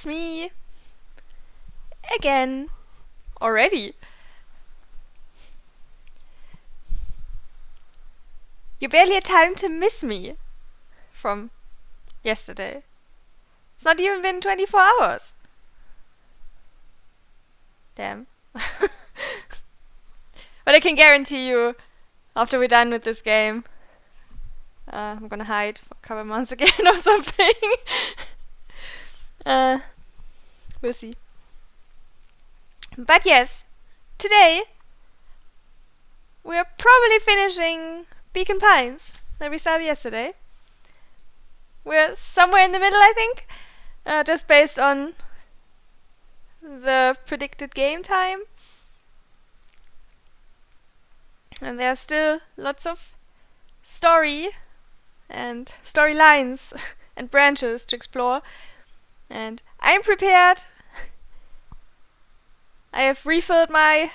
miss me. Again. Already. You barely had time to miss me from yesterday. It's not even been 24 hours. Damn. But I can guarantee you, after we're done with this game, I'm gonna hide for a couple months again or something. We'll see. But yes, today we're probably finishing Beacon Pines that we started yesterday. We're somewhere in the middle, I think, just based on the predicted game time. And there's still lots of story and storylines and branches to explore. And I'm prepared. I have refilled my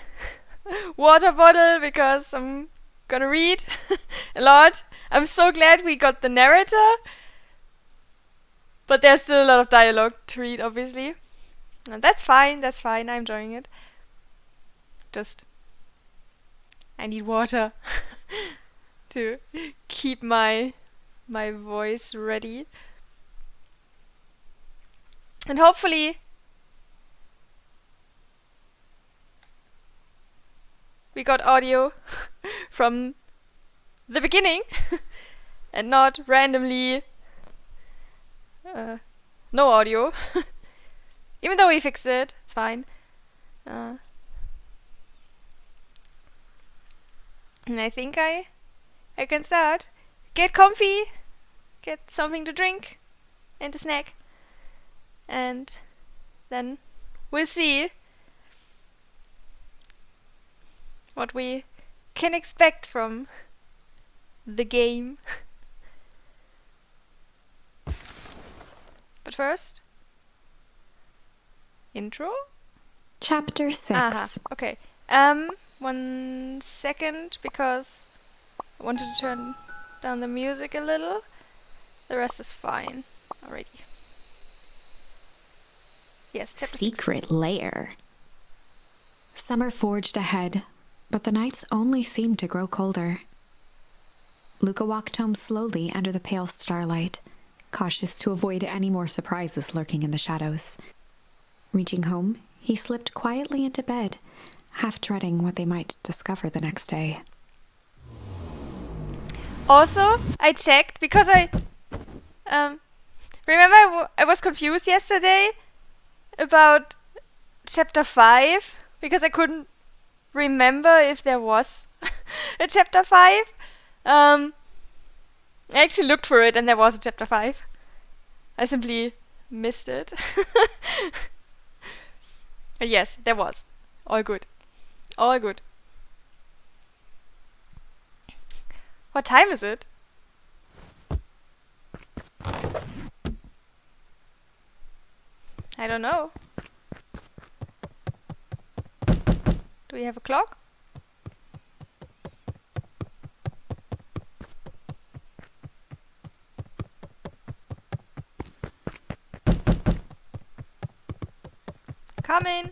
water bottle because I'm gonna read a lot. I'm so glad we got the narrator. But there's still a lot of dialogue to read, obviously. And that's fine, I'm enjoying it. Just, I need water to keep my voice ready. And hopefully we got audio from the beginning and not randomly no audio. Even though we fixed it, it's fine. And I think I can start. Get comfy, get something to drink and a snack. And then we'll see what we can expect from the game. But first, intro? Chapter 6. Aha, okay. 1 second, because I wanted to turn down the music a little. The rest is fine already. Yes, chapter 6. Secret lair. Summer forged ahead, but the nights only seemed to grow colder. Luca walked home slowly under the pale starlight, cautious to avoid any more surprises lurking in the shadows. Reaching home, he slipped quietly into bed, half dreading what they might discover the next day. Also, I checked because I remember I was confused yesterday about chapter 5 because I couldn't remember if there was a chapter 5. I actually looked for it and there was a chapter 5. I simply missed it. Yes, there was. All good. All good. What time is it? I don't know. Do we have a clock? Come in.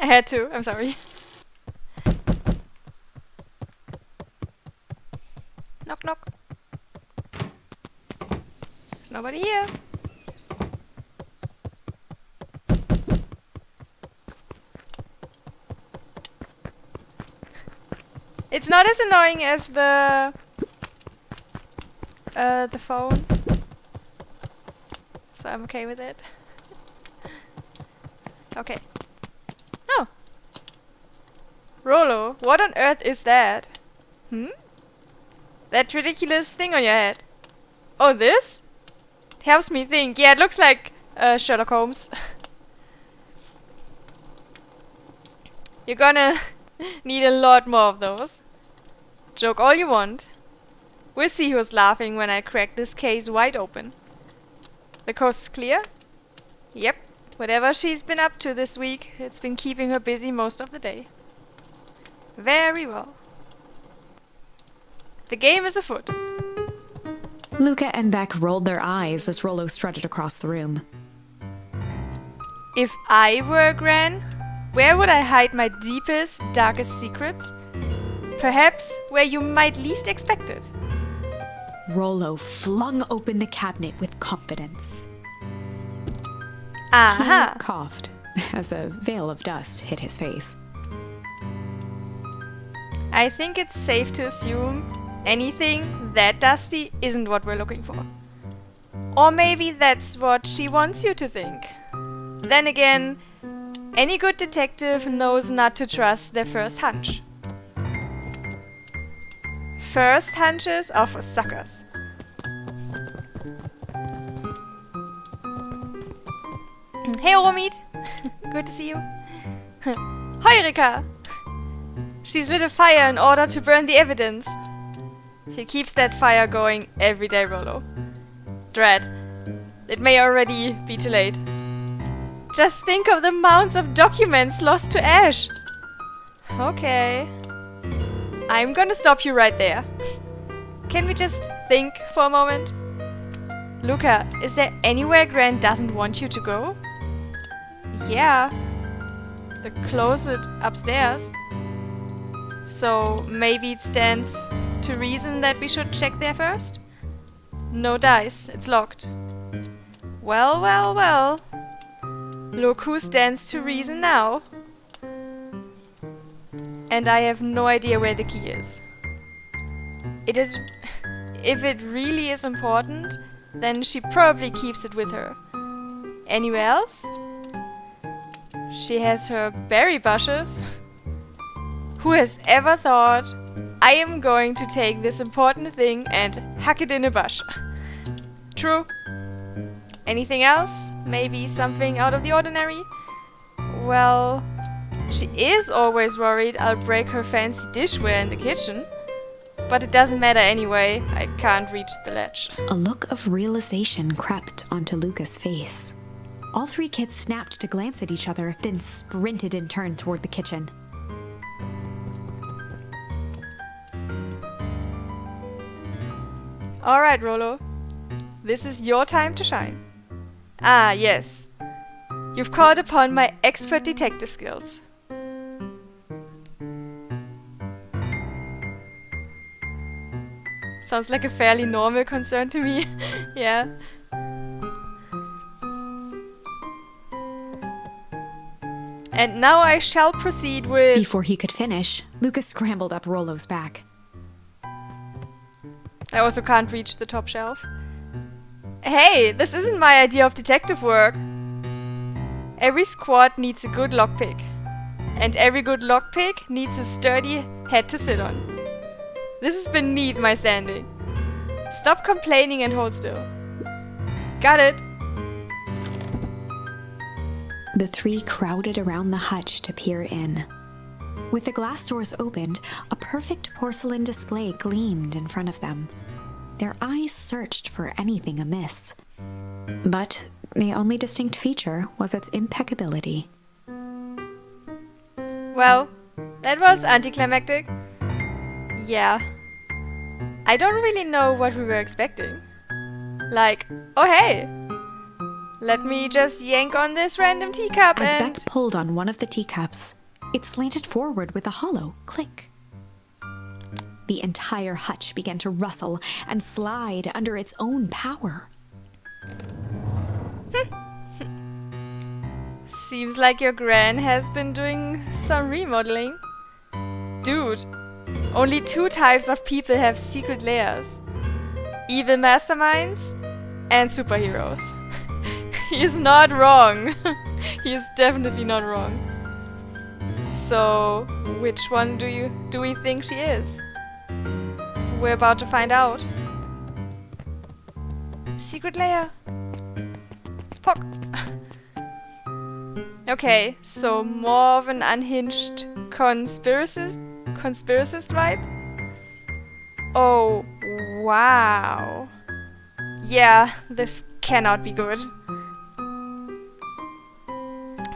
I had to, I'm sorry. Knock, knock. There's nobody here. It's not as annoying as the phone, so I'm okay with it. Okay. Oh! Rolo, what on earth is that? That ridiculous thing on your head. Oh, this? It helps me think. Yeah, it looks like Sherlock Holmes. You're gonna need a lot more of those. Joke all you want. We'll see who's laughing when I crack this case wide open. The coast is clear? Yep, Whatever she's been up to this week, it's been keeping her busy most of the day. Very well. The game is afoot. Luca and Beck rolled their eyes as Rollo strutted across the room. If I were a Gran, where would I hide my deepest, darkest secrets? Perhaps where you might least expect it. Rollo flung open the cabinet with confidence. Aha! He coughed as a veil of dust hit his face. I think it's safe to assume anything that dusty isn't what we're looking for. Or maybe that's what she wants you to think. Then again, any good detective knows not to trust their first hunch. First hunches are for suckers. Hey Romit! Good to see you. Heureka! She's lit a fire in order to burn the evidence. She keeps that fire going every day, Rollo. Dread. It may already be too late. Just think of the mounds of documents lost to ash. Okay. I'm gonna stop you right there. Can we just think for a moment? Luca, is there anywhere Gran doesn't want you to go? Yeah. The closet upstairs. So maybe it stands to reason that we should check there first? No dice, it's locked. Well, well, well. Look who stands to reason now. And I have no idea where the key is. If it really is important, then she probably keeps it with her. Anywhere else? She has her berry bushes. Who has ever thought, I am going to take this important thing and hack it in a bush? True. Anything else? Maybe something out of the ordinary? Well, she is always worried I'll break her fancy dishware in the kitchen. But it doesn't matter anyway, I can't reach the ledge. A look of realization crept onto Luca's face. All three kids snapped to glance at each other, then sprinted in turn toward the kitchen. Alright, Rollo. This is your time to shine. Ah, yes. You've called upon my expert detective skills. Sounds like a fairly normal concern to me. Yeah. And now I shall proceed with... Before he could finish, Luca scrambled up Rollo's back. I also can't reach the top shelf. Hey, this isn't my idea of detective work. Every squad needs a good lockpick. And every good lockpick needs a sturdy head to sit on. This is beneath my standing. Stop complaining and hold still. Got it. The three crowded around the hutch to peer in. With the glass doors opened, a perfect porcelain display gleamed in front of them. Their eyes searched for anything amiss. But the only distinct feature was its impeccability. Well, that was anticlimactic. Yeah. I don't really know what we were expecting. Like, oh hey! Let me just yank on this random teacup As and... Beck pulled on one of the teacups, it slanted forward with a hollow click. The entire hutch began to rustle and slide under its own power. Seems like your Gran has been doing some remodeling. Dude, only 2 types of people have secret lairs. Evil masterminds and superheroes. He is not wrong. He is definitely not wrong. So, which one do we think she is? We're about to find out. Secret lair. Pock. Okay, so more of an unhinged conspiracist vibe? Oh, wow. Yeah, this cannot be good.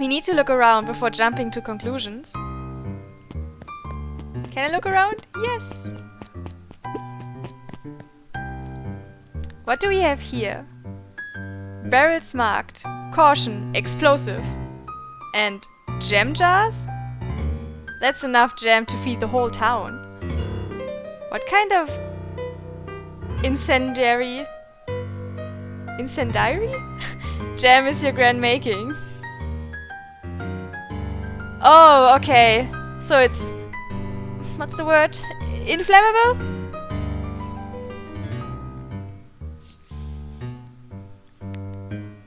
We need to look around before jumping to conclusions. Can I look around? Yes. What do we have here? Barrels marked. Caution, explosive. And jam jars? That's enough jam to feed the whole town. What kind of incendiary jam is your grand making? Oh, okay. So it's... what's the word? Inflammable?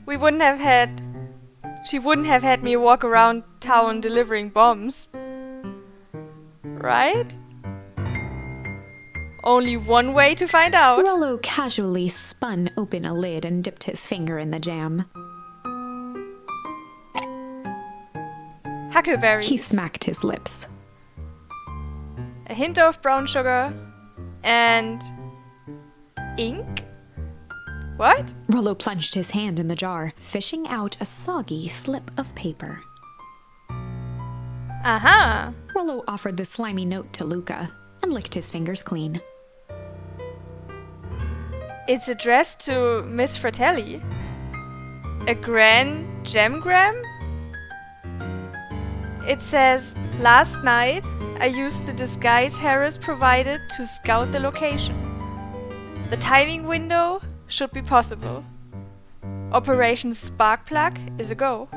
We wouldn't have had... She wouldn't have had me walk around town delivering bombs. Right? Only one way to find out. Rollo casually spun open a lid and dipped his finger in the jam. Huckleberries. He smacked his lips. A hint of brown sugar. And... ink? What? Rollo plunged his hand in the jar, fishing out a soggy slip of paper. Aha! Rollo offered the slimy note to Luca and licked his fingers clean. It's addressed to Miss Fratelli. A gran jamgram? It says, last night I used the disguise Harris provided to scout the location. The timing window should be possible. Operation Sparkplug is a go.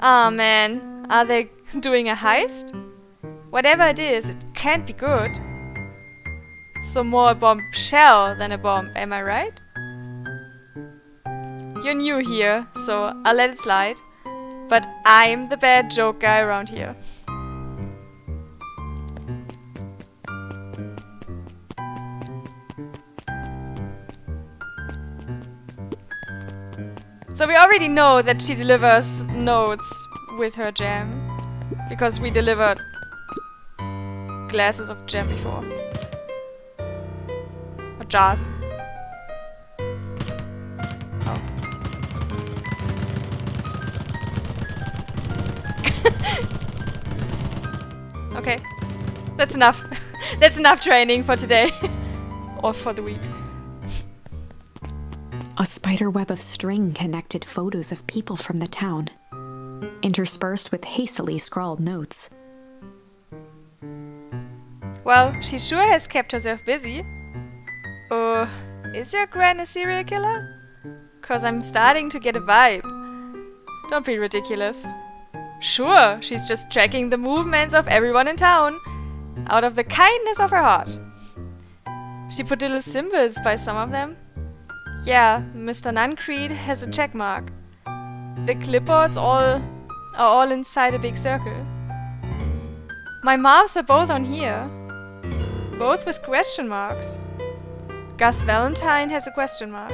Ah man, are they doing a heist? Whatever it is, it can't be good. So more a bombshell than a bomb, am I right? You're new here, so I'll let it slide. But I'm the bad joke guy around here. So we already know that she delivers notes with her jam. Because we delivered glasses of jam before. Or jars. Oh. Okay. That's enough. That's enough training for today. Or for the week. A spider web of string connected photos of people from the town, interspersed with hastily scrawled notes. Well, she sure has kept herself busy. Is your gran a serial killer? 'Cause I'm starting to get a vibe. Don't be ridiculous. Sure, she's just tracking the movements of everyone in town, out of the kindness of her heart. She put little symbols by some of them. Yeah, Mr. Nuncreed has a check mark. The clipboards are all inside a big circle. My marks are both on here. Both with question marks. Gus Valentine has a question mark.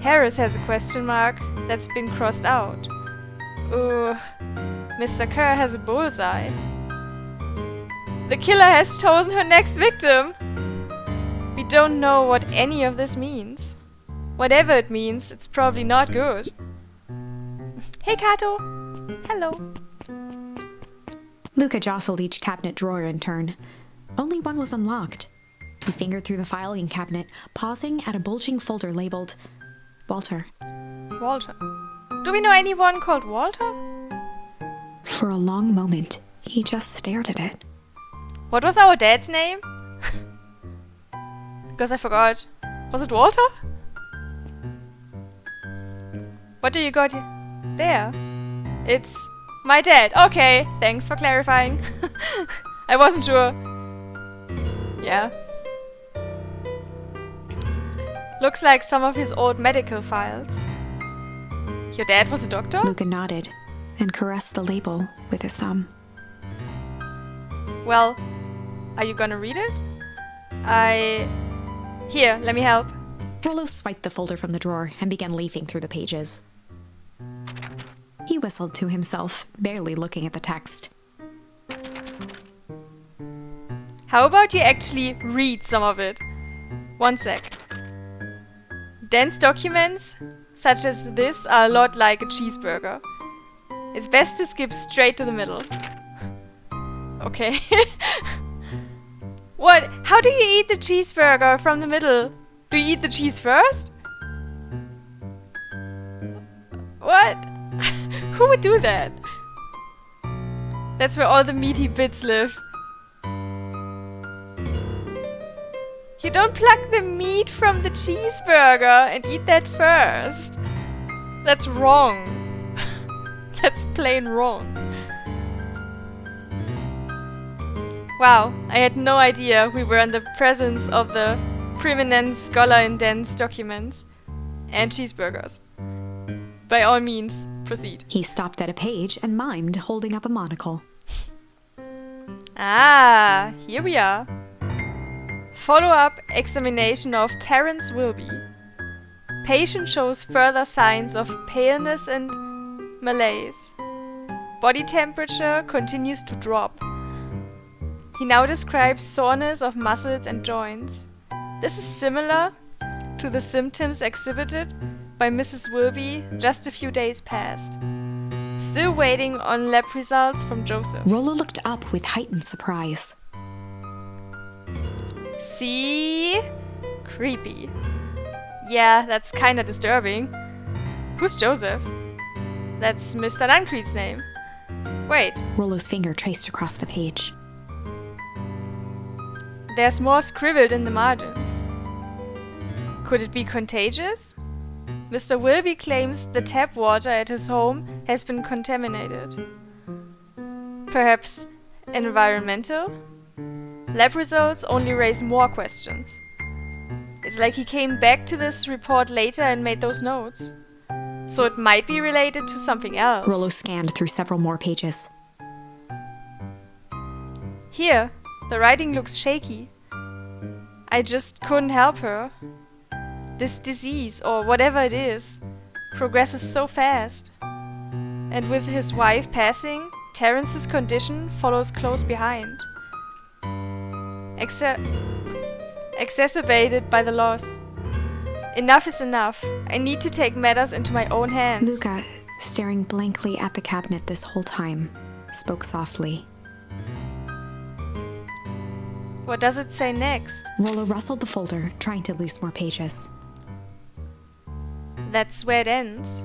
Harris has a question mark that's been crossed out. Mr. Kerr has a bullseye. The killer has chosen her next victim. We don't know what any of this means. Whatever it means, it's probably not good. Hey, Kato. Hello. Luca jostled each cabinet drawer in turn. Only one was unlocked. He fingered through the filing cabinet, pausing at a bulging folder labeled Walter. Walter. Do we know anyone called Walter? For a long moment, he just stared at it. What was our dad's name? Because I forgot. Was it Walter? What do you got there? It's my dad. Okay, thanks for clarifying. I wasn't sure. Yeah. Looks like some of his old medical files. Your dad was a doctor? Luca nodded and caressed the label with his thumb. Well, are you gonna read it? Here, let me help. Rollo swiped the folder from the drawer and began leafing through the pages. He whistled to himself, barely looking at the text. How about you actually read some of it? One sec. Dense documents, such as this, are a lot like a cheeseburger. It's best to skip straight to the middle. Okay. What? How do you eat the cheeseburger from the middle? Do you eat the cheese first? What? Who would do that? That's where all the meaty bits live. You don't pluck the meat from the cheeseburger and eat that first. That's wrong. That's plain wrong. Wow, I had no idea we were in the presence of the preeminent scholar in dense documents and cheeseburgers. By all means, proceed. He stopped at a page and mimed, holding up a monocle. Ah, here we are. Follow-up examination of Terence Wilby. Patient shows further signs of paleness and malaise. Body temperature continues to drop. He now describes soreness of muscles and joints. This is similar to the symptoms exhibited by Mrs. Wilby just a few days past. Still waiting on lab results from Joseph. Rollo looked up with heightened surprise. See? Creepy. Yeah, that's kinda disturbing. Who's Joseph? That's Mr. Duncree's name. Wait, Rollo's finger traced across the page. there's more scribbled in the margins. Could it be contagious? Mr. Wilby claims the tap water at his home has been contaminated. Perhaps environmental? Lab results only raise more questions. It's like he came back to this report later and made those notes. So it might be related to something else. Rollo scanned through several more pages. Here, the writing looks shaky. I just couldn't help her. This disease, or whatever it is, progresses so fast. And with his wife passing, Terence's condition follows close behind. Exacerbated by the loss. Enough is enough. I need to take matters into my own hands. Luca, staring blankly at the cabinet this whole time, spoke softly. What does it say next? Rollo rustled the folder, trying to loose more pages. That's where it ends.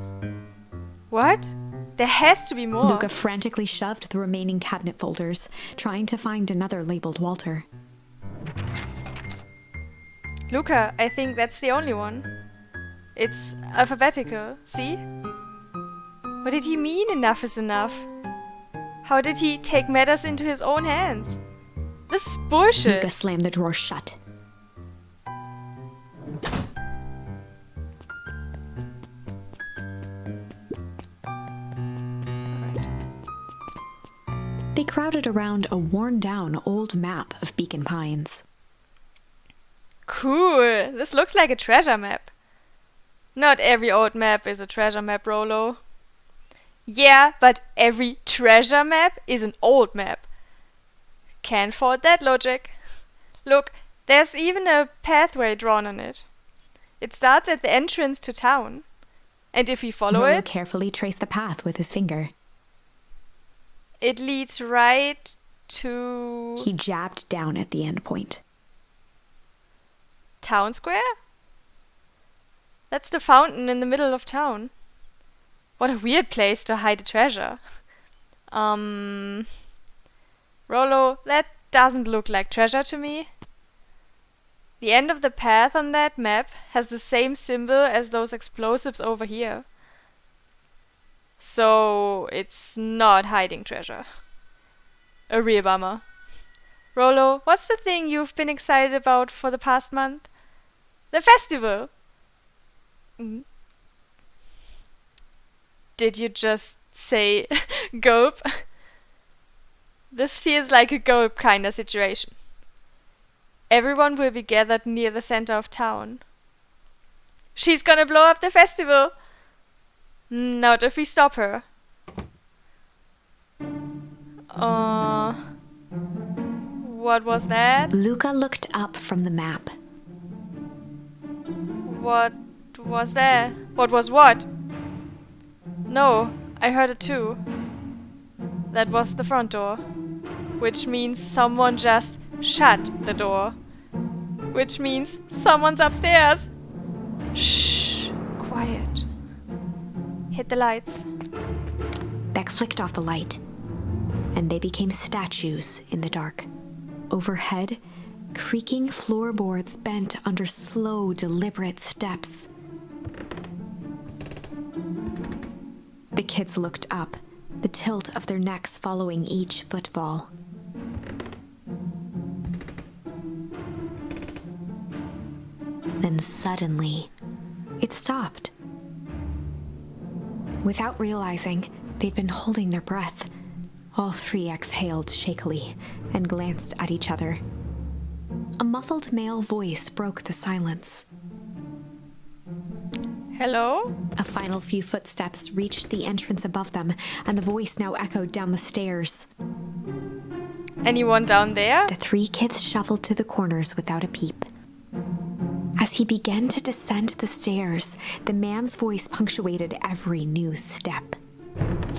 What? There has to be more. Luca frantically shoved the remaining cabinet folders, trying to find another labeled Walter. Luca, I think that's the only one. It's alphabetical, see? What did he mean enough is enough? How did he take matters into his own hands? This is bullshit. Luca slammed the drawer shut. They crowded around a worn-down old map of Beacon Pines. Cool. This looks like a treasure map. Not every old map is a treasure map, Rollo. Yeah, but every treasure map is an old map. Can't fault that logic. Look, there's even a pathway drawn on it. It starts at the entrance to town. And if we follow Rollo it, carefully traced the path with his finger. it leads right to He jabbed down at the end point. Town Square? That's the fountain in the middle of town. What a weird place to hide a treasure. Rollo, that doesn't look like treasure to me. The end of the path on that map has the same symbol as those explosives over here. So it's not hiding treasure. A real bummer. Rollo, what's the thing you've been excited about for the past month? The festival! Did you just say gulp? This feels like a gulp kind of situation. Everyone will be gathered near the center of town. She's gonna blow up the festival! Not if we stop her. What was that? Luca looked up from the map. What was that? What was what? No, I heard it too. That was the front door. Which means someone just shut the door. Which means someone's upstairs. Shh. Quiet. Hit the lights. Beck flicked off the light, and they became statues in the dark. Overhead, creaking floorboards bent under slow, deliberate steps. The kids looked up, the tilt of their necks following each footfall. Then suddenly, it stopped. Without realizing, they'd been holding their breath. All three exhaled shakily and glanced at each other. A muffled male voice broke the silence. Hello? A final few footsteps reached the entrance above them, and the voice now echoed down the stairs. Anyone down there? The three kids shuffled to the corners without a peep. As he began to descend the stairs, the man's voice punctuated every new step.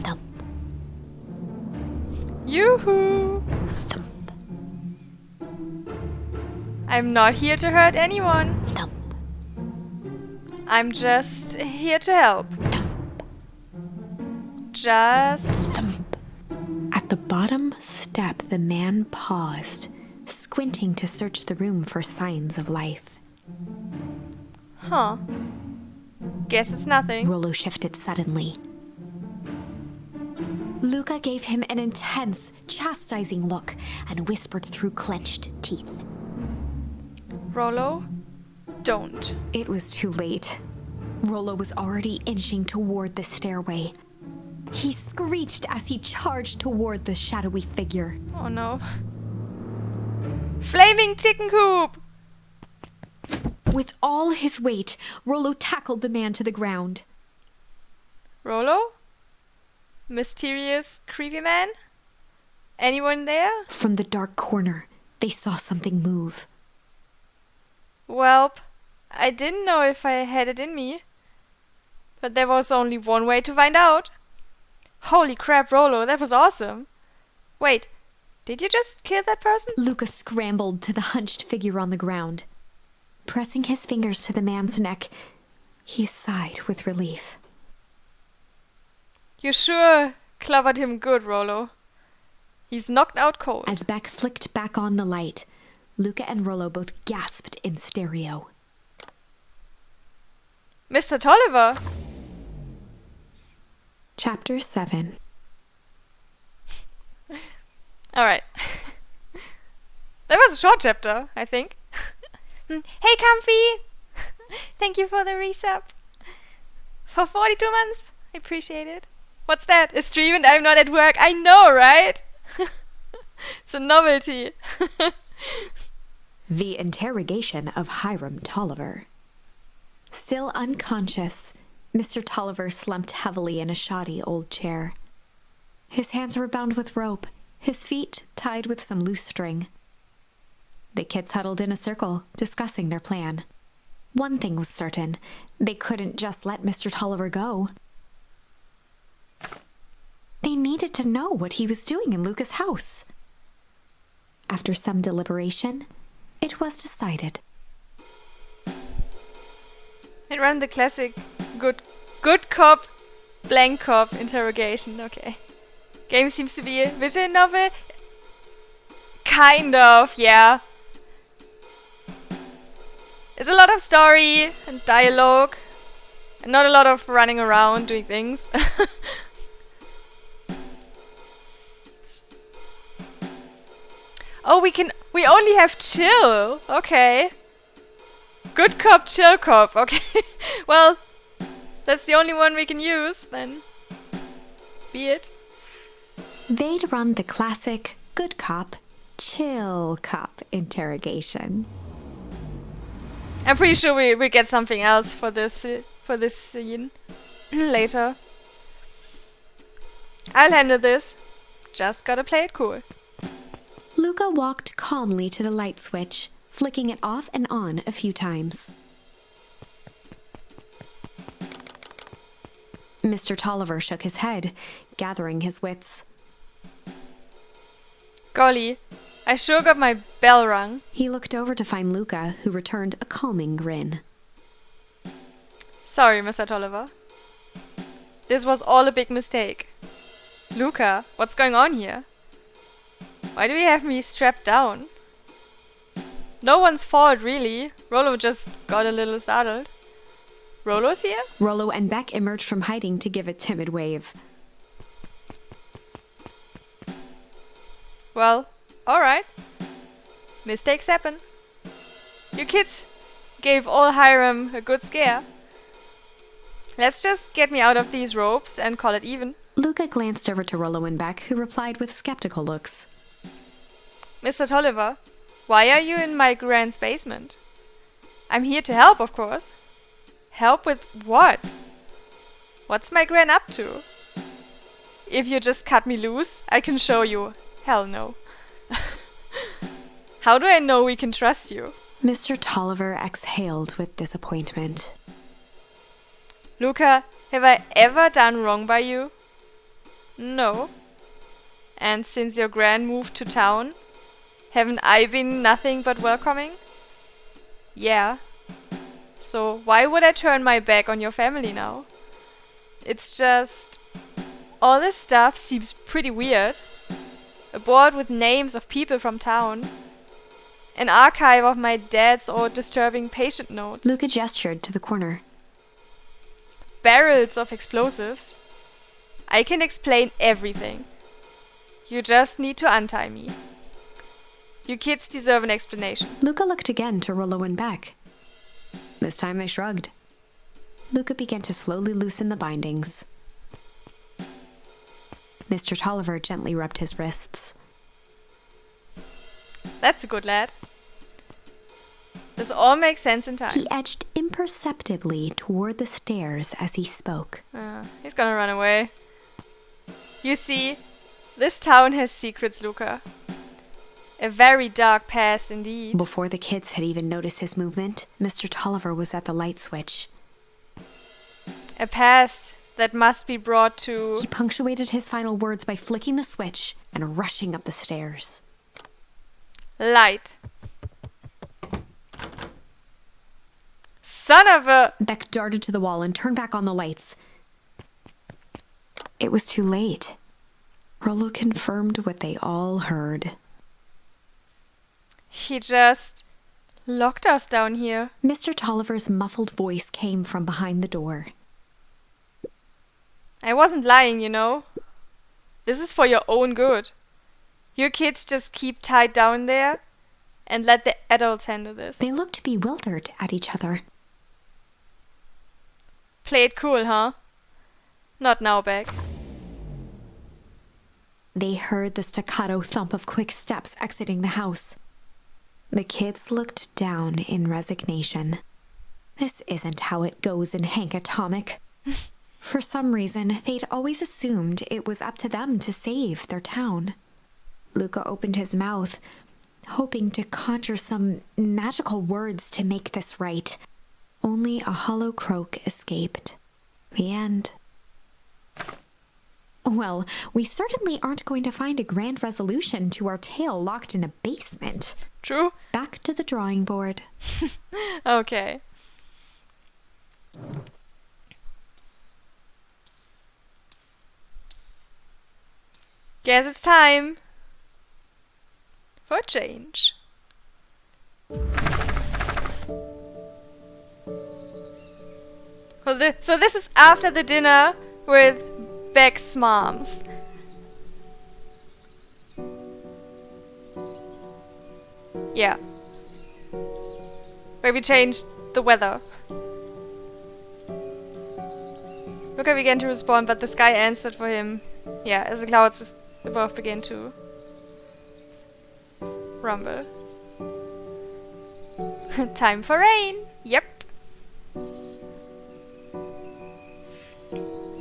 Thump, Yoo-hoo! thump, I'm not here to hurt anyone. thump, I'm just here to help. thump, Just... thump. At the bottom step, the man paused, squinting to search the room for signs of life. Huh. Guess it's nothing. Rollo shifted suddenly. Luca gave him an intense, chastising look and whispered through clenched teeth. Rollo, don't. It was too late. Rollo was already inching toward the stairway. He screeched as he charged toward the shadowy figure. Oh no. Flaming chicken coop! With all his weight, Rollo tackled the man to the ground. Rollo? Mysterious, creepy man? Anyone there? From the dark corner, they saw something move. Welp, I didn't know if I had it in me. But there was only one way to find out. Holy crap, Rollo, that was awesome. Wait, did you just kill that person? Luca scrambled to the hunched figure on the ground. Pressing his fingers to the man's neck, he sighed with relief. You sure clobbered him good, Rollo. He's knocked out cold. As Beck flicked back on the light, Luca and Rollo both gasped in stereo. Mr. Tolliver! Chapter 7. Alright. That was a short chapter, I think. Hey, Comfy! Thank you for the resub. For 42 months. I appreciate it. What's that? A stream and I'm not at work. I know, right? It's a novelty. The interrogation of Hiram Tolliver. Still unconscious, Mr. Tolliver slumped heavily in a shoddy old chair. His hands were bound with rope, his feet tied with some loose string. The kids huddled in a circle, discussing their plan. One thing was certain, they couldn't just let Mr. Tolliver go. They needed to know what he was doing in Luca's house. After some deliberation, it was decided. It ran the classic good cop, blank cop interrogation. Okay. Game seems to be a visual novel. Kind of, yeah. It's a lot of story and dialogue, and not a lot of running around doing things. Oh, we only have chill. Okay. Good cop, chill cop. Okay. Well, that's the only one we can use, then. Be it. They'd run the classic good cop, chill cop interrogation. I'm pretty sure we get something else for this scene later. I'll handle this. Just gotta play it cool. Luca walked calmly to the light switch, flicking it off and on a few times. Mr. Tolliver shook his head, gathering his wits. Golly, I sure got my bell rung. He looked over to find Luca, who returned a calming grin. Sorry, Mr. Tolliver. This was all a big mistake. Luca, what's going on here? Why do you have me strapped down? No one's fault, really. Rollo just got a little startled. Rollo's here? Rollo and Beck emerged from hiding to give a timid wave. Well, alright. Mistakes happen. You kids gave all Hiram a good scare. Let's just get me out of these ropes and call it even. Luca glanced over to Rollo and Beck, who replied with skeptical looks. Mr. Tolliver, why are you in my grand's basement? I'm here to help, of course. Help with what? What's my gran up to? If you just cut me loose, I can show you. Hell no. How do I know we can trust you? Mr. Tolliver exhaled with disappointment. Luca, have I ever done wrong by you? No. And since your gran moved to town, haven't I been nothing but welcoming? Yeah. So why would I turn my back on your family now? It's just... all this stuff seems pretty weird. A board with names of people from town. An archive of my dad's old disturbing patient notes. Luca gestured to the corner. Barrels of explosives. I can explain everything. You just need to untie me. You kids deserve an explanation. Luca looked again to Rollo and Beck. This time they shrugged. Luca began to slowly loosen the bindings. Mr. Tolliver gently rubbed his wrists. That's a good lad. This all makes sense in time. He edged imperceptibly toward the stairs as he spoke. He's gonna run away. You see, this town has secrets, Luca. A very dark past indeed. Before the kids had even noticed his movement, Mr. Tolliver was at the light switch. A past that must be brought to... He punctuated his final words by flicking the switch and rushing up the stairs. Light. Son of a... Beck darted to the wall and turned back on the lights. It was too late. Rollo confirmed what they all heard. He just locked us down here. Mr. Tolliver's muffled voice came from behind the door. I wasn't lying, you know. This is for your own good. You kids just keep tied down there and let the adults handle this. They looked bewildered at each other. Play it cool, huh? Not now, Beck. They heard the staccato thump of quick steps exiting the house. The kids looked down in resignation. This isn't how it goes in Hank Atomic. For some reason, they'd always assumed it was up to them to save their town. Luca opened his mouth, hoping to conjure some magical words to make this right. Only a hollow croak escaped. The end. Well, we certainly aren't going to find a grand resolution to our tale locked in a basement. True. Back to the drawing board. Okay. Guess it's time for a change. So this is after the dinner with Beck's moms. Yeah. Where we changed the weather. Luca began to respond, but the sky answered for him. Yeah, as the clouds above began to rumble. Time for rain! Yep.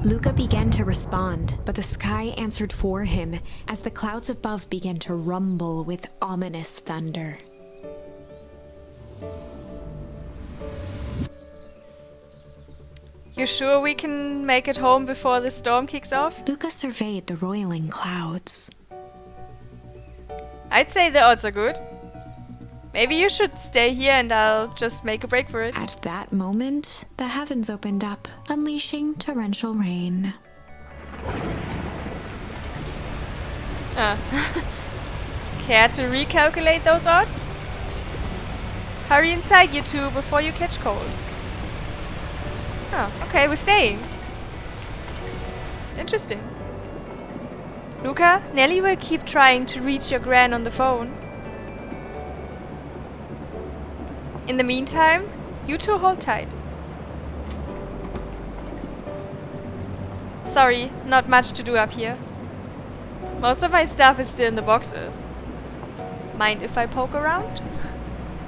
Luca began to respond, but the sky answered for him as the clouds above began to rumble with ominous thunder. You sure we can make it home before the storm kicks off? Luca surveyed the roiling clouds. I'd say the odds are good. Maybe you should stay here and I'll just make a break for it. At that moment, the heavens opened up, unleashing torrential rain. Care to recalculate those odds? Hurry inside, you two, before you catch cold. Oh, okay, we're staying. Interesting. Luca, Nelly will keep trying to reach your gran on the phone. In the meantime, you two hold tight. Sorry, not much to do up here. Most of my stuff is still in the boxes. Mind if I poke around?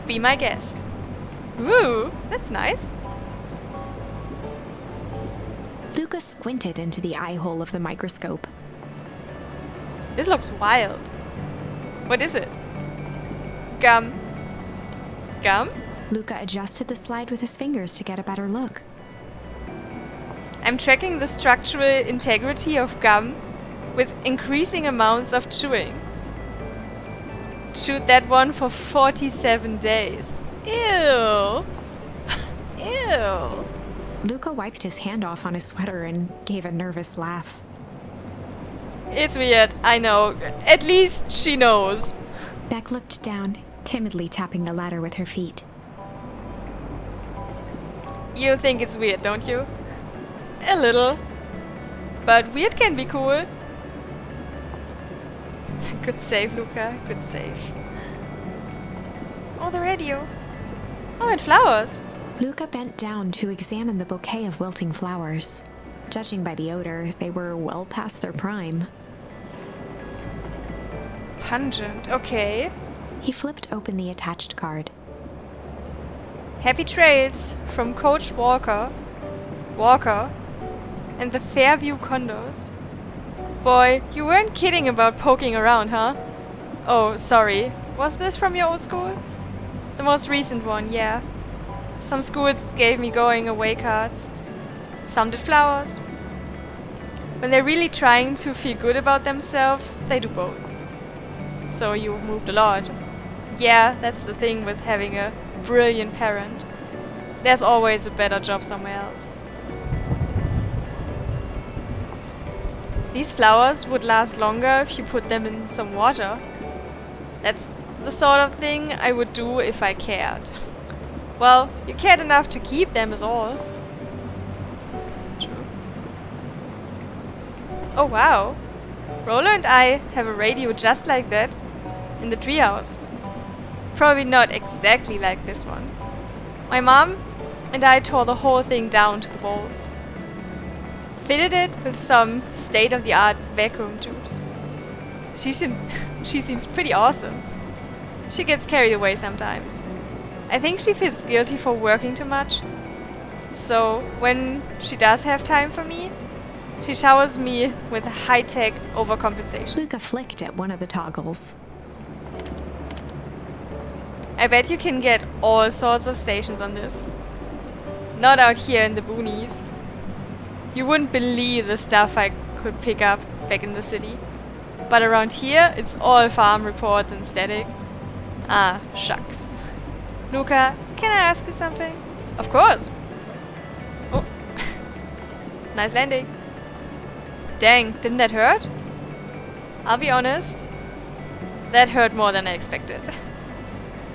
Be my guest. Ooh, that's nice. Luca squinted into the eye hole of the microscope. This looks wild. What is it? Gum. Gum? Luca adjusted the slide with his fingers to get a better look. I'm tracking the structural integrity of gum with increasing amounts of chewing. Chewed that one for 47 days. Ew. Ew. Luca wiped his hand off on his sweater and gave a nervous laugh. It's weird, I know. At least she knows. Beck looked down, timidly tapping the ladder with her feet. You think it's weird, don't you? A little. But weird can be cool. Good save, Luca. Good save. Oh, the radio. Oh, and flowers. Luca bent down to examine the bouquet of wilting flowers. Judging by the odor, they were well past their prime. Pungent, okay. He flipped open the attached card. Happy trails from Coach Walker. And the Fairview condos. Boy, you weren't kidding about poking around, huh? Oh, sorry. Was this from your old school? The most recent one, yeah. Some schools gave me going away cards. Some did flowers. When they're really trying to feel good about themselves, they do both. So you moved a lot. Yeah, that's the thing with having a brilliant parent. There's always a better job somewhere else. These flowers would last longer if you put them in some water. That's the sort of thing I would do if I cared. Well, you cared enough to keep them is all. True. Oh wow. Rolo and I have a radio just like that in the treehouse. Probably not exactly like this one. My mom and I tore the whole thing down to the balls. Fitted it with some state-of-the-art vacuum tubes. She seems pretty awesome. She gets carried away sometimes. I think she feels guilty for working too much. So when she does have time for me, she showers me with high-tech overcompensation. Luca flicked at one of the toggles. I bet you can get all sorts of stations on this. Not out here in the boonies. You wouldn't believe the stuff I could pick up back in the city. But around here, it's all farm reports and static. Ah, shucks. Luca, can I ask you something? Of course. Oh. Nice landing. Dang, didn't that hurt? I'll be honest. That hurt more than I expected.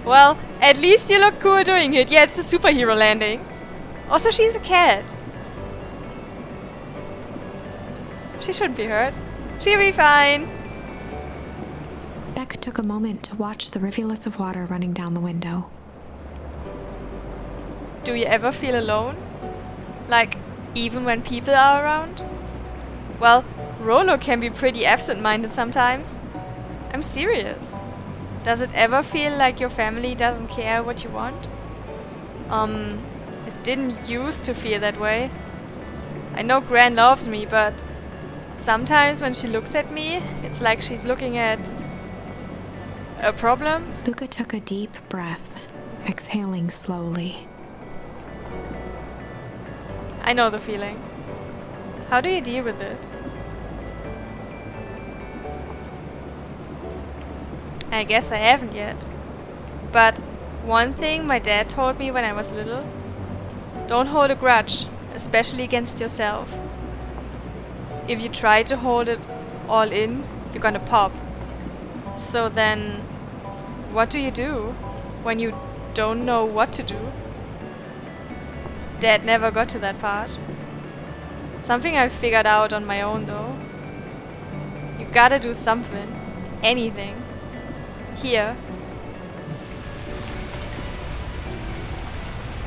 Well, at least you look cool doing it. Yeah, it's the superhero landing. Also, she's a cat. She shouldn't be hurt. She'll be fine. Beck took a moment to watch the rivulets of water running down the window. Do you ever feel alone? Like, even when people are around? Well, Rolo can be pretty absent-minded sometimes. I'm serious. Does it ever feel like your family doesn't care what you want? It didn't used to feel that way. I know Gran loves me, but sometimes when she looks at me, it's like she's looking at a problem. Luca took a deep breath, exhaling slowly. I know the feeling. How do you deal with it? I guess I haven't yet. But one thing my dad told me when I was little: don't hold a grudge, especially against yourself. If you try to hold it all in, you're gonna pop. So then, what do you do when you don't know what to do? Dad never got to that part. Something I figured out on my own though. You gotta do something. Anything. Here.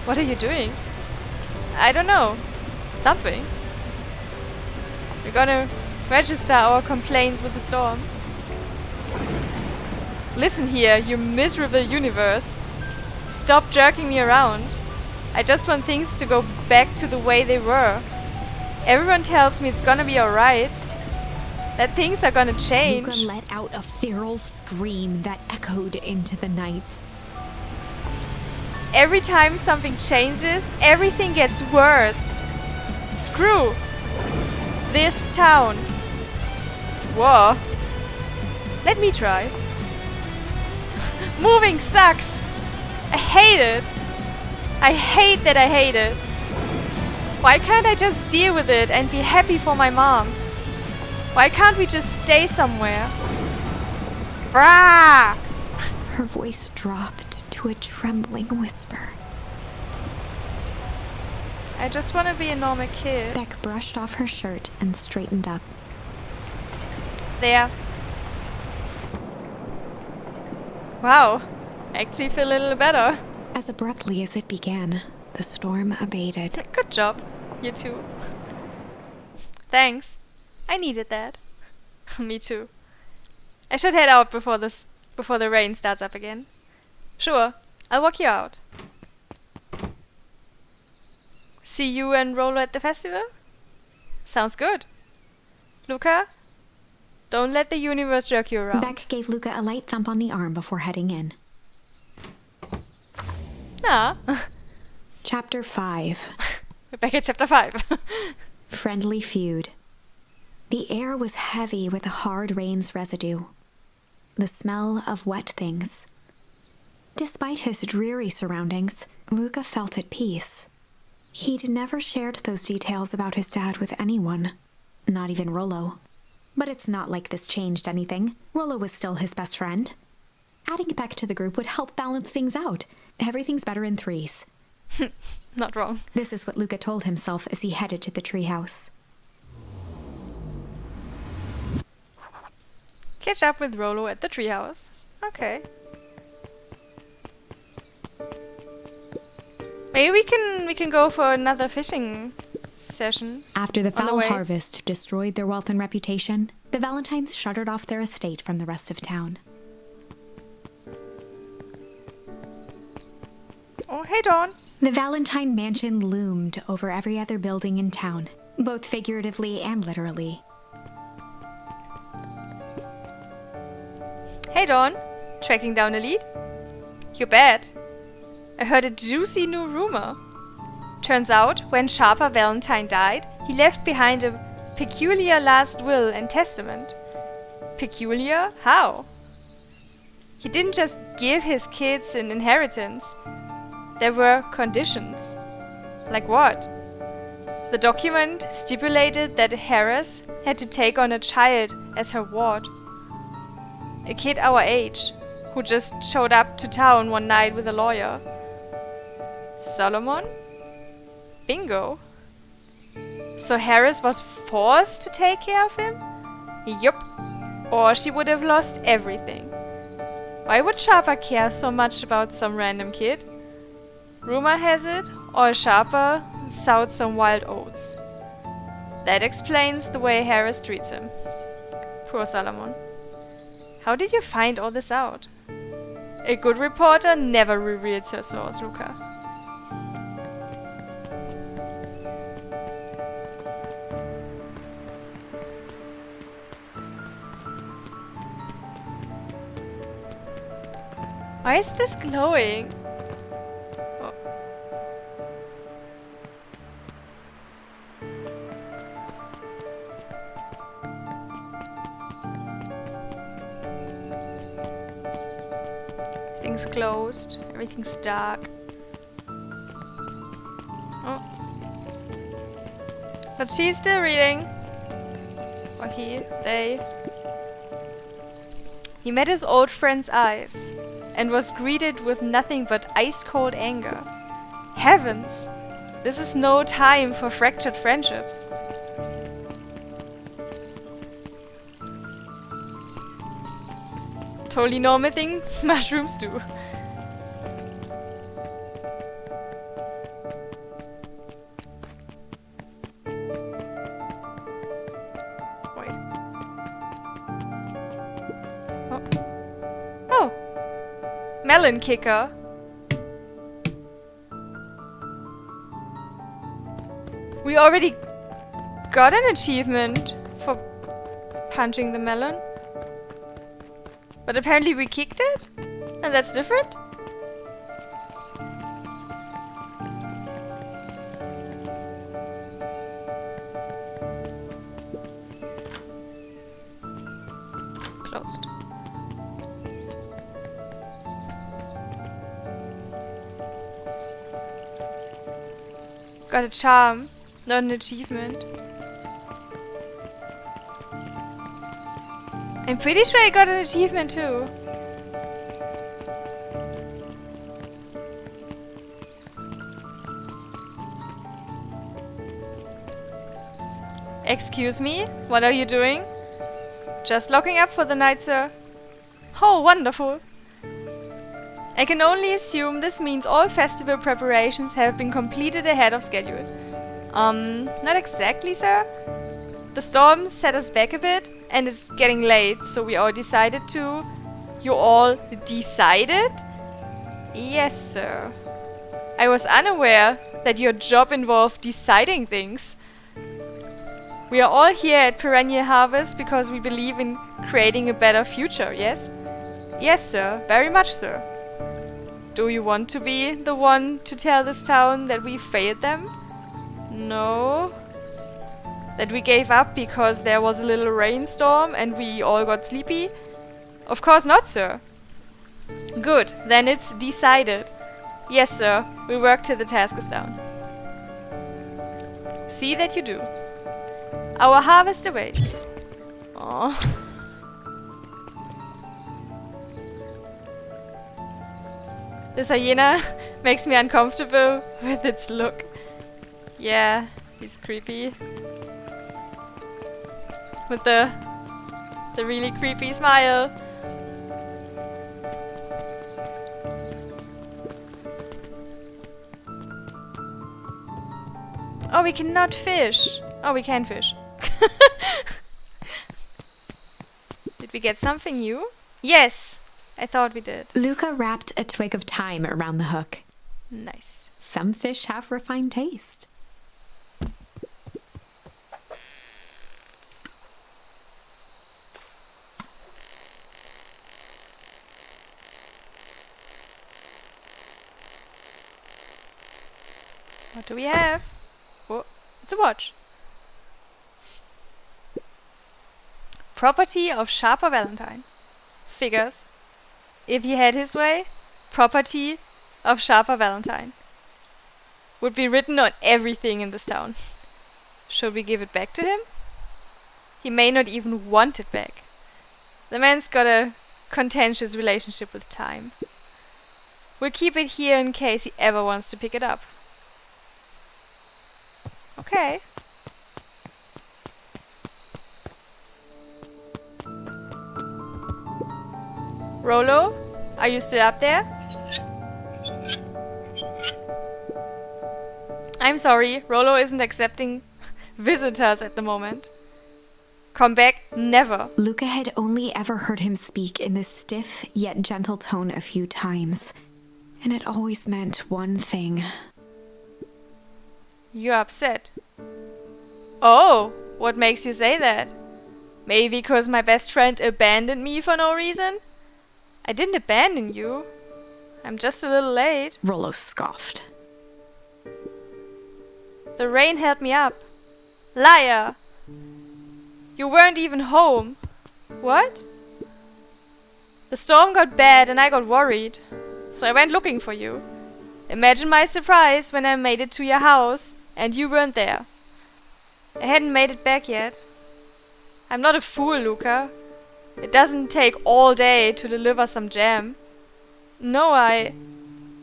What are you doing? I don't know. Something. We're gonna register our complaints with the storm. Listen here, you miserable universe. Stop jerking me around. I just want things to go back to the way they were. Everyone tells me it's gonna be alright. That things are gonna change. Luca let out a feral scream that echoed into the night. Every time something changes, everything gets worse. Screw this town. Whoa. Let me try. Moving sucks. I hate it. I hate that I hate it. Why can't I just deal with it and be happy for my mom? Why can't we just stay somewhere? Brah! Her voice dropped to a trembling whisper. I just want to be a normal kid. Beck brushed off her shirt and straightened up. There. Wow. I actually feel a little better. As abruptly as it began, the storm abated. Good job, you two. Thanks. I needed that. Me too. I should head out before the rain starts up again. Sure, I'll walk you out. See you and Rolo at the festival? Sounds good. Luca, don't let the universe jerk you around. Beck gave Luca a light thump on the arm before heading in. Ah. Chapter 5. We're back at chapter 5. Friendly Feud. The air was heavy with the hard rain's residue. The smell of wet things. Despite his dreary surroundings, Luca felt at peace. He'd never shared those details about his dad with anyone, not even Rollo. But it's not like this changed anything. Rollo was still his best friend. Adding Beck to the group would help balance things out. Everything's better in threes. Not wrong. This is what Luca told himself as he headed to the treehouse. Catch up with Rolo at the treehouse. Okay. Maybe we can go for another fishing session. After the the foul way. harvest destroyed their wealth and reputation, the Valentines shuttered off their estate from the rest of town. Oh, hey Dawn. The Valentine mansion loomed over every other building in town, both figuratively and literally. Hey Dawn. Tracking down a lead? You bet. I heard a juicy new rumor. Turns out, when Sharper Valentine died, he left behind a peculiar last will and testament. Peculiar? How? He didn't just give his kids an inheritance. There were conditions. Like what? The document stipulated that Harris had to take on a child as her ward. A kid our age, who just showed up to town one night with a lawyer. Solomon? Bingo. So Harris was forced to take care of him? Yup. Or she would have lost everything. Why would Sharper care so much about some random kid? Rumor has it, All Sharper sowed some wild oats. That explains the way Harris treats him. Poor Solomon. How did you find all this out? A good reporter never reveals her source, Luca. Why is this glowing? Oh. Everything's closed. Everything's dark. Oh. But she's still reading. Or he, they. He met his old friend's eyes and was greeted with nothing but ice-cold anger. Heavens! This is no time for fractured friendships. Totally normal thing mushrooms do. Wait. Oh. Oh! Melon kicker. We already got an achievement for punching the melon. But apparently we kicked it? And that's different? Closed. Got a charm, not an achievement. I'm pretty sure I got an achievement too. Excuse me? What are you doing? Just locking up for the night, sir. Oh, wonderful. I can only assume this means all festival preparations have been completed ahead of schedule. Not exactly, sir. The storm set us back a bit, and it's getting late, so we all decided to... You all decided? Yes, sir. I was unaware that your job involved deciding things. We are all here at Perennial Harvest because we believe in creating a better future, yes? Yes, sir. Very much, sir. Do you want to be the one to tell this town that we failed them? No. That we gave up because there was a little rainstorm and we all got sleepy? Of course not, sir. Good, then it's decided. Yes, sir, we'll work till the task is done. See that you do. Our harvest awaits. Aww. This hyena makes me uncomfortable with its look. Yeah, he's creepy. With the really creepy smile. Oh, we cannot fish. Oh, we can fish. Did we get something new? Yes, I thought we did. Luca wrapped a twig of thyme around the hook. Nice. Some fish have refined taste. What do we have? Oh, it's a watch. Property of Sharper Valentine. Figures. If he had his way, property of Sharper Valentine. Would be written on everything in this town. Should we give it back to him? He may not even want it back. The man's got a contentious relationship with time. We'll keep it here in case he ever wants to pick it up. Okay. Rolo, are you still up there? I'm sorry, Rolo isn't accepting visitors at the moment. Come back, never. Luca had only ever heard him speak in this stiff yet gentle tone a few times, and it always meant one thing. You're upset. Oh, what makes you say that? Maybe because my best friend abandoned me for no reason? I didn't abandon you. I'm just a little late. Rollo scoffed. The rain held me up. Liar! You weren't even home. What? The storm got bad and I got worried. So I went looking for you. Imagine my surprise when I made it to your house and you weren't there. I hadn't made it back yet. I'm not a fool, Luca. It doesn't take all day to deliver some jam. No,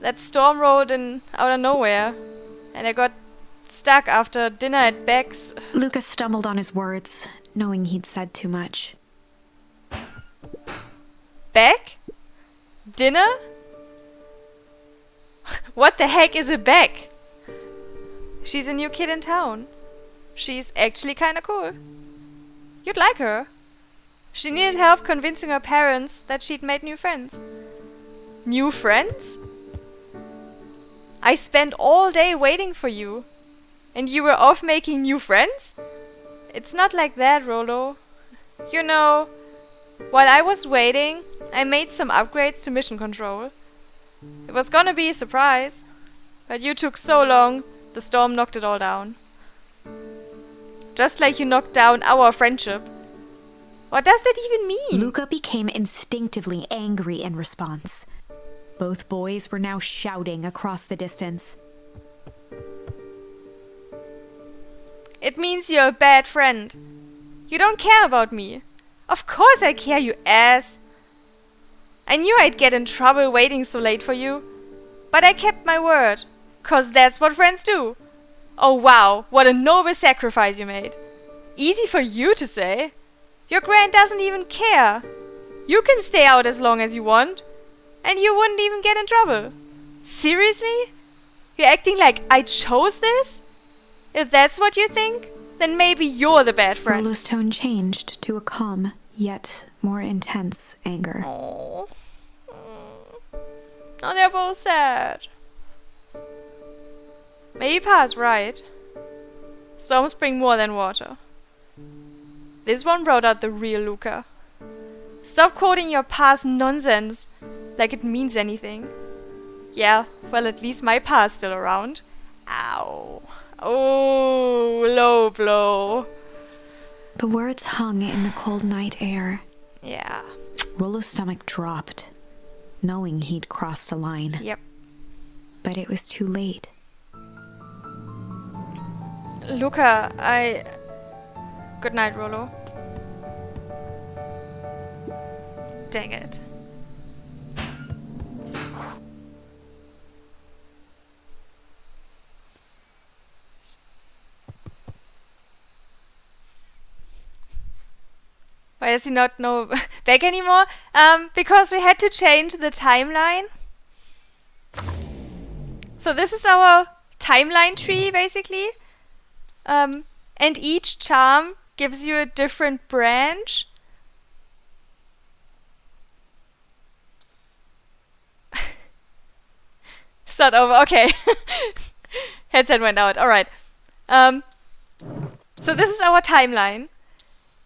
that storm rolled in out of nowhere, and I got stuck after dinner at Beck's. Lucas stumbled on his words, knowing he'd said too much. Beck? Dinner? What the heck is a Beck? She's a new kid in town. She's actually kinda cool. You'd like her. She needed help convincing her parents that she'd made new friends. New friends? I spent all day waiting for you. And you were off making new friends? It's not like that, Rollo. You know, while I was waiting, I made some upgrades to mission control. It was gonna be a surprise. But you took so long, the storm knocked it all down. Just like you knocked down our friendship. What does that even mean? Luca became instinctively angry in response. Both boys were now shouting across the distance. It means you're a bad friend. You don't care about me. Of course I care, you ass. I knew I'd get in trouble waiting so late for you. But I kept my word. 'Cause that's what friends do. Oh wow, what a noble sacrifice you made. Easy for you to say. Your grand doesn't even care. You can stay out as long as you want. And you wouldn't even get in trouble. Seriously? You're acting like I chose this? If that's what you think, then maybe you're the bad friend. Rollo's tone changed to a calm, yet more intense anger. Oh. Now they're both sad. Maybe Pa's right. Storms bring more than water. This one brought out the real Luca. Stop quoting your past nonsense like it means anything. Yeah, well, at least my pa's still around. Ow. Oh, low blow. The words hung in the cold night air. Yeah. Rollo's stomach dropped, knowing he'd crossed a line. Yep. But it was too late. Luca, Good night, Rollo. Dang it. Why does he not know Beck anymore? Because we had to change the timeline. So this is our timeline tree, basically. And each charm gives you a different branch. Start over, okay. Headset went out, alright. So this is our timeline.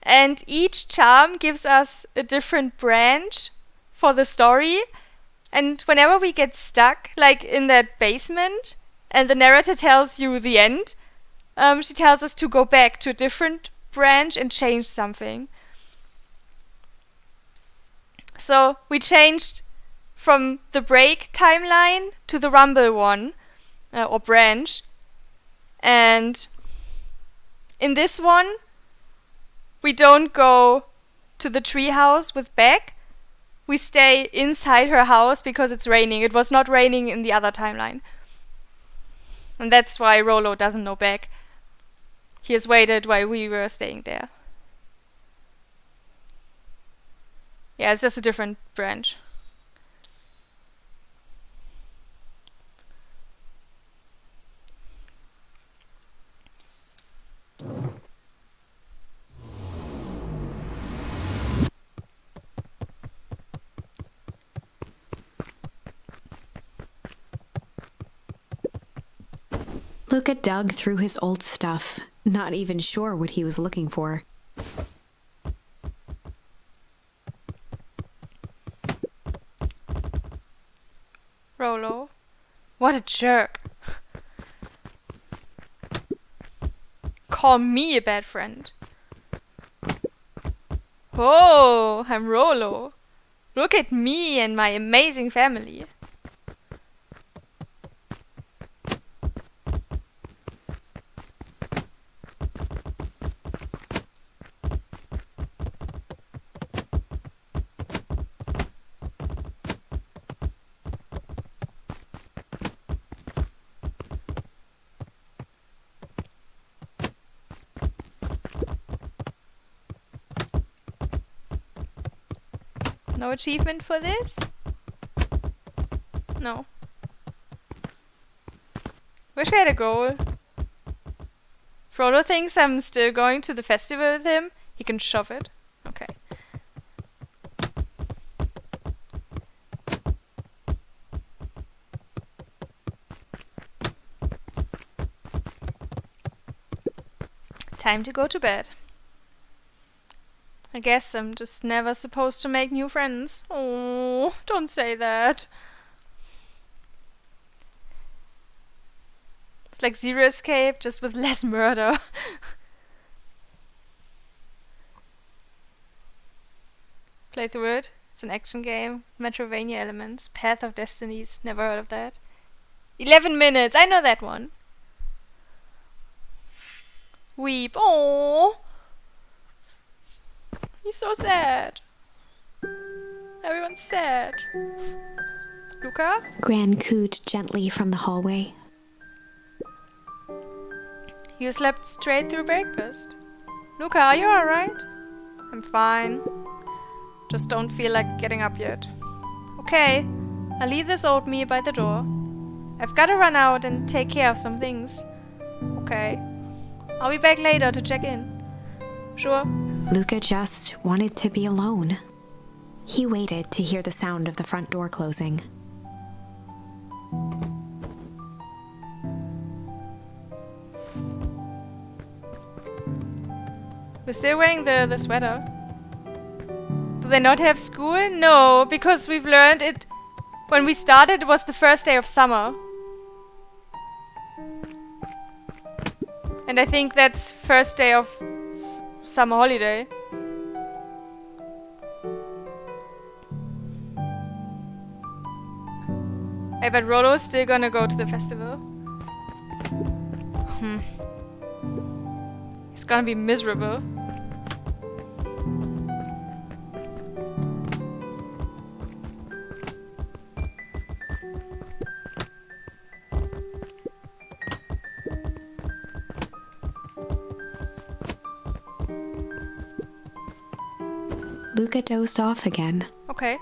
And each charm gives us a different branch for the story. And whenever we get stuck, like in that basement, and the narrator tells you the end, she tells us to go back to a different branch and change something. So we changed from the break timeline to the rumble one, or branch. And in this one, we don't go to the treehouse with Beck. We stay inside her house because it's raining. It was not raining in the other timeline. And that's why Rollo doesn't know Beck. He has waited while we were staying there. Yeah, it's just a different branch. Luca dug through his old stuff, not even sure what he was looking for. Rollo, what a jerk. Call me a bad friend. Oh, I'm Rollo. Look at me and my amazing family. No achievement for this? No. Wish we had a goal. Frodo thinks I'm still going to the festival with him. He can shove it. Okay. Time to go to bed. I guess I'm just never supposed to make new friends. Oh, don't say that. It's like Zero Escape, just with less murder. Play through it. It's an action game. Metrovania elements. Path of Destinies. Never heard of that. 11 minutes. I know that one. Weep. Oh, he's so sad. Everyone's sad. Luca? Gran cooed gently from the hallway. You slept straight through breakfast. Luca, are you alright? I'm fine. Just don't feel like getting up yet. Okay, I'll leave this oatmeal by the door. I've gotta run out and take care of some things. Okay. I'll be back later to check in. Sure. Luca just wanted to be alone. He waited to hear the sound of the front door closing. We're still wearing the sweater. Do they not have school? No, because we've learned it. When we started, it was the first day of summer. And I think that's first day of summer holiday. I bet Rollo's still gonna go to the festival. He's gonna be miserable. Luca dozed off again. Okay.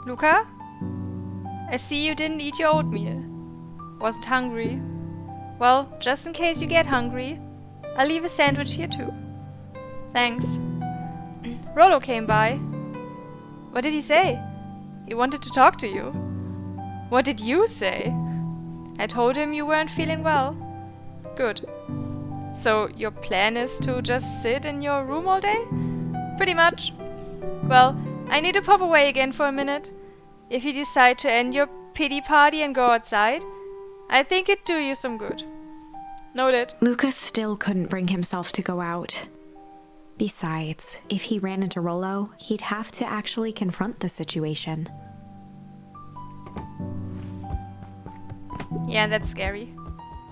Luca? I see you didn't eat your oatmeal. Wasn't hungry. Well, just in case you get hungry, I'll leave a sandwich here too. Thanks. Rollo came by. What did he say? He wanted to talk to you. What did you say? I told him you weren't feeling well. Good. So your plan is to just sit in your room all day? Pretty much. Well, I need to pop away again for a minute. If you decide to end your pity party and go outside, I think it'd do you some good. Noted. Luca still couldn't bring himself to go out. Besides, if he ran into Rollo, he'd have to actually confront the situation. Yeah, that's scary.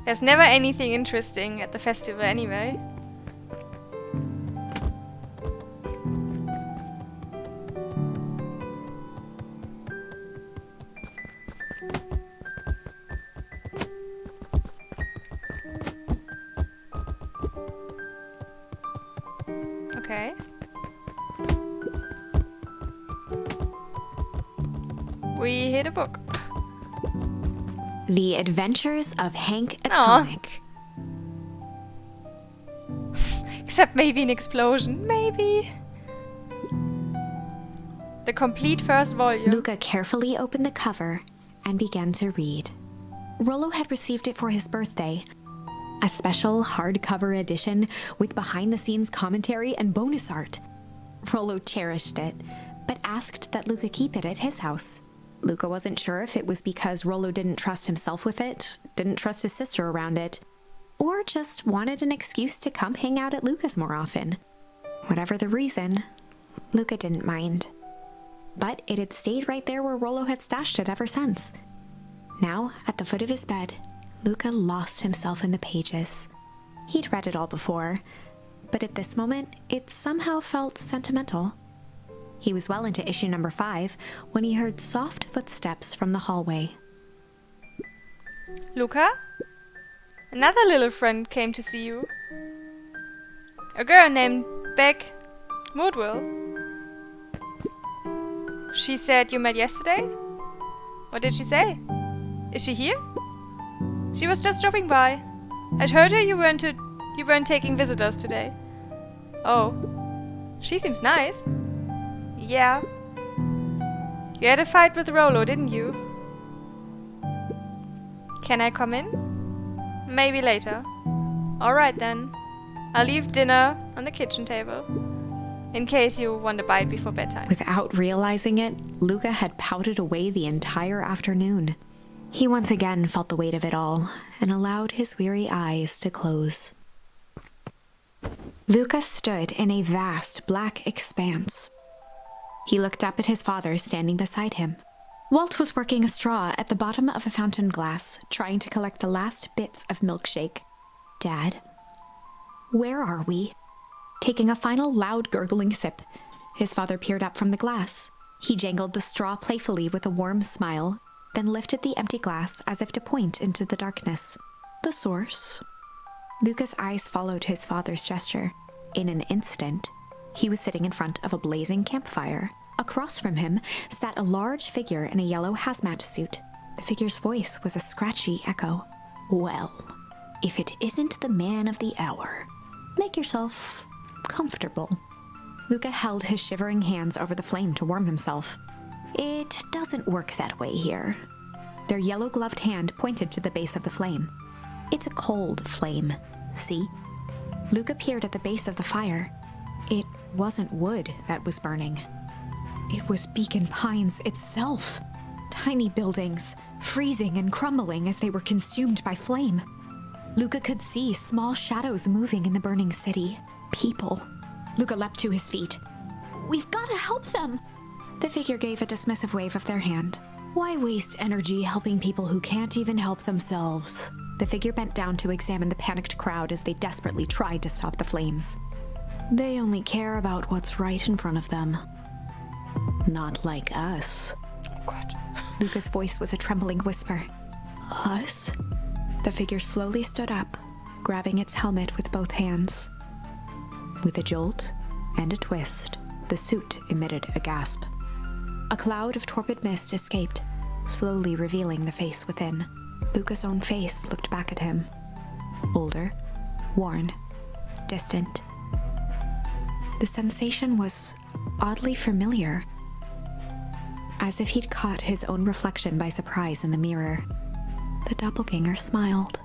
There's never anything interesting at the festival anyway. Okay. We hit a book. The Adventures of Hank Atomic. Except maybe an explosion. Maybe. The complete first volume. Luca carefully opened the cover and began to read. Rollo had received it for his birthday. A special hardcover edition with behind-the-scenes commentary and bonus art. Rollo cherished it, but asked that Luca keep it at his house. Luca wasn't sure if it was because Rollo didn't trust himself with it, didn't trust his sister around it, or just wanted an excuse to come hang out at Luca's more often. Whatever the reason, Luca didn't mind. But it had stayed right there where Rollo had stashed it ever since. Now, at the foot of his bed, Luca lost himself in the pages. He'd read it all before, but at this moment, it somehow felt sentimental. He was well into issue number 5 when he heard soft footsteps from the hallway. Luca? Another little friend came to see you. A girl named Beck Woodwell. She said you met yesterday? What did she say? Is she here? She was just dropping by. I'd heard her you weren't taking visitors today. Oh. She seems nice. Yeah. You had a fight with Rolo, didn't you? Can I come in? Maybe later. Alright then. I'll leave dinner on the kitchen table. In case you want a bite before bedtime. Without realizing it, Luca had pouted away the entire afternoon. He once again felt the weight of it all and allowed his weary eyes to close. Luca stood in a vast black expanse. He looked up at his father standing beside him. Walt was working a straw at the bottom of a fountain glass, trying to collect the last bits of milkshake. Dad, where are we? Taking a final loud gurgling sip, his father peered up from the glass. He jangled the straw playfully with a warm smile, then lifted the empty glass as if to point into the darkness. The source. Luca's eyes followed his father's gesture. In an instant, he was sitting in front of a blazing campfire. Across from him sat a large figure in a yellow hazmat suit. The figure's voice was a scratchy echo. Well, if it isn't the man of the hour, make yourself comfortable. Luca held his shivering hands over the flame to warm himself. It doesn't work that way here. Their yellow-gloved hand pointed to the base of the flame. It's a cold flame, see? Luca peered at the base of the fire. It wasn't wood that was burning. It was Beacon Pines itself. Tiny buildings, freezing and crumbling as they were consumed by flame. Luca could see small shadows moving in the burning city. People. Luca leapt to his feet. We've got to help them! The figure gave a dismissive wave of their hand. Why waste energy helping people who can't even help themselves? The figure bent down to examine the panicked crowd as they desperately tried to stop the flames. They only care about what's right in front of them. Not like us. Oh God. Luca's voice was a trembling whisper. Us? The figure slowly stood up, grabbing its helmet with both hands. With a jolt and a twist, the suit emitted a gasp. A cloud of torpid mist escaped, slowly revealing the face within. Luca's own face looked back at him. Older, worn, distant. The sensation was oddly familiar, as if he'd caught his own reflection by surprise in the mirror. The doppelganger smiled.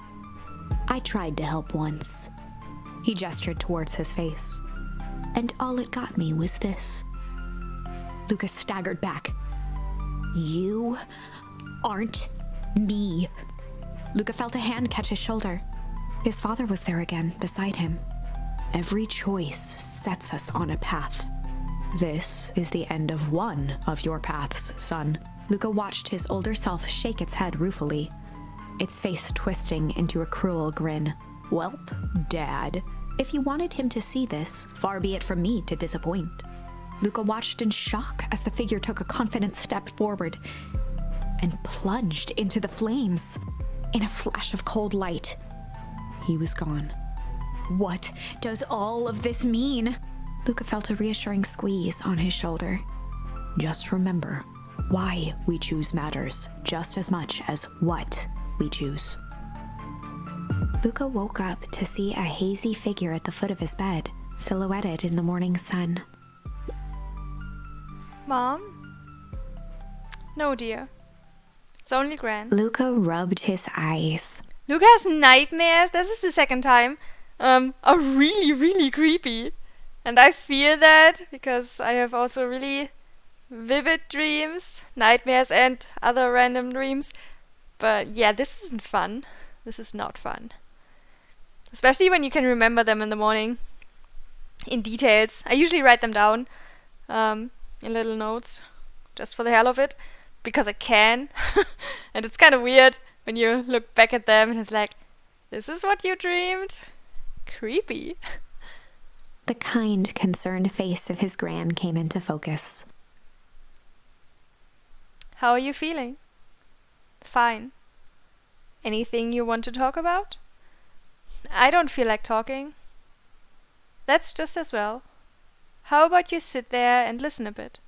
I tried to help once. He gestured towards his face. And all it got me was this. Lucas staggered back. You aren't me. Luca felt a hand catch his shoulder. His father was there again, beside him. Every choice sets us on a path. This is the end of one of your paths, son. Luca watched his older self shake its head ruefully, its face twisting into a cruel grin. Welp, Dad, if you wanted him to see this, far be it from me to disappoint. Luca watched in shock as the figure took a confident step forward and plunged into the flames. In a flash of cold light, he was gone. What does all of this mean? Luca felt a reassuring squeeze on his shoulder. Just remember, why we choose matters just as much as what we choose. Luca woke up to see a hazy figure at the foot of his bed, silhouetted in the morning sun. Mom? No, dear. It's only Gran. Luca rubbed his eyes. Luca has nightmares. This is the second time. Are really, really creepy. And I fear that because I have also really vivid dreams, nightmares, and other random dreams. But yeah, this isn't fun. This is not fun. Especially when you can remember them in the morning in details. I usually write them down in little notes just for the hell of it because I can. And it's kind of weird when you look back at them and it's like, this is what you dreamed? Creepy. The kind, concerned face of his gran came into focus. How are you feeling? Fine. Anything you want to talk about? I don't feel like talking. That's just as well. How about you sit there and listen a bit?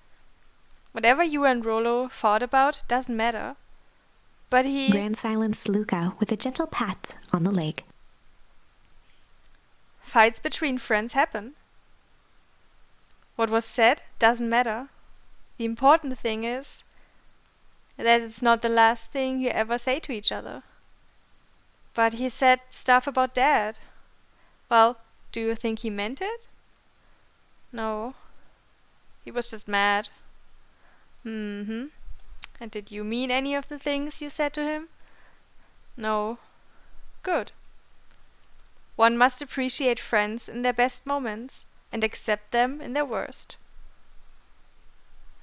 Whatever you and Rollo fought about doesn't matter. But he... Gran silenced Luca with a gentle pat on the leg. Fights between friends happen. What was said doesn't matter. The important thing is that it's not the last thing you ever say to each other. But he said stuff about Dad. Well, do you think he meant it? No. He was just mad. Mm-hmm. And did you mean any of the things you said to him? No. Good. One must appreciate friends in their best moments and accept them in their worst.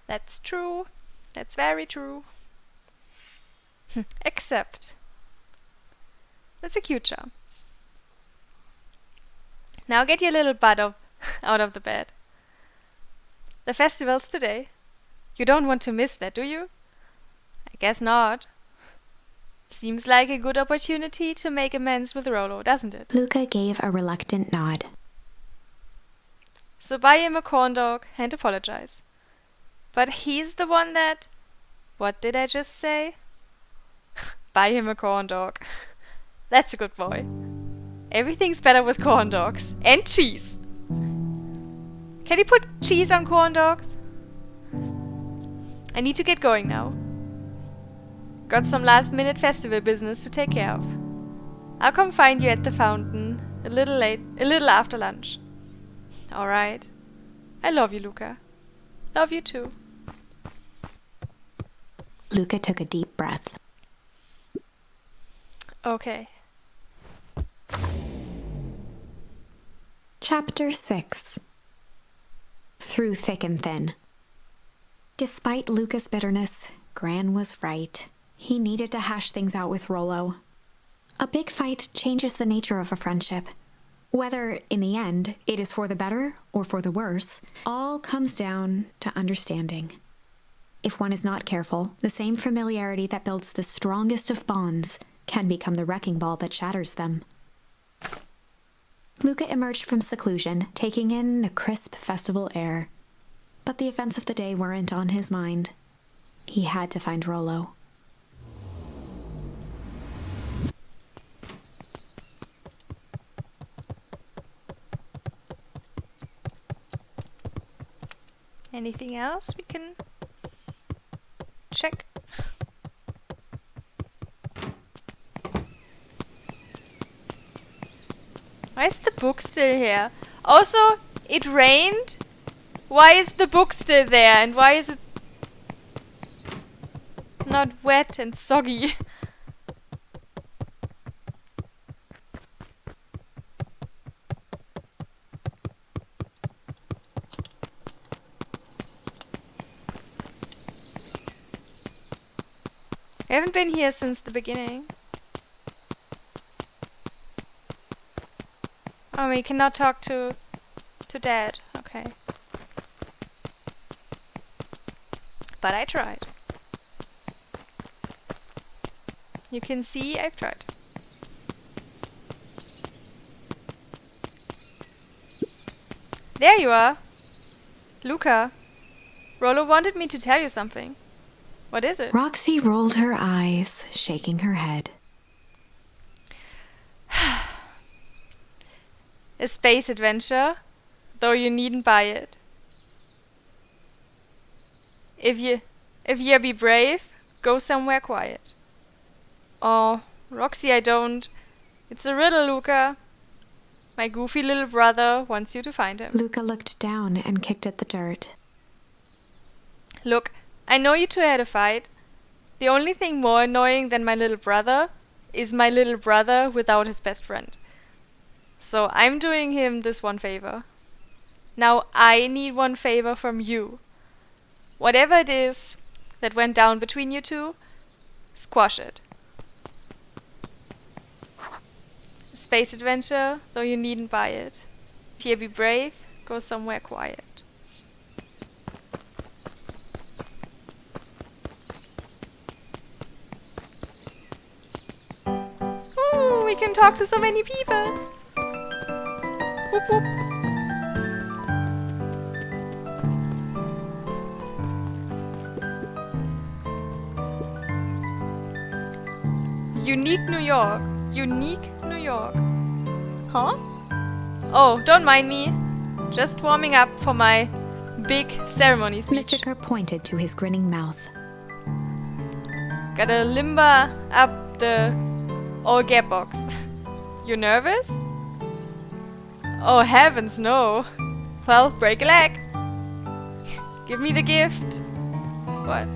That's true. That's very true. Accept. That's a cute charm. Now get your little butt out of the bed. The festival's today. You don't want to miss that, do you? I guess not. Seems like a good opportunity to make amends with Rollo, doesn't it? Luca gave a reluctant nod. So buy him a corn dog and apologize. But he's the one that... What did I just say? Buy him a corn dog. That's a good boy. Everything's better with corn dogs. And cheese. Can you put cheese on corn dogs? I need to get going now. Got some last-minute festival business to take care of. I'll come find you at the fountain a little after lunch. All right. I love you, Luca. Love you too. Luca took a deep breath. Okay. Chapter 6. Through thick and thin. Despite Luca's bitterness, Gran was right. He needed to hash things out with Rollo. A big fight changes the nature of a friendship. Whether, in the end, it is for the better or for the worse, all comes down to understanding. If one is not careful, the same familiarity that builds the strongest of bonds can become the wrecking ball that shatters them. Luca emerged from seclusion, taking in the crisp festival air. But the events of the day weren't on his mind. He had to find Rollo. Anything else we can check? Why is the book still here? Also, it rained. Why is the book still there? And why is it not wet and soggy? I haven't been here since the beginning. Oh, we cannot talk to Dad. Okay. But I tried. You can see I've tried. There you are. Luca. Rollo wanted me to tell you something. What is it? Roxy rolled her eyes, shaking her head. A space adventure, though you needn't buy it. If ye be brave, go somewhere quiet. Oh, Roxy, I don't. It's a riddle, Luca. My goofy little brother wants you to find him. Luca looked down and kicked at the dirt. Look, I know you two had a fight. The only thing more annoying than my little brother is my little brother without his best friend. So I'm doing him this one favor. Now I need one favor from you. Whatever it is that went down between you two, squash it. A space adventure, though you needn't buy it. If ye be brave, go somewhere quiet. Ooh, we can talk to so many people. Whoop whoop. Unique New York. Unique New York. Huh? Oh, don't mind me. Just warming up for my big ceremony speech. Mr. Kerr pointed to his grinning mouth. Gotta limber up the old gap box. You nervous? Oh heavens no. Well, break a leg. Give me the gift. What?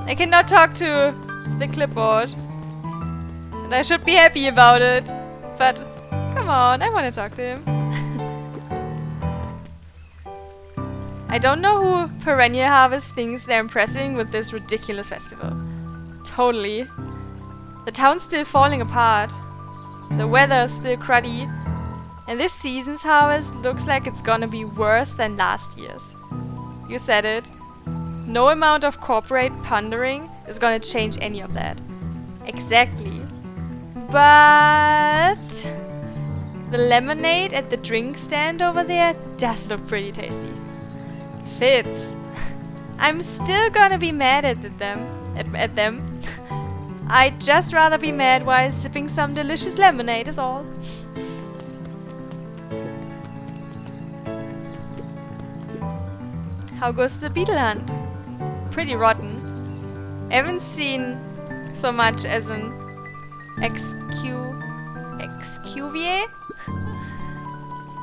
I cannot talk to the clipboard. And I should be happy about it. But, come on, I want to talk to him. I don't know who Perennial Harvest thinks they're impressing with this ridiculous festival. Totally. The town's still falling apart. The weather's still cruddy. And this season's harvest looks like it's gonna be worse than last year's. You said it. No amount of corporate pondering is gonna change any of that. Exactly. But the lemonade at the drink stand over there does look pretty tasty. Fits. I'm still gonna be mad at them. I'd just rather be mad while sipping some delicious lemonade is all. How goes the beetle hunt? Pretty rotten. Haven't seen so much as an excuvier.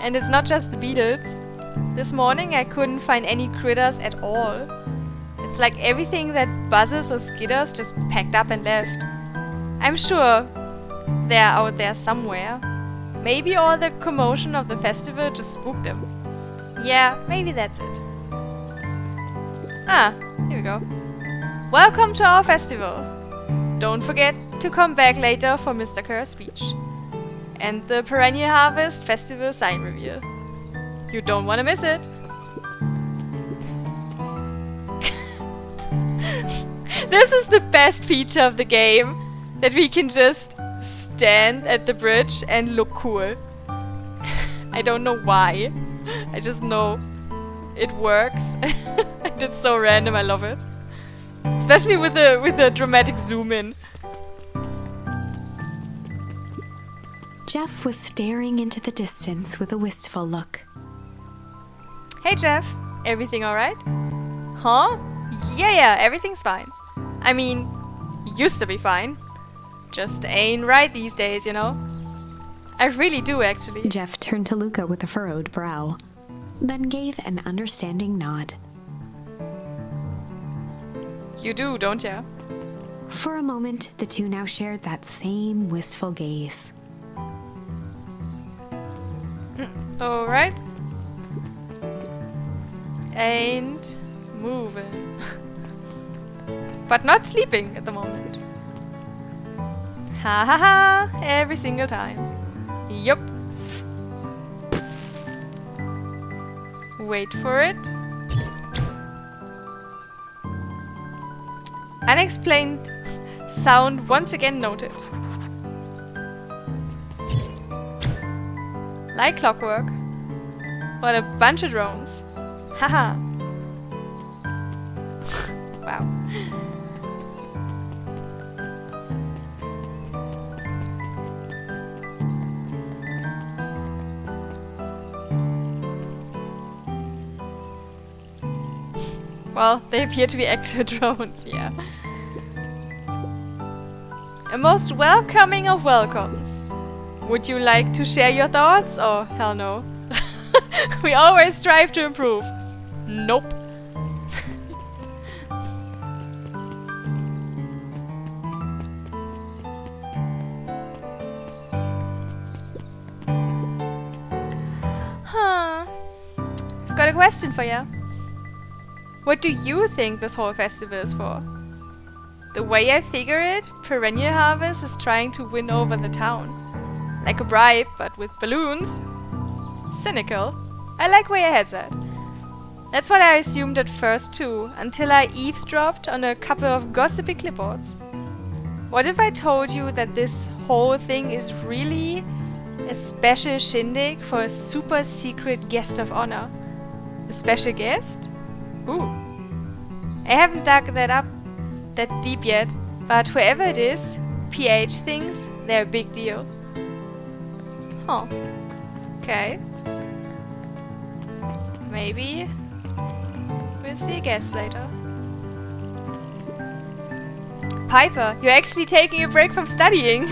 And it's not just the beetles. This morning I couldn't find any critters at all. It's like everything that buzzes or skitters just packed up and left. I'm sure they're out there somewhere. Maybe all the commotion of the festival just spooked them. Yeah, maybe that's it. Ah, here we go. Welcome to our festival. Don't forget to come back later for Mr. Kerr's speech. And the Perennial Harvest Festival sign reveal. You don't want to miss it. This is the best feature of the game. That we can just stand at the bridge and look cool. I don't know why. I just know it works. And it's so random, I love it. Especially with the dramatic zoom in. Jeff was staring into the distance with a wistful look. Hey Jeff, everything alright? Huh? Yeah, everything's fine. I mean, used to be fine. Just ain't right these days, you know? I really do, actually. Jeff turned to Luca with a furrowed brow, then gave an understanding nod. You do, don't ya? For a moment, the two now shared that same wistful gaze. Alright. Ain't moving. But not sleeping at the moment. Ha ha ha! Every single time. Yup. Wait for it. Unexplained sound once again noted. Like clockwork. What a bunch of drones. Haha. Wow. Well, they appear to be actual drones, yeah. A most welcoming of welcomes. Would you like to share your thoughts? Oh, hell no. We always strive to improve. Nope. Huh. I've got a question for you. What do you think this whole festival is for? The way I figure it, Perennial Harvest is trying to win over the town. Like a bribe, but with balloons. Cynical. I like where your head's at. That's what I assumed at first too, until I eavesdropped on a couple of gossipy clipboards. What if I told you that this whole thing is really a special shindig for a super secret guest of honor? A special guest? Ooh. I haven't dug that deep yet, but whoever it is, PH thinks they're a big deal. Huh. Okay. Maybe we'll see a guest later. Piper, you're actually taking a break from studying.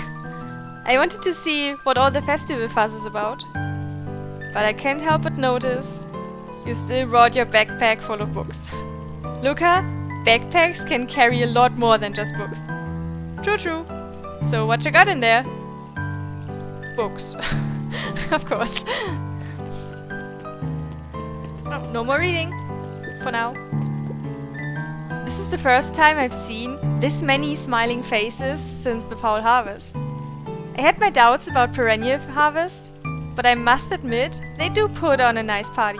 I wanted to see what all the festival fuss is about. But I can't help but notice you still brought your backpack full of books. Luca, backpacks can carry a lot more than just books. True, true. So what you got in there? Books. Of course. Oh, no more reading. For now. This is the first time I've seen this many smiling faces since the fall harvest. I had my doubts about perennial harvest, but I must admit, they do put on a nice party.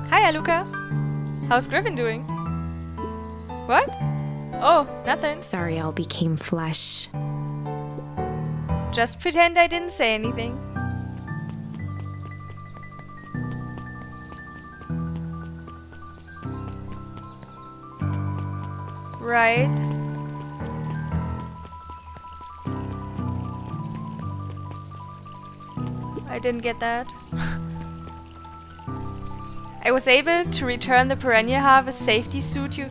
Hiya, Luca. How's Griffin doing? What? Oh, nothing. Sorry all became flesh. Just pretend I didn't say anything. Right. I didn't get that. I was able to return the perennial harvest safety suit you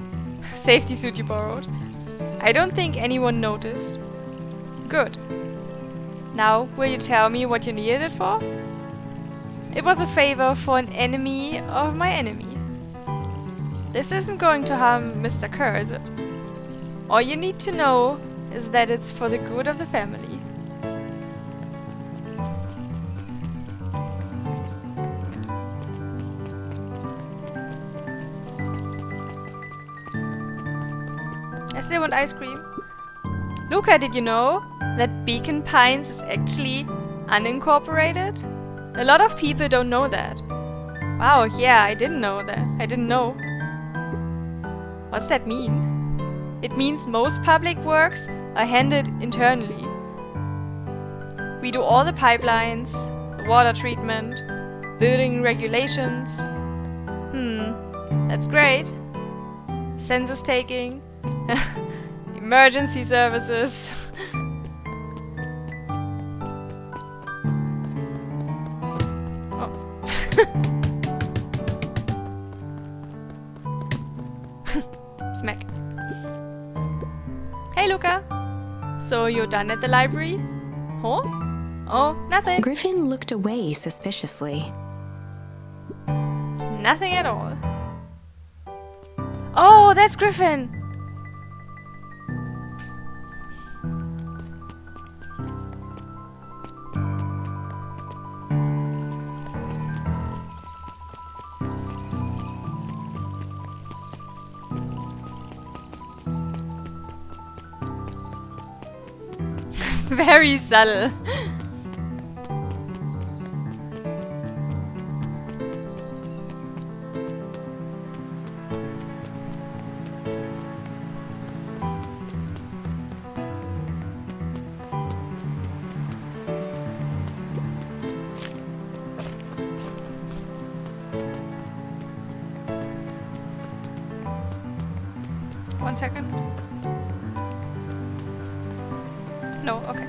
borrowed. I don't think anyone noticed. Good. Now, will you tell me what you needed it for? It was a favor for an enemy of my enemy. This isn't going to harm Mr. Kerr, is it? All you need to know is that it's for the good of the family. I still want ice cream. Luca, did you know that Beacon Pines is actually unincorporated? A lot of people don't know that. Wow, yeah, I didn't know that. I didn't know. What's that mean? It means most public works are handled internally. We do all the pipelines, the water treatment, building regulations. That's great. Census taking, emergency services. Oh. Smack. Hey, Luca. So you're done at the library? Huh? Oh, nothing. Griffin looked away suspiciously. Nothing at all. Oh, that's Griffin! Very subtle. One second. No, okay.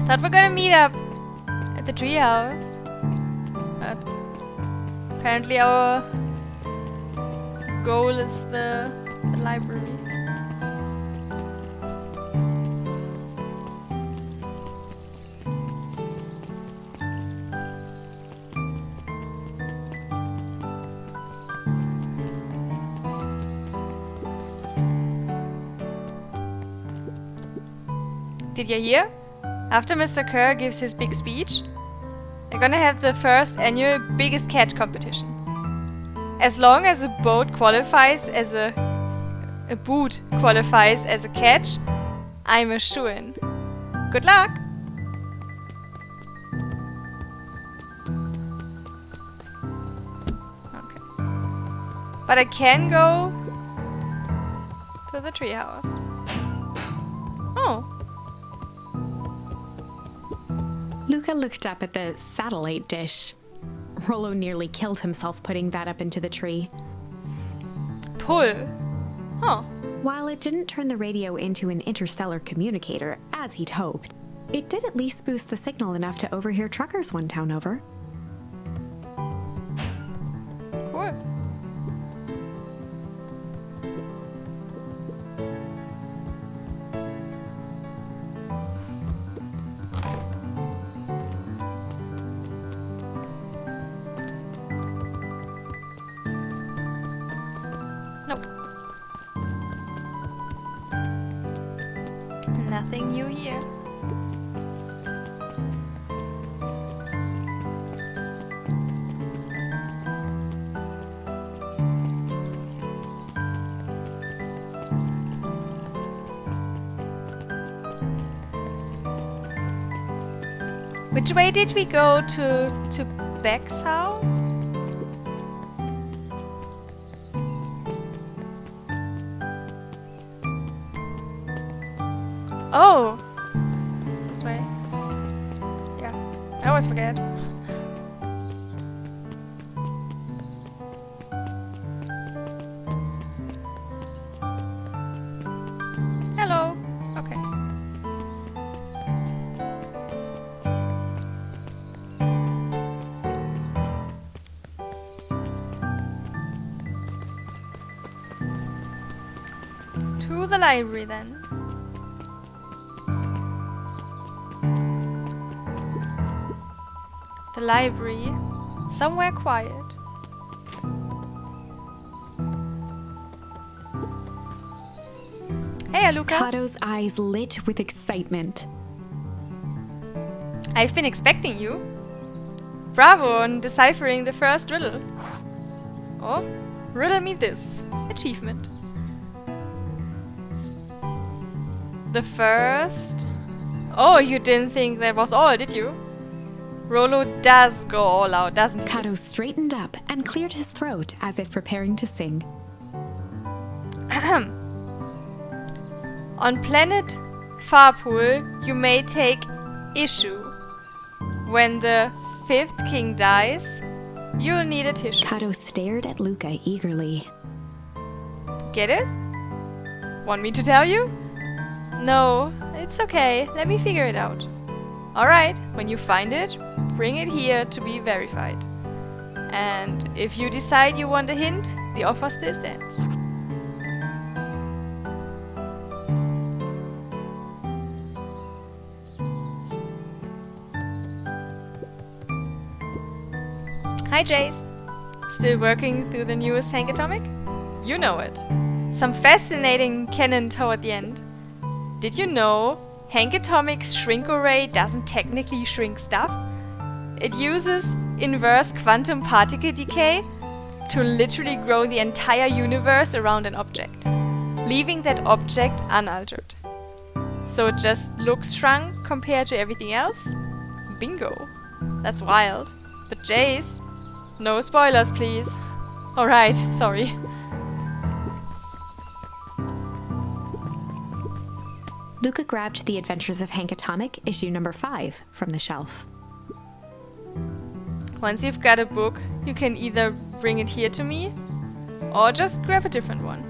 Thought we're gonna meet up at the treehouse, but apparently our goal is the library. Did you hear? After Mr. Kerr gives his big speech, they're gonna have the first annual Biggest Catch competition. as long as a boat qualifies as a boot qualifies as a catch, I'm a shoo-in. Good luck! Okay. But I can go to the treehouse. Oh. Luca looked up at the satellite dish. Rollo nearly killed himself putting that up into the tree. Pull. Huh. While it didn't turn the radio into an interstellar communicator, as he'd hoped, it did at least boost the signal enough to overhear truckers one town over. Cool. Nope. Nothing new here. Which way did we go to Beck's house? Oh! This way. Yeah. I always forget. Hello! Okay. To the library then. The library. Somewhere quiet. Hey, Aluka. Kato's eyes lit with excitement. I've been expecting you. Bravo on deciphering the first riddle. Oh, riddle me this. Achievement. The first... Oh, you didn't think that was all, did you? Rollo does go all out, doesn't he? Kato straightened up and cleared his throat as if preparing to sing. On planet Farpool, you may take issue. When the fifth king dies, you'll need a tissue. Kato stared at Luca eagerly. Get it? Want me to tell you? No, it's okay. Let me figure it out. Alright, when you find it, bring it here to be verified. And if you decide you want a hint, the offer still stands. Hi Jace! Still working through the newest Hank Atomic? You know it. Some fascinating canon toward the end. Did you know Hank Atomic's shrink array doesn't technically shrink stuff? It uses inverse quantum particle decay to literally grow the entire universe around an object, leaving that object unaltered. So it just looks shrunk compared to everything else? Bingo. That's wild. But Jace, no spoilers please. Alright, sorry. Luca grabbed The Adventures of Hank Atomic, issue number 5, from the shelf. Once you've got a book, you can either bring it here to me, or just grab a different one.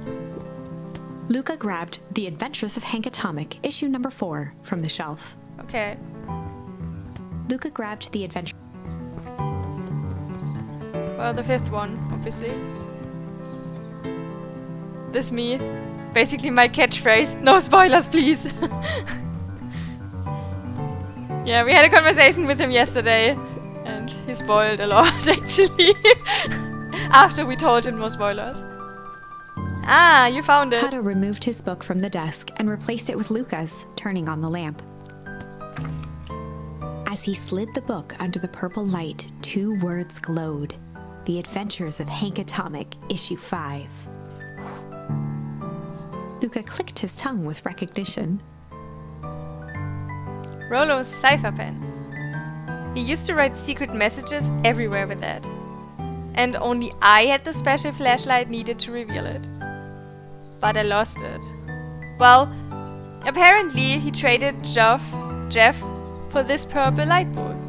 Luca grabbed The Adventures of Hank Atomic, issue number 4, from the shelf. Okay. Luca grabbed The Adventure... Well, the fifth one, obviously. This me. Basically my catchphrase. No spoilers, please! Yeah, we had a conversation with him yesterday. And he spoiled a lot, actually. After we told him no spoilers. Ah, you found it. Kato removed his book from the desk and replaced it with Luca's, turning on the lamp. As he slid the book under the purple light, 2 words glowed. The Adventures of Hank Atomic, Issue 5. Luca clicked his tongue with recognition. Rollo's cipher pen. He used to write secret messages everywhere with that. And only I had the special flashlight needed to reveal it. But I lost it. Well, apparently he traded Jeff for this purple light bulb.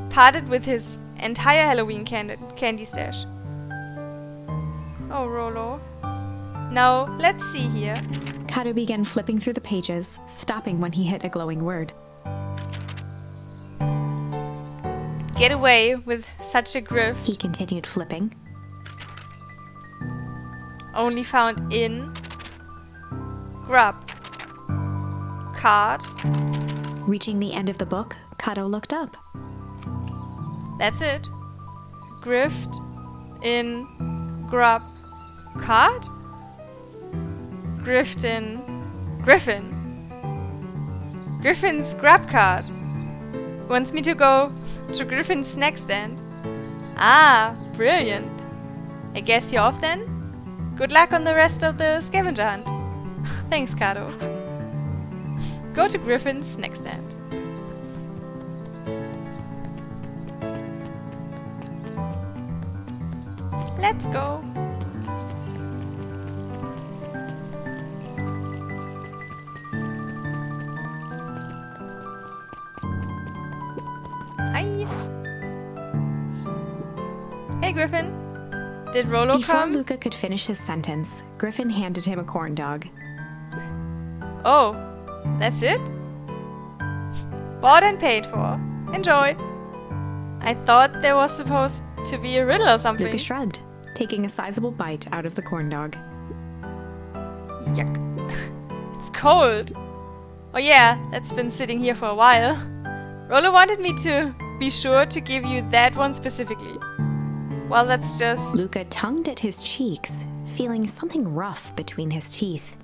Parted with his entire Halloween candy stash. Oh, Rollo. Now, let's see here. Kato began flipping through the pages, stopping when he hit a glowing word. Get away with such a grift. He continued flipping. Only found in grub card. Reaching the end of the book, Kato looked up. That's it. Grift in grub card. Grift in Griffin. Griffin's grub card. Wants me to go to Griffin's snack stand. Ah, brilliant. I guess you're off then? Good luck on the rest of the scavenger hunt. Thanks, Kato. Go to Griffin's snack stand. Let's go. Hi. Hey, Griffin. Did Rollo Before come? Luca could finish his sentence, Griffin handed him a corn dog. Oh, that's it? Bought and paid for. Enjoy. I thought there was supposed to be a riddle or something. Luca shrugged, taking a sizable bite out of the corn dog. Yuck. It's cold. Oh yeah, that's been sitting here for a while. Rollo wanted me to be sure to give you that one specifically. Well, that's just... Luca tongued at his cheeks, feeling something rough between his teeth.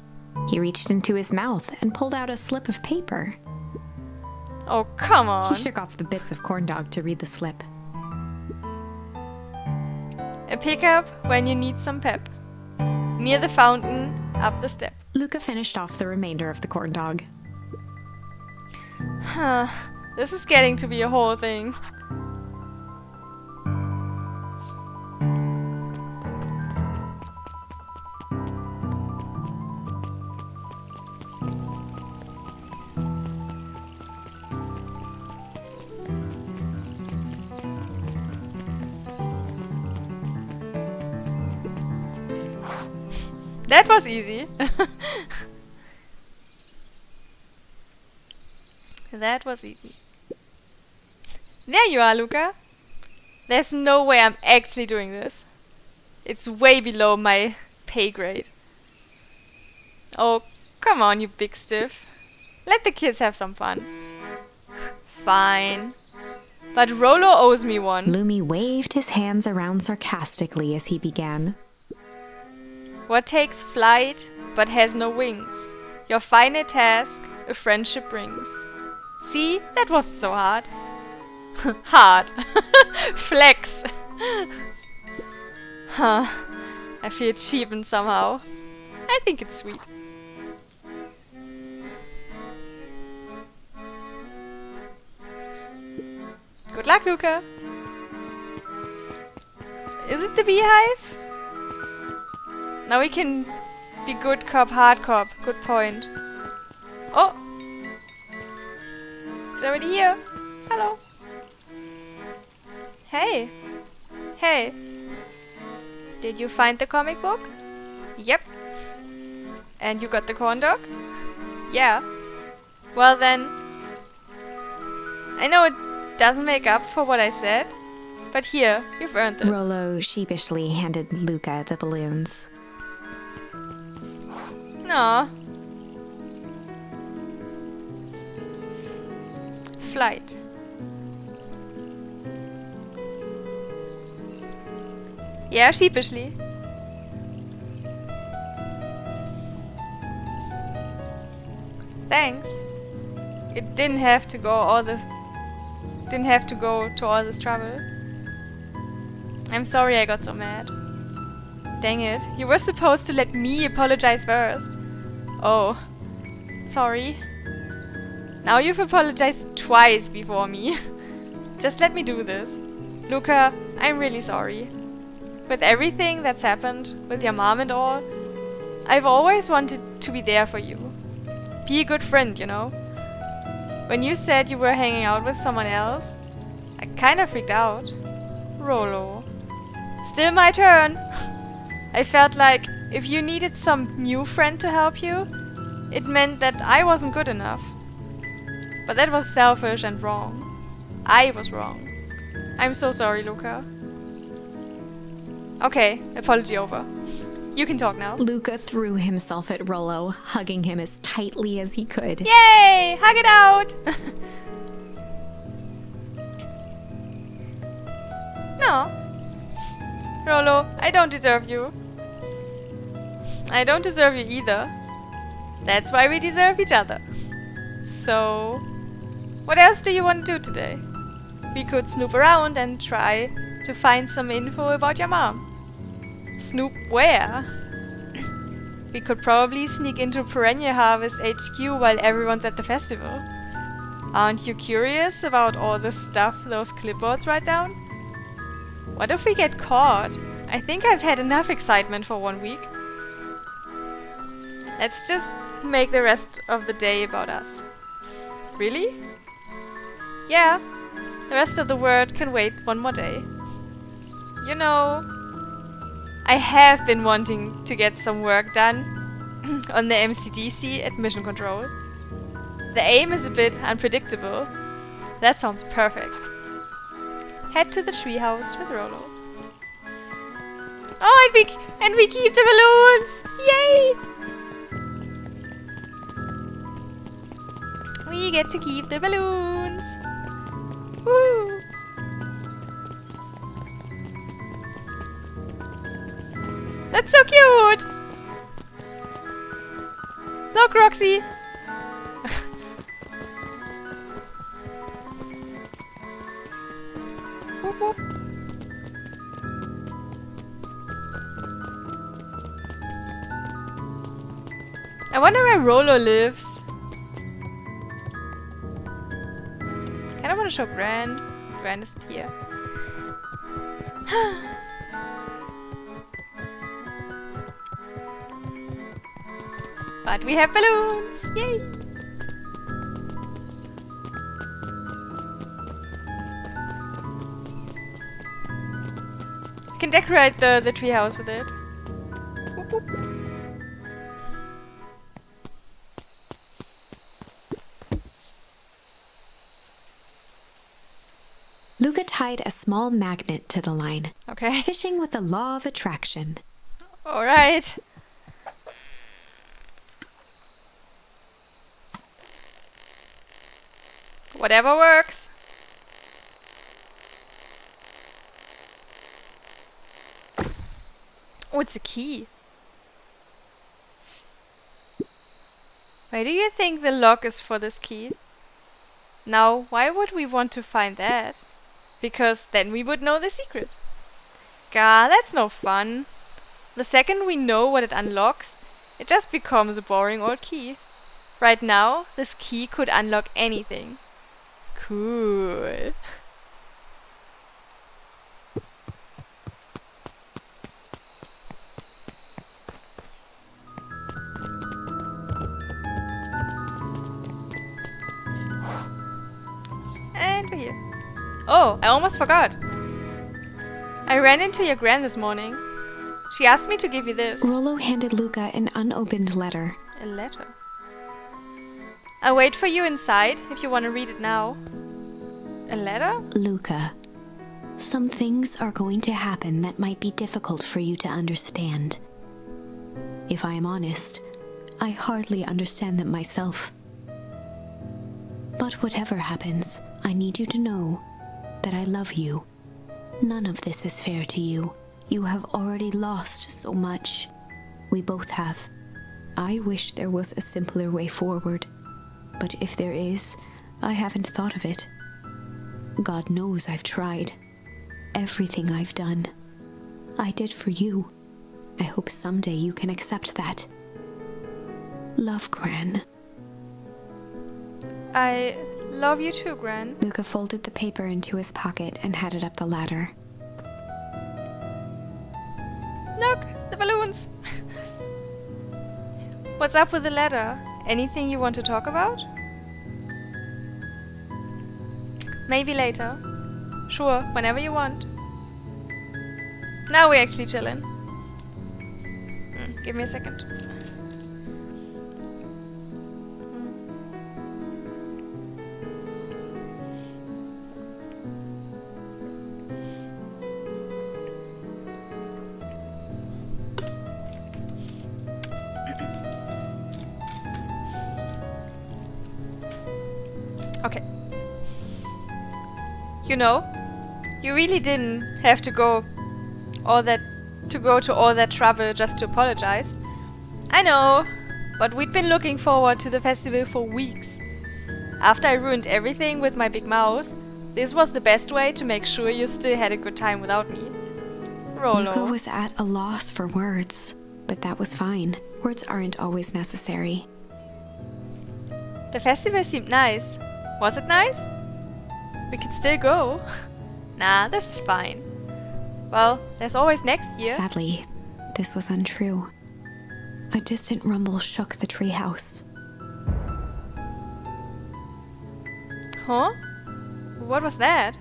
He reached into his mouth and pulled out a slip of paper. Oh, come on. He shook off the bits of corn dog to read the slip. A pickup when you need some pep. Near the fountain, up the step. Luca finished off the remainder of the corn dog. Huh. This is getting to be a whole thing. That was easy. That was easy. There you are, Luca. There's no way I'm actually doing this. It's way below my pay grade. Oh, come on, you big stiff. Let the kids have some fun. Fine. But Rollo owes me one. Lumi waved his hands around sarcastically as he began. What takes flight but has no wings? Your final task a friendship brings. See, that wasn't so hard. Hard. Flex. Huh. I feel cheapened somehow. I think it's sweet. Good luck, Luca. Is it the beehive? Now we can be good cop, hard cop. Good point. Oh! It's already here. Hello. Hey. Hey. Did you find the comic book? Yep. And you got the corn dog? Yeah. Well then, I know it doesn't make up for what I said, but here, you've earned this. Rollo sheepishly handed Luca the balloons. Aw. Flight. Yeah, sheepishly. Thanks. It didn't have to go to all this trouble. I'm sorry I got so mad. Dang it, you were supposed to let me apologize first. Oh, sorry. Now you've apologized twice before me. Just let me do this. Luca, I'm really sorry. With everything that's happened, with your mom and all, I've always wanted to be there for you. Be a good friend, you know? When you said you were hanging out with someone else, I kinda freaked out. Rolo. Still my turn. I felt like if you needed some new friend to help you, it meant that I wasn't good enough. But that was selfish and wrong. I was wrong. I'm so sorry, Luca. Okay, apology over. You can talk now. Luca threw himself at Rollo, hugging him as tightly as he could. Yay! Hug it out! No. Rollo, I don't deserve you. I don't deserve you either. That's why we deserve each other. So, what else do you want to do today? We could snoop around and try to find some info about your mom. Snoop where? We could probably sneak into Perennial Harvest HQ while everyone's at the festival. Aren't you curious about all the stuff those clipboards write down? What if we get caught? I think I've had enough excitement for 1 week. Let's just make the rest of the day about us. Really? Yeah, the rest of the world can wait 1 more day. You know, I have been wanting to get some work done on the MCDC at Mission Control. The aim is a bit unpredictable. That sounds perfect. Head to the treehouse with Rollo. Oh, and we keep the balloons! Yay! We get to keep the balloons. Woo! That's so cute! Look, Roxy! Whoop, whoop. I wonder where Rollo lives. Kinda wanna show Gran. Gran isn't here. But we have balloons! Yay! We can decorate the treehouse with it. Whoop, whoop. Luca tied a small magnet to the line, Okay. fishing with the law of attraction. Alright. Whatever works. Oh, it's a key. Why do you think the lock is for this key? Now, why would we want to find that? Because then we would know the secret. Gah, that's no fun. The second we know what it unlocks, it just becomes a boring old key. Right now, this key could unlock anything. Cool. And we're here. Oh, I almost forgot. I ran into your gran this morning. She asked me to give you this. Rollo handed Luca an unopened letter. A letter. I'll wait for you inside if you want to read it now. A letter? Luca, some things are going to happen that might be difficult for you to understand. If I am honest, I hardly understand them myself. But whatever happens, I need you to know that I love you. None of this is fair to you. You have already lost so much. We both have. I wish there was a simpler way forward. But if there is, I haven't thought of it. God knows I've tried. Everything I've done, I did for you. I hope someday you can accept that. Love, Gran. I love you too, Gran. Luca folded the paper into his pocket and headed up the ladder. Look, the balloons. What's up with the ladder? Anything you want to talk about? Maybe later. Sure, whenever you want. Now we're actually chilling. Give me a second. Okay. You know, you really didn't have to go to all that trouble just to apologize. I know, but we'd been looking forward to the festival for weeks. After I ruined everything with my big mouth, this was the best way to make sure you still had a good time without me. Rolo. Luca was at a loss for words, but that was fine. Words aren't always necessary. The festival seemed nice. Was it nice? We could still go. Nah, this is fine. Well, there's always next year. Sadly, this was untrue. A distant rumble shook the treehouse. Huh? What was that?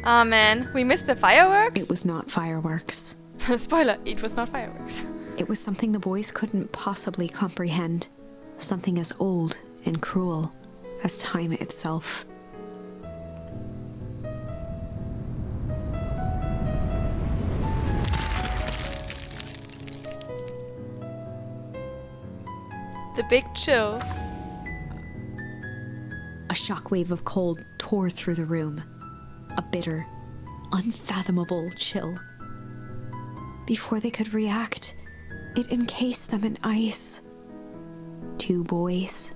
Aw man, we missed the fireworks? It was not fireworks. Spoiler, it was not fireworks. It was something the boys couldn't possibly comprehend. Something as old and cruel as time itself. The big chill. A shockwave of cold tore through the room. A bitter, unfathomable chill. Before they could react, it encased them in ice. Two boys,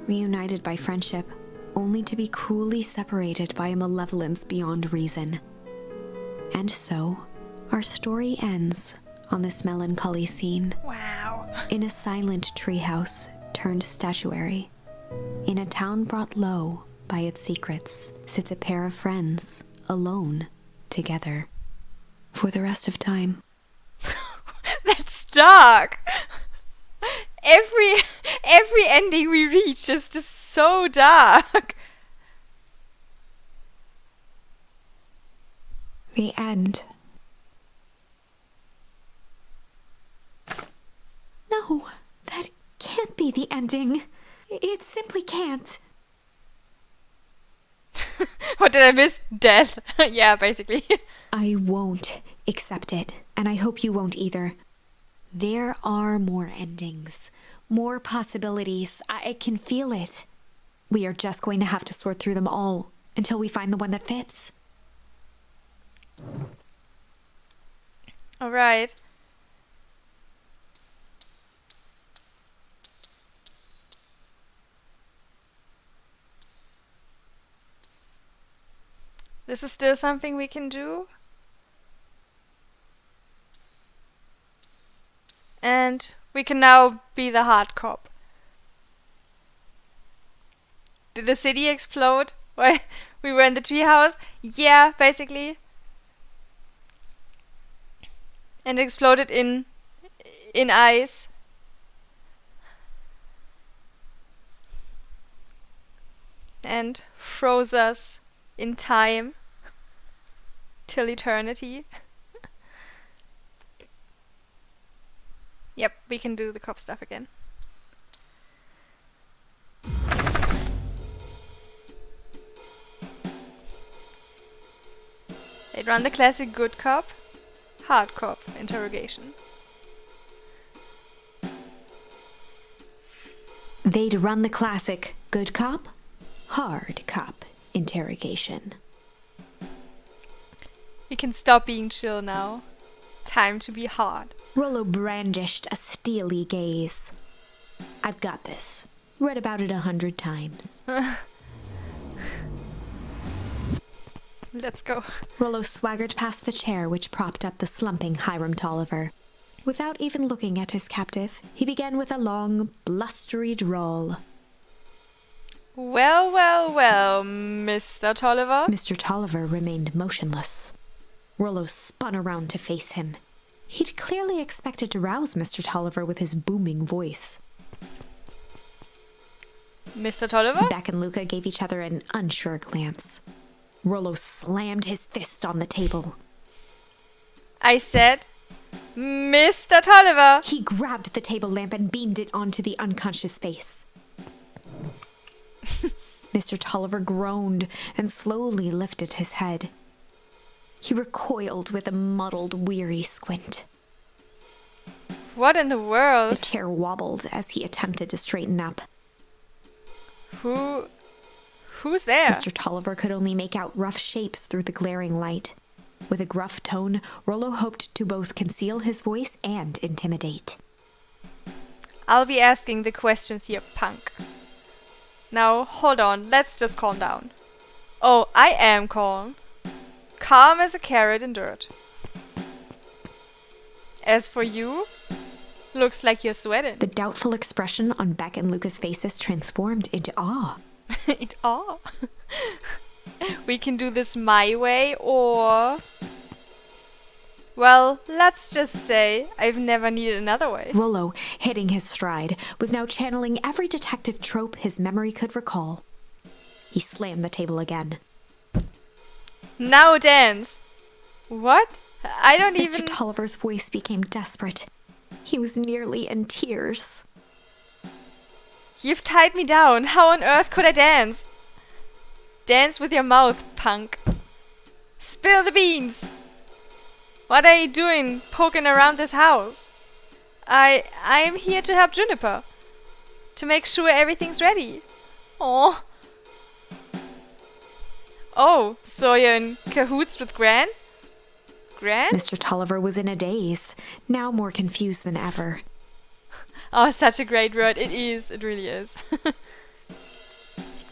reunited by friendship, only to be cruelly separated by a malevolence beyond reason. And so, our story ends on this melancholy scene. Wow. In a silent treehouse turned statuary, in a town brought low by its secrets, sits a pair of friends, alone, together, for the rest of time. That's dark. Every ending we reach is just so dark. The end. No, that can't be the ending. It simply can't. What did I miss? Death. Yeah, basically. I won't accept it, and I hope you won't either. There are more endings, more possibilities. I can feel it. We are just going to have to sort through them all until we find the one that fits. All right. This is still something we can do. And we can now be the hard cop. Did the city explode while we were in the treehouse? Yeah, basically. And exploded in ice. And froze us in time till eternity. Yep, we can do the cop stuff again. They'd run the classic good cop, hard cop interrogation. They'd run the classic good cop, hard cop interrogation. We can stop being chill now. Time to be hard. Rollo brandished a steely gaze. I've got this. Read about it 100 times. Let's go. Rollo swaggered past the chair which propped up the slumping Hiram Tolliver. Without even looking at his captive, he began with a long, blustery drawl. Well, well, well, Mr. Tolliver. Mr. Tolliver remained motionless. Rollo spun around to face him. He'd clearly expected to rouse Mr. Tolliver with his booming voice. Mr. Tolliver? Beck and Luca gave each other an unsure glance. Rollo slammed his fist on the table. I said, Mr. Tolliver! He grabbed the table lamp and beamed it onto the unconscious face. Mr. Tolliver groaned and slowly lifted his head. He recoiled with a muddled, weary squint. What in the The world? chair wobbled as he attempted to straighten up. Who's there? Mr. Tolliver could only make out rough shapes through the glaring light. With a gruff tone, Rollo hoped to both conceal his voice and intimidate. I'll be asking the questions here, punk. Now, hold on, let's just calm down. Oh, I am calm. Calm as a carrot in dirt. As for you, looks like you're sweating. The doubtful expression on Beck and Luca's faces transformed into awe. It all. We can do this my way, or... Well, let's just say I've never needed another way. Rollo, hitting his stride, was now channeling every detective trope his memory could recall. He slammed the table again. Now dance! What? I don't Mr. even... Tolliver's voice became desperate. He was nearly in tears. You've tied me down. How on earth could I dance? Dance with your mouth, punk. Spill the beans! What are you doing poking around this house? I'm here to help Juniper. To make sure everything's ready. Oh. Oh, so you're in cahoots with Gran? Gran? Mr. Tolliver was in a daze, now more confused than ever. Oh, such a great word. It is. It really is.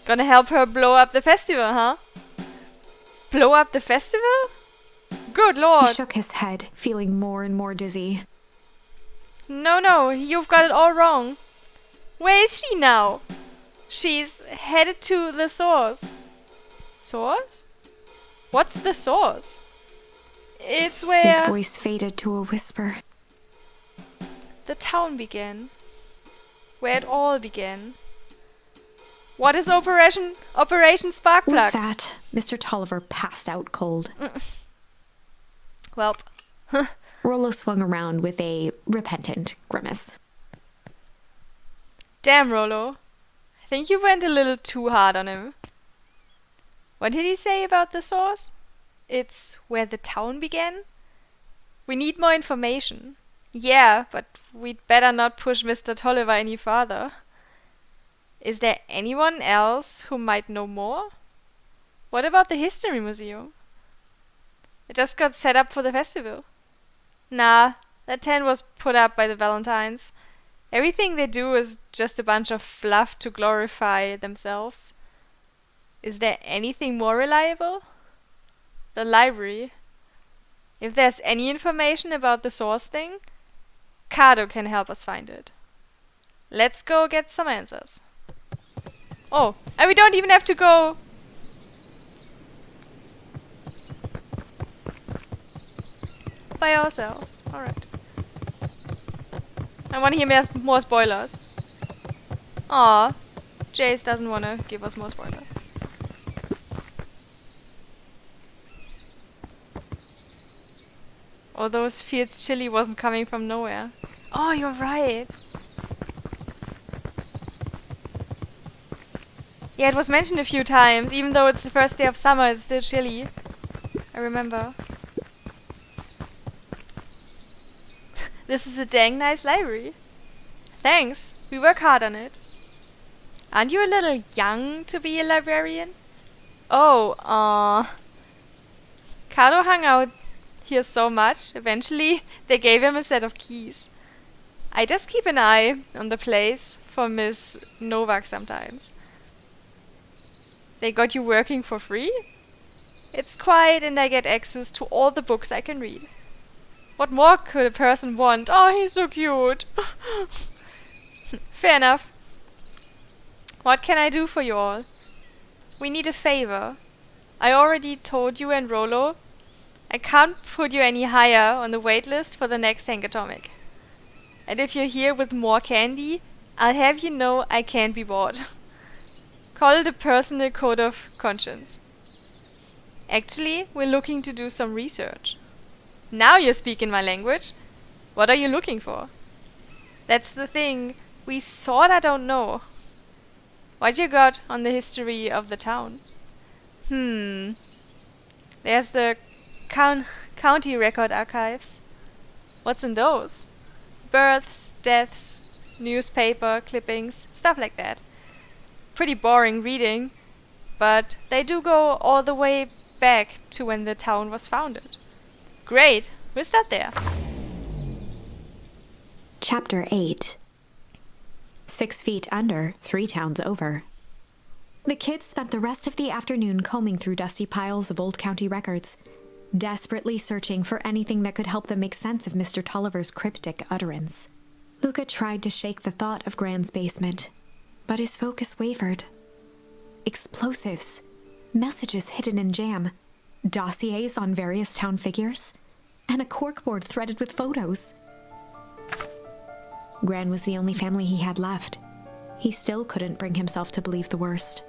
Gonna help her blow up the festival, huh? Blow up the festival? Good He lord. shook his head, feeling more and more dizzy. No, you've got it all wrong. Where is she now? She's headed to the source. Source? What's the source? It's His where voice faded to a whisper. the town began. Where it all began. What is Operation With Sparkplug? that, Mr. Tolliver passed out cold. Welp. Rollo swung around with a repentant grimace. Damn, Rollo. I think you went a little too hard on him. What did he say about the source? It's where the town began? We need more information. Yeah, but we'd better not push Mr. Tolliver any further. Is there anyone else who might know more? What about the History Museum? It just got set up for the festival. Nah, that tent was put up by the Valentines. Everything they do is just a bunch of fluff to glorify themselves. Is there anything more reliable? The library. If there's any information about the source thing, Kado can help us find it. Let's go get some answers. Oh, and we don't even have to go... by ourselves. Alright. I want to hear more spoilers. Aw, Jace doesn't want to give us more spoilers. Or those fields chili wasn't coming from nowhere. Oh, you're right. Yeah, it was mentioned a few times. Even though it's the first day of summer, it's still chilly. I remember. This is a dang nice library. Thanks. We work hard on it. Aren't you a little young to be a librarian? Oh, Kado hung out here so much. Eventually, they gave him a set of keys. I just keep an eye on the place for Miss Novak sometimes. They got you working for free? It's quiet and I get access to all the books I can read. What more could a person want? Oh, he's so cute. Fair enough. What can I do for you all? We need a favor. I already told you and Rollo I can't put you any higher on the wait list for the next Hankatomic. And if you're here with more candy, I'll have you know I can't be bought. Call it a personal code of conscience. Actually, we're looking to do some research. Now you're speaking my language. What are you looking for? That's the thing. We sorta don't know. What you got on the history of the town? There's the county record archives. What's in those? Births, deaths, newspaper clippings, stuff like that. Pretty boring reading, but they do go all the way back to when the town was founded. Great, we'll start there. Chapter 8. 6 feet under, 3 towns over. The kids spent the rest of the afternoon combing through dusty piles of old county records, desperately searching for anything that could help them make sense of Mr. Tolliver's cryptic utterance. Luca tried to shake the thought of Gran's basement, but his focus wavered. Explosives, messages hidden in jam, dossiers on various town figures, and a corkboard threaded with photos. Gran was the only family he had left. He still couldn't bring himself to believe the worst.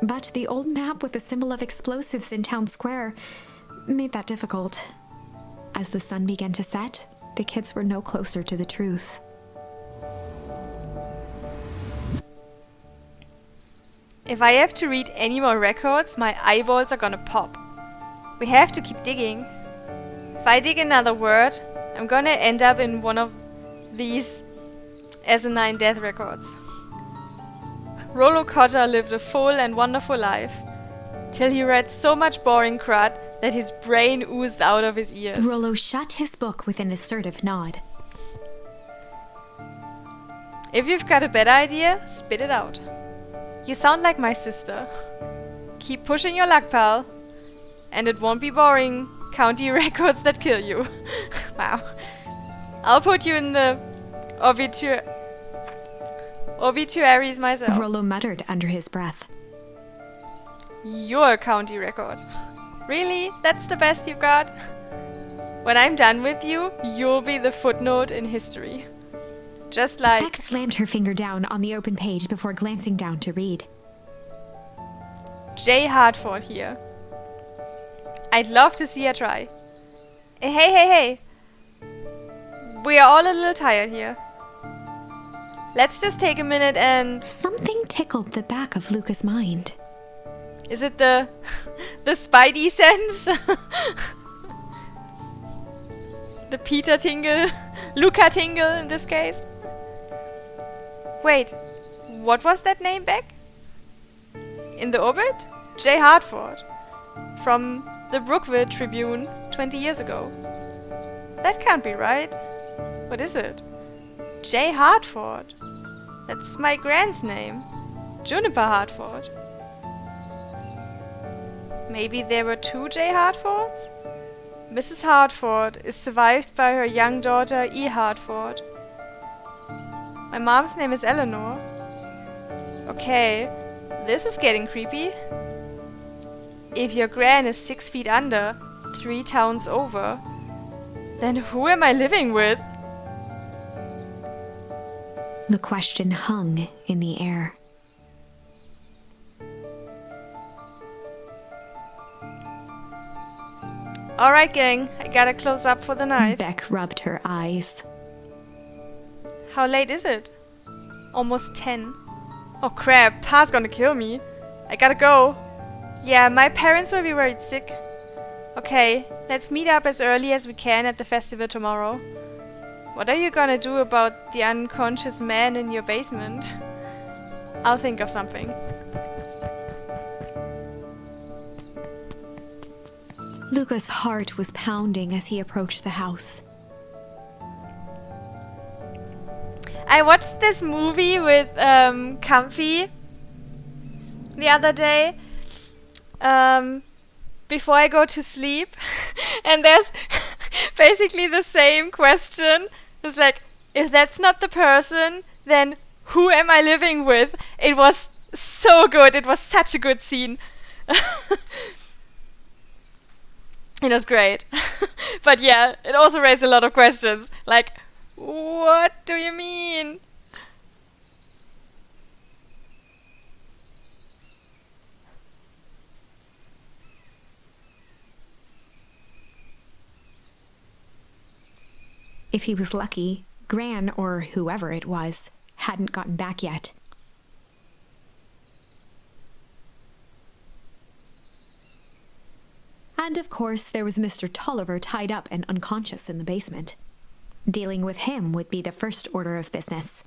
But the old map with the symbol of explosives in town square made that difficult. As the sun began to set, the kids were no closer to the truth. If I have to read any more records, my eyeballs are gonna pop. We have to keep digging. If I dig another word, I'm gonna end up in one of these asinine death records. Rollo Cotter lived a full and wonderful life, till he read so much boring crud that his brain oozed out of his ears. Rollo shut his book with an assertive nod. If you've got a better idea, spit it out. You sound like my sister. Keep pushing your luck, pal. And it won't be boring county records that kill you. Wow. I'll put you in the obituaries myself. Rollo muttered under his breath. Your county record. Really? That's the best you've got? When I'm done with you, you'll be the footnote in history. Just like... Beck slammed her finger down on the open page before glancing down to read. J. Hartford here. I'd love to see her try. Hey. We are all a little tired here. Let's just take a minute and... Something tickled the back of Luca's mind. Is it the Spidey sense? The Peter Tingle, Luca Tingle in this case? Wait, what was that name back? In the obit? J. Hartford. From the Brookville Tribune 20 years ago. That can't be right. What is it? J. Hartford. That's my grand's name. Juniper Hartford. Maybe there were 2 J. Hartfords? Mrs. Hartford is survived by her young daughter E. Hartford. My mom's name is Eleanor. Okay, this is getting creepy. If your gran is 6 feet under, 3 towns over, then who am I living with? The question hung in the air. Alright, gang, I gotta close up for the night. Beck rubbed her eyes. How late is it? Almost 10. Oh crap, Pa's gonna kill me. I gotta go. Yeah, my parents will be worried sick. Okay, let's meet up as early as we can at the festival tomorrow. What are you gonna do about the unconscious man in your basement? I'll think of something. Luca's heart was pounding as he approached the house. I watched this movie with Comfy the other day. before I go to sleep. And there's basically the same question. It's like, if that's not the person, then who am I living with? It was so good. It was such a good scene. It was great. But yeah, it also raised a lot of questions. Like, what do you mean? If he was lucky, Gran, or whoever it was, hadn't gotten back yet. And of course, there was Mr. Tolliver tied up and unconscious in the basement. Dealing with him would be the first order of business.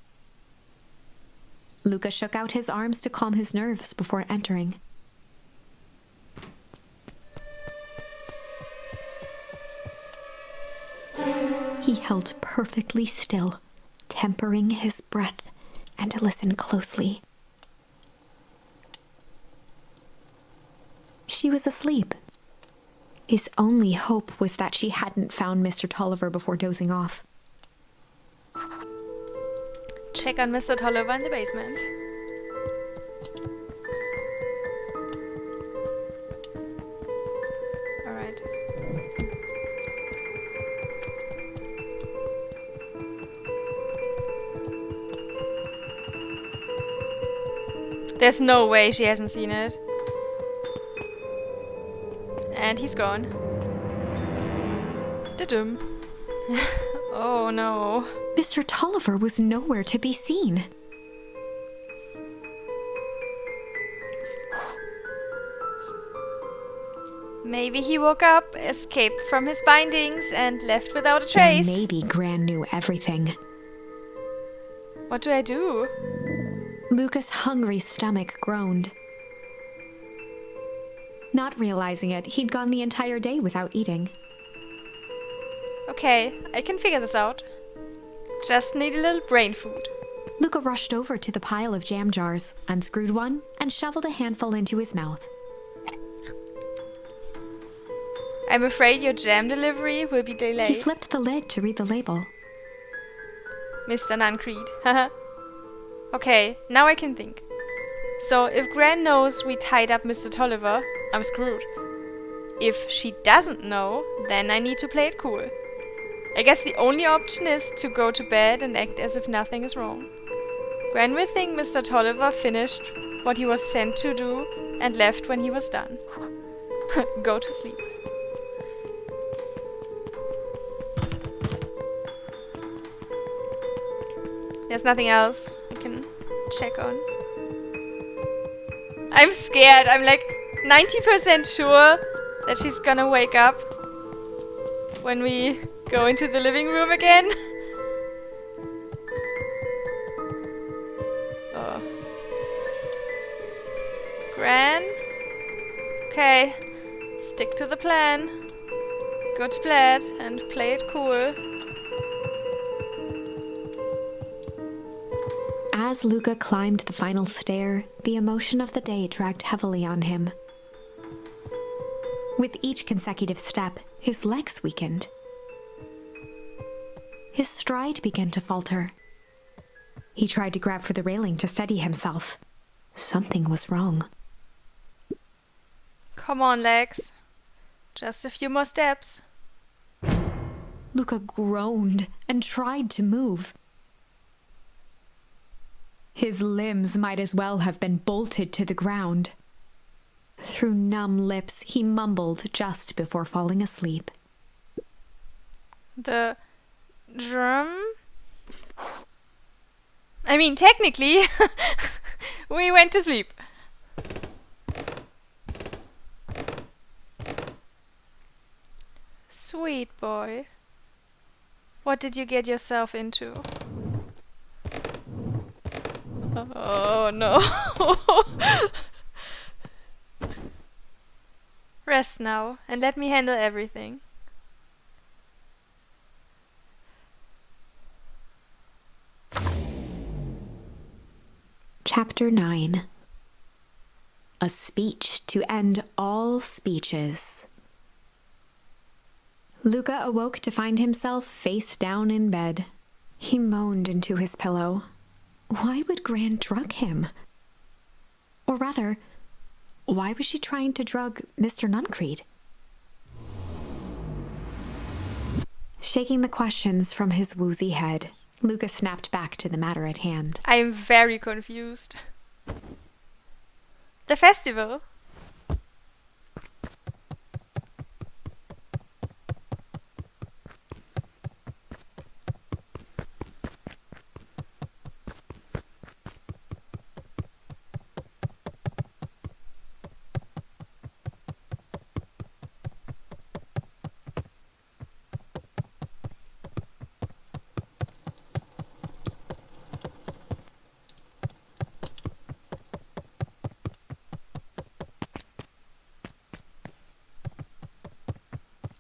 Luca shook out his arms to calm his nerves before entering. He held perfectly still, tempering his breath, and listened closely. She was asleep. His only hope was that she hadn't found Mr. Tolliver before dozing off. Check on Mr. Tolliver in the basement. Alright. There's no way she hasn't seen it. And he's gone. Da-dum. Oh no. Mr. Tolliver was nowhere to be seen. Maybe he woke up, escaped from his bindings, and left without a Or trace. maybe Gran knew everything. What do I do? Luca's hungry stomach groaned. Not realizing it, he'd gone the entire day without eating. Okay, I can figure this out. Just need a little brain food. Luca rushed over to the pile of jam jars, unscrewed one, and shoveled a handful into his mouth. I'm afraid your jam delivery will be He delayed. flipped the lid to read the label. Mr. Nancreed. Haha. Okay, now I can think. So, if Gran knows we tied up Mr. Tolliver, I'm screwed. If she doesn't know, then I need to play it cool. I guess the only option is to go to bed and act as if nothing is wrong. Gran will think Mr. Tolliver finished what he was sent to do and left when he was done. Go to sleep. There's nothing else we can check on. I'm scared. I'm like 90% sure that she's gonna wake up when we go into the living room again. Oh. Gran? Okay. Stick to the plan. Go to bed and play it cool. As Luca climbed the final stair, the emotion of the day dragged heavily on him. With each consecutive step, his legs weakened. His stride began to falter. He tried to grab for the railing to steady himself. Something was wrong. Come on, legs. Just a few more steps. Luca groaned and tried to move. His limbs might as well have been bolted to the ground. Through numb lips, he mumbled just before falling asleep. The drum? I mean, technically, we went to sleep. Sweet boy. What did you get yourself into? Oh no. Rest now and let me handle everything. Chapter 9. A speech to end all speeches. Luca awoke to find himself face down in bed. He moaned into his pillow. Why would Gran drug him? Or rather, why was she trying to drug Mr. Nuncreed? Shaking the questions from his woozy head, Luca snapped back to the matter at hand. I am very confused. The festival?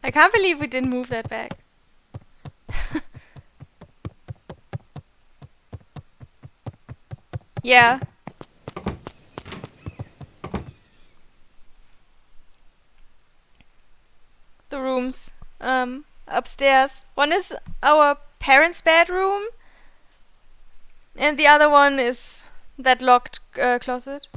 I can't believe we didn't move that back. Yeah. The rooms. Upstairs. One is our parents' bedroom. And the other one is that locked closet.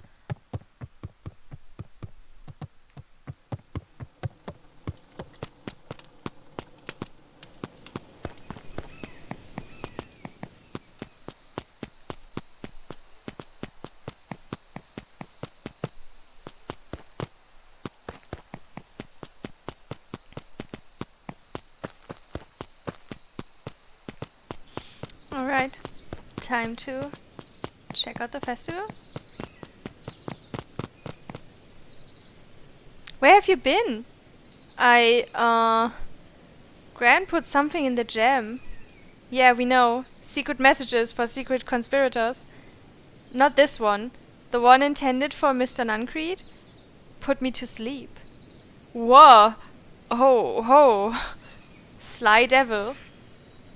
Alright, time to check out the festival. Where have you been? Gran put something in the jam. Yeah, we know. Secret messages for secret conspirators. Not this one. The one intended for Mr. Nuncreed? Put me to sleep. Whoa! Ho, ho! Sly devil.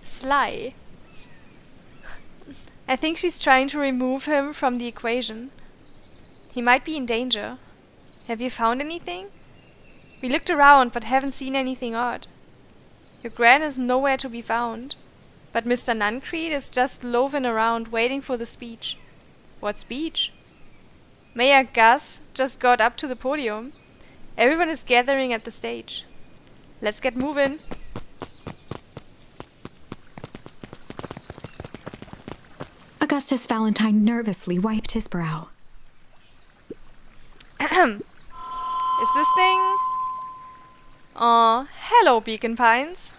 Sly. I think she's trying to remove him from the equation. He might be in danger. Have you found anything? We looked around but haven't seen anything odd. Your Gran is nowhere to be found. But Mr. Nuncreed is just loafing around waiting for the speech. What speech? Mayor Gus just got up to the podium. Everyone is gathering at the stage. Let's get moving. Augustus Valentine nervously wiped his brow. Is this thing? Hello, Beacon Pines.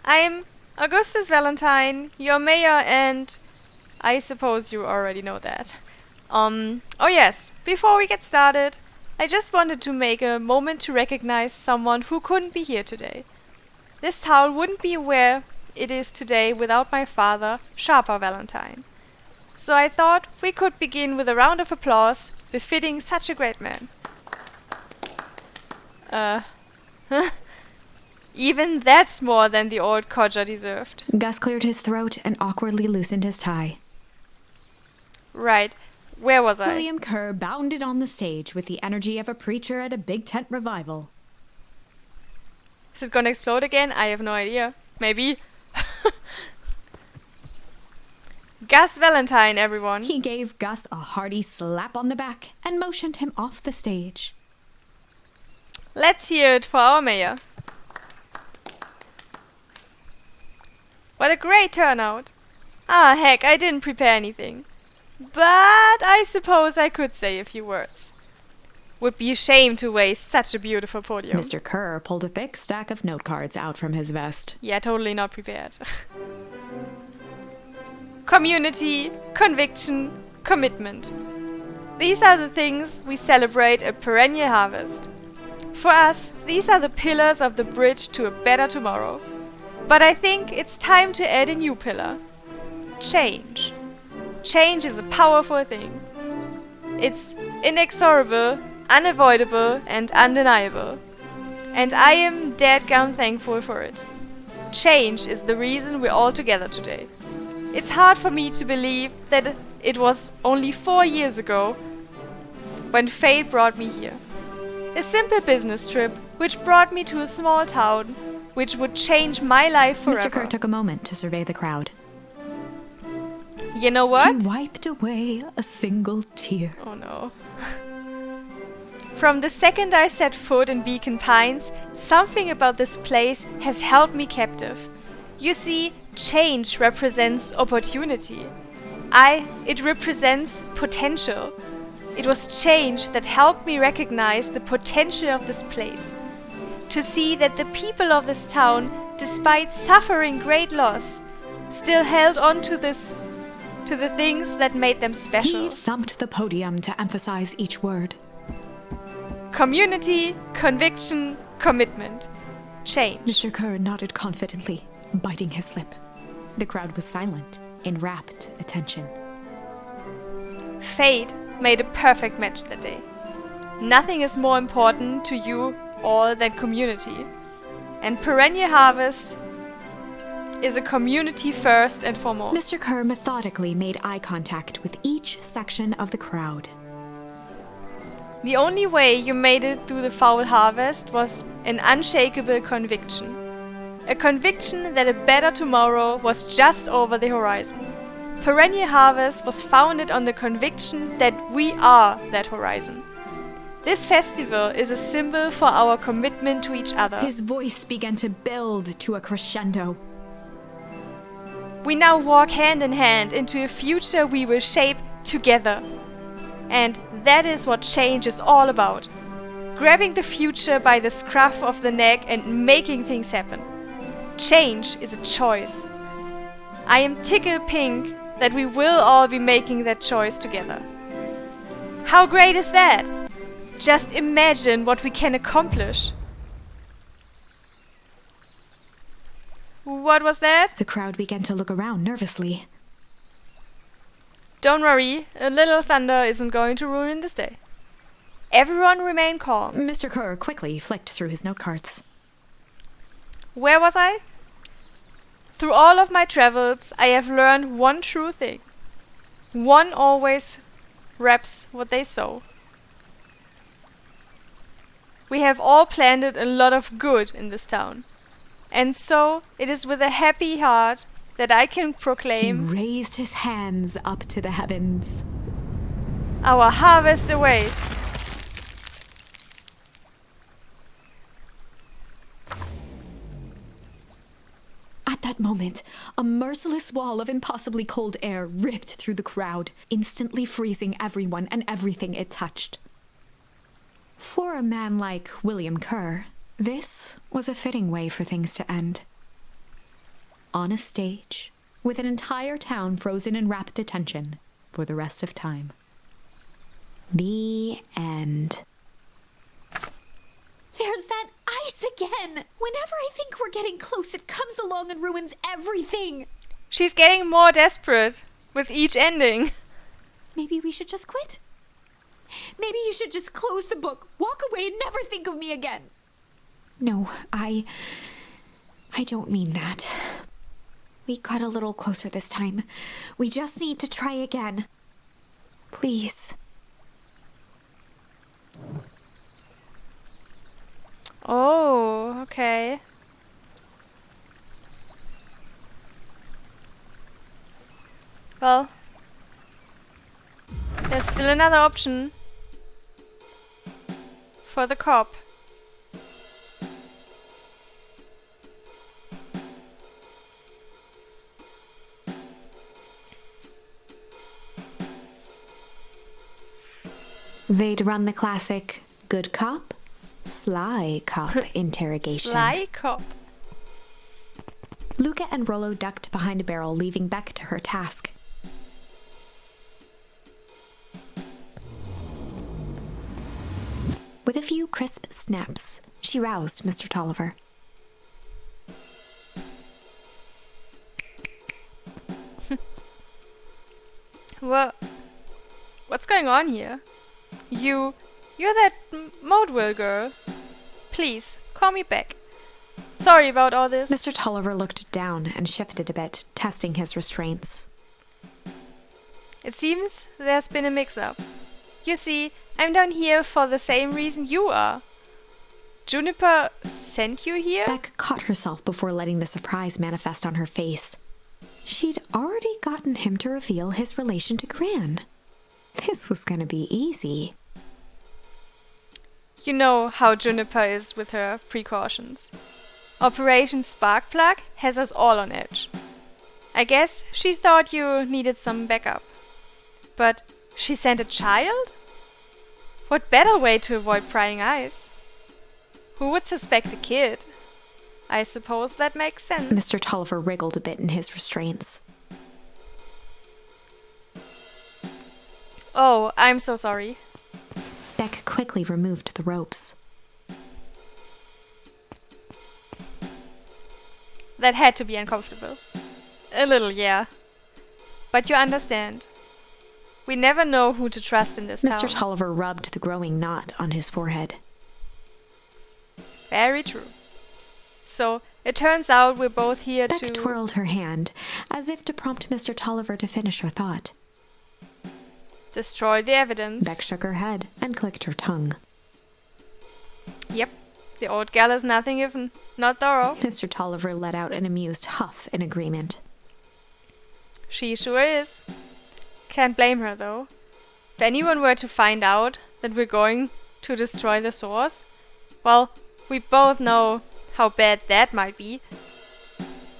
I'm Augustus Valentine, your mayor, and I suppose you already know that. Oh yes, before we get started, I just wanted to make a moment to recognize someone who couldn't be here today. This town wouldn't be where it is today without my father, Sharper Valentine. So I thought we could begin with a round of applause befitting such a great man. Even that's more than the old codger deserved. Gus cleared his throat and awkwardly loosened his tie. Right. Where was I? William Kerr bounded on the stage with the energy of a preacher at a big tent revival. Is it gonna explode again? I have no idea. Maybe. Gus Valentine, everyone. He gave Gus a hearty slap on the back and motioned him off the stage. Let's hear it for our mayor. What a great turnout. Ah, heck, I didn't prepare anything. But I suppose I could say a few words. Would be a shame to waste such a beautiful podium. Mr. Kerr pulled a thick stack of note cards out from his vest. Yeah, totally not prepared. Community, conviction, commitment. These are the things we celebrate a perennial harvest. For us, these are the pillars of the bridge to a better tomorrow. But I think it's time to add a new pillar. Change. Change is a powerful thing. It's inexorable, unavoidable, and undeniable. And I am dadgum thankful for it. Change is the reason we're all together today. It's hard for me to believe that it was only 4 years ago when fate brought me here. A simple business trip which brought me to a small town which would change my life forever. Mr. Kerr took a moment to survey the crowd. You know what? He wiped away a single tear. Oh no. From the second I set foot in Beacon Pines, something about this place has held me captive. You see, change represents opportunity. It represents potential. It was change that helped me recognize the potential of this place. To see that the people of this town, despite suffering great loss, still held on to the things that made them special. He thumped the podium to emphasize each word. Community, conviction, commitment. Change. Mr. Kerr nodded confidently, biting his lip. The crowd was silent, in rapt attention. Fate made a perfect match that day. Nothing is more important to you all than community. And Perennial Harvest is a community first and foremost. Mr. Kerr methodically made eye contact with each section of the crowd. The only way you made it through the foul harvest was an unshakable conviction. A conviction that a better tomorrow was just over the horizon. Perennial Harvest was founded on the conviction that we are that horizon. This festival is a symbol for our commitment to each other. His voice began to build to a crescendo. We now walk hand in hand into a future we will shape together. And that is what change is all about. Grabbing the future by the scruff of the neck and making things happen. Change is a choice. I am tickled pink that we will all be making that choice together. How great is that? Just imagine what we can accomplish. What was that? The crowd began to look around nervously. Don't worry, a little thunder isn't going to ruin this day. Everyone remain calm. Mr. Kerr quickly flicked through his note cards. Where was I? Through all of my travels, I have learned one true thing. One always reaps what they sow. We have all planted a lot of good in this town. And so, it is with a happy heart that I can proclaim He raised his hands up to the heavens. our harvest awaits. At that moment, a merciless wall of impossibly cold air ripped through the crowd, instantly freezing everyone and everything it touched. For a man like William Kerr, this was a fitting way for things to end. On a stage, with an entire town frozen in rapt attention for the rest of time. The end. There's that ice again! Whenever I think we're getting close, it comes along and ruins everything! She's getting more desperate with each ending. Maybe we should just quit? Maybe you should just close the book, walk away, and never think of me again. No, I don't mean that. We got a little closer this time. We just need to try again. Please. Oh, okay. Well, there's still another option for the cop. They'd run the classic good cop, sly cop interrogation. Sly cop. Luca and Rollo ducked behind a barrel, leaving Beck to her task. With a few crisp snaps, she roused Mr. Tolliver. What's going on here? You're that Modeville girl. Please, call me back. Sorry about all this. Mr. Tolliver looked down and shifted a bit, testing his restraints. It seems there's been a mix-up. You see, I'm down here for the same reason you are. Juniper sent you here? Beck caught herself before letting the surprise manifest on her face. She'd already gotten him to reveal his relation to Gran. This was going to be easy. You know how Juniper is with her precautions. Operation Sparkplug has us all on edge. I guess she thought you needed some backup. But she sent a child? What better way to avoid prying eyes? Who would suspect a kid? I suppose that makes sense. Mr. Tolliver wriggled a bit in his restraints. Oh, I'm so sorry. Beck quickly removed the ropes. That had to be uncomfortable. A little, yeah. But you understand. We never know who to trust in this town. Mr. Tolliver rubbed the growing knot on his forehead. Very true. So, it turns out we're both here Beck to... twirled her hand, as if to prompt Mr. Tolliver to finish her thought. destroy the evidence. Beck shook her head and clicked her tongue. Yep, the old gal is nothing if not thorough. Mr. Tolliver let out an amused huff in agreement. She sure is. Can't blame her, though. If anyone were to find out that we're going to destroy the source, well, we both know how bad that might be.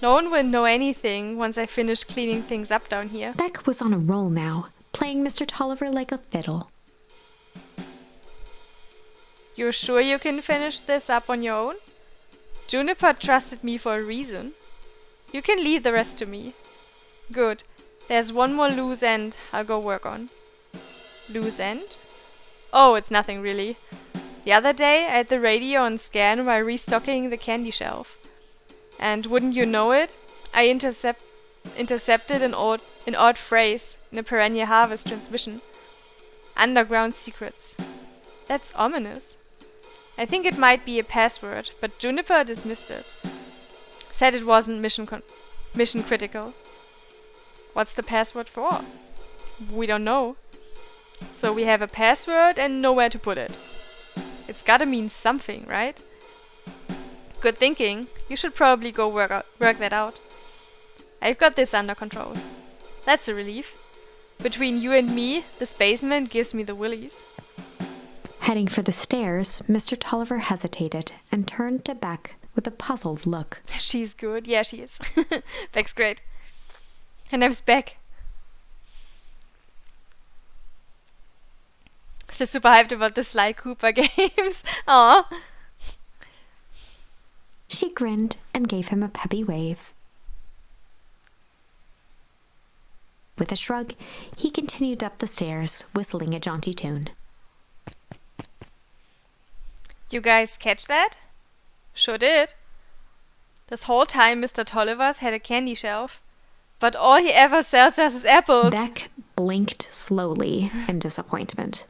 No one will know anything once I finish cleaning things up down here. Beck was on a roll now, playing Mr. Tolliver like a fiddle. You're sure you can finish this up on your own? Juniper trusted me for a reason. You can leave the rest to me. Good. There's one more loose end I'll go work on. Loose end? Oh, it's nothing really. The other day I had the radio on scan while restocking the candy shelf. And wouldn't you know it, I intercepted an odd phrase in a perennial harvest transmission. Underground secrets. That's ominous. I think it might be a password, but Juniper dismissed it. Said it wasn't mission critical. What's the password for? We don't know. So we have a password and nowhere to put it. It's gotta mean something, right? Good thinking. You should probably go work that out. I've got this under control. That's a relief. Between you and me, this basement gives me the willies. Heading for the stairs, Mr. Tolliver hesitated and turned to Beck with a puzzled look. She's good. Yeah, she is. Beck's great. Her name's Beck. She's super hyped about the Sly Cooper games. Aww. She grinned and gave him a peppy wave. With a shrug, he continued up the stairs, whistling a jaunty tune. You guys catch that? Sure did. This whole time Mr. Tolliver's had a candy shelf, but all he ever sells us is apples. Beck blinked slowly in disappointment.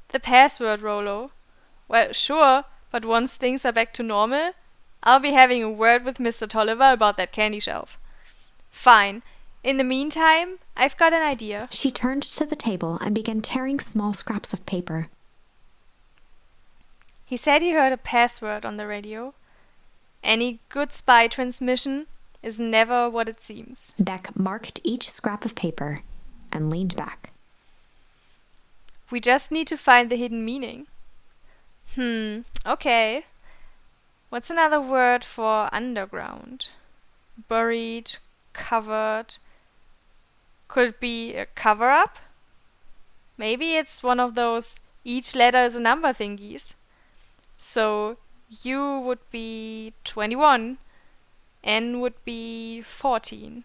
The password, Rolo. Well, sure, but once things are back to normal, I'll be having a word with Mr. Tolliver about that candy shelf. Fine. In the meantime, I've got an idea. She turned to the table and began tearing small scraps of paper. He said he heard a password on the radio. Any good spy transmission is never what it seems. Beck marked each scrap of paper and leaned back. We just need to find the hidden meaning. Okay. What's another word for underground? Buried, covered. Could it be a cover-up? Maybe it's one of those each letter is a number thingies. So U would be 21, N would be 14,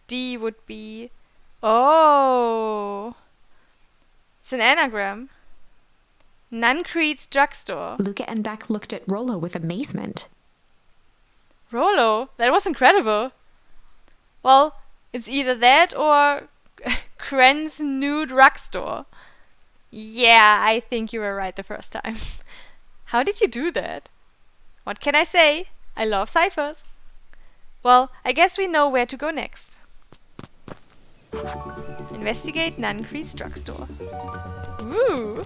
D would be... Oh! It's an anagram. Nuncrete's drugstore. Luca and Beck looked at Rollo with amazement. Rollo? That was incredible. Well, it's either that or Kren's new drugstore. Yeah, I think you were right the first time. How did you do that? What can I say? I love ciphers. Well, I guess we know where to go next. Investigate Nancrete's drugstore. Ooh.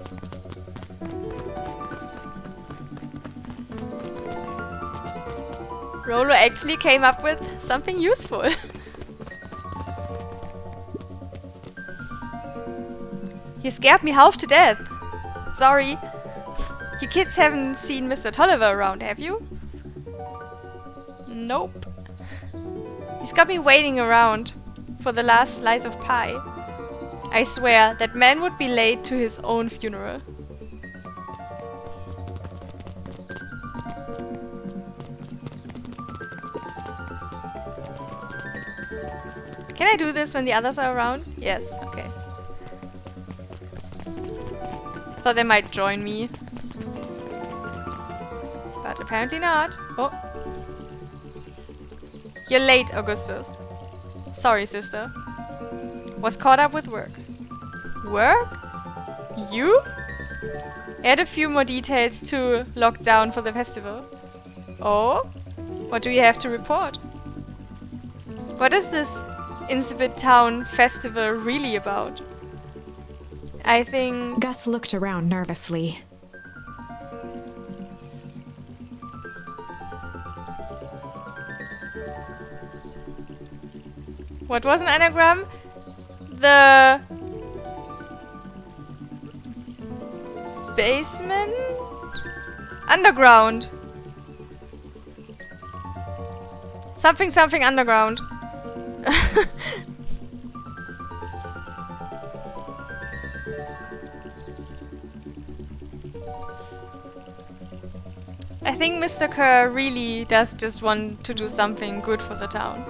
Rolo actually came up with something useful. You scared me half to death. Sorry. You kids haven't seen Mr. Tolliver around, have you? Nope. He's got me waiting around for the last slice of pie. I swear, that man would be late to his own funeral. Can I do this when the others are around? Yes, okay. Thought they might join me. But apparently not. Oh. You're late, Augustus. Sorry, sister. Was caught up with work. Work? You? Add a few more details to lock down for the festival. Oh? What do you have to report? What is this Insipid Town festival really about? I think... Gus looked around nervously. What was an anagram? The... basement? Underground. Something something underground. I think Mr. Kerr really does just want to do something good for the town.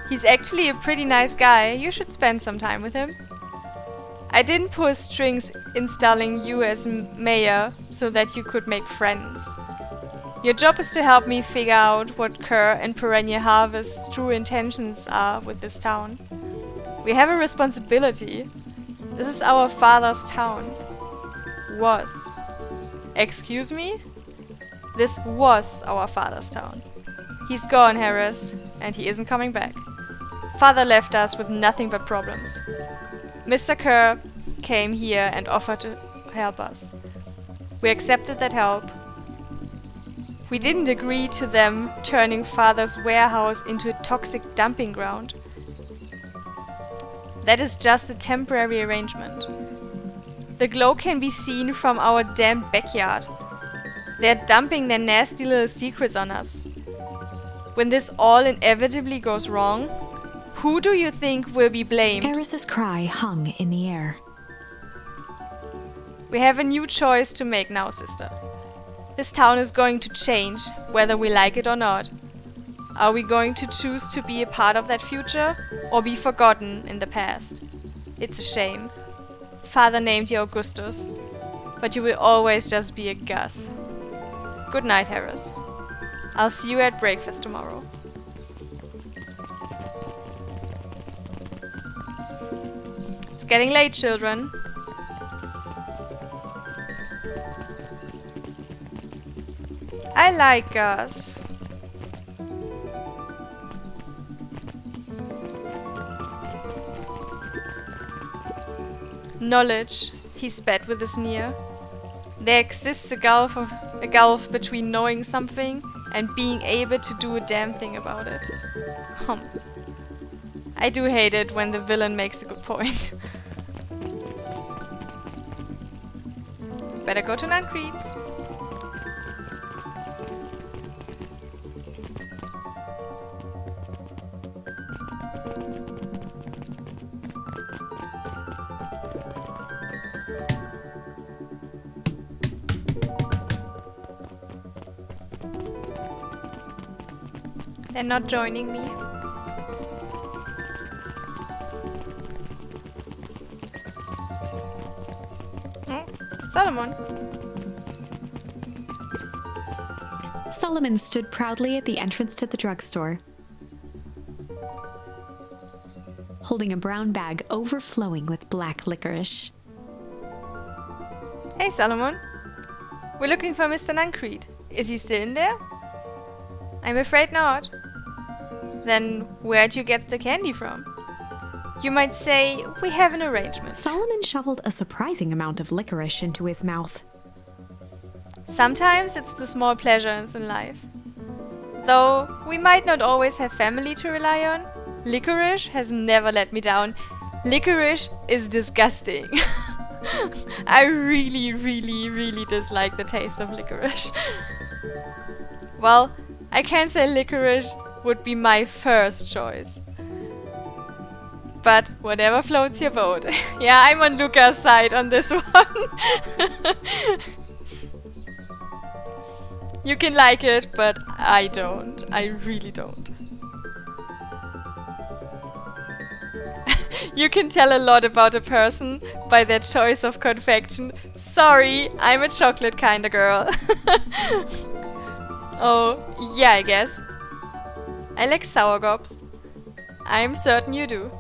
He's actually a pretty nice guy. You should spend some time with him. I didn't pull strings installing you as mayor so that you could make friends. Your job is to help me figure out what Kerr and Perennial Harvest's true intentions are with this town. We have a responsibility. This is our father's town. Was. Excuse me? This was our father's town. He's gone, Harris, and he isn't coming back. Father left us with nothing but problems. Mr. Kerr came here and offered to help us. We accepted that help. We didn't agree to them turning Father's warehouse into a toxic dumping ground. That is just a temporary arrangement. The glow can be seen from our damn backyard. They're dumping their nasty little secrets on us. When this all inevitably goes wrong, who do you think will be blamed? Eris's cry hung in the air. We have a new choice to make now, sister. This town is going to change, whether we like it or not. Are we going to choose to be a part of that future, or be forgotten in the past? It's a shame. Father named you Augustus, but you will always just be a Gus. Good night, Harris. I'll see you at breakfast tomorrow. It's getting late, children. I like Gus. Knowledge, he spat with a sneer. There exists a gulf between knowing something and being able to do a damn thing about it. I do hate it when the villain makes a good point. Better go to Nancrete's. They're not joining me. Oh, Solomon. Solomon stood proudly at the entrance to the drugstore, holding a brown bag overflowing with black licorice. Hey, Solomon. We're looking for Mr. Nancrete. Is he still in there? I'm afraid not. Then where'd you get the candy from? You might say we have an arrangement. Solomon shoveled a surprising amount of licorice into his mouth. Sometimes it's the small pleasures in life. Though we might not always have family to rely on, licorice has never let me down. Licorice is disgusting. I really, really, really dislike the taste of licorice. Well, I can say licorice would be my first choice. But whatever floats your boat. Yeah, I'm on Luca's side on this one. You can like it, but I don't. I really don't. You can tell a lot about a person by their choice of confection. Sorry, I'm a chocolate kinda girl. Oh, yeah, I guess. I like sour gobs. I'm certain you do.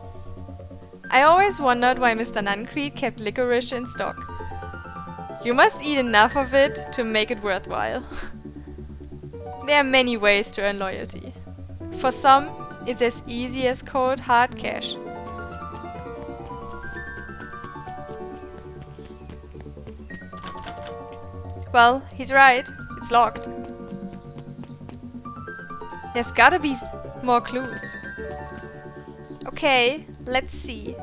I always wondered why Mr. Nuncreed kept licorice in stock. You must eat enough of it to make it worthwhile. There are many ways to earn loyalty. For some, it's as easy as cold hard cash. Well, he's right. It's locked. There's gotta be more clues. Okay, let's see.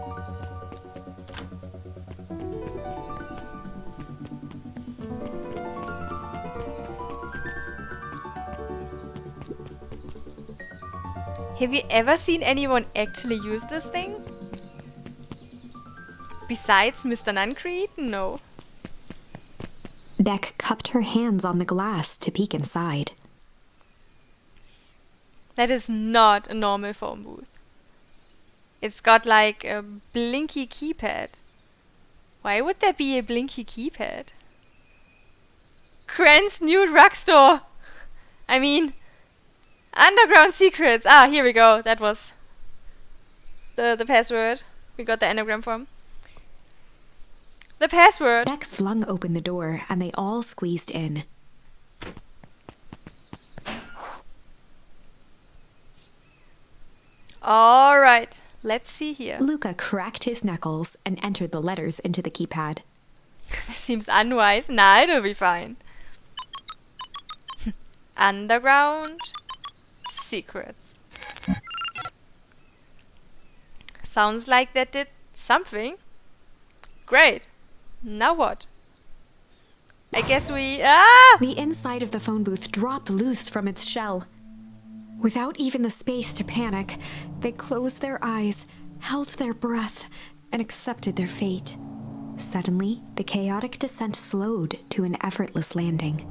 Have you ever seen anyone actually use this thing? Besides Mr. Nuncreed? No. Beck cupped her hands on the glass to peek inside. That is not a normal phone booth. It's got like a blinky keypad. Why would there be a blinky keypad? Cran's new drugstore! I mean, underground secrets! Ah, here we go. That was the password. We got the anagram from. The password! Beck flung open the door and they all squeezed in. Alright, let's see here. Luca cracked his knuckles and entered the letters into the keypad. This seems unwise. Nah, it'll be fine. Underground secrets. Sounds like that did something. Great. Now what? I guess we... Ah! The inside of the phone booth dropped loose from its shell. Without even the space to panic, they closed their eyes, held their breath, and accepted their fate. Suddenly, the chaotic descent slowed to an effortless landing.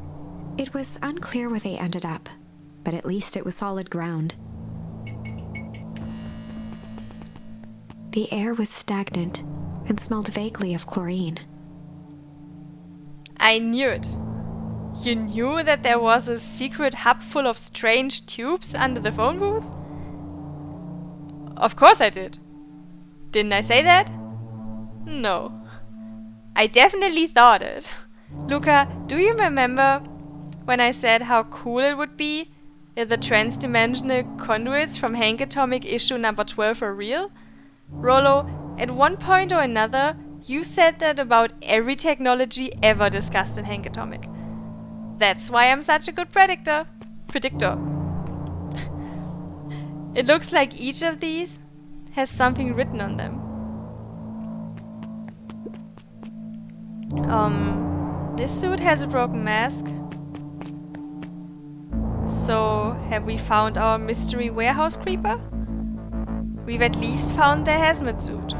It was unclear where they ended up, but at least it was solid ground. The air was stagnant and smelled vaguely of chlorine. I knew it. You knew that there was a secret hub full of strange tubes under the phone booth? Of course I did. Didn't I say that? No. I definitely thought it. Luca, do you remember when I said how cool it would be if the trans-dimensional conduits from Hank Atomic issue number 12 were real? Rollo, at one point or another, you said that about every technology ever discussed in Hank Atomic. That's why I'm such a good predictor. It looks like each of these has something written on them. This suit has a broken mask. So, have we found our mystery warehouse creeper? We've at least found their hazmat suit.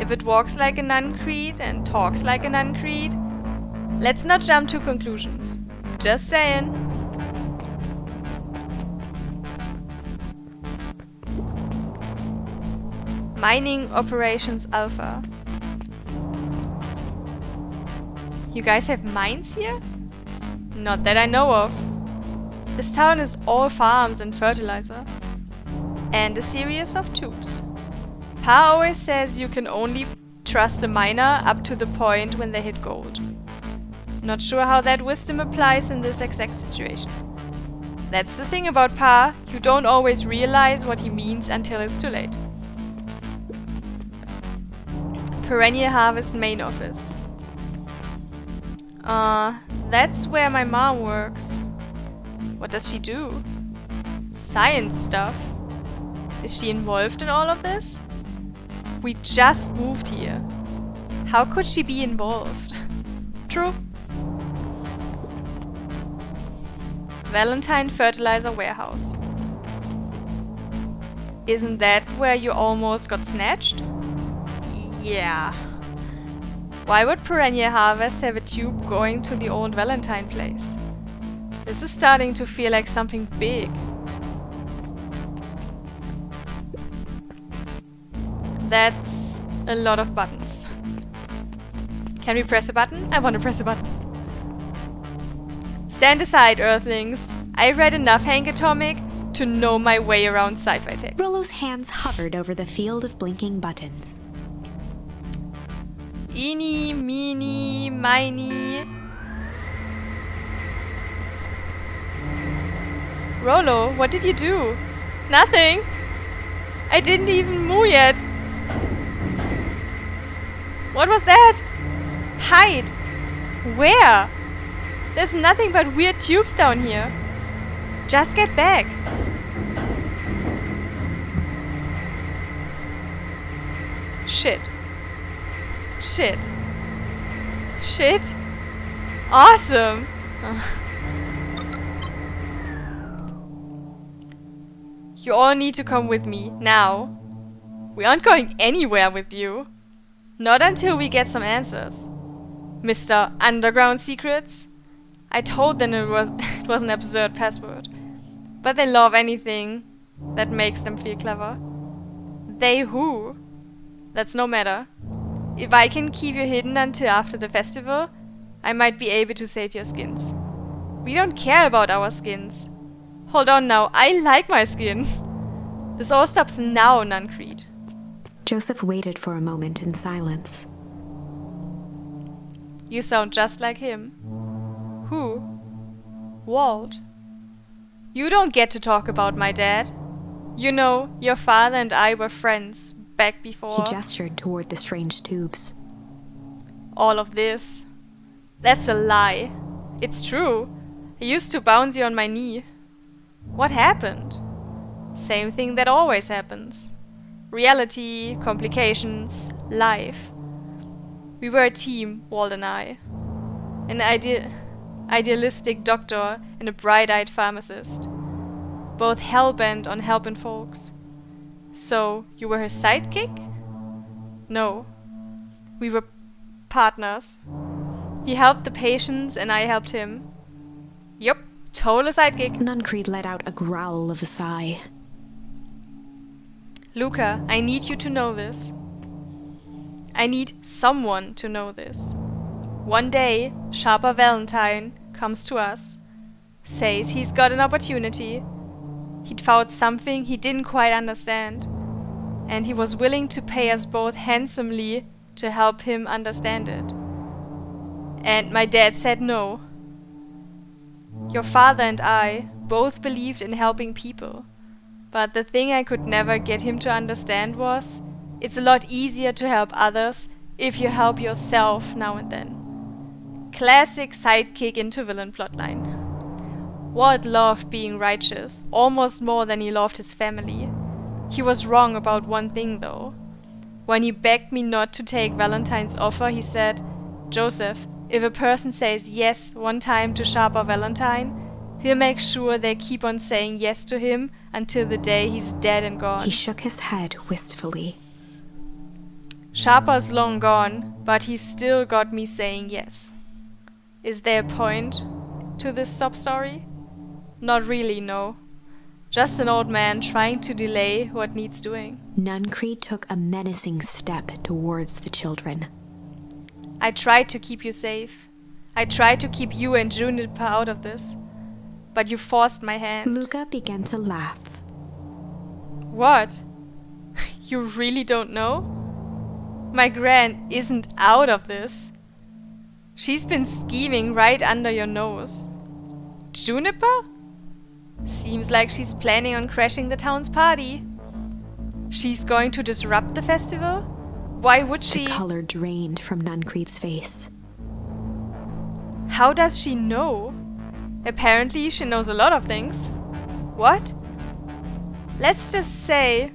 If it walks like a Nuncreed and talks like a Nuncreed, let's not jump to conclusions. Just saying. Mining Operations Alpha. You guys have mines here? Not that I know of. This town is all farms and fertilizer. And a series of tubes. Pa always says you can only trust a miner up to the point when they hit gold. Not sure how that wisdom applies in this exact situation. That's the thing about Pa, you don't always realize what he means until it's too late. Perennial Harvest main office. That's where my mom works. What does she do? Science stuff. Is she involved in all of this? We just moved here. How could she be involved? True. Valentine Fertilizer Warehouse. Isn't that where you almost got snatched? Yeah. Why would Perennial Harvest have a tube going to the old Valentine place? This is starting to feel like something big. That's a lot of buttons. Can we press a button? I want to press a button. Stand aside, Earthlings. I read enough Hank Atomic to know my way around sci-fi tech. Rollo's hands hovered over the field of blinking buttons. Eeny, meeny, miny. Rollo, what did you do? Nothing. I didn't even moo yet. What was that? Hide. Where? There's nothing but weird tubes down here. Just get back. Shit. Shit. Shit. Awesome. You all need to come with me, now. We aren't going anywhere with you. Not until we get some answers. Mr. Underground Secrets? I told them it was an absurd password. But they love anything that makes them feel clever. They who? That's no matter. If I can keep you hidden until after the festival, I might be able to save your skins. We don't care about our skins. Hold on now, I like my skin. This all stops now, Nuncreed. Joseph waited for a moment in silence. You sound just like him. Who? Walt. You don't get to talk about my dad. You know, your father and I were friends back before. He gestured toward the strange tubes. All of this. That's a lie. It's true. I used to bounce you on my knee. What happened? Same thing that always happens. Reality, complications, life. We were a team, Walt and I. An idealistic doctor and a bright-eyed pharmacist. Both hell-bent on helping folks. So, you were his sidekick? No. We were partners. He helped the patients and I helped him. Yup, total sidekick. Nuncreed let out a growl of a sigh. Luca, I need you to know this. I need someone to know this. One day, Sharper Valentine comes to us, says he's got an opportunity. He'd found something he didn't quite understand, and he was willing to pay us both handsomely to help him understand it. And my dad said no. Your father and I both believed in helping people. But the thing I could never get him to understand was, it's a lot easier to help others if you help yourself now and then. Classic sidekick into villain plotline. Walt loved being righteous, almost more than he loved his family. He was wrong about one thing though. When he begged me not to take Valentine's offer, he said, Joseph, if a person says yes one time to Sharper Valentine, he'll make sure they keep on saying yes to him until the day he's dead and gone. He shook his head wistfully. Sharper's long gone, but he's still got me saying yes. Is there a point to this sob story? Not really, no. Just an old man trying to delay what needs doing. Nuncreed took a menacing step towards the children. I tried to keep you safe. I tried to keep you and Juniper out of this. But you forced my hand. Luca began to laugh. What? You really don't know? My Gran isn't out of this. She's been scheming right under your nose. Juniper? Seems like she's planning on crashing the town's party. She's going to disrupt the festival? Why would The she? color drained from Nuncreed's face. How does she know? Apparently she knows a lot of things. What? Let's just say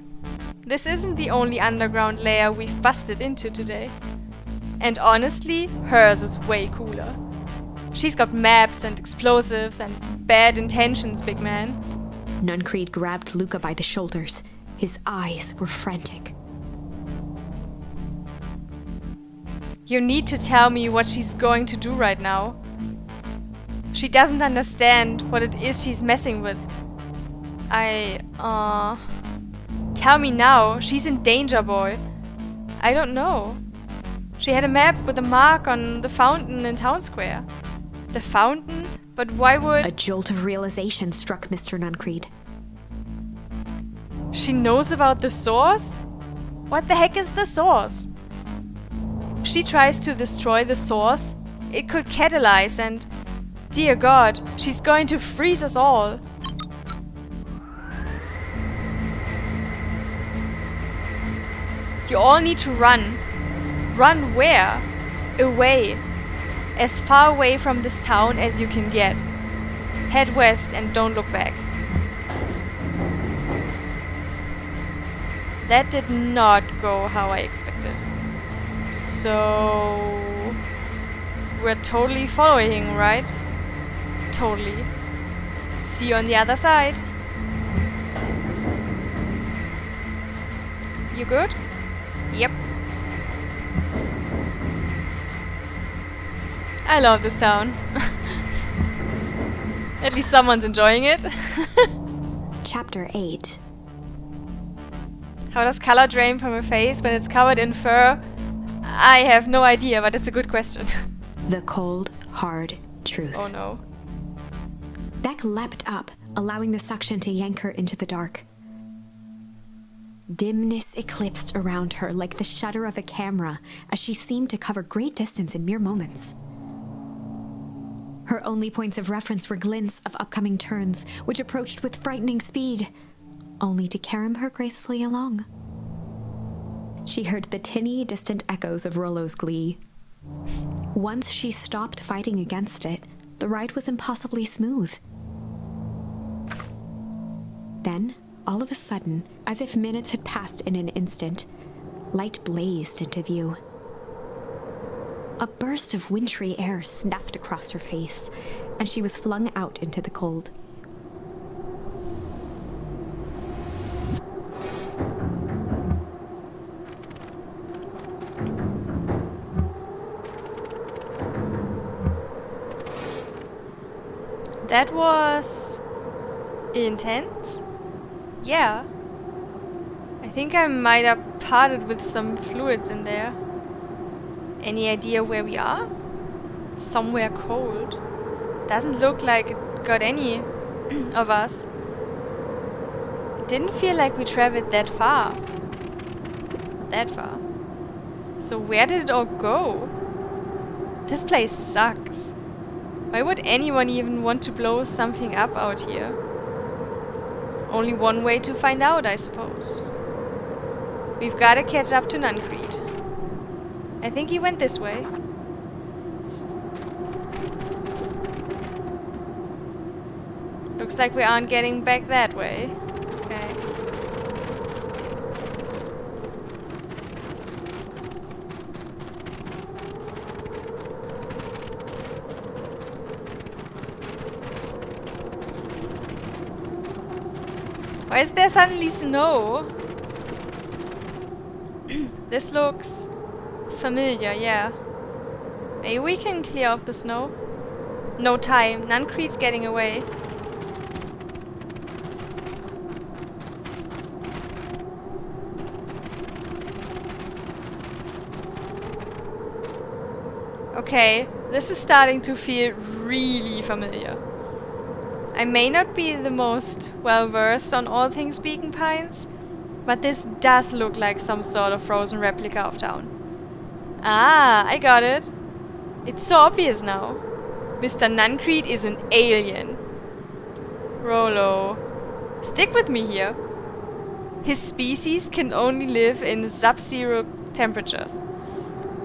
this isn't the only underground layer we've busted into today. And honestly, hers is way cooler. She's got maps and explosives and bad intentions, big man. Nuncreed grabbed Luca by the shoulders. His eyes were frantic. You need to tell me what she's going to do right now. She doesn't understand what it is she's messing with. Tell me now. She's in danger, boy. I don't know. She had a map with a mark on the fountain in Town Square. The fountain? But why would... A jolt of realization struck Mr. Nuncreed. She knows about the source? What the heck is the source? If she tries to destroy the source, it could catalyze and... Dear God, she's going to freeze us all. You all need to run. Run where? Away. As far away from this town as you can get. Head west and don't look back. That did not go how I expected. So... we're totally following, right? Totally. See you on the other side. You good? Yep. I love this town. At least someone's enjoying it. Chapter 8. How does color drain from a face when it's covered in fur? I have no idea, but it's a good question. The cold, hard truth. Oh no. Beck leapt up, allowing the suction to yank her into the dark. Dimness eclipsed around her like the shutter of a camera as she seemed to cover great distance in mere moments. Her only points of reference were glints of upcoming turns, which approached with frightening speed, only to carry her gracefully along. She heard the tinny, distant echoes of Rollo's glee. Once she stopped fighting against it, the ride was impossibly smooth. Then, all of a sudden, as if minutes had passed in an instant, light blazed into view. A burst of wintry air snuffed across her face, and she was flung out into the cold. That was... intense? Yeah. I think I might have parted with some fluids in there. Any idea where we are? Somewhere cold. Doesn't look like it got any of us. It didn't feel like we traveled that far. Not that far. So where did it all go? This place sucks. Why would anyone even want to blow something up out here? Only one way to find out, I suppose. We've gotta catch up to Nuncreed. I think he went this way. Looks like we aren't getting back that way. Okay. Why is there suddenly snow? This looks familiar, yeah. Maybe we can clear off the snow. No time. Nuncreed's getting away. Okay, this is starting to feel really familiar. I may not be the most well-versed on all things Beacon Pines, but this does look like some sort of frozen replica of town. Ah, I got it. It's so obvious now. Mr. Nuncreed is an alien. Rollo, stick with me here. His species can only live in sub-zero temperatures.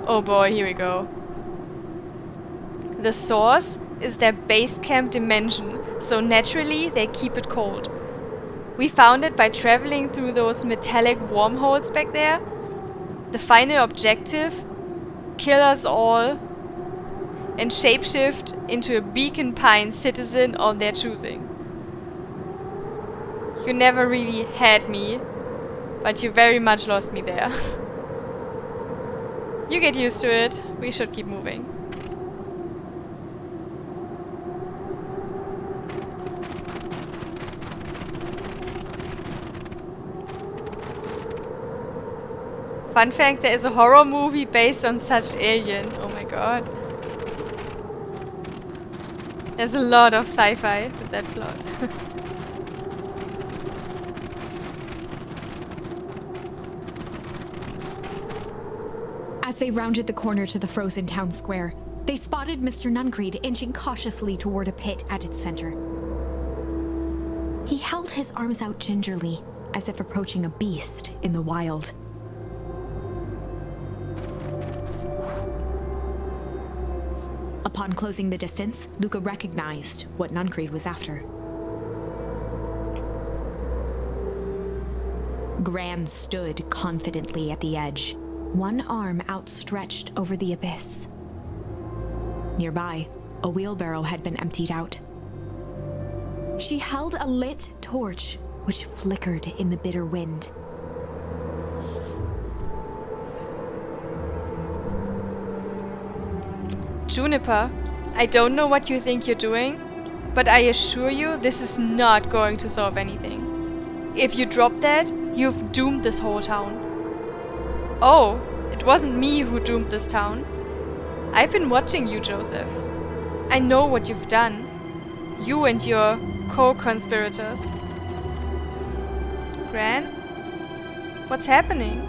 Oh boy, here we go. The source is their base camp dimension, so naturally they keep it cold. We found it by traveling through those metallic wormholes back there. The final objective: kill us all and shapeshift into a Beacon Pine citizen of their choosing. You never really had me, but you very much lost me there. You get used to it. We should keep moving. Fun fact, there is a horror movie based on such alien. Oh my god. There's a lot of sci-fi with that plot. As they rounded the corner to the frozen town square, they spotted Mr. Nuncreed inching cautiously toward a pit at its center. He held his arms out gingerly, as if approaching a beast in the wild. Upon closing the distance, Luca recognized what Nuncreed was after. Gran stood confidently at the edge, one arm outstretched over the abyss. Nearby, a wheelbarrow had been emptied out. She held a lit torch, which flickered in the bitter wind. Juniper, I don't know what you think you're doing, but I assure you this is not going to solve anything. If you drop that, you've doomed this whole town. Oh, it wasn't me who doomed this town. I've been watching you, Joseph. I know what you've done. You and your co-conspirators. Gran? What's happening?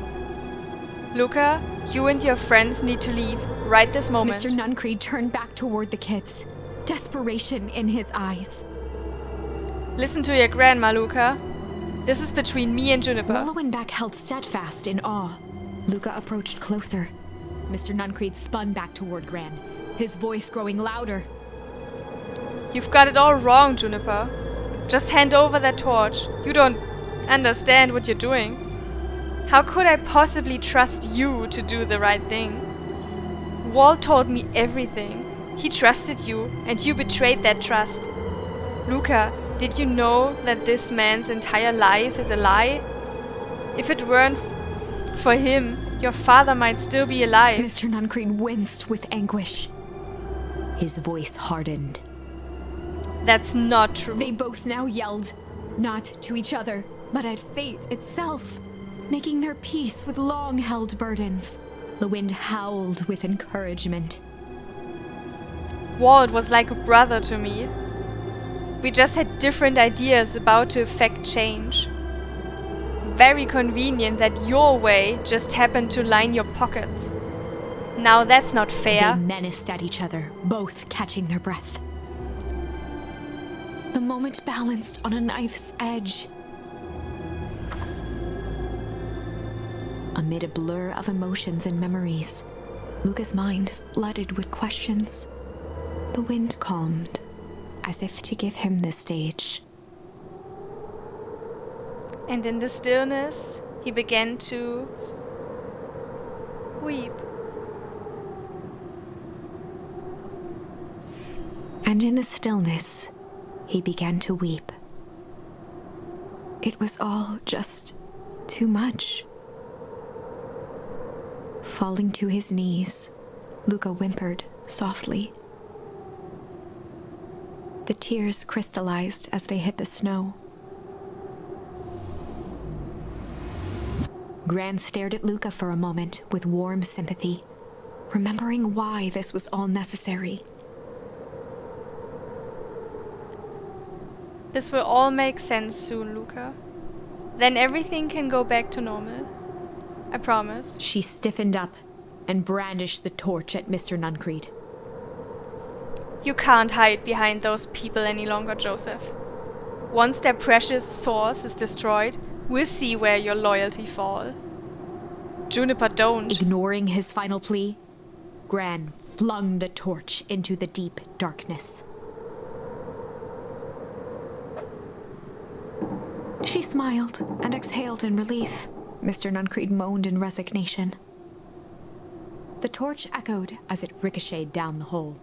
Luca, you and your friends need to leave right this moment. Mr. Nuncreed turned back toward the kids, desperation in his eyes. Listen to your grandma, Luca. This is between me and Juniper. Willow and Beck held steadfast in awe. Luca approached closer. Mr. Nuncreed spun back toward Gran, his voice growing louder. You've got it all wrong, Juniper. Just hand over that torch. You don't understand what you're doing. How could I possibly trust you to do the right thing? Walt told me everything. He trusted you, and you betrayed that trust. Luca, did you know that this man's entire life is a lie? If it weren't for him, your father might still be alive. Mr. Nuncreed winced with anguish. His voice hardened. That's not true. They both now yelled, not to each other, but at fate itself, making their peace with long-held burdens. The wind howled with encouragement. Walt was like a brother to me. We just had different ideas about to effect change. Very convenient that your way just happened to line your pockets. Now that's not fair. They menaced at each other, both catching their breath. The moment balanced on a knife's edge. Amid a blur of emotions and memories, Luca's mind flooded with questions. The wind calmed, as if to give him the stage. And in the stillness, he began to weep. And in the stillness, he began to weep. It was all just too much. Falling to his knees, Luca whimpered softly. The tears crystallized as they hit the snow. Gran stared at Luca for a moment with warm sympathy, remembering why this was all necessary. This will all make sense soon, Luca. Then everything can go back to normal. I promise. She stiffened up and brandished the torch at Mr. Nuncreed. You can't hide behind those people any longer, Joseph. Once their precious source is destroyed, we'll see where your loyalty falls. Juniper, don't. Ignoring his final plea, Gran flung the torch into the deep darkness. She smiled and exhaled in relief. Mr. Nuncreed moaned in resignation. The torch echoed as it ricocheted down the hole,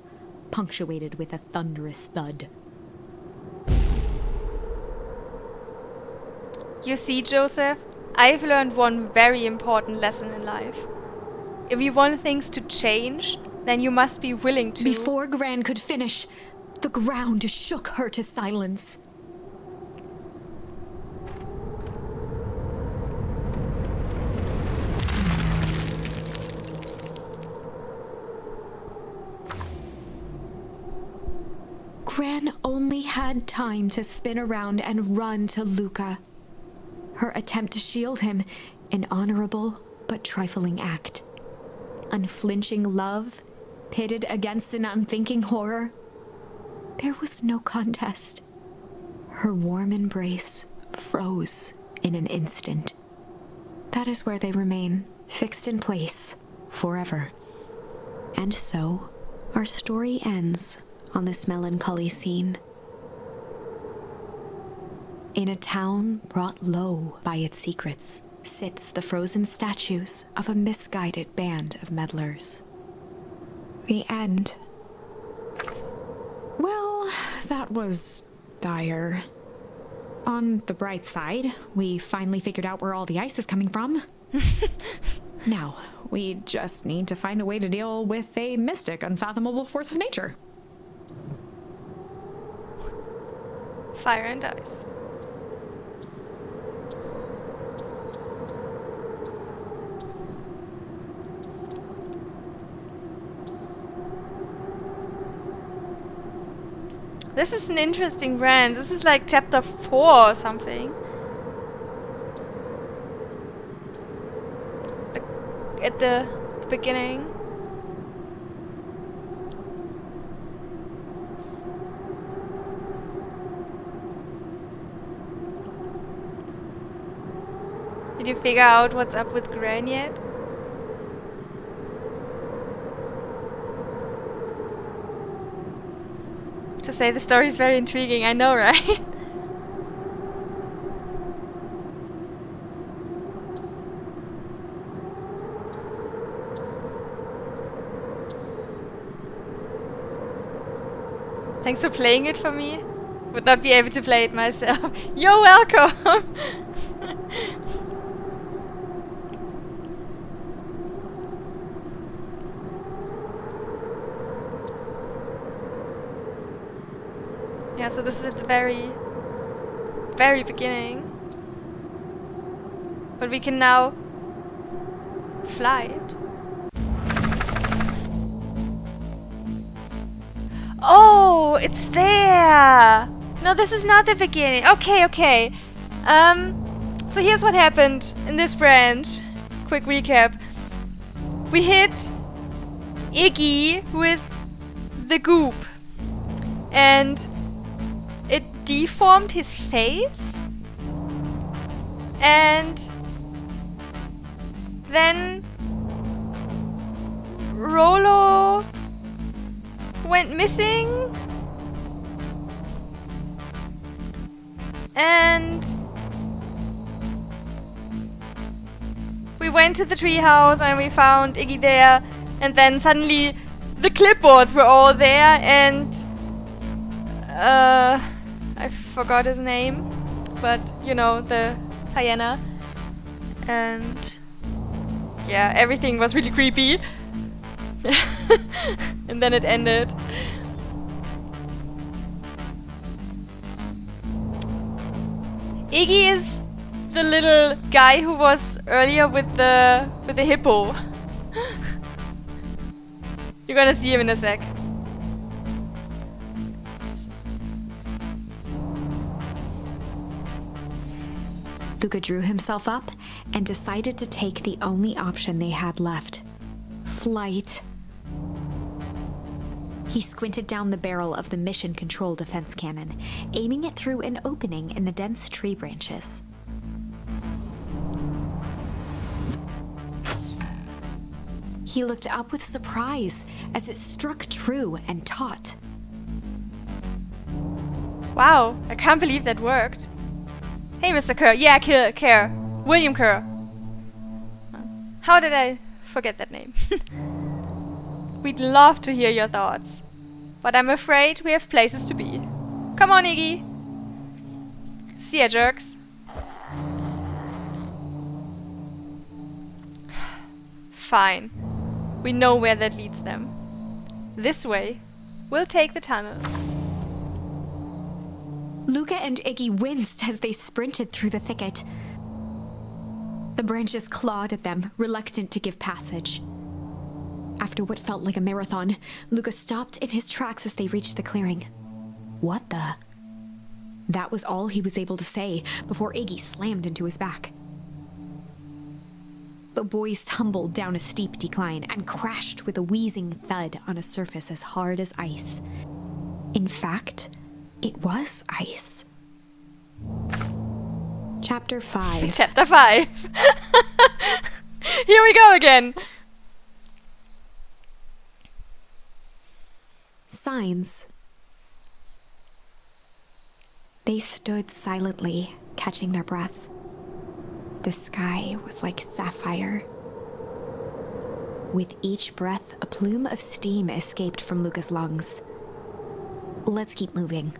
punctuated with a thunderous thud. You see, Joseph, I've learned one very important lesson in life. If you want things to change, then you must be willing to... Before Gran could finish, the ground shook her to silence. Gran only had time to spin around and run to Luca. Her attempt to shield him, an honorable but trifling act. Unflinching love, pitted against an unthinking horror. There was no contest. Her warm embrace froze in an instant. That is where they remain, fixed in place, forever. And so, our story ends on this melancholy scene. In a town brought low by its secrets, sits the frozen statues of a misguided band of meddlers. The end. Well, that was dire. On the bright side, we finally figured out where all the ice is coming from. Now, we just need to find a way to deal with a mystic, unfathomable force of nature. Fire and ice. This is an interesting branch. This is like chapter 4 or something. At the beginning. Did you figure out what's up with Gran yet? To say the story is very intriguing, I know, right? Thanks for playing it for me. Would not be able to play it myself. You're welcome! Yeah, so this is at the very, very beginning. But we can now fly it. Oh, it's there! No, this is not the beginning. Okay, okay. So here's what happened in this branch. Quick recap. We hit Iggy with the goop. And it deformed his face. And then Rolo went missing. And we went to the treehouse and we found Iggy there. And then suddenly the clipboards were all there and I forgot his name, but you know, the hyena. And yeah, everything was really creepy. And then it ended. Iggy is the little guy who was earlier with the hippo. You're gonna see him in a sec. Luca drew himself up and decided to take the only option they had left. Flight. He squinted down the barrel of the mission control defense cannon, aiming it through an opening in the dense tree branches. He looked up with surprise as it struck true and taut. Wow, I can't believe that worked. Hey, Mr. Kerr. Yeah, Kerr. William Kerr. How did I forget that name? We'd love to hear your thoughts. But I'm afraid we have places to be. Come on, Iggy. See ya, jerks. Fine. We know where that leads them. This way. We'll take the tunnels. Luca and Iggy winced as they sprinted through the thicket. The branches clawed at them, reluctant to give passage. After what felt like a marathon, Luca stopped in his tracks as they reached the clearing. What the? That was all he was able to say before Iggy slammed into his back. The boys tumbled down a steep decline and crashed with a wheezing thud on a surface as hard as ice. In fact, it was ice. Chapter 5. Chapter 5. Here we go again. Signs. They stood silently, catching their breath. The sky was like sapphire. With each breath, a plume of steam escaped from Luca's lungs. Let's keep moving.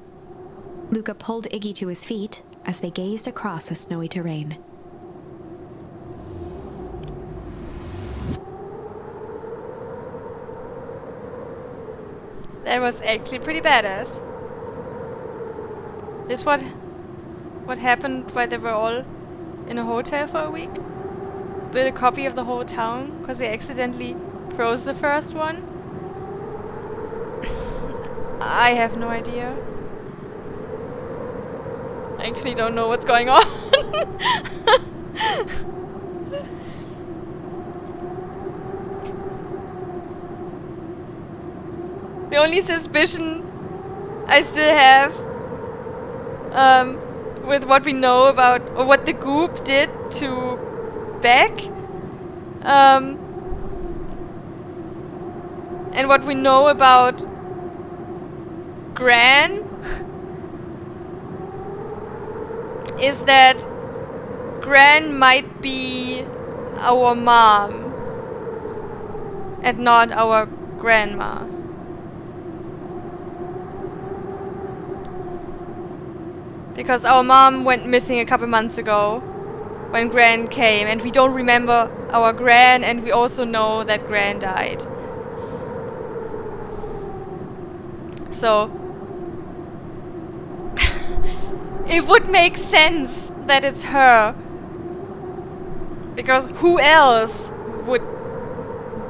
Luca pulled Iggy to his feet as they gazed across a snowy terrain. That was actually pretty badass. This what happened while they were all in a hotel for a week? Build a copy of the whole town because they accidentally froze the first one? I have no idea. I actually don't know what's going on. The only suspicion I still have with what we know about, or what the group did to Beck, and what we know about Gran, is that Gran might be our mom and not our grandma. Because our mom went missing a couple months ago when Gran came, and we don't remember our Gran, and we also know that Gran died. So it would make sense that it's her. Because who else would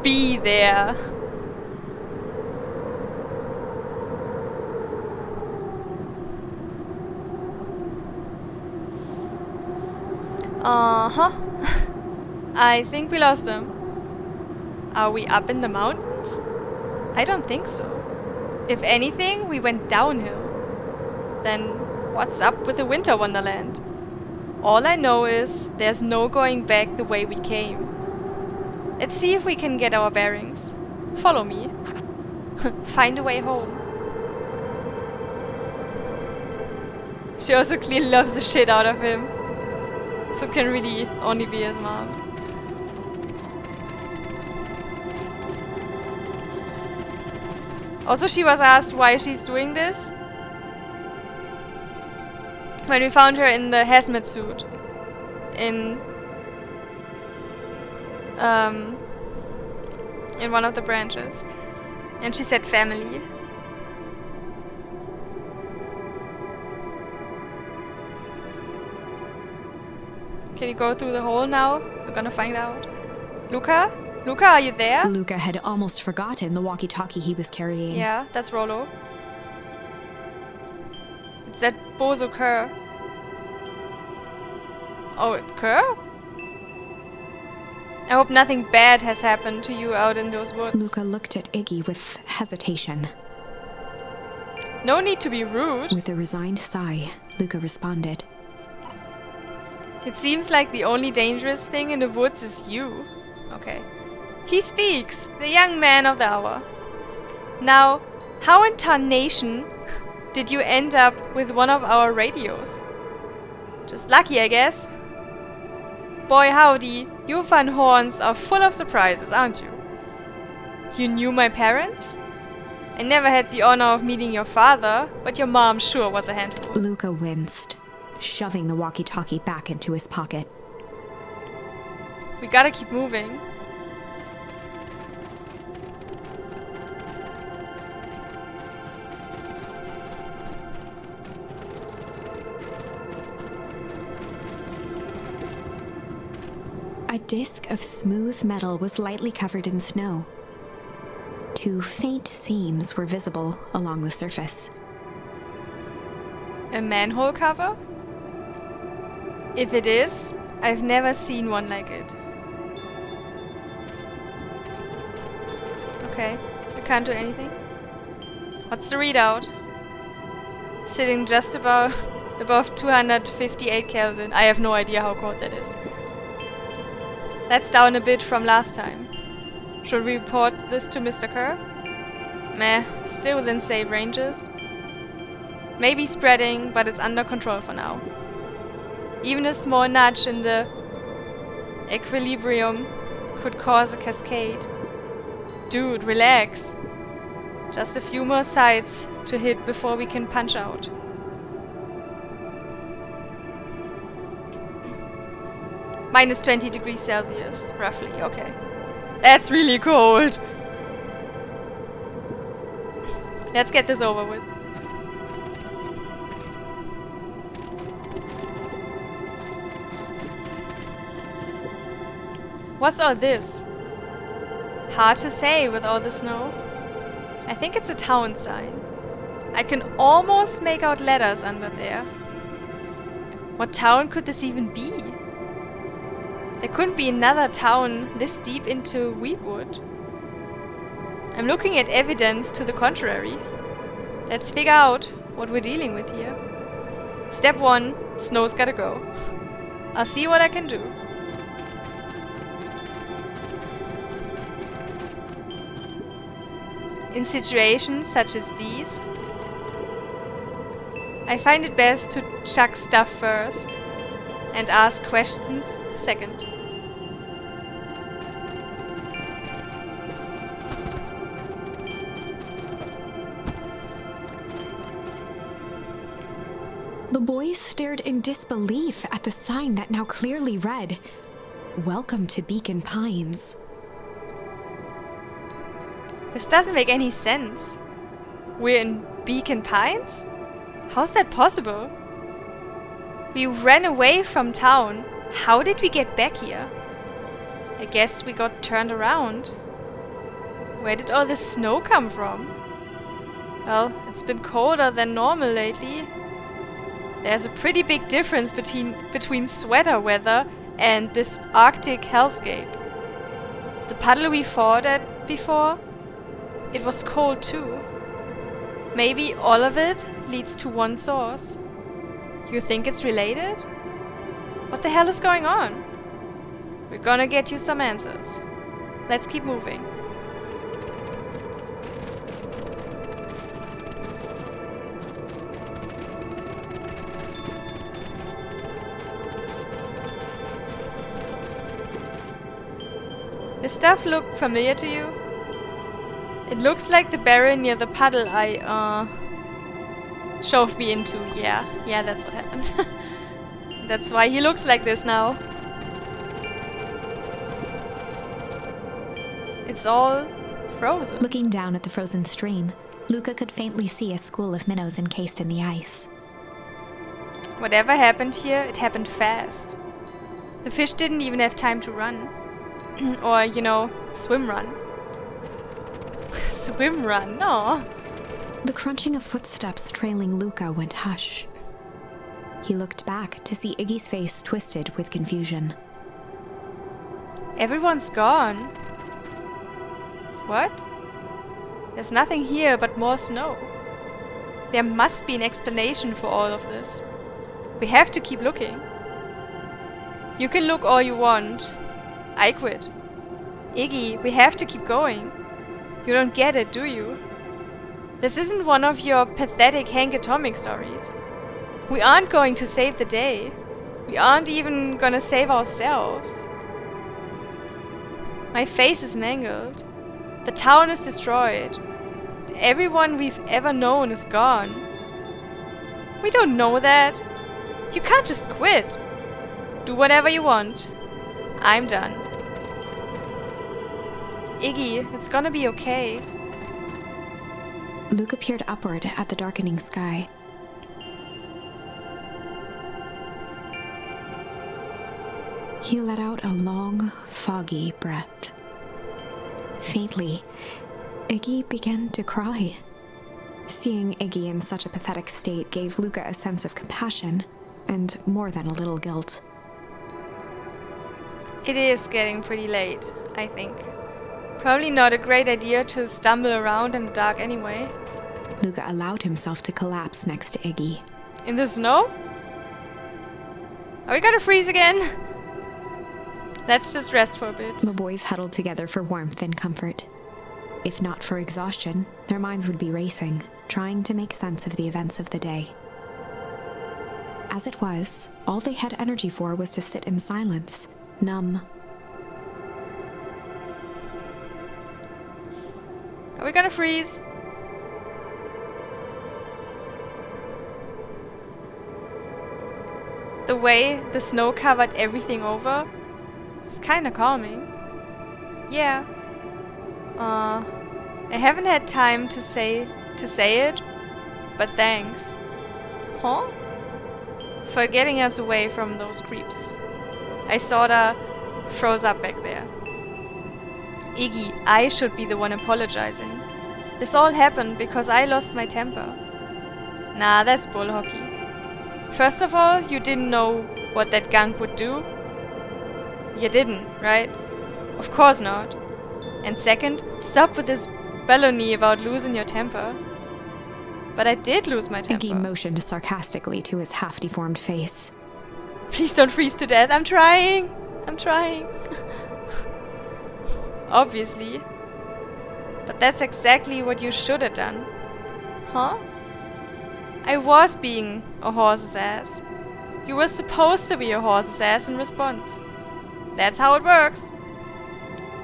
be there? Uh-huh. I think we lost him. Are we up in the mountains? I don't think so. If anything, we went downhill. Then what's up with the Winter Wonderland? All I know is there's no going back the way we came. Let's see if we can get our bearings. Follow me. Find a way home. She also clearly loves the shit out of him. So it can really only be his mom. Also, she was asked why she's doing this when we found her in the hazmat suit in one of the branches, and she said family. Can you go through the hole now? We're gonna find out. Luca? Luca, are you there? Luca had almost forgotten the walkie-talkie he was carrying. Yeah, that's Rollo. It's that bozo Kerr. Oh, it's Kerr? I hope nothing bad has happened to you out in those woods. Luca looked at Iggy with hesitation. No need to be rude. With a resigned sigh, Luca responded. It seems like the only dangerous thing in the woods is you. Okay. He speaks, the young man of the hour. Now, how in tarnation did you end up with one of our radios? Just lucky, I guess. Boy howdy, you Van Horns are full of surprises, aren't you? You knew my parents? I never had the honor of meeting your father, but your mom sure was a handful. Luca winced, shoving the walkie-talkie back into his pocket. We gotta keep moving. A disc of smooth metal was lightly covered in snow. 2 faint seams were visible along the surface. A manhole cover? If it is, I've never seen one like it. Okay, we can't do anything. What's the readout? Sitting just above 258 Kelvin. I have no idea how cold that is. That's down a bit from last time. Should we report this to Mr. Kerr? Meh, still within safe ranges. Maybe spreading, but it's under control for now. Even a small nudge in the equilibrium could cause a cascade. Dude, relax. Just a few more sites to hit before we can punch out. Minus 20 degrees Celsius, roughly, okay. That's really cold. Let's get this over with. What's all this? Hard to say with all the snow. I think it's a town sign. I can almost make out letters under there. What town could this even be? There couldn't be another town this deep into Wheatwood. I'm looking at evidence to the contrary. Let's figure out what we're dealing with here. Step 1, snow's gotta go. I'll see what I can do. In situations such as these, I find it best to chuck stuff first and ask questions second. The boys stared in disbelief at the sign that now clearly read, "Welcome to Beacon Pines." This doesn't make any sense. We're in Beacon Pines? How's that possible? We ran away from town. How did we get back here? I guess we got turned around. Where did all this snow come from? Well, it's been colder than normal lately. There's a pretty big difference between sweater weather and this Arctic hellscape. The puddle we fought at before, it was cold too. Maybe all of it leads to one source. You think it's related? What the hell is going on? We're gonna get you some answers. Let's keep moving. Does stuff look familiar to you? It looks like the barrel near the puddle I, shoved me into. Yeah, that's what happened. That's why he looks like this now. It's all frozen. Looking down at the frozen stream, Luca could faintly see a school of minnows encased in the ice. Whatever happened here, it happened fast. The fish didn't even have time to run. Or, you know, swim run. Swim run, no. The crunching of footsteps trailing Luca went hush. He looked back to see Iggy's face twisted with confusion. Everyone's gone. What? There's nothing here but more snow. There must be an explanation for all of this. We have to keep looking. You can look all you want. I quit. Iggy, we have to keep going. You don't get it, do you? This isn't one of your pathetic Hank Atomic stories. We aren't going to save the day. We aren't even gonna save ourselves. My face is mangled. The town is destroyed. Everyone we've ever known is gone. We don't know that. You can't just quit. Do whatever you want. I'm done. Iggy, it's gonna be okay. Luca peered upward at the darkening sky. He let out a long, foggy breath. Faintly, Iggy began to cry. Seeing Iggy in such a pathetic state gave Luca a sense of compassion, and more than a little guilt. It is getting pretty late, I think. Probably not a great idea to stumble around in the dark anyway. Luca allowed himself to collapse next to Iggy. In the snow? Are we gonna freeze again? Let's just rest for a bit. The boys huddled together for warmth and comfort. If not for exhaustion, their minds would be racing, trying to make sense of the events of the day. As it was, all they had energy for was to sit in silence, numb. Are we gonna freeze? The way the snow covered everything over, it's kinda calming. Yeah. I haven't had time to say it, but thanks. Huh? For getting us away from those creeps. I sorta froze up back there. Iggy, I should be the one apologizing. This all happened because I lost my temper. Nah, that's bull hockey. First of all, you didn't know what that gunk would do. You didn't, right? Of course not. And second, stop with this baloney about losing your temper. But I did lose my temper. Iggy motioned sarcastically to his half-deformed face. Please don't freeze to death. I'm trying. Obviously. But that's exactly what you should have done. Huh? I was being a horse's ass. You were supposed to be a horse's ass in response. That's how it works.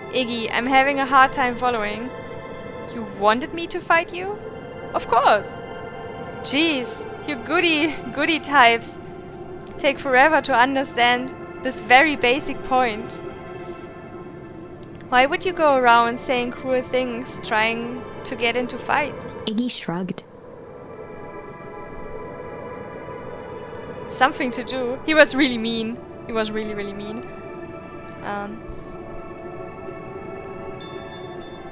Iggy, I'm having a hard time following. You wanted me to fight you? Of course. Jeez, you goody types take forever to understand this very basic point. Why would you go around saying cruel things, trying to get into fights? Iggy shrugged. Something to do. He was really mean. He was really mean.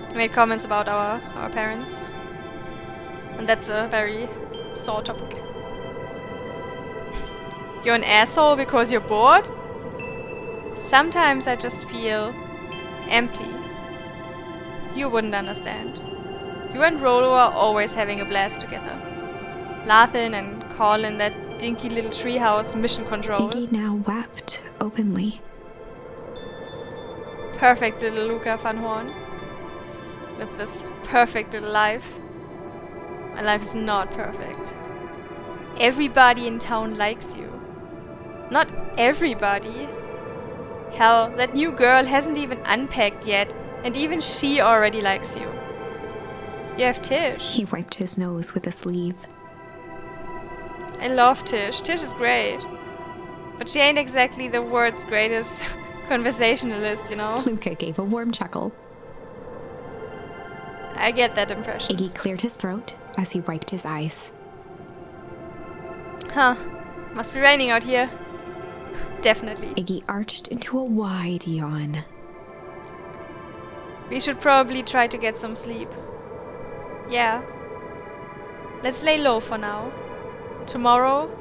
He made comments about our parents. And that's a very sore topic. You're an asshole because you're bored? Sometimes I just feel empty. You wouldn't understand. You and Rolo are always having a blast together. Laughing and calling that dinky little treehouse mission control. Iggy now wept openly. Perfect little Luca van Horn. With this perfect little life. My life is not perfect. Everybody in town likes you. Not everybody. Hell, that new girl hasn't even unpacked yet, and even she already likes you. You have Tish. He wiped his nose with a sleeve. I love Tish. Tish is great. But she ain't exactly the world's greatest conversationalist, you know? Luca gave a warm chuckle. I get that impression. Iggy cleared his throat as he wiped his eyes. Huh. Must be raining out here. Definitely. Iggy arched into a wide yawn. We should probably try to get some sleep. Yeah. Let's lay low for now. Tomorrow,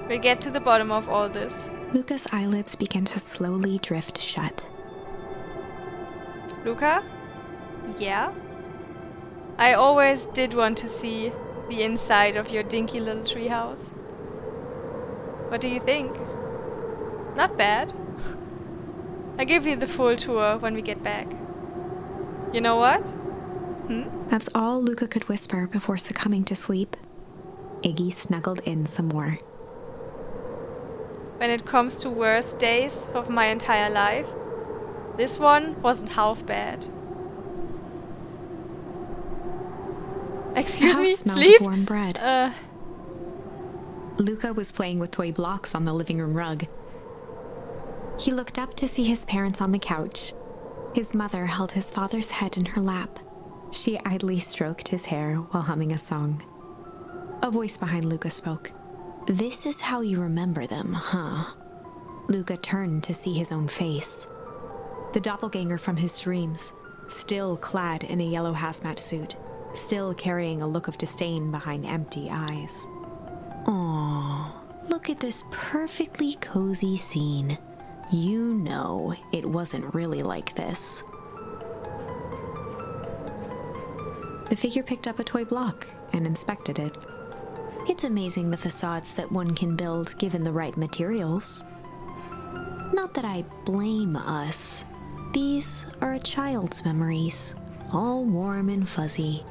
we'll get to the bottom of all this. Luca's eyelids began to slowly drift shut. Luca? Yeah? I always did want to see the inside of your dinky little treehouse. What do you think? Not bad. I'll give you the full tour when we get back. You know what? That's all Luca could whisper before succumbing to sleep. Iggy snuggled in some more. When it comes to worst days of my entire life, this one wasn't half bad. Excuse The me? house smelled Sleep? of warm bread. Luca was playing with toy blocks on the living room rug. He looked up to see his parents on the couch. His mother held his father's head in her lap. She idly stroked his hair while humming a song. A voice behind Luca spoke. "This is how you remember them, huh?" Luca turned to see his own face. The doppelganger from his dreams, still clad in a yellow hazmat suit, still carrying a look of disdain behind empty eyes. "Aw, look at this perfectly cozy scene. You know it wasn't really like this." The figure picked up a toy block and inspected it. "It's amazing the facades that one can build given the right materials. Not that I blame us. These are a child's memories, all warm and fuzzy.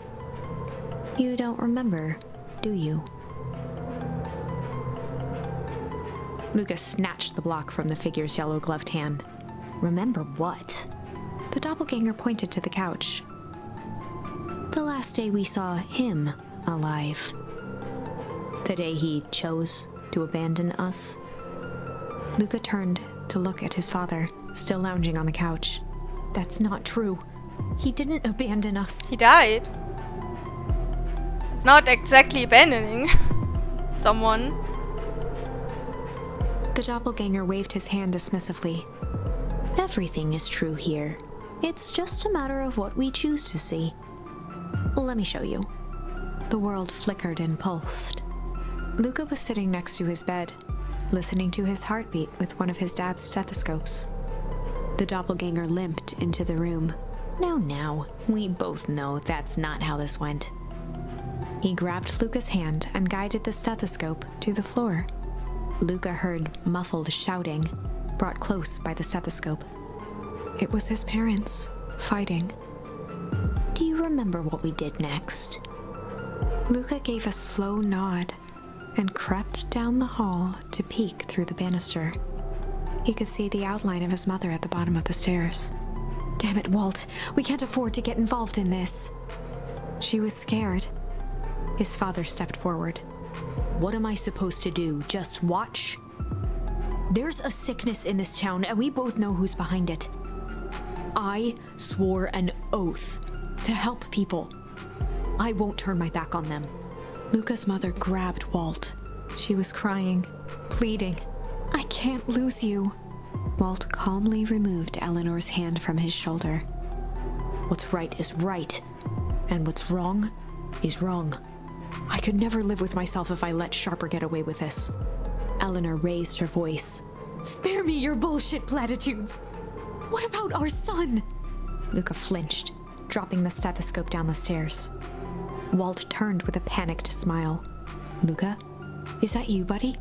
You don't remember, do you?" Lucas snatched the block from the figure's yellow-gloved hand. "Remember what?" The doppelganger pointed to the couch. "The last day we saw him alive. The day he chose to abandon us." Luca turned to look at his father, still lounging on the couch. "That's not true. He didn't abandon us." He died. It's not exactly abandoning someone. The doppelganger waved his hand dismissively. "Everything is true here. It's just a matter of what we choose to see. Let me show you." The world flickered and pulsed. Luca was sitting next to his bed, listening to his heartbeat with one of his dad's stethoscopes. The doppelganger limped into the room. Now, we both know that's not how this went." He grabbed Luca's hand and guided the stethoscope to the floor. Luca heard muffled shouting, brought close by the stethoscope. It was his parents, fighting. "Do you remember what we did next?" Luca gave a slow nod and crept down the hall to peek through the banister. He could see the outline of his mother at the bottom of the stairs. "Damn it, Walt, we can't afford to get involved in this." She was scared. His father stepped forward. "What am I supposed to do? Just watch?" "There's a sickness in this town, and we both know who's behind it. I swore an oath to help people. I won't turn my back on them." Luca's mother grabbed Walt. She was crying, pleading. "I can't lose you." Walt calmly removed Eleanor's hand from his shoulder. "What's right is right, and what's wrong is wrong. I could never live with myself if I let Sharper get away with this." Eleanor raised her voice. "Spare me your bullshit platitudes. What about our son?" Luca flinched, dropping the stethoscope down the stairs. Walt turned with a panicked smile. "Luca, is that you, buddy?"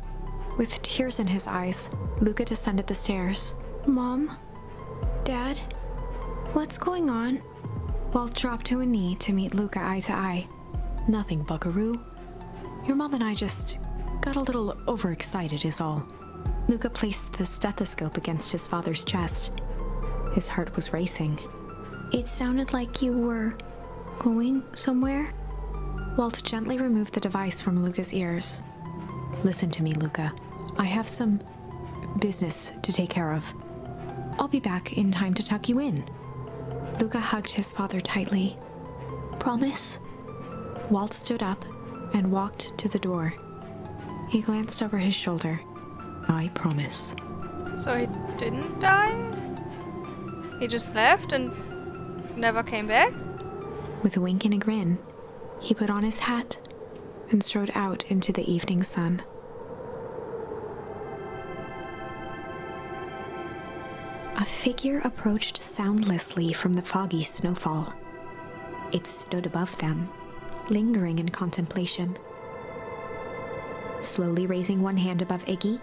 With tears in his eyes, Luca descended the stairs. "Mom? Dad? What's going on?" Walt dropped to a knee to meet Luca eye to eye. "Nothing, buckaroo. Your mom and I just got a little overexcited is all." Luca placed the stethoscope against his father's chest. His heart was racing. "It sounded like you were going somewhere." Walt gently removed the device from Luca's ears. "Listen to me, Luca. I have some business to take care of. I'll be back in time to tuck you in." Luca hugged his father tightly. "Promise?" Walt stood up and walked to the door. He glanced over his shoulder. "I promise." So he didn't die? He just left and never came back? With a wink and a grin, he put on his hat and strode out into the evening sun. A figure approached soundlessly from the foggy snowfall. It stood above them, lingering in contemplation. Slowly raising one hand above Iggy,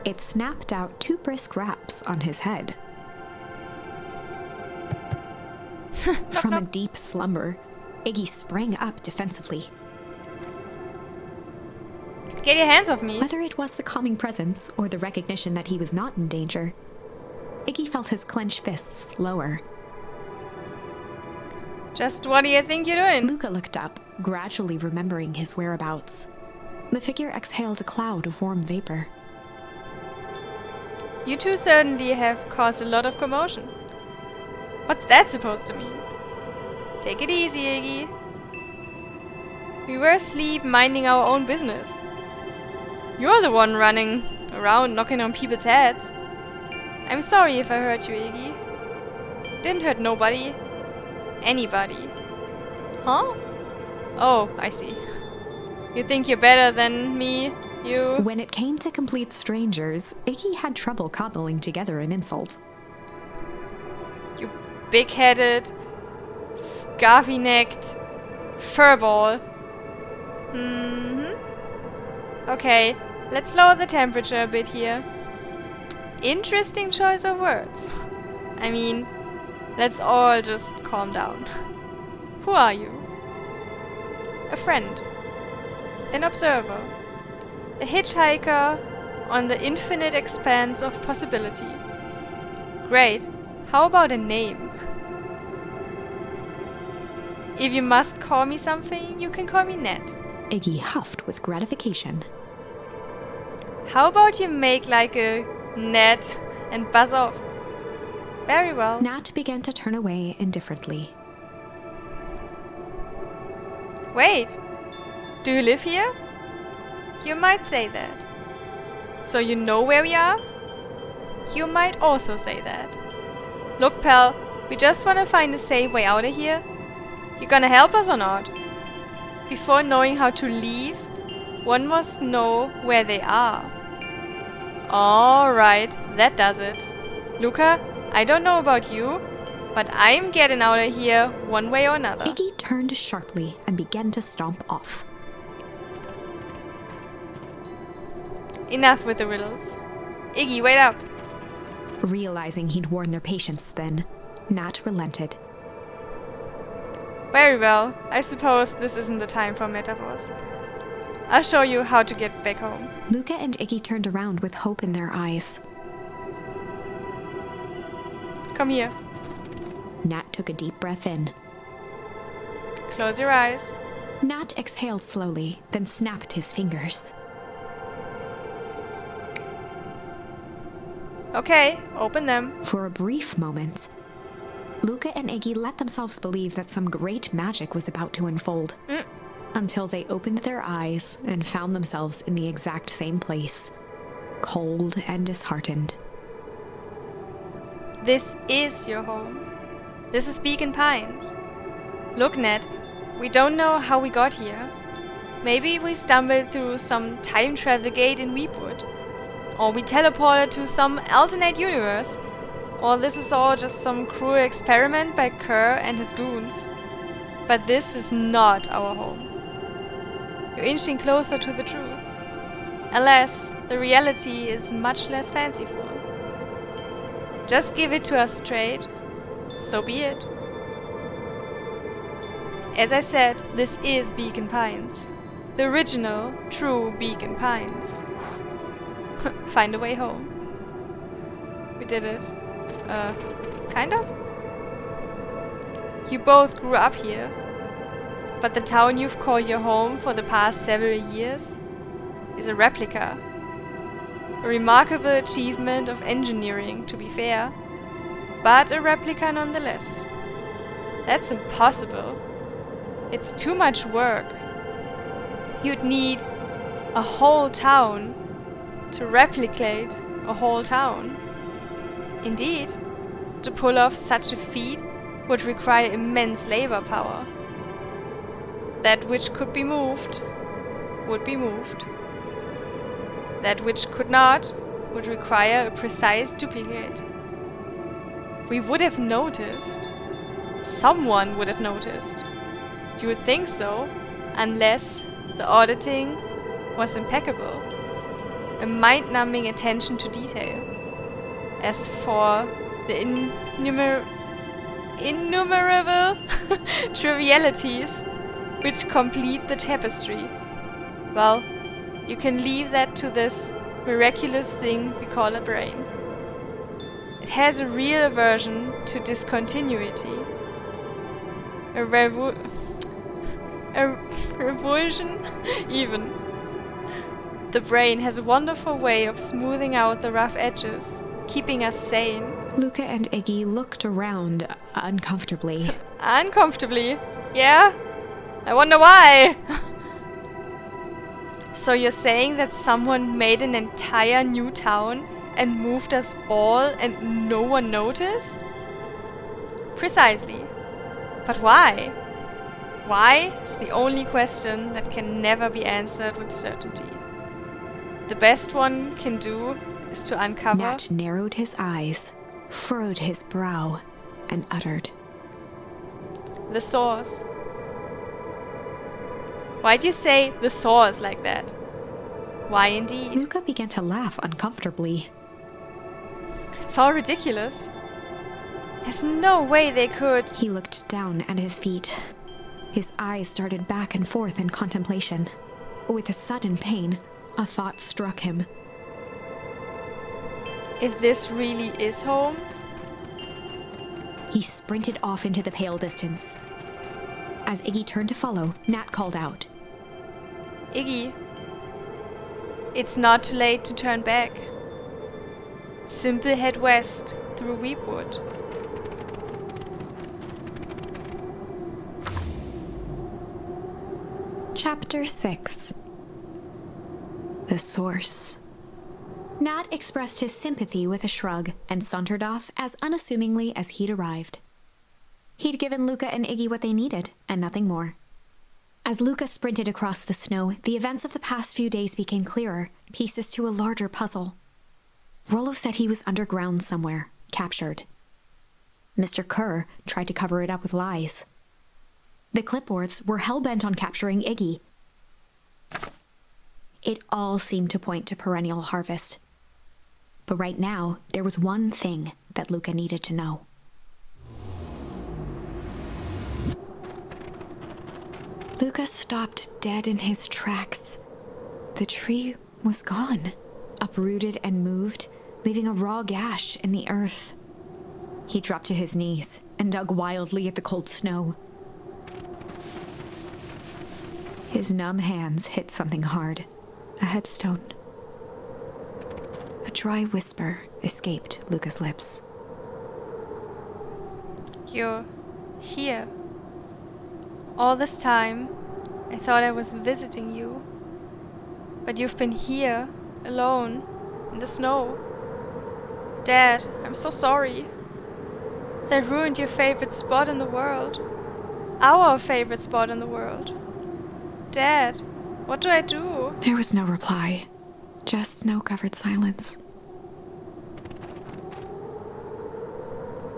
it snapped out 2 brisk raps on his head. From a deep slumber, Iggy sprang up defensively. Get your hands off me. Whether it was the calming presence or the recognition that he was not in danger, Iggy felt his clenched fists lower. Just what do you think you're doing? Luca looked up, gradually remembering his whereabouts. The figure exhaled a cloud of warm vapor. You two certainly have caused a lot of commotion. What's that supposed to mean? Take it easy, Iggy. We were asleep, minding our own business. You're the one running around knocking on people's heads. I'm sorry if I hurt you, Iggy. Didn't hurt nobody. Anybody. Huh? Oh, I see. You think you're better than me, you... When it came to complete strangers, Iggy had trouble cobbling together an insult. You big-headed, scarfy-necked furball. Okay, let's lower the temperature a bit here. Interesting choice of words. I mean, let's all just calm down. Who are you? A friend. An observer. A hitchhiker on the infinite expanse of possibility. Great. How about a name? If you must call me something, you can call me Ned. Iggy huffed with gratification. How about you make like a Ned and buzz off? Very well. Nat began to turn away indifferently. Wait. Do you live here? You might say that. So you know where we are? You might also say that. Look, pal, we just want to find a safe way out of here. You gonna help us or not? Before knowing how to leave, one must know where they are. Alright, that does it. Luca, I don't know about you, but I'm getting out of here one way or another. Iggy turned sharply and began to stomp off. Enough with the riddles. Iggy, wait up. Realizing he'd worn their patience then, Nat relented. Very well, I suppose this isn't the time for metaphors. I'll show you how to get back home. Luca and Iggy turned around with hope in their eyes. Come here. Nat took a deep breath in. Close your eyes. Nat exhaled slowly, then snapped his fingers. Okay, open them. For a brief moment, Luca and Iggy let themselves believe that some great magic was about to unfold. Until they opened their eyes and found themselves in the exact same place, cold and disheartened. This is your home. This is Beacon Pines. Look, Ned, we don't know how we got here. Maybe we stumbled through some time travel gate in Weepwood. Or we teleported to some alternate universe. Or this is all just some cruel experiment by Kerr and his goons. But this is not our home. You're inching closer to the truth. Alas, the reality is much less fanciful. Just give it to us straight. So be it. As I said, this is Beacon Pines. The original, true Beacon Pines. Find a way home. We did it. Kind of? You both grew up here. But the town you've called your home for the past several years is a replica. A remarkable achievement of engineering, to be fair. But a replica nonetheless. That's impossible. It's too much work. You'd need a whole town to replicate a whole town. Indeed, to pull off such a feat would require immense labor power. That which could be moved would be moved. That which could not would require a precise duplicate. We would have noticed. Someone would have noticed. You would think so, unless the auditing was impeccable. A mind-numbing attention to detail. As for the innumerable trivialities which complete the tapestry. Well, you can leave that to this miraculous thing we call a brain. It has a real aversion to discontinuity. A revulsion, even. The brain has a wonderful way of smoothing out the rough edges, keeping us sane. Luca and Iggy looked around uncomfortably. Uncomfortably? Yeah? I wonder why! So you're saying that someone made an entire new town and moved us all and no one noticed? Precisely. But why? Why is the only question that can never be answered with certainty. The best one can do is to uncover... Nat narrowed his eyes, furrowed his brow, and uttered, the source. Why'd you say the source like that? Why indeed? Luca began to laugh uncomfortably. It's all ridiculous. There's no way they could... He looked down at his feet. His eyes started back and forth in contemplation. With a sudden pain, a thought struck him. If this really is home... He sprinted off into the pale distance. As Iggy turned to follow, Nat called out. Iggy, it's not too late to turn back. Simply head west through Weepwood. Chapter 6. The Source. Nat expressed his sympathy with a shrug and sauntered off as unassumingly as he'd arrived. He'd given Luca and Iggy what they needed, and nothing more. As Luca sprinted across the snow, the events of the past few days became clearer, pieces to a larger puzzle. Rollo said he was underground somewhere, captured. Mr. Kerr tried to cover it up with lies. The clipboards were hell-bent on capturing Iggy. It all seemed to point to perennial harvest. But right now, there was one thing that Luca needed to know. Luca stopped dead in his tracks. The tree was gone, uprooted and moved, leaving a raw gash in the earth. He dropped to his knees and dug wildly at the cold snow. His numb hands hit something hard, a headstone. A dry whisper escaped Luca's lips. You're here. All this time, I thought I was visiting you. But you've been here, alone, in the snow. Dad, I'm so sorry. That ruined your favorite spot in the world. Our favorite spot in the world. Dad, what do I do? There was no reply, just snow-covered silence.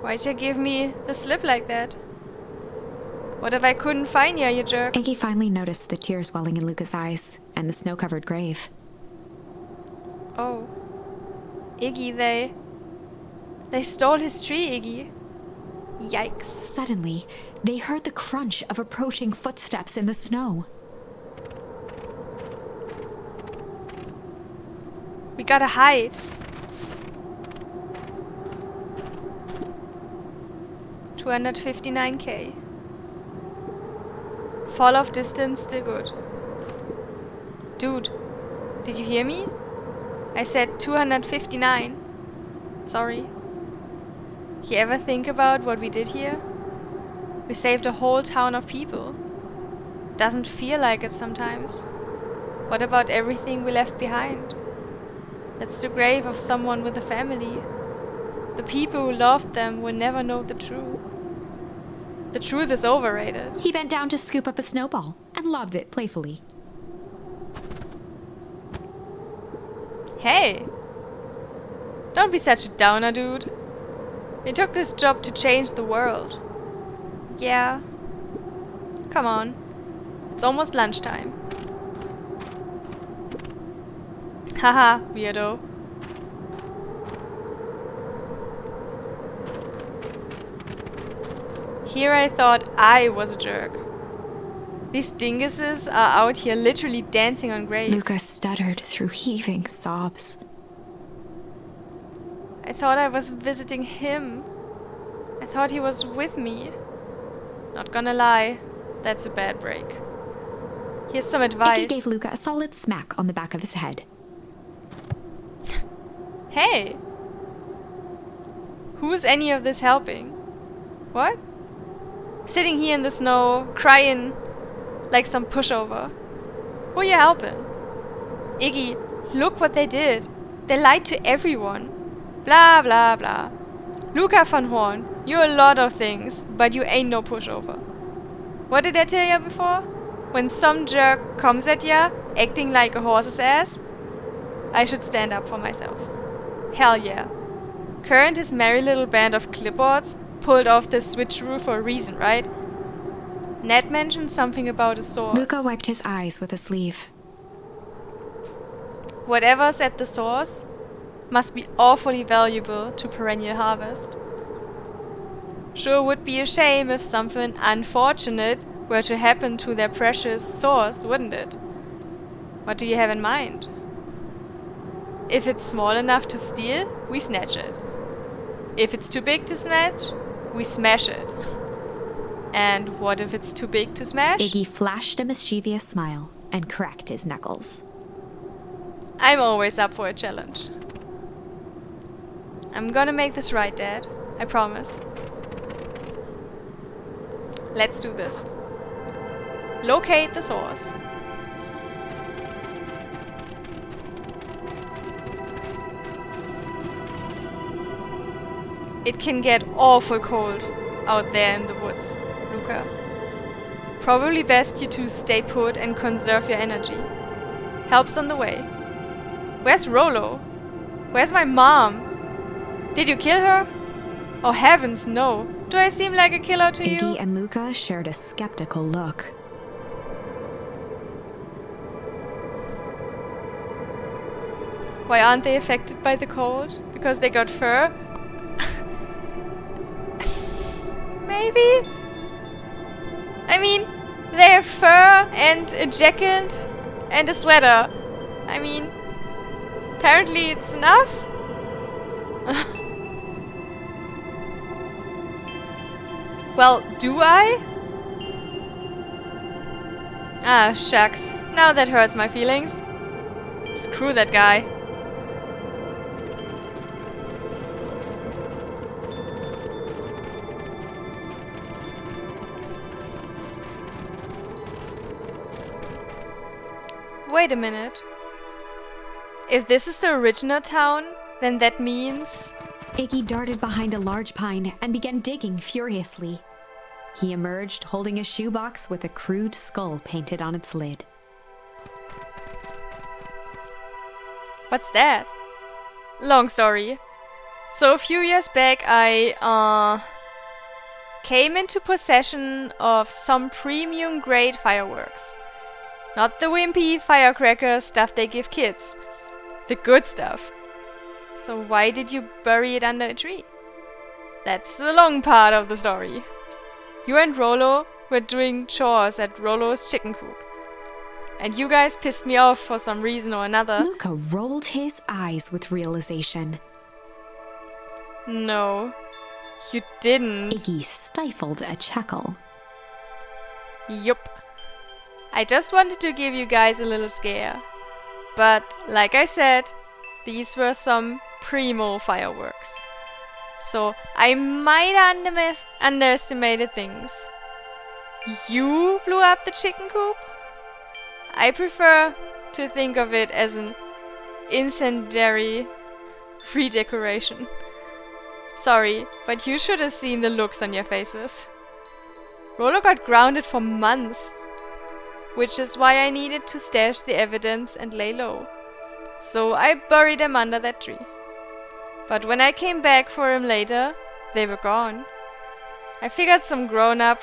Why'd you give me the slip like that? What if I couldn't find you, you jerk? Iggy finally noticed the tears welling in Luca's eyes and the snow-covered grave. Oh. Iggy, they stole his tree, Iggy. Yikes. Suddenly, they heard the crunch of approaching footsteps in the snow. We gotta hide. 259k. Fall off distance still good. Dude, did you hear me? I said 259. Sorry. You ever think about what we did here? We saved a whole town of people. Doesn't feel like it sometimes. What about everything we left behind? That's the grave of someone with a family. The people who loved them will never know the truth. The truth is overrated. He bent down to scoop up a snowball and lobbed it playfully. Hey! Don't be such a downer, dude. You took this job to change the world. Yeah. Come on. It's almost lunchtime. Haha, weirdo. Here I thought I was a jerk. These dinguses are out here literally dancing on graves. Luca stuttered through heaving sobs. I thought I was visiting him. I thought he was with me. Not gonna lie, that's a bad break. Here's some advice. Iggy gave Luca a solid smack on the back of his head. Hey! Who's any of this helping? What? Sitting here in the snow, crying like some pushover. Who you helping? Iggy, look what they did. They lied to everyone. Blah, blah, blah. Luca von Horn, you're a lot of things, but you ain't no pushover. What did I tell you before? When some jerk comes at ya, acting like a horse's ass, I should stand up for myself. Hell yeah. Kerr and his merry little band of clipboards pulled off this switcheroo for a reason, right? Ned mentioned something about a source. Luca wiped his eyes with a sleeve. Whatever's at the source must be awfully valuable to Perennial Harvest. Sure would be a shame if something unfortunate were to happen to their precious source, wouldn't it? What do you have in mind? If it's small enough to steal, we snatch it. If it's too big to snatch, we smash it. And what if it's too big to smash? Iggy flashed a mischievous smile and cracked his knuckles. I'm always up for a challenge. I'm gonna make this right, Dad. I promise. Let's do this. Locate the source. It can get awful cold out there in the woods, Luca. Probably best you two stay put and conserve your energy. Help's on the way. Where's Rollo? Where's my mom? Did you kill her? Oh heavens, no. Do I seem like a killer to you? Iggy and Luca shared a skeptical look. Why aren't they affected by the cold? Because they got fur? Maybe? I mean, they have fur and a jacket and a sweater. I mean, apparently it's enough. Well, do I? Ah, shucks. Now that hurts my feelings. Screw that guy. Wait a minute. If this is the original town, then that means... Iggy darted behind a large pine and began digging furiously. He emerged holding a shoebox with a crude skull painted on its lid. What's that? Long story. So a few years back I came into possession of some premium grade fireworks. Not the wimpy firecracker stuff they give kids. The good stuff. So why did you bury it under a tree? That's the long part of the story. You and Rollo were doing chores at Rollo's chicken coop. And you guys pissed me off for some reason or another. Luca rolled his eyes with realization. No, you didn't. Iggy stifled a chuckle. Yup. I just wanted to give you guys a little scare. But, like I said, these were some primo fireworks. So, I might underestimated things. You blew up the chicken coop? I prefer to think of it as an incendiary redecoration. Sorry, but you should have seen the looks on your faces. Rollo got grounded for months, which is why I needed to stash the evidence and lay low. So I buried him under that tree. But when I came back for him later, they were gone. I figured some grown-up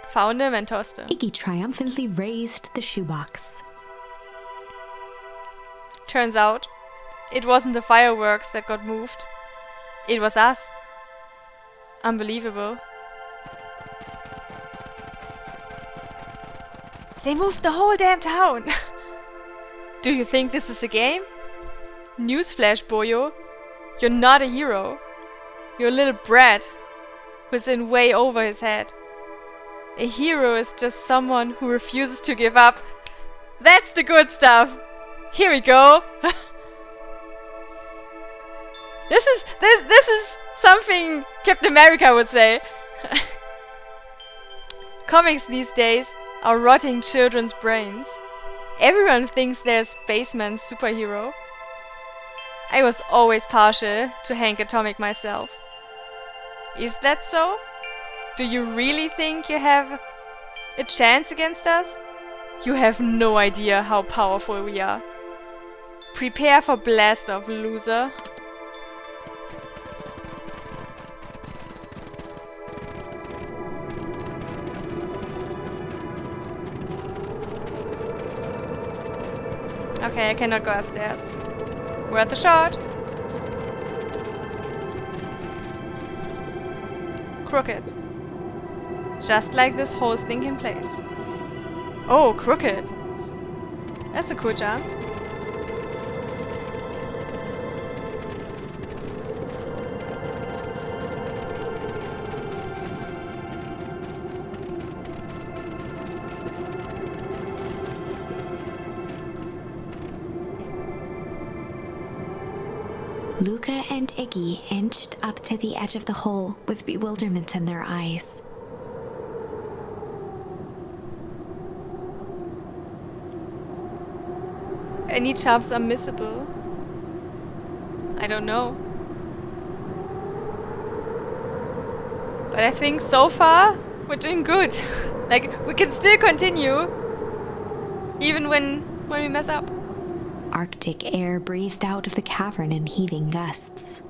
found him and tossed him. Iggy triumphantly raised the shoebox. Turns out, it wasn't the fireworks that got moved. It was us. Unbelievable. They moved the whole damn town. Do you think this is a game? Newsflash, boyo. You're not a hero. You're a little brat who's in way over his head. A hero is just someone who refuses to give up. That's the good stuff. Here we go. This is something Captain America would say. Comics these days are rotting children's brains. Everyone thinks they're a spaceman superhero. I was always partial to Hank Atomic myself. Is that so? Do you really think you have a chance against us? You have no idea how powerful we are. Prepare for blast off, loser. Okay, I cannot go upstairs. Worth a shot. Crooked. Just like this whole stinking place. Oh, crooked. That's a cool jump. Luca and Iggy inched up to the edge of the hole with bewilderment in their eyes. Any jumps are missable? I don't know. But I think so far we're doing good. Like, we can still continue even when we mess up. Arctic air breathed out of the cavern in heaving gusts.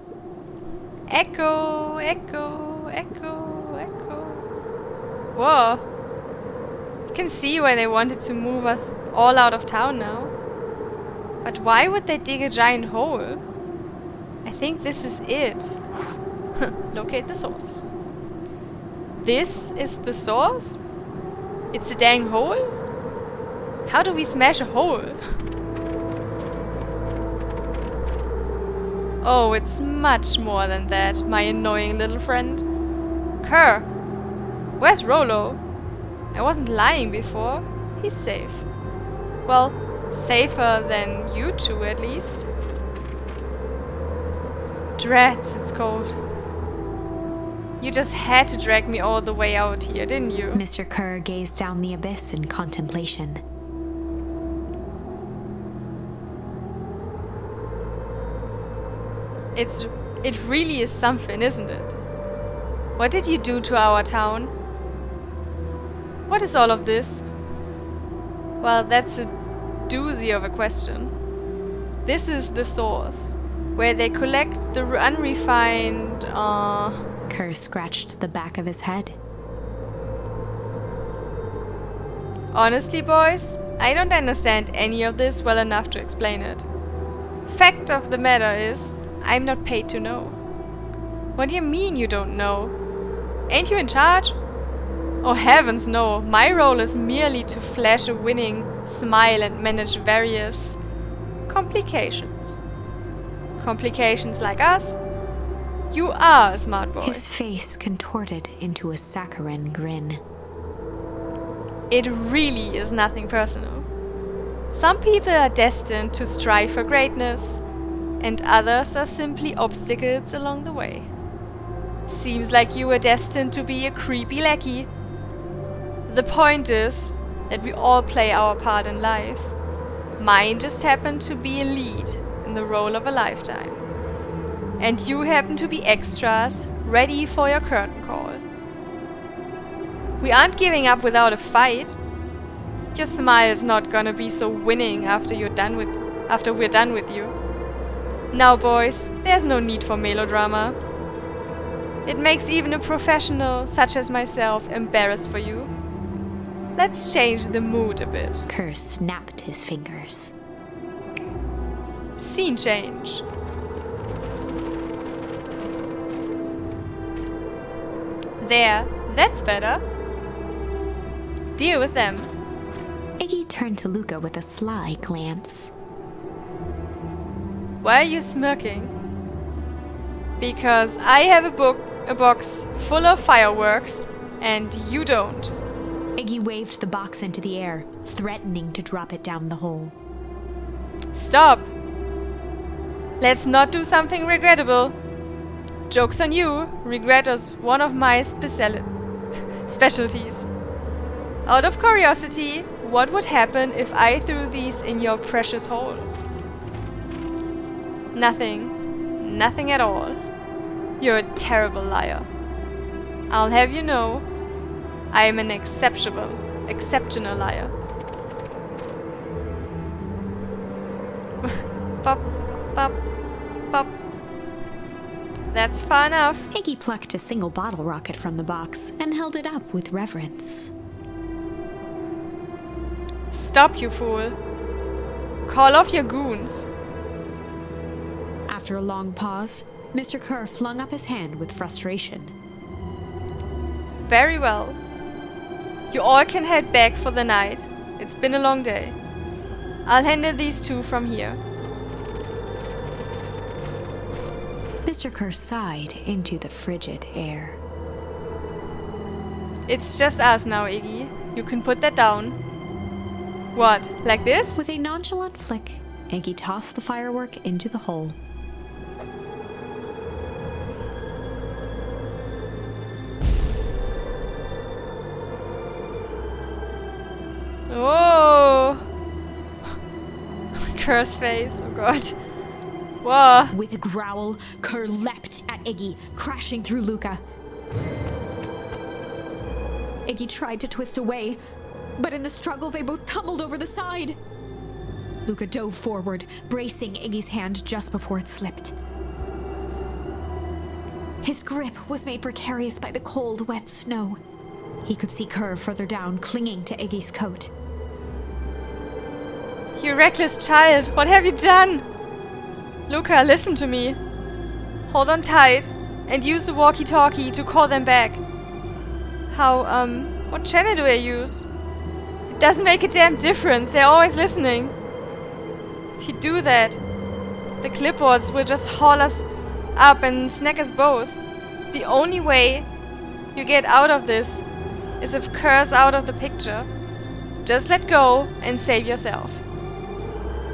Echo, echo, echo, echo. Whoa. You can see why they wanted to move us all out of town now. But why would they dig a giant hole? I think this is it. Locate the source. This is the source? It's a dang hole? How do we smash a hole? Oh, it's much more than that, my annoying little friend. Kerr! Where's Rolo? I wasn't lying before. He's safe. Well, safer than you two, at least. Drats, it's cold. You just had to drag me all the way out here, didn't you? Mr. Kerr gazed down the abyss in contemplation. It really is something, isn't it? What did you do to our town? What is all of this? Well, that's a doozy of a question. This is the source, where they collect the unrefined, Kerr scratched the back of his head. Honestly, boys, I don't understand any of this well enough to explain it. Fact of the matter is, I'm not paid to know. What do you mean you don't know? Ain't you in charge? Oh heavens no, my role is merely to flash a winning smile and manage various complications. Complications like us? You are a smart boy. His face contorted into a saccharine grin. It really is nothing personal. Some people are destined to strive for greatness, and others are simply obstacles along the way. Seems like you were destined to be a creepy lackey. The point is that we all play our part in life. Mine just happened to be a lead in the role of a lifetime. And you happen to be extras, ready for your curtain call. We aren't giving up without a fight. Your smile is not gonna be so winning after we're done with you. Now, boys, there's no need for melodrama. It makes even a professional such as myself embarrassed for you. Let's change the mood a bit. Kerr snapped his fingers. Scene change. There, that's better. Deal with them. Iggy turned to Luca with a sly glance. Why are you smirking? Because I have a box full of fireworks, and you don't. Iggy waved the box into the air, threatening to drop it down the hole. Stop! Let's not do something regrettable. Joke's on you, regret is one of my specialties. Out of curiosity, what would happen if I threw these in your precious hole? Nothing. Nothing at all. You're a terrible liar. I'll have you know, I am an exceptional liar. Pop, pop, pop. That's far enough. Iggy plucked a single bottle rocket from the box and held it up with reverence. Stop, you fool. Call off your goons. After a long pause, Mr. Kerr flung up his hand with frustration. Very well. You all can head back for the night. It's been a long day. I'll handle these two from here. Mr. Kerr sighed into the frigid air. It's just us now, Iggy. You can put that down. What, like this? With a nonchalant flick, Iggy tossed the firework into the hole. Oh! Kerr's face, oh god. Whoa. With a growl, Kerr leapt at Iggy, crashing through Luca. Iggy tried to twist away, but in the struggle they both tumbled over the side. Luca dove forward, bracing Iggy's hand just before it slipped. His grip was made precarious by the cold, wet snow. He could see Kerr further down, clinging to Iggy's coat. You reckless child, what have you done? Luca, listen to me. Hold on tight and use the walkie-talkie to call them back. What channel do I use? It doesn't make a damn difference, they're always listening. If you do that, the clipboards will just haul us up and snag us both. The only way you get out of this is if Kerr's out of the picture. Just let go and save yourself.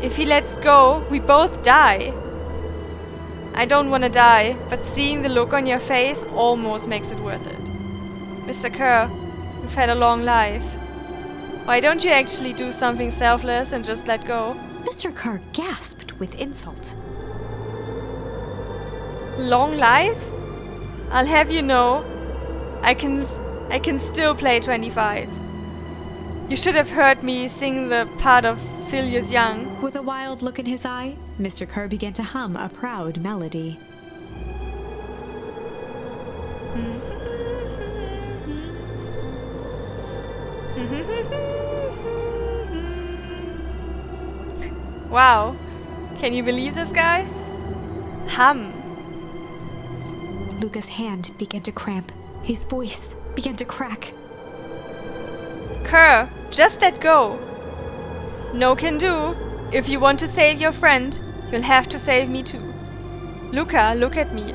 If he lets go, we both die. I don't want to die, but seeing the look on your face almost makes it worth it. Mr. Kerr, you've had a long life. Why don't you actually do something selfless and just let go? Mr. Kerr gasped with insult. Long life? I'll have you know, I can still play 25. You should have heard me sing the part of Phileas Young. With a wild look in his eye, Mr. Kerr began to hum a proud melody. Wow, can you believe this guy? Hum. Luca's hand began to cramp. His voice began to crack. Kerr, just let go. No can do. If you want to save your friend, you'll have to save me too. Luca, look at me.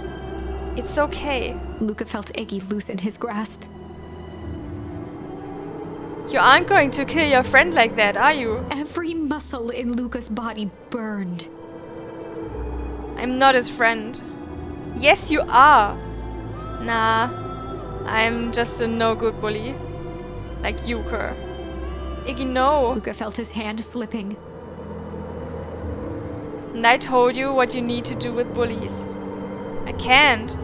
It's okay. Luca felt Iggy loosen his grasp. You aren't going to kill your friend like that, are you? Every muscle in Luca's body burned. I'm not his friend. Yes, you are. Nah, I'm just a no-good bully. Like you, Kerr. Iggy, no. Luca felt his hand slipping. And I told you what you need to do with bullies. I can't.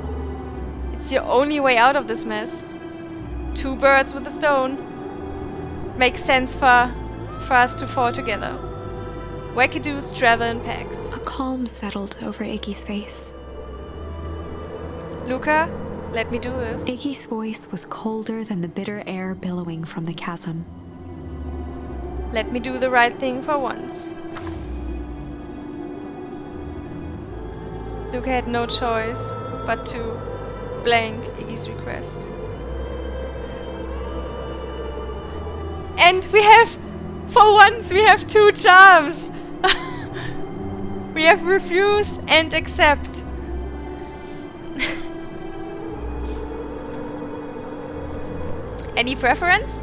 It's your only way out of this mess. Two birds with a stone. Makes sense for us to fall together. Wackadoos travel in packs. A calm settled over Iggy's face. Luca, let me do this. Iggy's voice was colder than the bitter air billowing from the chasm. Let me do the right thing for once. Luca had no choice but to blank Iggy's request. And we have For once we have 2 charms. We have refuse and accept. Any preference?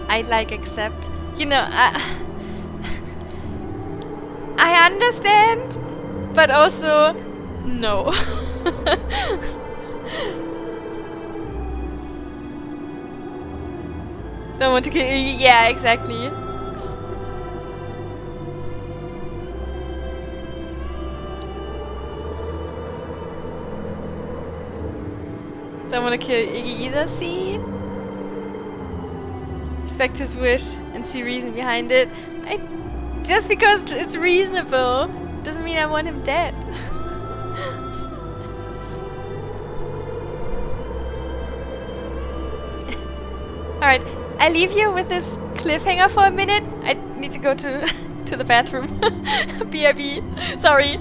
I'd like accept. You know, I understand, but also no. Don't want to kill. Yeah, exactly. Don't want to kill Iggy either, see? Respect his wish and see reason behind it. Just because it's reasonable doesn't mean I want him dead. Alright, I leave you with this cliffhanger for a minute. I need to go to the bathroom. BRB. Sorry.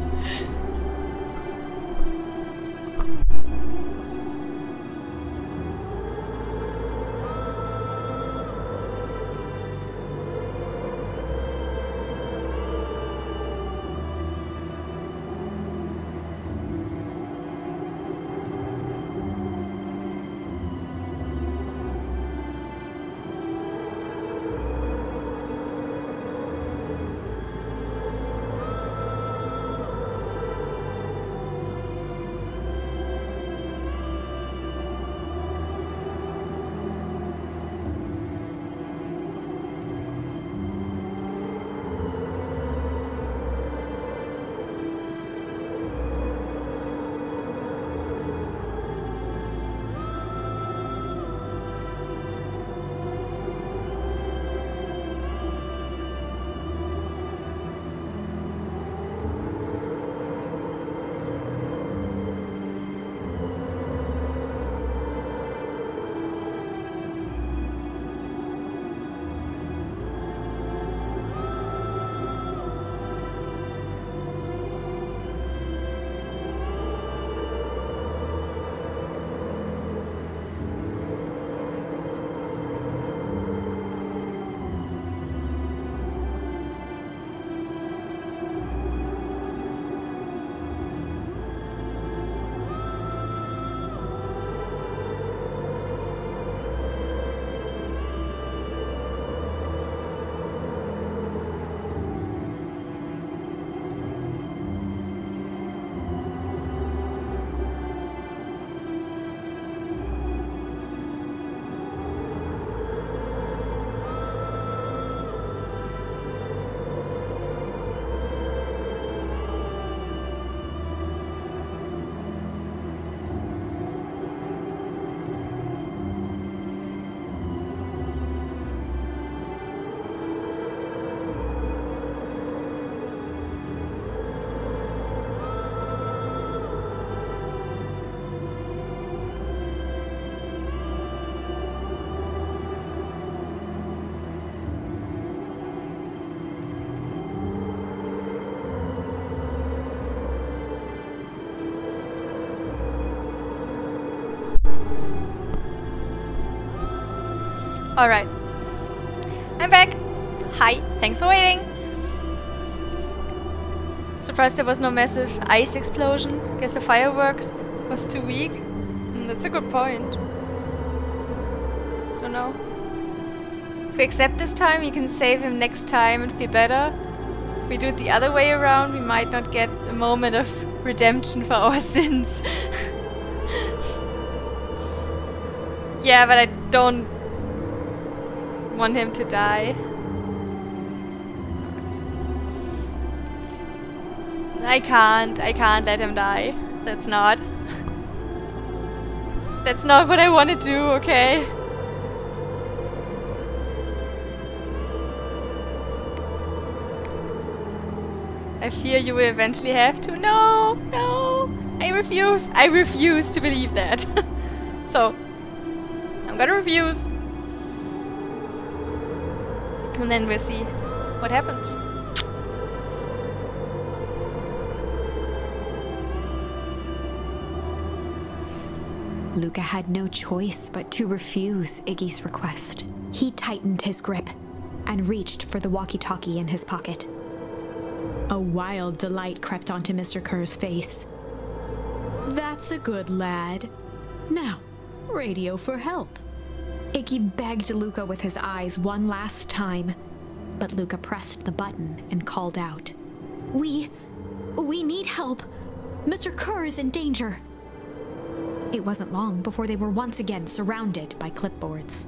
Alright. I'm back. Hi, thanks for waiting. Surprised there was no massive ice explosion. Guess the fireworks was too weak. That's a good point. Don't know. If we accept this time, we can save him next time and feel better. If we do it the other way around, we might not get a moment of redemption for our sins. Yeah, but I don't want him to die. I can't let him die. That's not what I want to do, okay? I fear you will eventually have to. No, no, I refuse. I refuse to believe that. So, I'm gonna refuse. And then we'll see what happens. Luca had no choice but to refuse Iggy's request. He tightened his grip and reached for the walkie-talkie in his pocket. A wild delight crept onto Mr. Kerr's face. "That's a good lad. Now, radio for help." Iggy begged Luca with his eyes one last time, but Luca pressed the button and called out, We need help. Mr. Kerr is in danger." It wasn't long before they were once again surrounded by clipboards.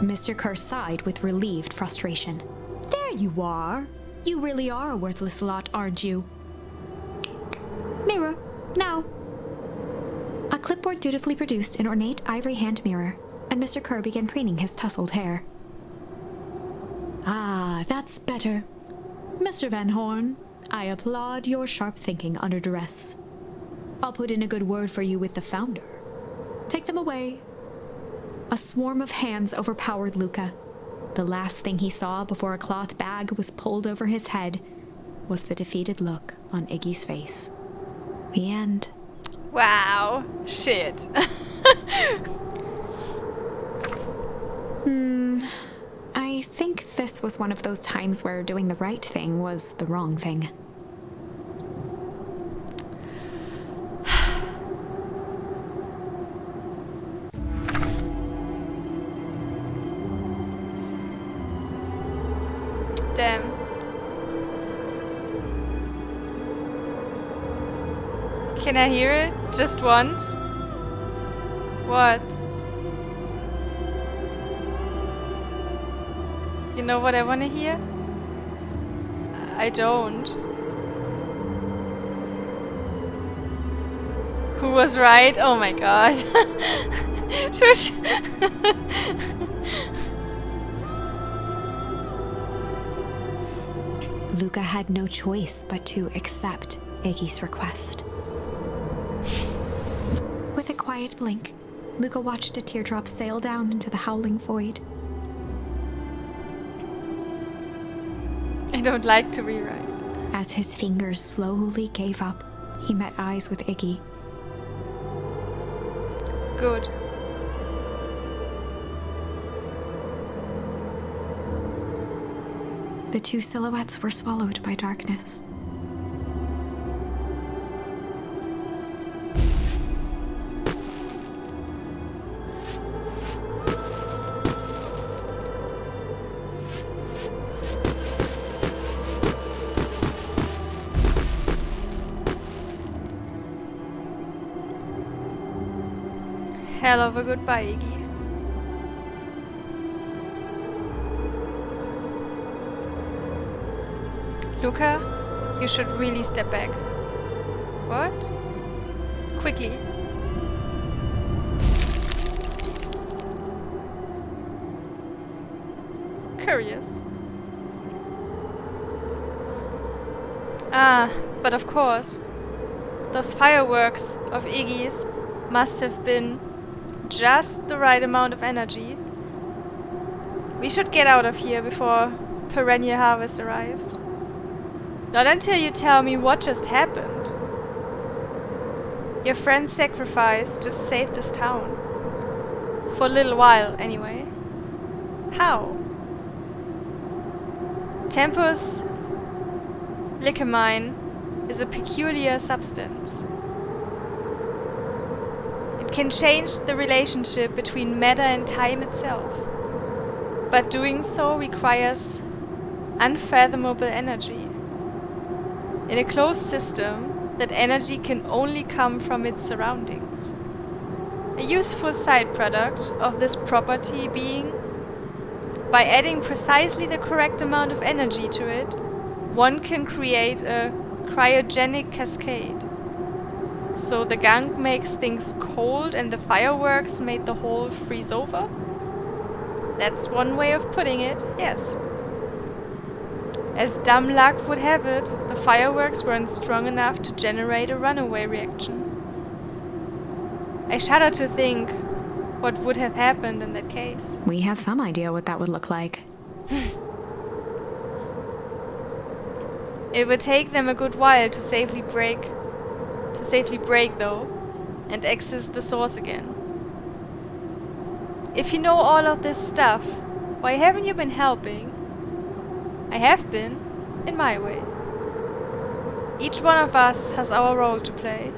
Mr. Kerr sighed with relieved frustration. "There you are. You really are a worthless lot, aren't you? Mirror, now." A clipboard dutifully produced an ornate ivory hand mirror, and Mr. Kerr began preening his tousled hair. "Ah, that's better. Mr. Van Horn, I applaud your sharp thinking under duress. I'll put in a good word for you with the founder. Take them away." A swarm of hands overpowered Luca. The last thing he saw before a cloth bag was pulled over his head was the defeated look on Iggy's face. The end. Wow. Shit. I think this was one of those times where doing the right thing was the wrong thing. Damn. Can I hear it? Just once? What? You know what I want to hear? I don't. Who was right? Oh my god. Shush. Luca had no choice but to accept Iggy's request. With a quiet blink, Luca watched a teardrop sail down into the howling void. I don't like to rewrite. As his fingers slowly gave up, he met eyes with Iggy. Good. The two silhouettes were swallowed by darkness. Hell of a goodbye, Iggy. Luca, you should really step back. What? Quickly. Curious. Ah, but of course, those fireworks of Iggy's must have been just the right amount of energy. We should get out of here before perennial harvest arrives. Not until you tell me what just happened. Your friend's sacrifice just saved this town. For a little while, anyway. How? Tempus liquamine is a peculiar substance. It can change the relationship between matter and time itself. But doing so requires unfathomable energy. In a closed system, that energy can only come from its surroundings. A useful side product of this property being, by adding precisely the correct amount of energy to it, one can create a cryogenic cascade. So the gunk makes things cold and the fireworks made the whole freeze over? That's one way of putting it, yes. As dumb luck would have it, the fireworks weren't strong enough to generate a runaway reaction. I shudder to think what would have happened in that case. We have some idea what that would look like. It would take them a good while to safely break though, and access the source again. If you know all of this stuff, why haven't you been helping? I have been, in my way. Each one of us has our role to play.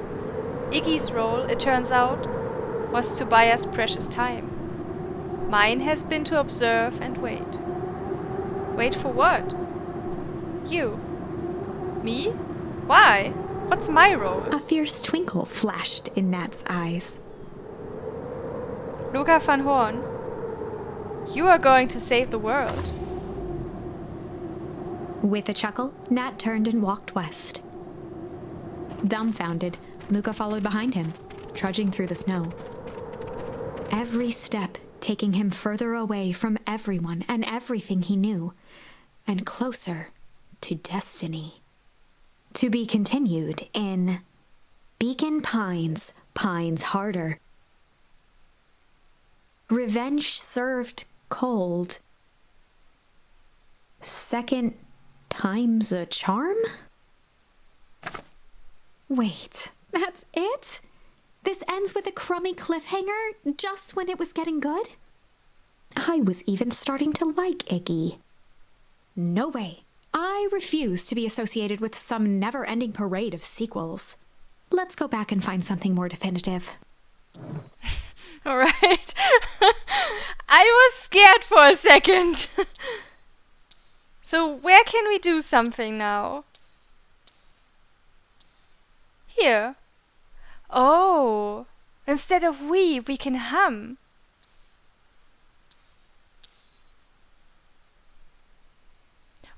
Iggy's role, it turns out, was to buy us precious time. Mine has been to observe and wait. Wait for what? You. Me? Why? What's my role? A fierce twinkle flashed in Nat's eyes. Luca van Horn, you are going to save the world. With a chuckle, Nat turned and walked west. Dumbfounded, Luca followed behind him, trudging through the snow. Every step taking him further away from everyone and everything he knew, and closer to destiny. To be continued in Beacon Pines, Pines Harder. Revenge served cold. Second time's a charm? Wait, that's it? This ends with a crummy cliffhanger just when it was getting good? I was even starting to like Iggy. No way. I refuse to be associated with some never-ending parade of sequels. Let's go back and find something more definitive. Alright. I was scared for a second. So where can we do something now? Here. Oh. Instead of we can hum.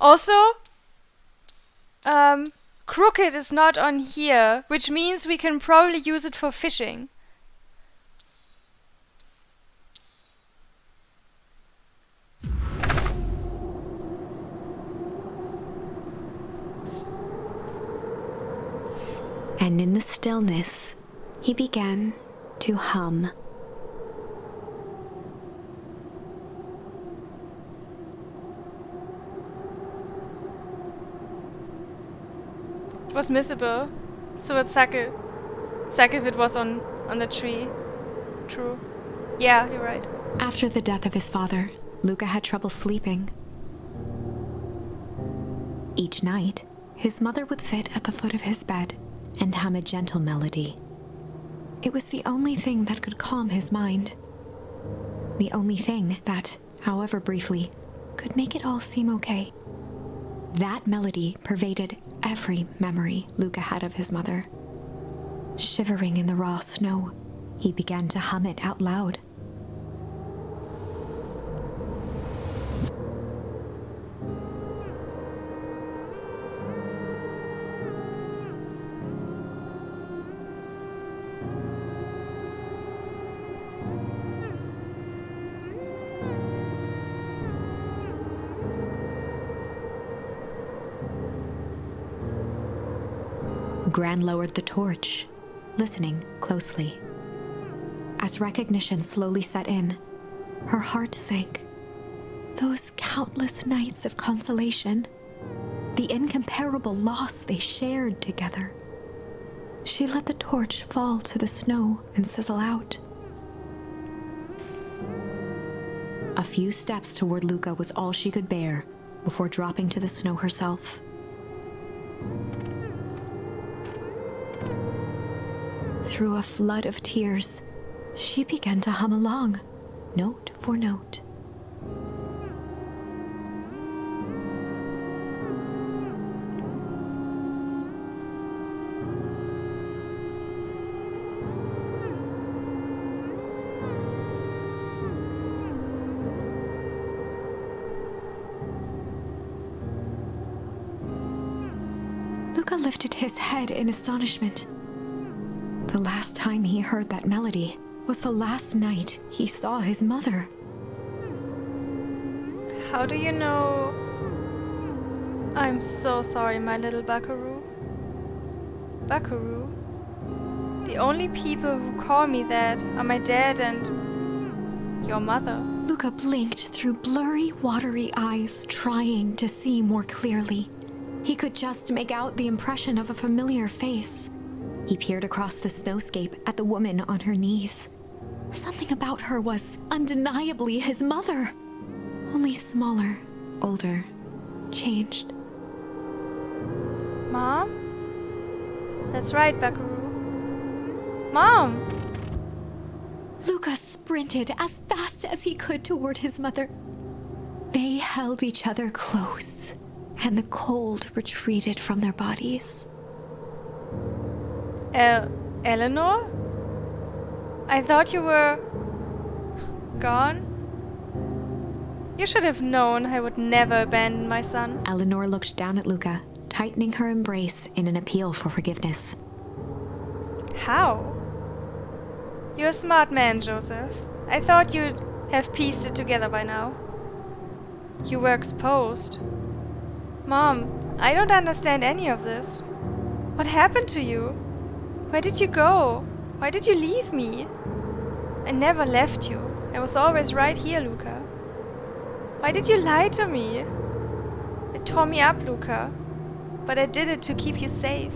Also, crooked is not on here, which means we can probably use it for fishing. And in the stillness, he began to hum. It was missable, so it suck if it was on the tree. True. Yeah, you're right. After the death of his father, Luca had trouble sleeping. Each night, his mother would sit at the foot of his bed and hum a gentle melody. It was the only thing that could calm his mind. The only thing that, however briefly, could make it all seem okay. That melody pervaded every memory Luca had of his mother. Shivering in the raw snow, he began to hum it out loud. Gran lowered the torch, listening closely. As recognition slowly set in, her heart sank. Those countless nights of consolation, the incomparable loss they shared together. She let the torch fall to the snow and sizzle out. A few steps toward Luca was all she could bear before dropping to the snow herself. Through a flood of tears, she began to hum along, note for note. Luca lifted his head in astonishment. The last time he heard that melody was the last night he saw his mother. How do you know I'm so sorry, my little buckaroo. Buckaroo? The only people who call me that are my dad and your mother. Luca blinked through blurry, watery eyes, trying to see more clearly. He could just make out the impression of a familiar face. He peered across the snowscape at the woman on her knees. Something about her was undeniably his mother. Only smaller, older, changed. Mom? That's right, buckaroo. Mom! Luca sprinted as fast as he could toward his mother. They held each other close, and the cold retreated from their bodies. Eleanor? I thought you were gone? You should have known I would never abandon my son. Eleanor looked down at Luca, tightening her embrace in an appeal for forgiveness. How? You're a smart man, Joseph. I thought you'd have pieced it together by now. You were exposed. Mom, I don't understand any of this. What happened to you? Where did you go? Why did you leave me? I never left you. I was always right here, Luca. Why did you lie to me? It tore me up, Luca. But I did it to keep you safe.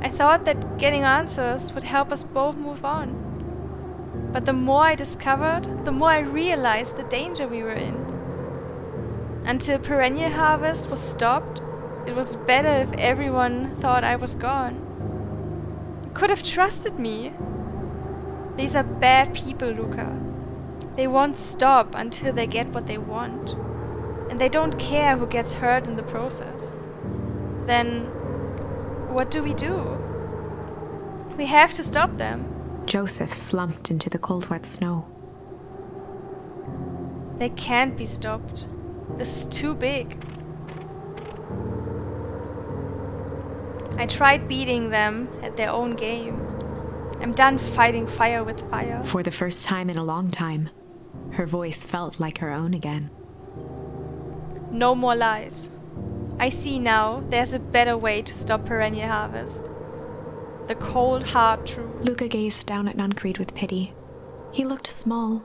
I thought that getting answers would help us both move on. But the more I discovered, the more I realized the danger we were in. Until perennial harvest was stopped, it was better if everyone thought I was gone. You could have trusted me. These are bad people, Luca. They won't stop until they get what they want. And they don't care who gets hurt in the process. Then, what do? We have to stop them. Joseph slumped into the cold, wet snow. They can't be stopped. This is too big. I tried beating them at their own game. I'm done fighting fire with fire. For the first time in a long time, her voice felt like her own again. No more lies. I see now there's a better way to stop perennial harvest. The cold, hard truth. Luca gazed down at Nuncreed with pity. He looked small.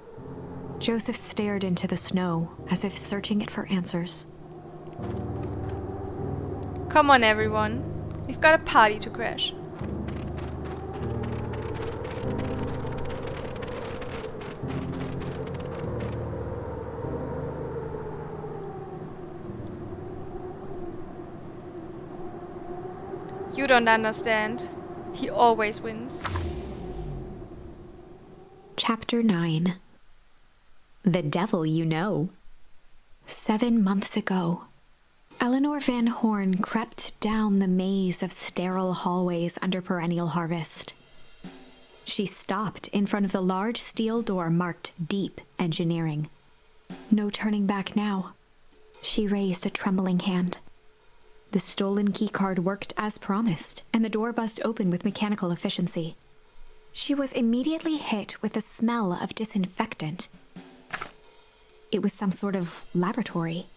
Joseph stared into the snow, as if searching it for answers. Come on, everyone. We've got a party to crash. You don't understand. He always wins. Chapter 9. The Devil You Know. 7 months ago, Eleanor Van Horn crept down the maze of sterile hallways under perennial harvest. She stopped in front of the large steel door marked Deep Engineering. No turning back now. She raised a trembling hand. The stolen keycard worked as promised, and the door buzzed open with mechanical efficiency. She was immediately hit with the smell of disinfectant. It was some sort of laboratory.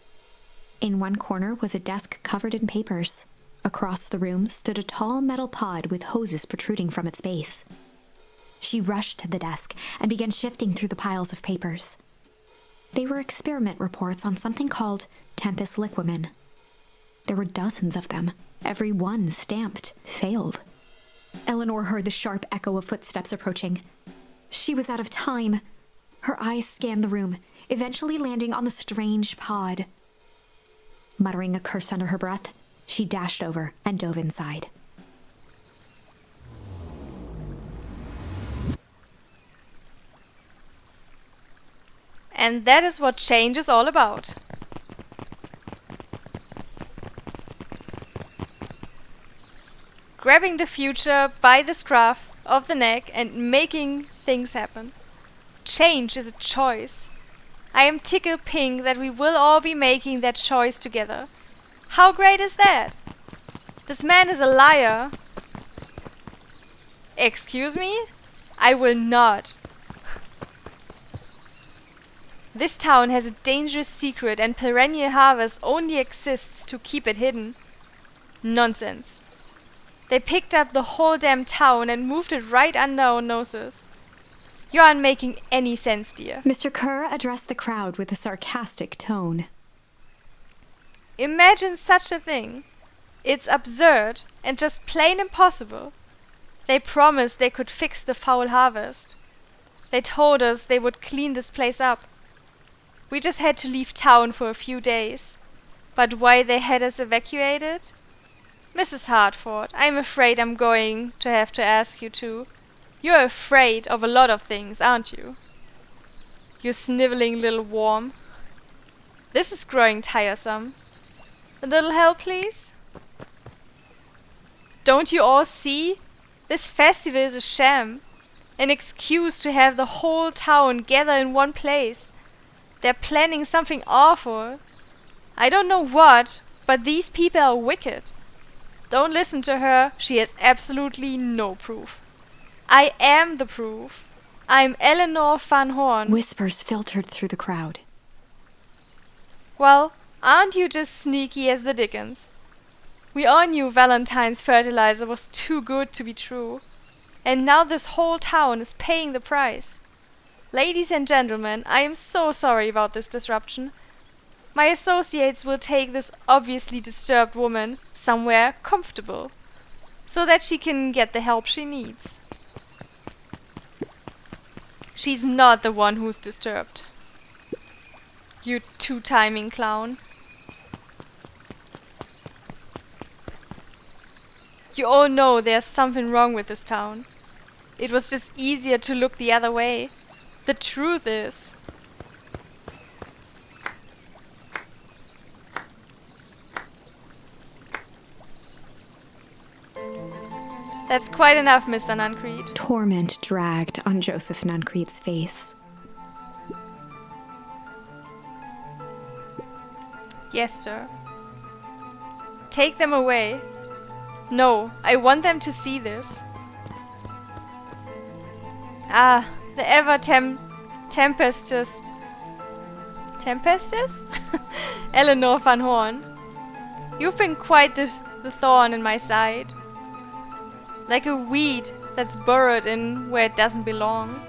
In one corner was a desk covered in papers. Across the room stood a tall metal pod with hoses protruding from its base. She rushed to the desk and began shifting through the piles of papers. They were experiment reports on something called Tempus Liquamen. There were dozens of them, every one stamped failed. Eleanor heard the sharp echo of footsteps approaching. She was out of time. Her eyes scanned the room, eventually landing on the strange pod. Muttering a curse under her breath, she dashed over and dove inside. And that is what change is all about. Grabbing the future by the scruff of the neck and making things happen. Change is a choice. I am tickle pink that we will all be making that choice together. How great is that? This man is a liar. Excuse me? I will not. This town has a dangerous secret and perennial harvest only exists to keep it hidden. Nonsense. They picked up the whole damn town and moved it right under our noses. You aren't making any sense, dear. Mr. Kerr addressed the crowd with a sarcastic tone. Imagine such a thing. It's absurd and just plain impossible. They promised they could fix the foul harvest. They told us they would clean this place up. We just had to leave town for a few days. But why they had us evacuated? Mrs. Hartford, I'm afraid I'm going to have to ask you to. You're afraid of a lot of things, aren't you? You sniveling little worm. This is growing tiresome. A little help, please? Don't you all see? This festival is a sham. An excuse to have the whole town gather in one place. They're planning something awful. I don't know what, but these people are wicked. Don't listen to her. She has absolutely no proof. I am the proof. I'm Eleanor Van Horn. Whispers filtered through the crowd. Well, aren't you just sneaky as the dickens? We all knew Valentine's fertilizer was too good to be true. And now this whole town is paying the price. Ladies and gentlemen, I am so sorry about this disruption. My associates will take this obviously disturbed woman somewhere comfortable, so that she can get the help she needs. She's not the one who's disturbed. You two-timing clown. You all know there's something wrong with this town. It was just easier to look the other way. The truth is... That's quite enough, Mr. Nuncreed. Torment dragged on Joseph Nuncreed's face. Yes, sir. Take them away. No, I want them to see this. Ah, the tempestuous... Tempestuous? Eleanor Van Horn. You've been quite the thorn in my side. Like a weed that's burrowed in where it doesn't belong.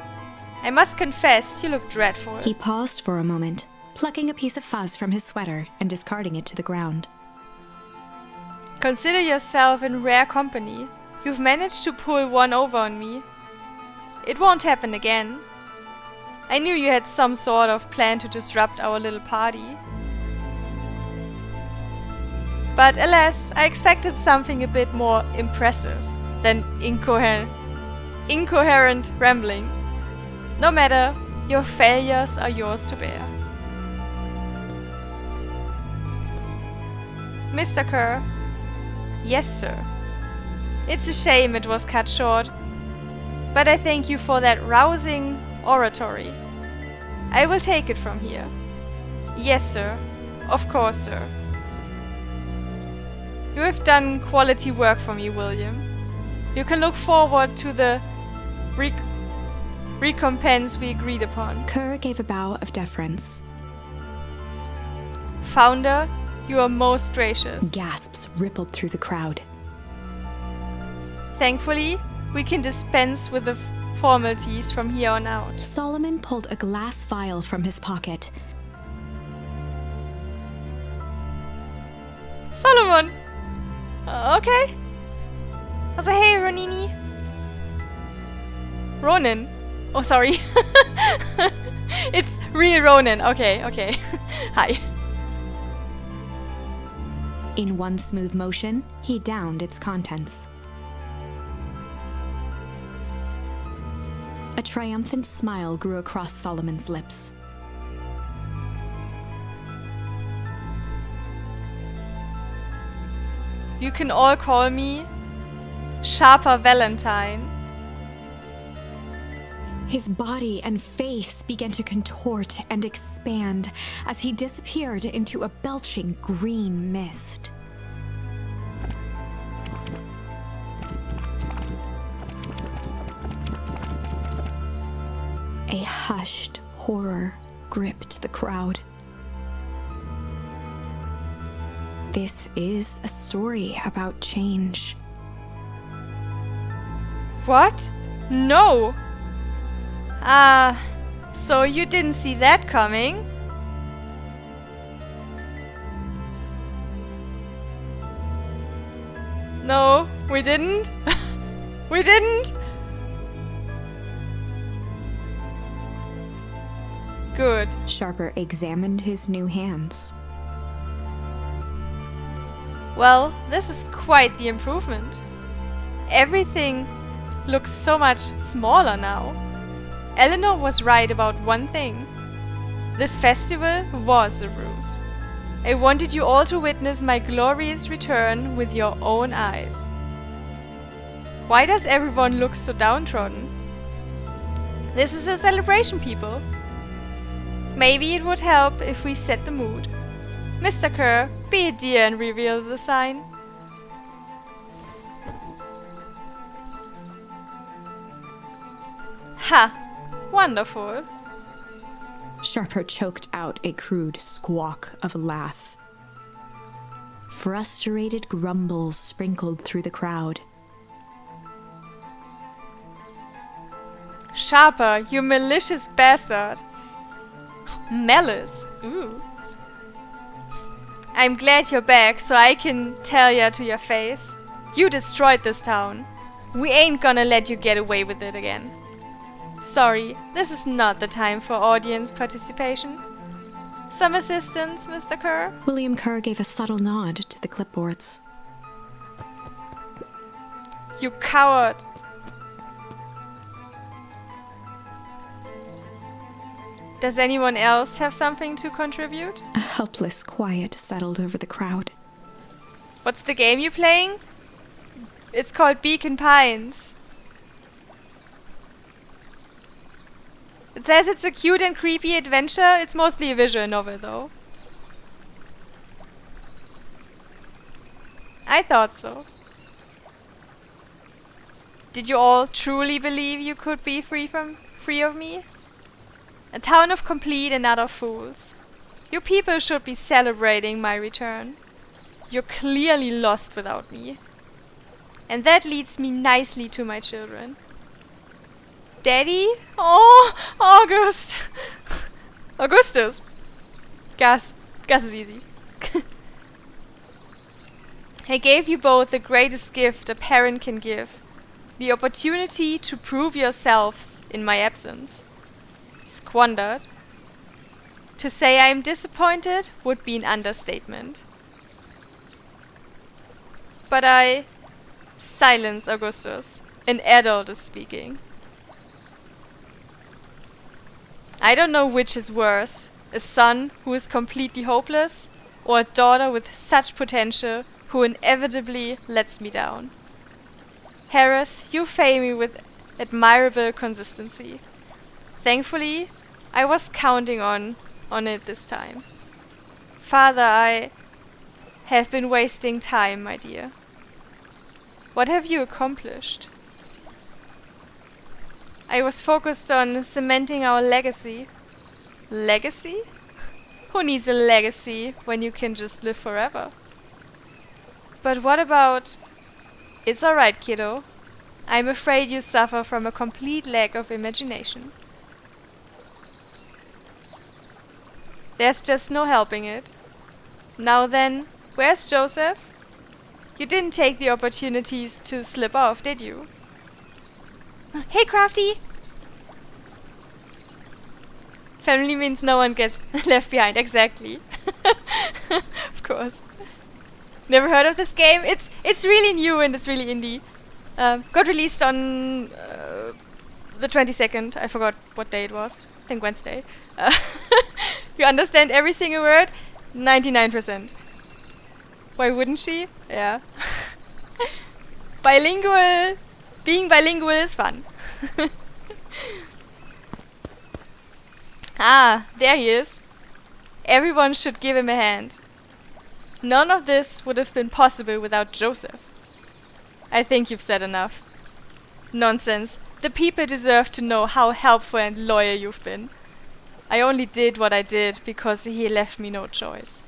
I must confess, you look dreadful. He paused for a moment, plucking a piece of fuzz from his sweater and discarding it to the ground. Consider yourself in rare company. You've managed to pull one over on me. It won't happen again. I knew you had some sort of plan to disrupt our little party. But alas, I expected something a bit more impressive than incoherent rambling. No matter, your failures are yours to bear. Mr. Kerr. Yes, sir. It's a shame it was cut short, but I thank you for that rousing oratory. I will take it from here. Yes, sir. Of course, sir. You have done quality work for me, William. You can look forward to the recompense we agreed upon. Kerr gave a bow of deference. Founder, you are most gracious. Gasps rippled through the crowd. Thankfully, we can dispense with the formalities from here on out. Solomon pulled a glass vial from his pocket. Solomon! Okay. Also, hey, Ronini. Ronan. Oh, sorry. It's real Ronan. Okay. Hi. In one smooth motion, he downed its contents. A triumphant smile grew across Solomon's lips. You can all call me Sharper Valentine. His body and face began to contort and expand as he disappeared into a belching green mist. A hushed horror gripped the crowd. This is a story about change. What? No! So you didn't see that coming? No, we didn't. We didn't. Good. Sharper examined his new hands. Well, this is quite the improvement. Everything looks so much smaller now. Eleanor was right about one thing. This festival was a ruse. I wanted you all to witness my glorious return with your own eyes. Why does everyone look so downtrodden? This is a celebration, people. Maybe it would help if we set the mood. Mr. Kerr, be a dear and reveal the sign. Ha! Wonderful. Sharper choked out a crude squawk of a laugh. Frustrated grumbles sprinkled through the crowd. Sharper, you malicious bastard. Malice. Ooh. I'm glad you're back, so I can tell ya to your face. You destroyed this town. We ain't gonna let you get away with it again. Sorry, this is not the time for audience participation. Some assistance, Mr. Kerr? William Kerr gave a subtle nod to the clipboards. You coward! Does anyone else have something to contribute? A helpless quiet settled over the crowd. What's the game you're playing? It's called Beacon Pines. It says it's a cute and creepy adventure. It's mostly a visual novel, though. I thought so. Did you all truly believe you could be free of me? A town of complete and utter fools. You people should be celebrating my return. You're clearly lost without me. And that leads me nicely to my children. Daddy? Oh, August. Augustus. Gus is easy. I gave you both the greatest gift a parent can give. The opportunity to prove yourselves in my absence. Squandered. To say I am disappointed would be an understatement. But Silence, Augustus. An adult is speaking. I don't know which is worse, a son who is completely hopeless, or a daughter with such potential who inevitably lets me down. Harris, you fail me with admirable consistency. Thankfully, I was counting on it this time. Father, I have been wasting time, my dear. What have you accomplished? I was focused on cementing our legacy. Legacy? Who needs a legacy when you can just live forever? But what about... It's alright, kiddo. I'm afraid you suffer from a complete lack of imagination. There's just no helping it. Now then, where's Joseph? You didn't take the opportunities to slip off, did you? Hey, Crafty! Family means no one gets left behind, exactly. Of course. Never heard of this game? It's really new and it's really indie. Got released on the 22nd. I forgot what day it was. I think Wednesday. You understand every single word? 99%. Why wouldn't she? Yeah. Bilingual. Being bilingual is fun. Ah, there he is. Everyone should give him a hand. None of this would have been possible without Joseph. I think you've said enough. Nonsense. The people deserve to know how helpful and loyal you've been. I only did what I did because he left me no choice.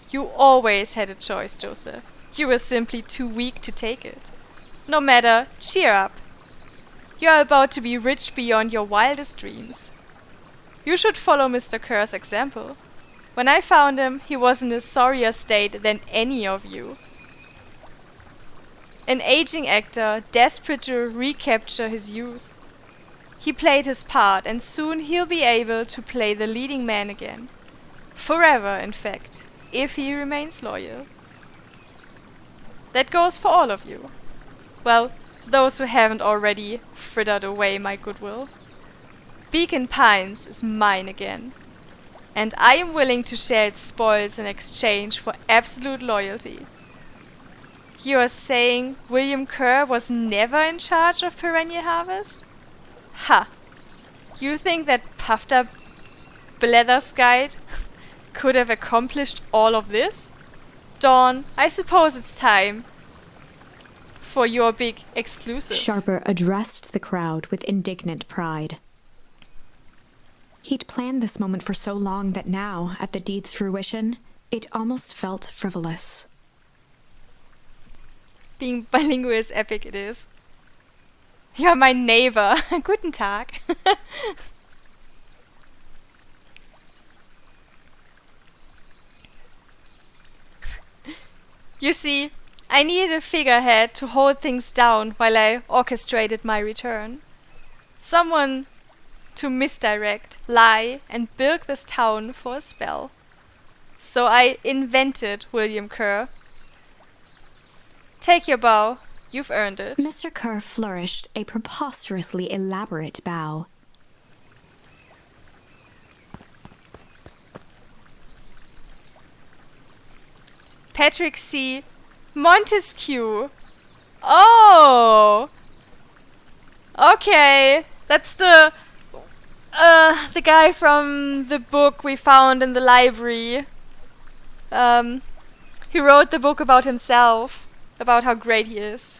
You always had a choice, Joseph. You were simply too weak to take it. No matter, cheer up. You are about to be rich beyond your wildest dreams. You should follow Mr. Kerr's example. When I found him, he was in a sorrier state than any of you. An aging actor, desperate to recapture his youth. He played his part, and soon he'll be able to play the leading man again. Forever, in fact, if he remains loyal. That goes for all of you. Well, those who haven't already frittered away my goodwill. Beacon Pines is mine again, and I am willing to share its spoils in exchange for absolute loyalty. You are saying William Kerr was never in charge of Perennial Harvest? Ha! You think that puffed up bletherskite could have accomplished all of this? Dawn, I suppose it's time for your big exclusive. Sharper addressed the crowd with indignant pride. He'd planned this moment for so long that now, at the deed's fruition, it almost felt frivolous. Being bilingual is epic, it is. You're my neighbor. Guten Tag. You see, I needed a figurehead to hold things down while I orchestrated my return. Someone to misdirect, lie, and bilk this town for a spell. So I invented William Kerr. Take your bow. You've earned it. Mr. Kerr flourished a preposterously elaborate bow. Patrick C. Montesquieu. Oh! Okay. That's the guy from the book we found in the library. He wrote the book about himself, about how great he is.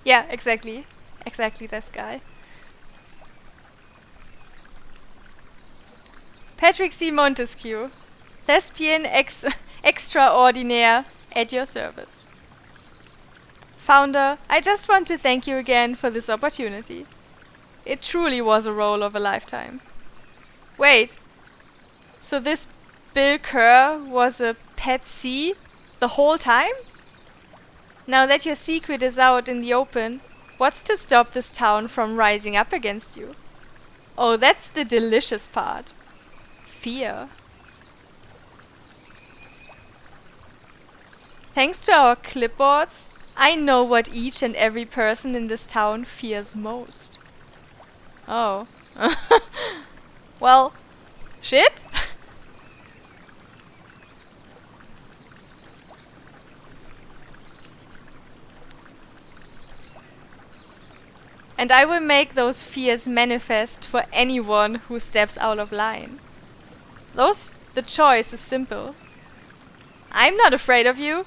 Yeah, exactly. Exactly that guy. Patrick C. Montesquieu. Thespian extraordinaire at your service. Founder, I just want to thank you again for this opportunity. It truly was a role of a lifetime. Wait, so this Bill Kerr was a pet C the whole time? Now that your secret is out in the open, what's to stop this town from rising up against you? Oh, that's the delicious part. Fear. Thanks to our clipboards, I know what each and every person in this town fears most. Oh. Well, shit? And I will make those fears manifest for anyone who steps out of line. The choice is simple. I'm not afraid of you.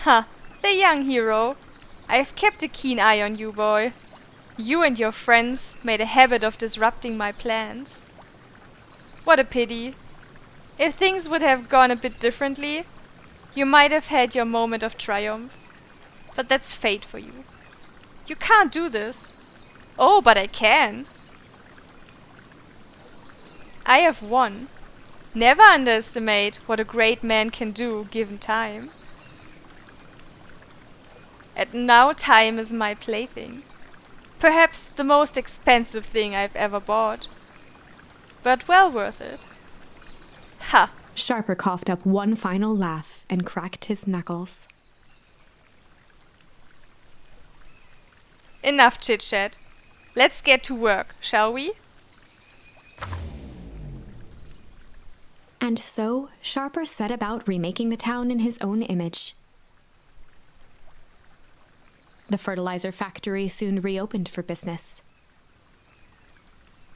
Ha, the young hero. I've kept a keen eye on you, boy. You and your friends made a habit of disrupting my plans. What a pity. If things would have gone a bit differently, you might have had your moment of triumph. But that's fate for you. You can't do this. Oh, but I can. I have won. Never underestimate what a great man can do given time. And now time is my plaything. Perhaps the most expensive thing I've ever bought. But well worth it. Ha! Sharper coughed up one final laugh and cracked his knuckles. Enough chit-chat. Let's get to work, shall we? And so, Sharper set about remaking the town in his own image. The fertilizer factory soon reopened for business.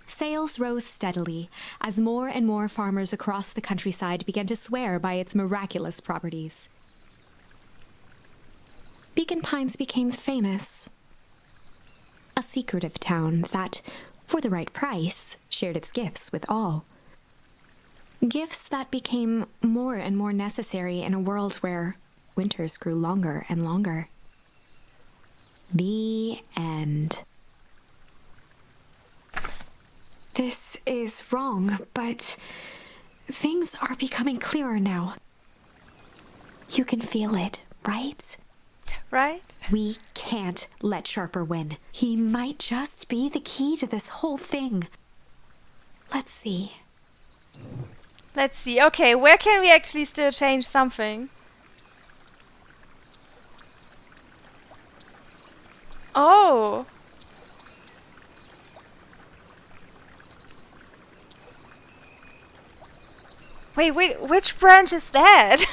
Sales rose steadily as more and more farmers across the countryside began to swear by its miraculous properties. Beacon Pines became famous. A secretive town that, for the right price, shared its gifts with all. Gifts that became more and more necessary in a world where winters grew longer and longer. The end. This is wrong, but things are becoming clearer now. You can feel it, right? Right? We can't let Sharper win. He might just be the key to this whole thing. Let's see. Let's see. Okay, where can we actually still change something? Oh. Wait, which branch is that?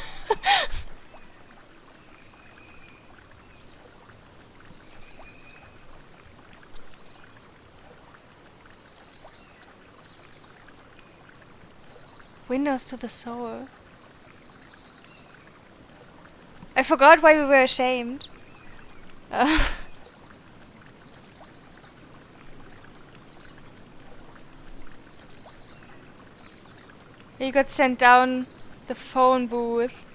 Windows to the soul. I forgot why we were ashamed. You got sent down the phone booth.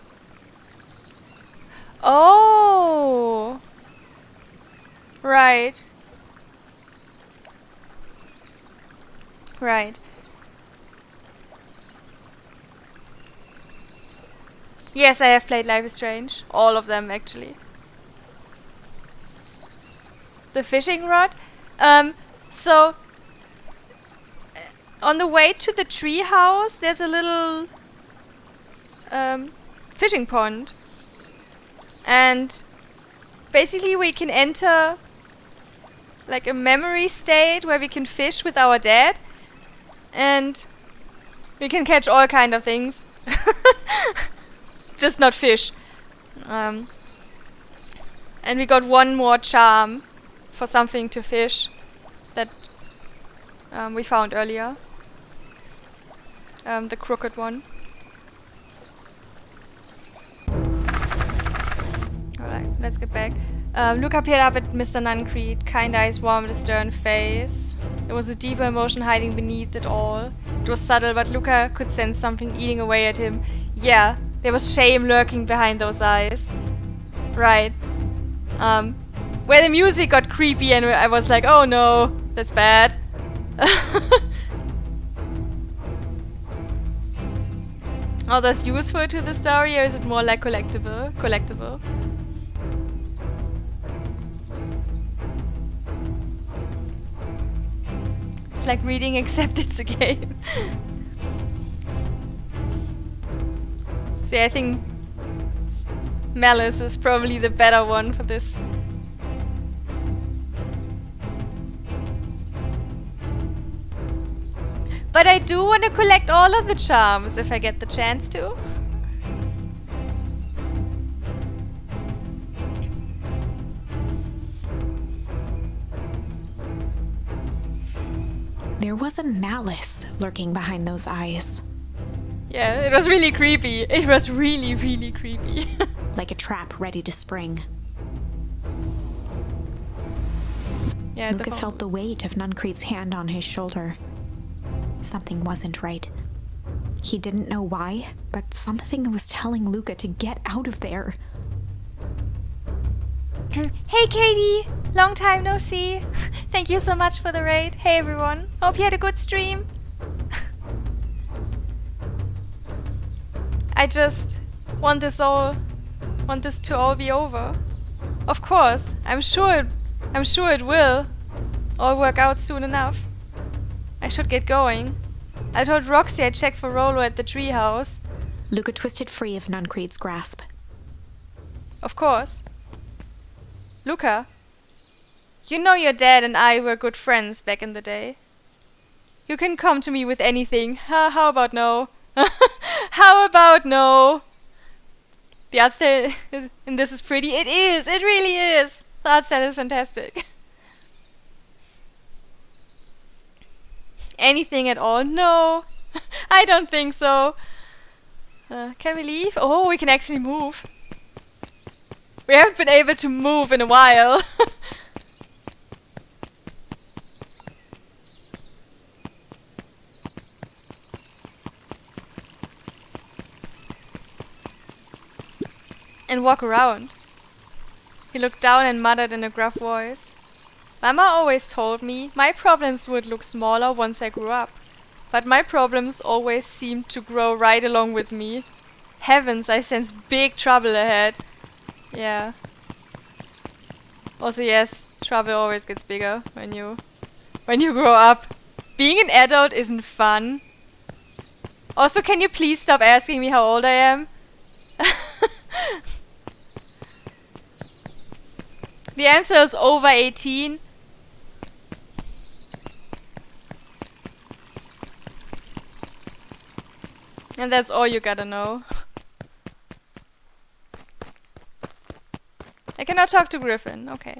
Oh! Right. Right. Yes, I have played Life is Strange. All of them, actually. The fishing rod. So on the way to the tree house, there's a little fishing pond. And basically we can enter like a memory state where we can fish with our dad. And we can catch all kind of things. Just not fish. And we got one more charm for something to fish that we found earlier. The crooked one. Alright, let's get back. Luca peered up at Mr. Nuncreed, kind eyes warmed a stern face. There was a deeper emotion hiding beneath it all. It was subtle, but Luca could sense something eating away at him. Yeah, there was shame lurking behind those eyes. Right. Where the music got creepy and I was like, oh no, that's bad. Are those useful to the story or is it more like collectible? It's like reading except it's a game. So yeah, I think Malice is probably the better one for this. But I do want to collect all of the charms if I get the chance to. There was a malice lurking behind those eyes. Yeah, it was really creepy. It was really, really creepy. Like a trap ready to spring. Yeah, Luca felt the weight of Nuncreed's hand on his shoulder. Something wasn't right. He didn't know why, but something was telling Luca to get out of there. Hey Katie! Long time no see. Thank you so much for the raid. Hey everyone. Hope you had a good stream. I just want this to all be over. Of course, I'm sure it will all work out soon enough. I should get going. I told Roxy I'd check for Rolo at the treehouse. Luca twisted free of Nuncreed's grasp. Of course. Luca, you know your dad and I were good friends back in the day. You can come to me with anything. How about no? How about no? The art style in this is pretty. It is. It really is. The art style is fantastic. Anything at all? No. I don't think so. Can we leave? Oh, we can actually move. We haven't been able to move in a while. And walk around. He looked down and muttered in a gruff voice. Mama always told me my problems would look smaller once I grew up. But my problems always seemed to grow right along with me. Heavens, I sense big trouble ahead. Yeah. Also, yes, trouble always gets bigger when you grow up. Being an adult isn't fun. Also, can you please stop asking me how old I am? The answer is over 18. And that's all you gotta know. I cannot talk to Griffin. Okay.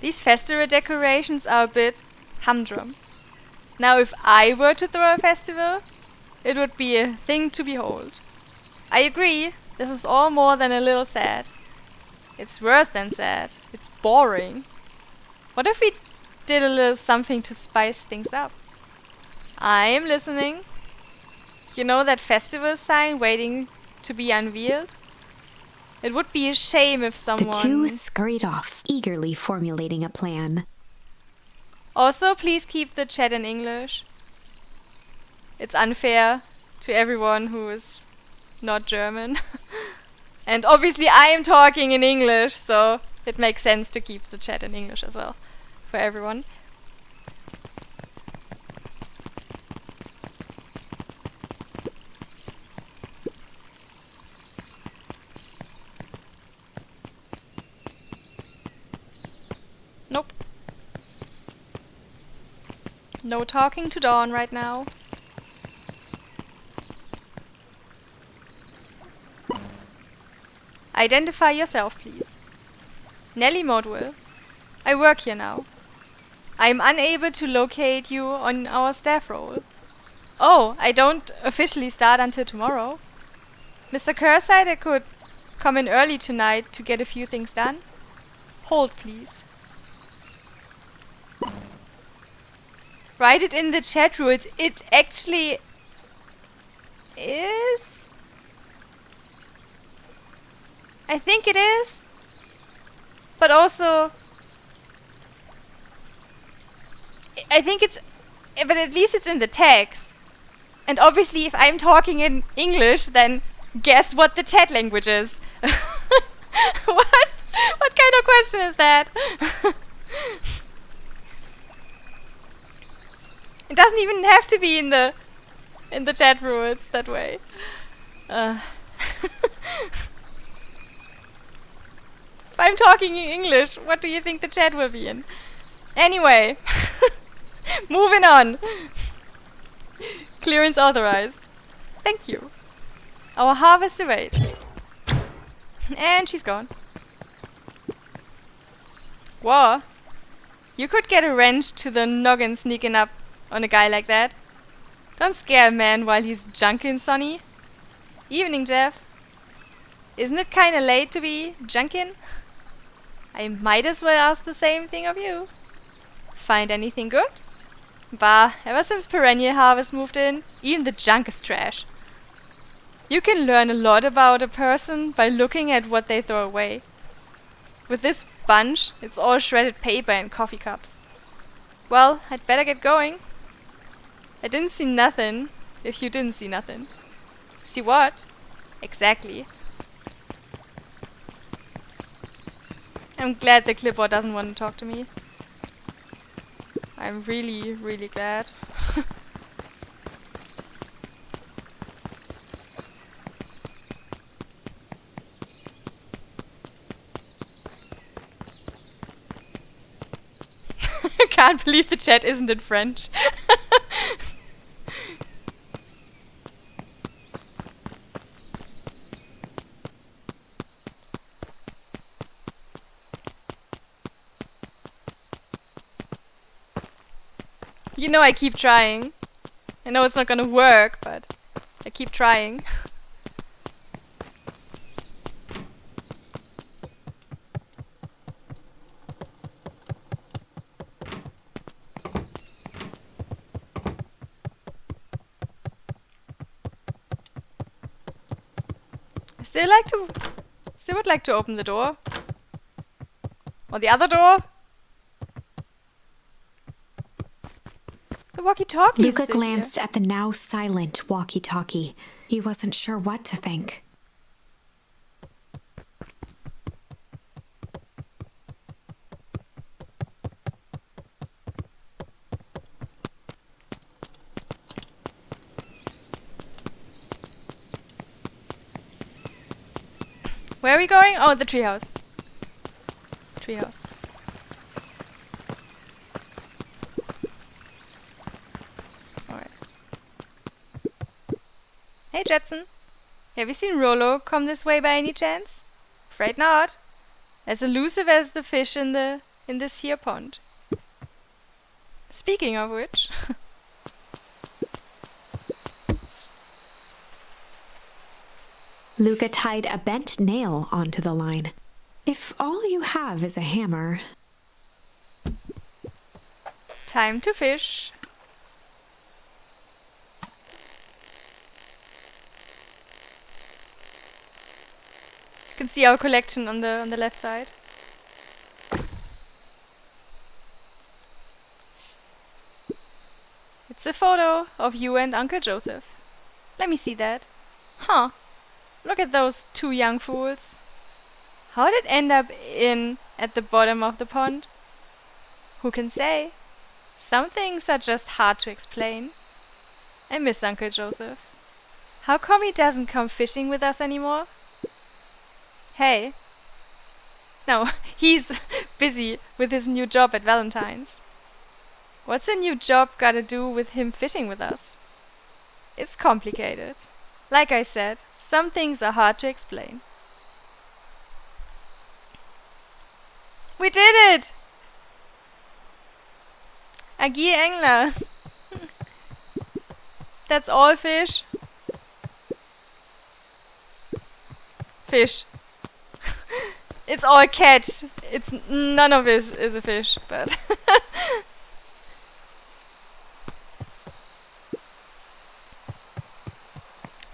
These festival decorations are a bit humdrum. Now if I were to throw a festival, it would be a thing to behold. I agree, this is all more than a little sad. It's worse than sad. It's boring. What if we did a little something to spice things up? I'm listening. You know that festival sign waiting to be unveiled? It would be a shame if someone... The two scurried off, eagerly formulating a plan. Also, please keep the chat in English. It's unfair to everyone who is not German. And obviously I am talking in English, so it makes sense to keep the chat in English as well. For everyone. Nope. No talking to Dawn right now. Identify yourself, please. Nellie Modwell. I work here now. I am unable to locate you on our staff roll. Oh, I don't officially start until tomorrow. Mr. Kerr said I could come in early tonight to get a few things done. Hold, please. Write it in the chat rules. It actually is. I think it is. But also, I think it's, but at least it's in the text. And obviously if I'm talking in English, then guess what the chat language is? What? What kind of question is that? It doesn't even have to be in the chat rules that way. If I'm talking in English, what do you think the chat will be in? Anyway, moving on. Clearance authorized. Thank you. Our harvest awaits. And she's gone. Whoa. You could get a wrench to the noggin sneaking up on a guy like that. Don't scare a man while he's junkin', Sonny. Evening, Jeff. Isn't it kinda late to be junkin'? I might as well ask the same thing of you. Find anything good? Bah, ever since Perennial Harvest moved in, even the junk is trash. You can learn a lot about a person by looking at what they throw away. With this bunch, it's all shredded paper and coffee cups. Well, I'd better get going. I didn't see nothing, if you didn't see nothing. See what? Exactly. I'm glad the clipboard doesn't want to talk to me. I'm really, really glad. I can't believe the chat isn't in French. You know I keep trying. I know it's not gonna work, but I keep trying. I still would like to open the door. Or the other door. The walkie-talkie is Luca still here. glanced at the now silent walkie-talkie. He wasn't sure what to think. Where are we going? Oh, the treehouse. Treehouse. Alright. Hey, Jetson. Have you seen Rollo come this way by any chance? Afraid not. As elusive as the fish in this here pond. Speaking of which... Luca tied a bent nail onto the line. If all you have is a hammer... Time to fish. You can see our collection on the left side. It's a photo of you and Uncle Joseph. Let me see that. Huh. Look at those two young fools. How did it end up at the bottom of the pond? Who can say? Some things are just hard to explain. I miss Uncle Joseph. How come he doesn't come fishing with us anymore? Hey. No, he's busy with his new job at Valentine's. What's a new job gotta do with him fishing with us? It's complicated. Like I said, some things are hard to explain. We did it! Agil Engler. That's all fish. Fish. It's all catch. It's none of this is a fish, but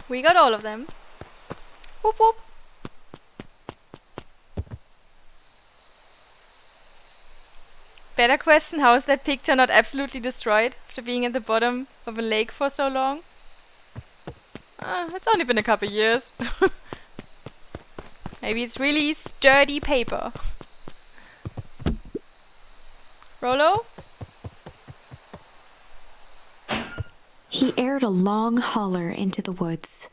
we got all of them. Whoop whoop. Better question, how is that picture not absolutely destroyed after being at the bottom of a lake for so long? It's only been a couple years. Maybe it's really sturdy paper. Rollo? He aired a long holler into the woods.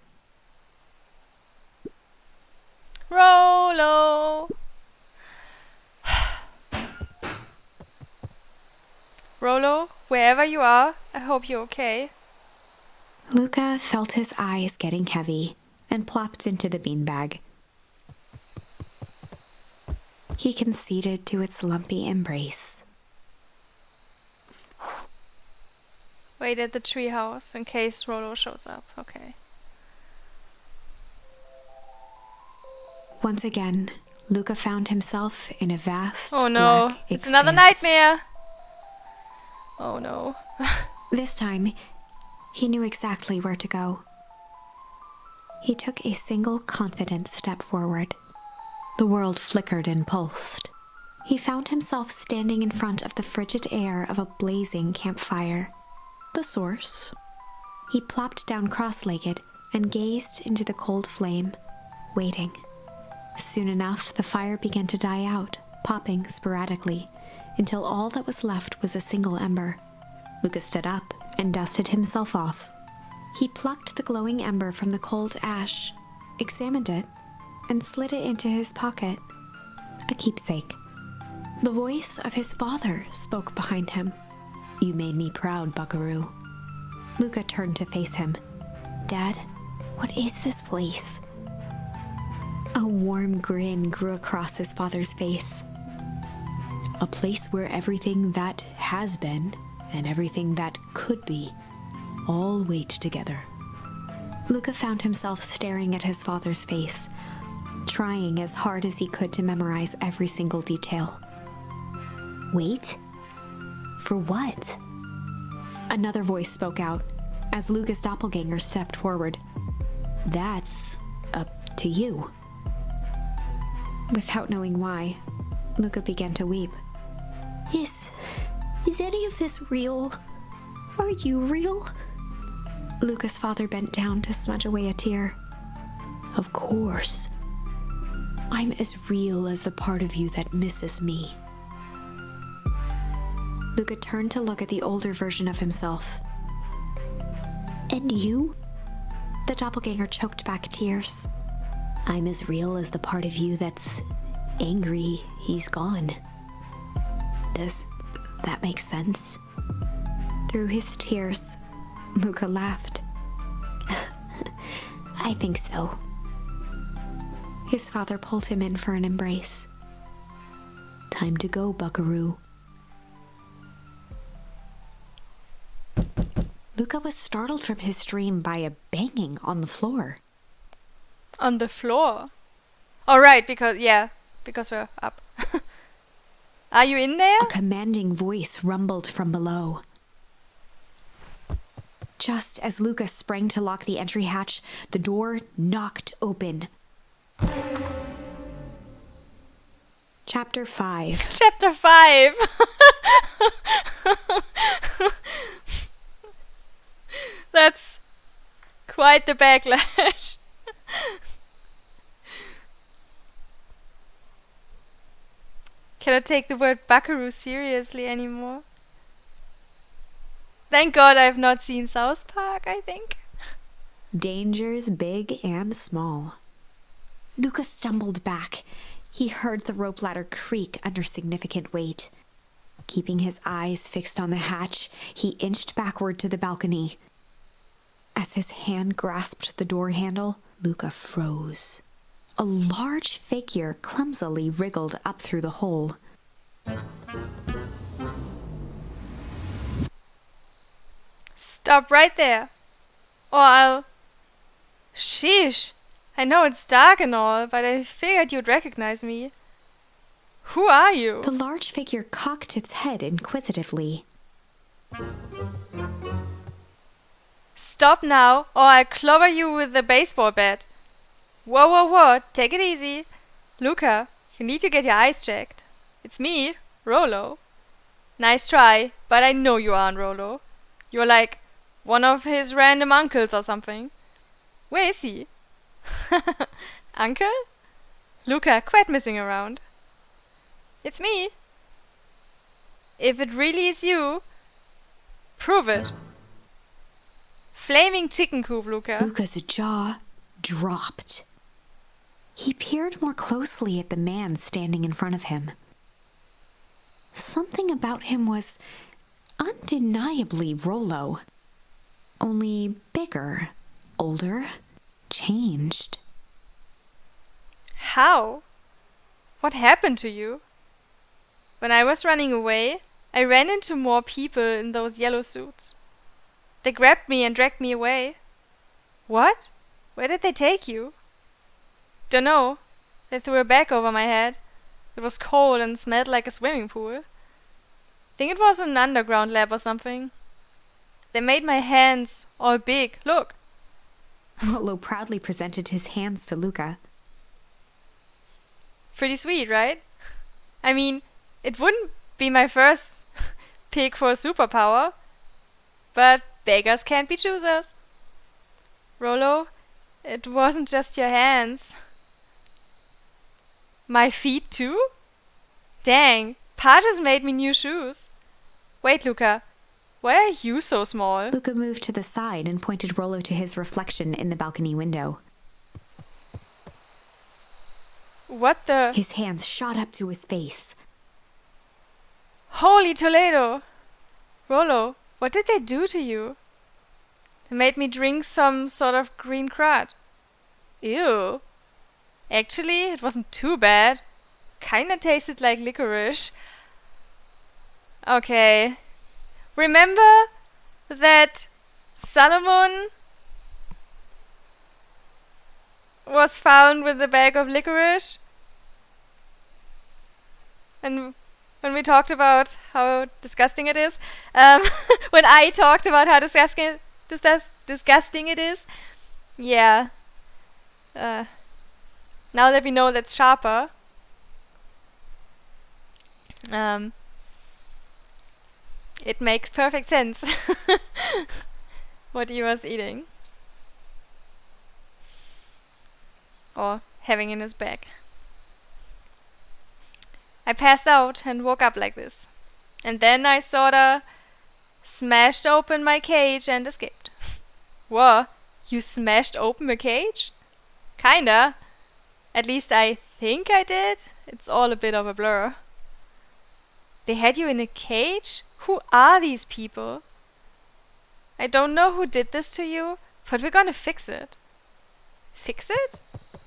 Rollo! Rollo, wherever you are, I hope you're okay. Luca felt his eyes getting heavy and plopped into the beanbag. He conceded to its lumpy embrace. Wait at the treehouse in case Rollo shows up. Okay. Once again, Luca found himself in a vast Oh no, black it's another expanse. nightmare. Oh no. This time, he knew exactly where to go. He took a single confident step forward. The world flickered and pulsed. He found himself standing in front of the frigid air of a blazing campfire. The source. He plopped down cross-legged and gazed into the cold flame, waiting. Soon enough, the fire began to die out, popping sporadically, until all that was left was a single ember. Lucas stood up and dusted himself off. He plucked the glowing ember from the cold ash, examined it, and slid it into his pocket. A keepsake. The voice of his father spoke behind him. "You made me proud, Buckaroo." Luca turned to face him. "Dad, what is this place?" A warm grin grew across his father's face. "A place where everything that has been and everything that could be all wait together. Luca found himself staring at his father's face, trying as hard as he could to memorize every single detail. Wait? For what? Another voice spoke out as Luca's doppelganger stepped forward. That's up to you. Without knowing why, Luca began to weep. Is any of this real? Are you real? Luca's father bent down to smudge away a tear. Of course. I'm as real as the part of you that misses me. Luca turned to look at the older version of himself. And you? The doppelganger choked back tears. I'm as real as the part of you that's angry he's gone. Does that make sense? Through his tears, Luca laughed. I think so. His father pulled him in for an embrace. Time to go, buckaroo. Luca was startled from his dream by a banging on the floor. On the floor? Oh, right, because we're up. Are you in there? A commanding voice rumbled from below. Just as Luca sprang to lock the entry hatch, the door knocked open. Chapter 5. Chapter 5! That's quite the backlash. Cannot take the word buckaroo seriously anymore. Thank God I have not seen South Park, I think. Dangers big and small. Luca stumbled back. He heard the rope ladder creak under significant weight. Keeping his eyes fixed on the hatch, he inched backward to the balcony. As his hand grasped the door handle, Luca froze. A large figure clumsily wriggled up through the hole. Stop right there, or I'll... Sheesh! I know it's dark and all, but I figured you'd recognize me. Who are you? The large figure cocked its head inquisitively. Stop now, or I'll clobber you with the baseball bat. Whoa, whoa, whoa, take it easy. Luca, you need to get your eyes checked. It's me, Rollo. Nice try, but I know you aren't Rollo. You're like one of his random uncles or something. Where is he? Uncle? Luca, quit messing around. It's me. If it really is you, prove it. Flaming chicken coop, Luca. Luca's jaw dropped. He peered more closely at the man standing in front of him. Something about him was undeniably Rollo. Only bigger, older, changed. How? What happened to you? When I was running away, I ran into more people in those yellow suits. They grabbed me and dragged me away. What? Where did they take you? Dunno. They threw a bag over my head. It was cold and smelled like a swimming pool. Think it was an underground lab or something. They made my hands all big. Look. Rollo proudly presented his hands to Luca. Pretty sweet, right? I mean, it wouldn't be my first pick for a superpower, but beggars can't be choosers. Rollo, it wasn't just your hands. My feet too? Dang, Pa just made me new shoes. Wait, Luca, why are you so small? Luca moved to the side and pointed Rollo to his reflection in the balcony window. What the? His hands shot up to his face. Holy Toledo! Rollo, what did they do to you? They made me drink some sort of green crud. Ew. Actually, it wasn't too bad. Kinda tasted like licorice. Okay. remember that Solomon was found with a bag of licorice? And when we talked about how disgusting it is, when I talked about how disgusting it is, yeah. Now that we know that's sharper, it makes perfect sense what he was eating or having in his bag. I passed out and woke up like this. And then I sorta smashed open my cage and escaped. Whoa, you smashed open a cage? Kinda. At least I think I did. It's all a bit of a blur. They had you in a cage? Who are these people? I don't know who did this to you, but we're gonna fix it. Fix it?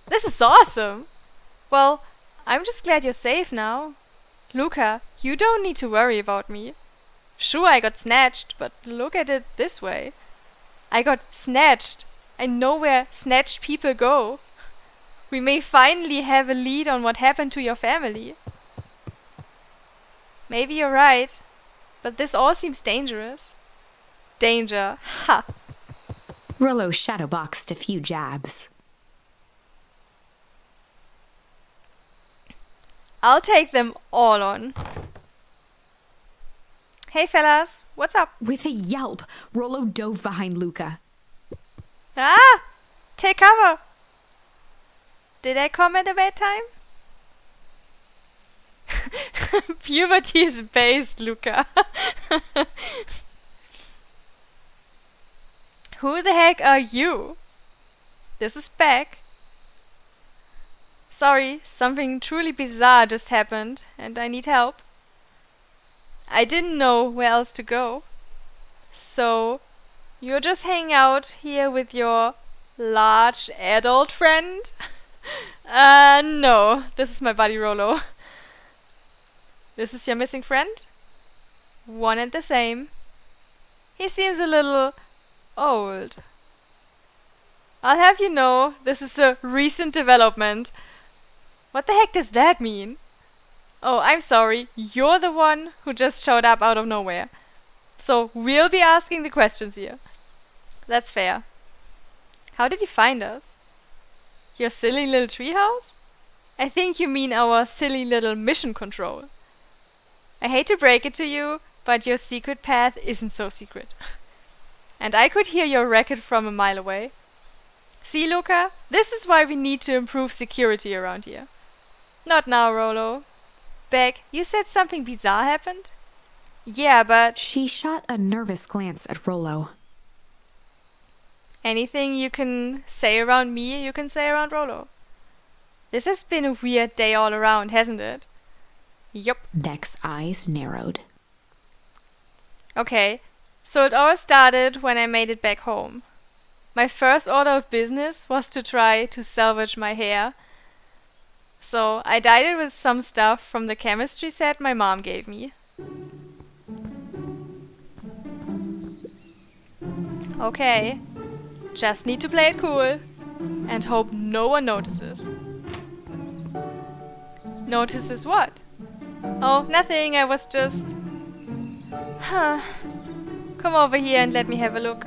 This is awesome! Well, I'm just glad you're safe now. Luca, you don't need to worry about me. Sure, I got snatched, but look at it this way. I got snatched. I know where snatched people go. We may finally have a lead on what happened to your family. Maybe you're right, but this all seems dangerous. Danger. Ha! Rollo shadowboxed a few jabs. I'll take them all on. Hey fellas, what's up? With a yelp, Rollo dove behind Luca. Ah! Take cover! Did I come at a bad time? Puberty is based, Luca. Who the heck are you? This is Beck. Sorry, something truly bizarre just happened, and I need help. I didn't know where else to go. So, you're just hanging out here with your large adult friend? No, this is my buddy Rollo. This is your missing friend? One and the same. He seems a little old. I'll have you know, this is a recent development. What the heck does that mean? Oh, I'm sorry, you're the one who just showed up out of nowhere. So we'll be asking the questions here. That's fair. How did you find us? Your silly little treehouse? I think you mean our silly little mission control. I hate to break it to you, but your secret path isn't so secret. And I could hear your racket from a mile away. See, Luca? This is why we need to improve security around here. Not now, Rollo. Beck, you said something bizarre happened? Yeah, but... She shot a nervous glance at Rollo. Anything you can say around me, you can say around Rollo. This has been a weird day all around, hasn't it? Yup. Beck's eyes narrowed. Okay, so it all started when I made it back home. My first order of business was to try to salvage my hair. So I dyed it with some stuff from the chemistry set my mom gave me. Okay, just need to play it cool and hope no one notices. Notices what? Oh, nothing, I was just... Come over here and let me have a look.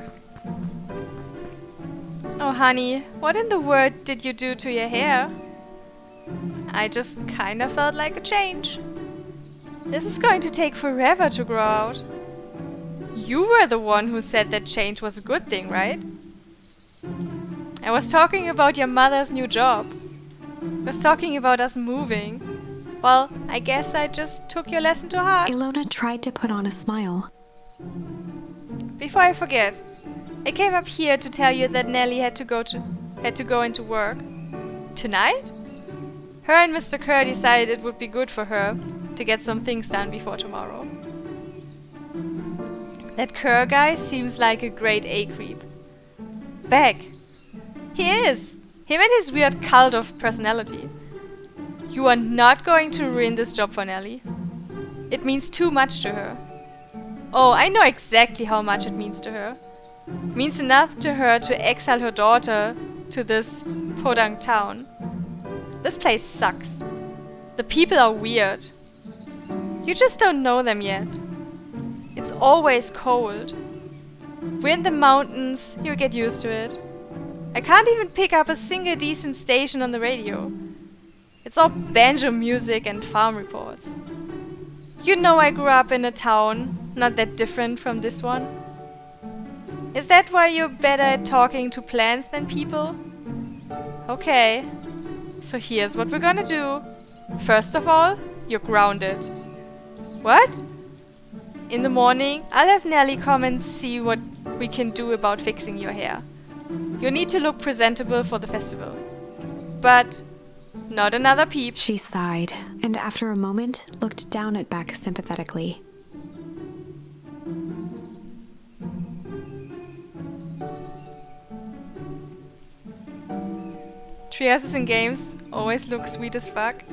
Oh, honey, what in the world did you do to your hair? I just kinda felt like a change. This is going to take forever to grow out. You were the one who said that change was a good thing, right? I was talking about your mother's new job. I was talking about us moving. Well, I guess I just took your lesson to heart. Ilona tried to put on a smile. Before I forget, I came up here to tell you that Nellie had to go into work. Tonight? Her and Mr. Kerr decided it would be good for her to get some things done before tomorrow. That Kerr guy seems like a great A-creep. Beck. He is! Him and his weird cult of personality. You are not going to ruin this job for Nellie. It means too much to her. Oh, I know exactly how much it means to her. It means enough to her to exile her daughter to this podunk town. This place sucks. The people are weird. You just don't know them yet. It's always cold. We're in the mountains, you'll get used to it. I can't even pick up a single decent station on the radio. It's all banjo music and farm reports. You know I grew up in a town, not that different from this one. Is that why you're better at talking to plants than people? Okay, so here's what we're gonna do. First of all, you're grounded. What? In the morning, I'll have Nellie come and see what we can do about fixing your hair. You need to look presentable for the festival. But not another peep. She sighed, and after a moment, looked down at Beck sympathetically. Treehouses in games always look sweet as fuck.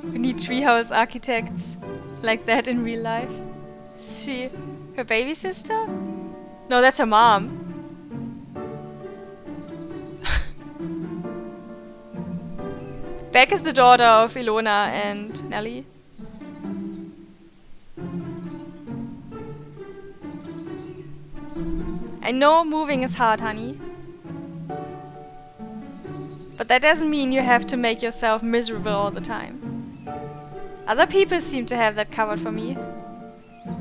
We need treehouse architects like that in real life. Is she her baby sister? No, that's her mom. Beck is the daughter of Ilona and Nellie. I know moving is hard, honey. But that doesn't mean you have to make yourself miserable all the time. Other people seem to have that covered for me.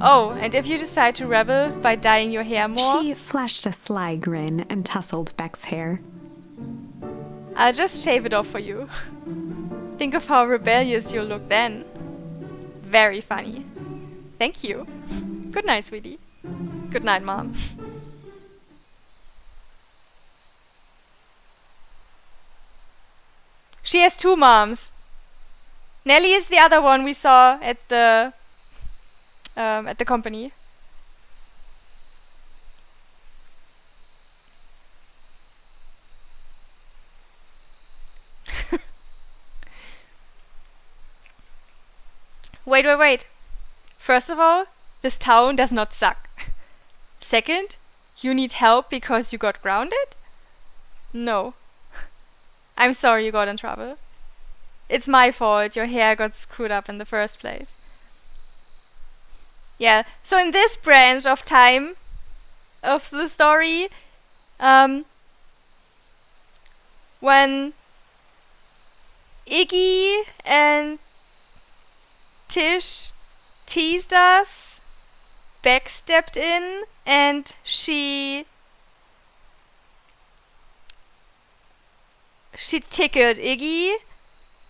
Oh, and if you decide to rebel by dyeing your hair more... She flashed a sly grin and tousled Beck's hair. I'll just shave it off for you. Think of how rebellious you'll look then. Very funny. Thank you. Good night, sweetie. Good night, Mom. She has two moms. Nellie is the other one we saw at the company. Wait. First of all, this town does not suck. Second, you need help because you got grounded? No. I'm sorry you got in trouble. It's my fault your hair got screwed up in the first place. Yeah, so in this branch of time of the story, when Iggy and Tish teased us, Beck stepped in and she tickled Iggy,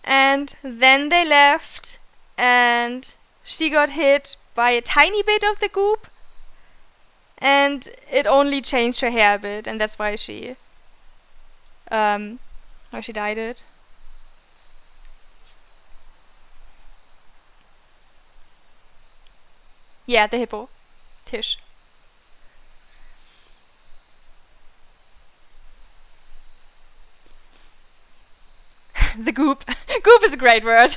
and then they left and she got hit by a tiny bit of the goop and it only changed her hair a bit, and that's why she dyed it. Yeah, the hippo. Tish. The goop. Goop is a great word.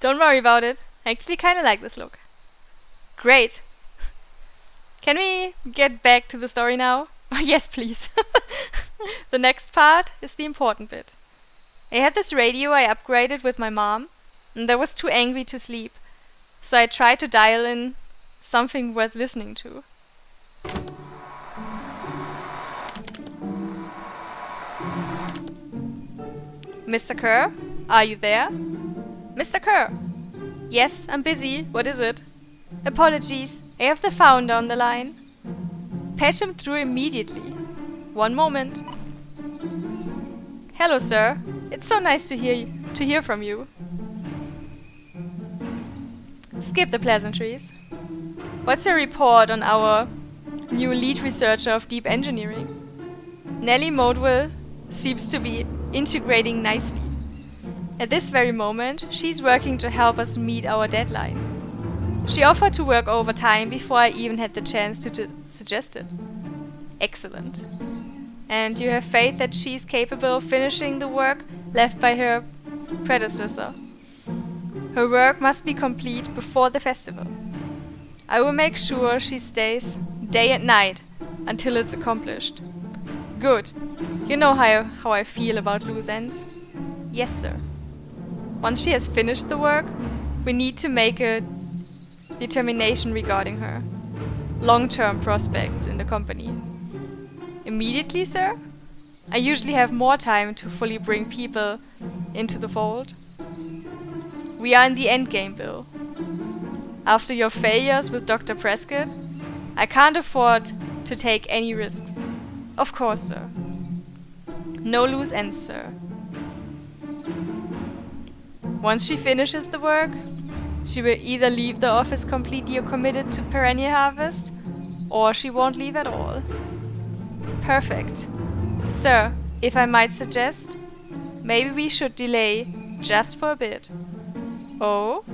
Don't worry about it. I actually kinda like this look. Great. Can we get back to the story now? Oh, yes, please. The next part is the important bit. I had this radio I upgraded with my mom, and I was too angry to sleep, so I tried to dial in something worth listening to. Mr. Kerr, are you there? Mr. Kerr! Yes, I'm busy. What is it? Apologies, I have the founder on the line. Patch him through immediately. One moment. Hello, sir. It's so nice to hear from you. Skip the pleasantries. What's your report on our new lead researcher of deep engineering? Nellie Modwell seems to be integrating nicely. At this very moment, she's working to help us meet our deadline. She offered to work overtime before I even had the chance to suggest it. Excellent. And you have faith that she's capable of finishing the work left by her predecessor. Her work must be complete before the festival. I will make sure she stays day and night until it's accomplished. Good. You know how I feel about loose ends. Yes, sir. Once she has finished the work, we need to make a determination regarding her long-term prospects in the company. Immediately, sir? I usually have more time to fully bring people into the fold. We are in the endgame, Bill. After your failures with Dr. Prescott, I can't afford to take any risks. Of course, sir. No loose ends, sir. Once she finishes the work, she will either leave the office completely committed to Perennial Harvest, or she won't leave at all. Perfect. Sir, if I might suggest, maybe we should delay just for a bit. Oh?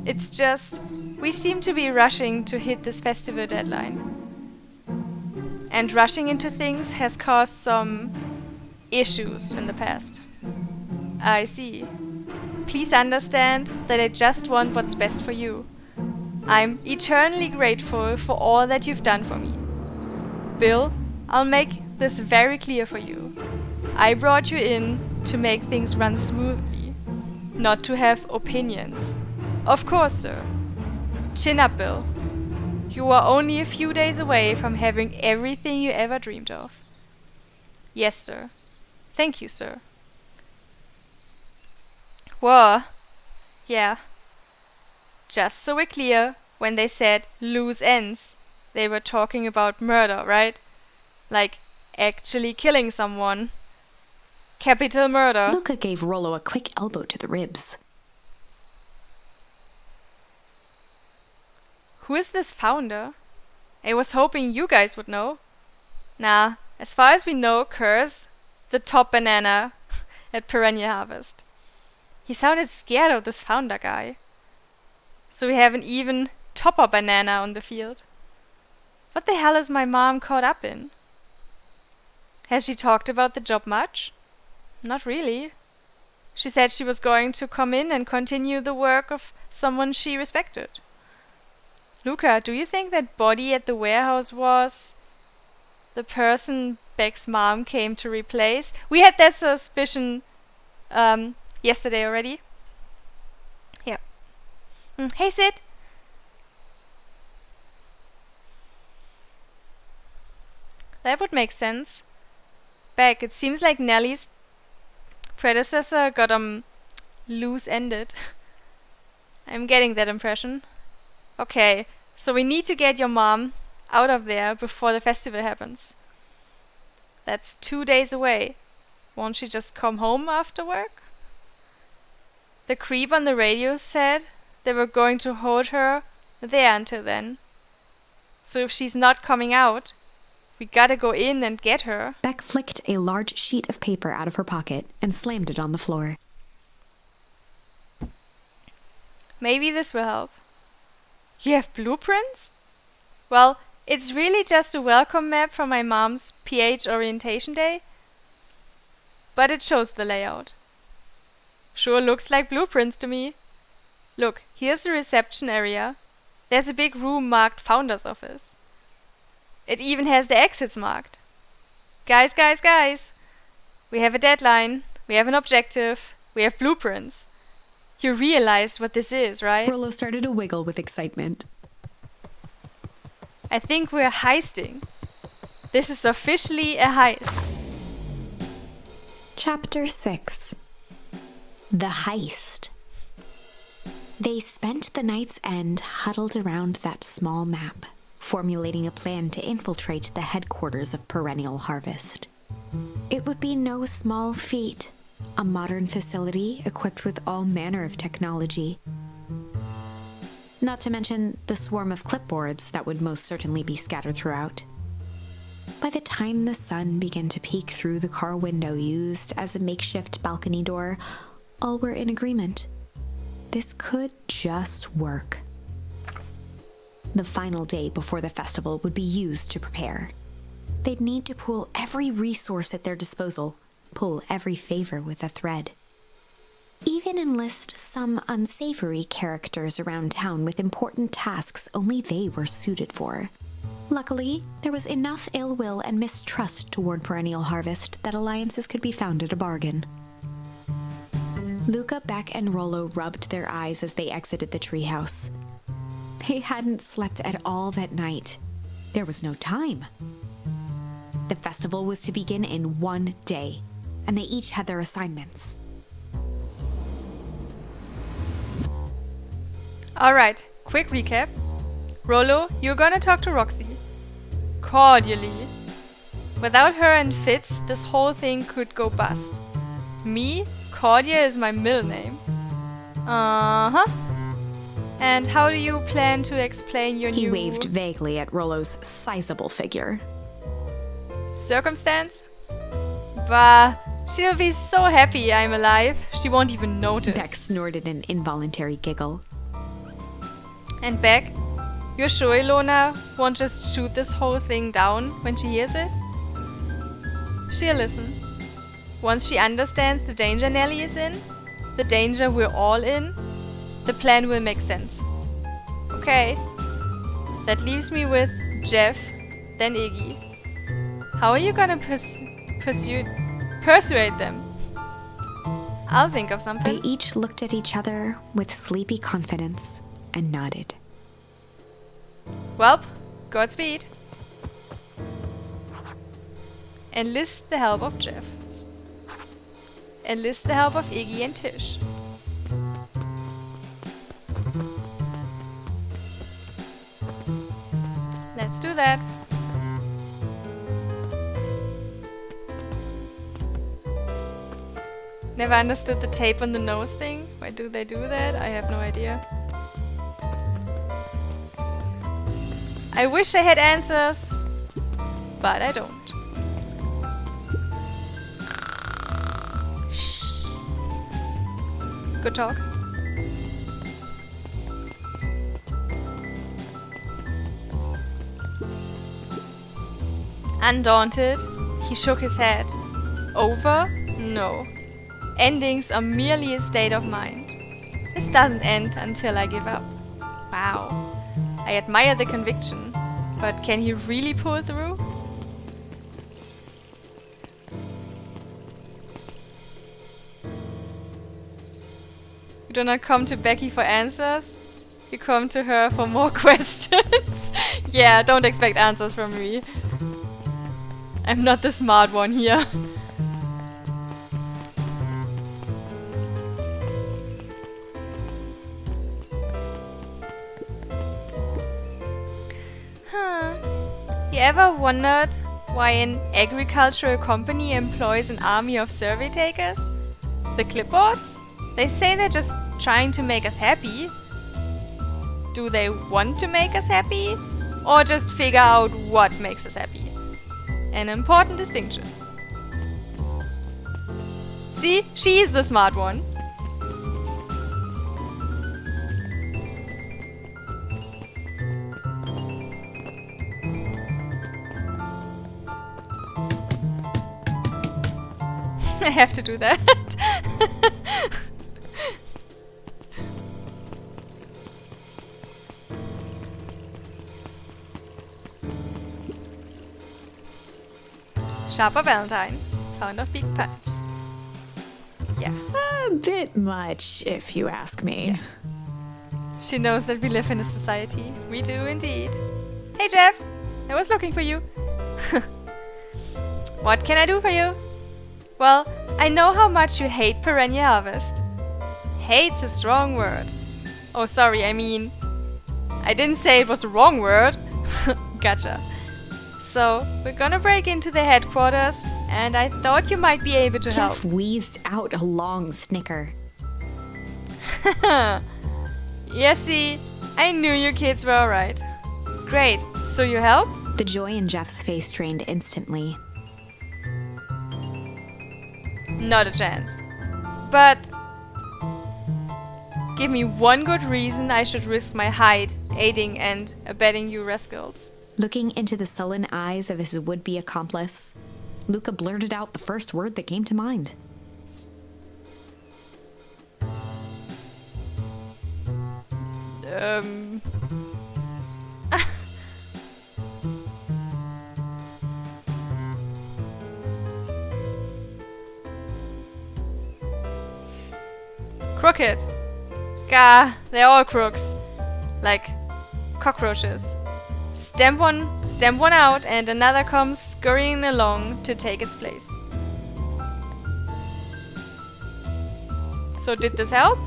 It's just, we seem to be rushing to hit this festival deadline. And rushing into things has caused some issues in the past. I see. Please understand that I just want what's best for you. I'm eternally grateful for all that you've done for me. Bill, I'll make this very clear for you. I brought you in to make things run smoothly, not to have opinions. Of course, sir. Chin up, Bill. You are only a few days away from having everything you ever dreamed of. Yes, sir. Thank you, sir. Whoa. Yeah. Just so we're clear, when they said loose ends, they were talking about murder, right? Like actually killing someone. Capital murder. Luca gave Rollo a quick elbow to the ribs. Who is this founder? I was hoping you guys would know. Nah, as far as we know, Kerr's the top banana at Perennial Harvest. He sounded scared of this founder guy. So we have an even topper banana on the field. What the hell is my mom caught up in? Has she talked about the job much? Not really. She said she was going to come in and continue the work of someone she respected. Luca, do you think that body at the warehouse was the person Beck's mom came to replace? We had that suspicion yesterday already. Yeah. Hey, Sid. That would make sense. Beck, it seems like Nellie's predecessor got loose-ended. I'm getting that impression. Okay, so we need to get your mom out of there before the festival happens. That's 2 days away. Won't she just come home after work? The creep on the radio said they were going to hold her there until then. So if she's not coming out, we gotta go in and get her. Beck flicked a large sheet of paper out of her pocket and slammed it on the floor. Maybe this will help. You have blueprints? Well, it's really just a welcome map from my mom's PH orientation day, but it shows the layout. Sure looks like blueprints to me. Look, here's the reception area. There's a big room marked Founder's Office. It even has the exits marked. Guys, guys, guys! We have a deadline, we have an objective, we have blueprints. You realize what this is, right? Rollo started to wiggle with excitement. I think we're heisting. This is officially a heist. Chapter 6. The Heist. They spent the night's end huddled around that small map, formulating a plan to infiltrate the headquarters of Perennial Harvest. It would be no small feat, a modern facility equipped with all manner of technology. Not to mention the swarm of clipboards that would most certainly be scattered throughout. By the time the sun began to peek through the car window used as a makeshift balcony door, all were in agreement. This could just work. The final day before the festival would be used to prepare. They'd need to pool every resource at their disposal, pull every favor with a thread. Even enlist some unsavory characters around town with important tasks only they were suited for. Luckily, there was enough ill will and mistrust toward Perennial Harvest that alliances could be found at a bargain. Luca, Beck, and Rollo rubbed their eyes as they exited the treehouse. They hadn't slept at all that night. There was no time. The festival was to begin in one day, and they each had their assignments. Alright, quick recap. Rollo, you're gonna talk to Roxy. Cordially. Without her and Fitz, this whole thing could go bust. Me, Cordia is my middle name. Uh-huh. And how do you plan to explain your He new... waved vaguely at Rollo's sizable figure. circumstance? Bah, she'll be so happy I'm alive, she won't even notice. Beck snorted an involuntary giggle. And Beck, you're sure Ilona won't just shoot this whole thing down when she hears it? She'll listen. Once she understands the danger Nellie is in, the danger we're all in, the plan will make sense. Okay. That leaves me with Jeff, then Iggy. How are you gonna persuade them? I'll think of something. They each looked at each other with sleepy confidence and nodded. Welp, Godspeed. Enlist the help of Jeff. Enlist the help of Iggy and Tish. Let's do that. Never understood the tape on the nose thing. Why do they do that? I have no idea. I wish I had answers, but I don't. Shh. Good talk. Undaunted, he shook his head. Over? No. Endings are merely a state of mind. This doesn't end until I give up. Wow. I admire the conviction, but can he really pull through? You do not come to Becky for answers. You come to her for more questions. Yeah, don't expect answers from me. I'm not the smart one here. You ever wondered why an agricultural company employs an army of survey takers? The clipboards? They say they're just trying to make us happy. Do they want to make us happy? Or just figure out what makes us happy? An important distinction. See? She's the smart one. I have to do that. Sharper Valentine, fond of big pets. Yeah. A bit much, if you ask me. She knows that we live in a society. We do indeed. Hey Jeff, I was looking for you. What can I do for you? Well, I know how much you hate Perennial Harvest. Hate's a strong word. Oh, sorry, I mean... I didn't say it was a wrong word. Gotcha. So, we're gonna break into the headquarters, and I thought you might be able to help. Jeff wheezed out a long snicker. Yeah, see, I knew you kids were alright. Great, so you help? The joy in Jeff's face drained instantly. Not a chance. But give me one good reason I should risk my hide aiding and abetting you rascals. Looking into the sullen eyes of his would-be accomplice, Luca blurted out the first word that came to mind. Um. Crooked. Gah, they're all crooks. Like cockroaches. Stamp one out, and another comes scurrying along to take its place. So did this help?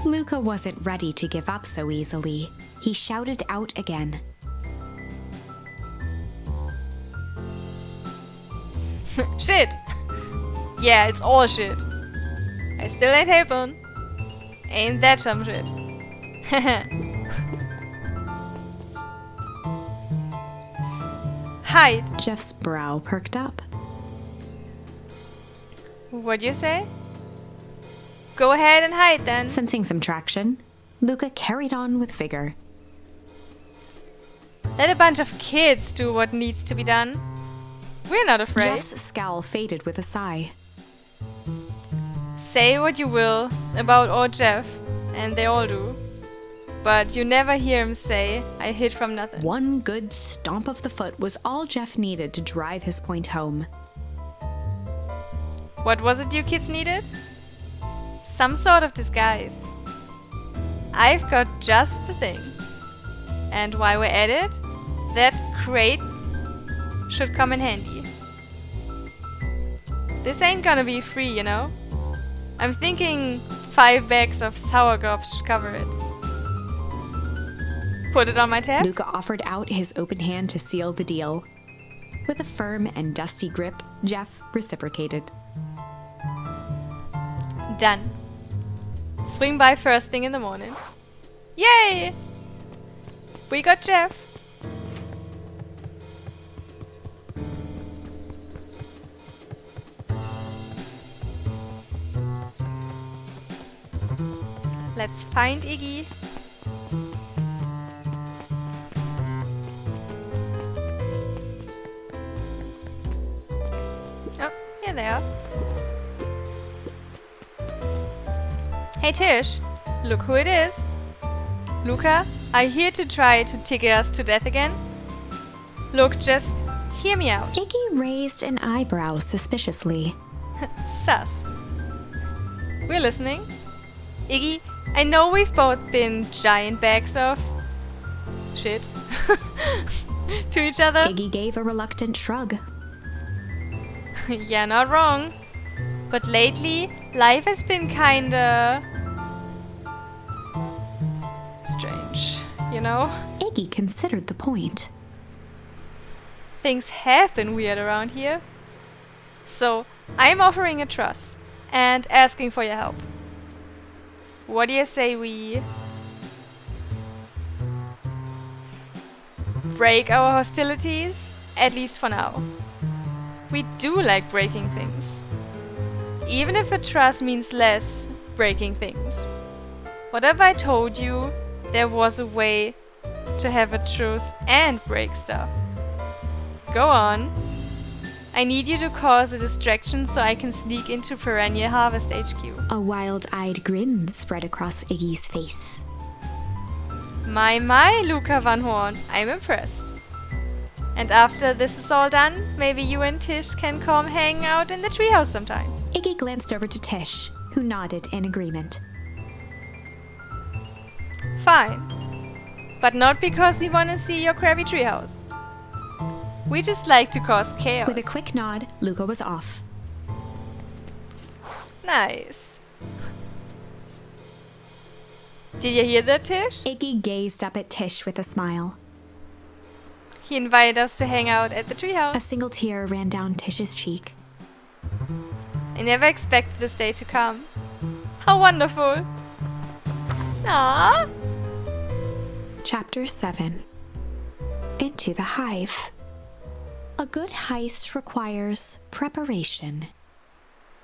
Luca wasn't ready to give up so easily. He shouted out again. Shit! Yeah, it's all shit. I still ain't helping. Ain't that some shit? Hide. Jeff's brow perked up. What'd you say? Go ahead and hide then. Sensing some traction, Luca carried on with vigor. Let a bunch of kids do what needs to be done. We're not afraid. Jeff's scowl faded with a sigh. Say what you will about old Jeff, and they all do. But you never hear him say, I hid from nothing. One good stomp of the foot was all Jeff needed to drive his point home. What was it you kids needed? Some sort of disguise. I've got just the thing. And while we're at it, that crate should come in handy. This ain't gonna be free, you know? I'm thinking 5 bags of sour gobs should cover it. Put it on my tab? Luca offered out his open hand to seal the deal. With a firm and dusty grip, Jeff reciprocated. Done. Swing by first thing in the morning. Yay! We got Jeff. Let's find Iggy. Oh, here they are. Hey Tish, look who it is. Luca, are you here to try to tickle us to death again? Look, just hear me out. Iggy raised an eyebrow suspiciously. Sus. We're listening. Iggy, I know we've both been giant bags of shit to each other. Iggy gave a reluctant shrug. Yeah, not wrong. But lately, life has been kinda strange, you know? Iggy considered the point. Things have been weird around here. So, I'm offering a truce and asking for your help. What do you say we break our hostilities, at least for now? We do like breaking things. Even if a truce means less breaking things. What if I told you there was a way to have a truce and break stuff? Go on. I need you to cause a distraction so I can sneak into Perennial Harvest HQ. A wild-eyed grin spread across Iggy's face. My, Luca Van Horn, I'm impressed. And after this is all done, maybe you and Tish can come hang out in the treehouse sometime. Iggy glanced over to Tish, who nodded in agreement. Fine. But not because we want to see your crabby treehouse. We just like to cause chaos. With a quick nod, Luca was off. Nice. Did you hear that, Tish? Iggy gazed up at Tish with a smile. He invited us to hang out at the A treehouse. single tear ran down Tish's cheek. I never expected this day to come. How wonderful. Aww. Chapter 7. Into the Hive. A good heist requires preparation.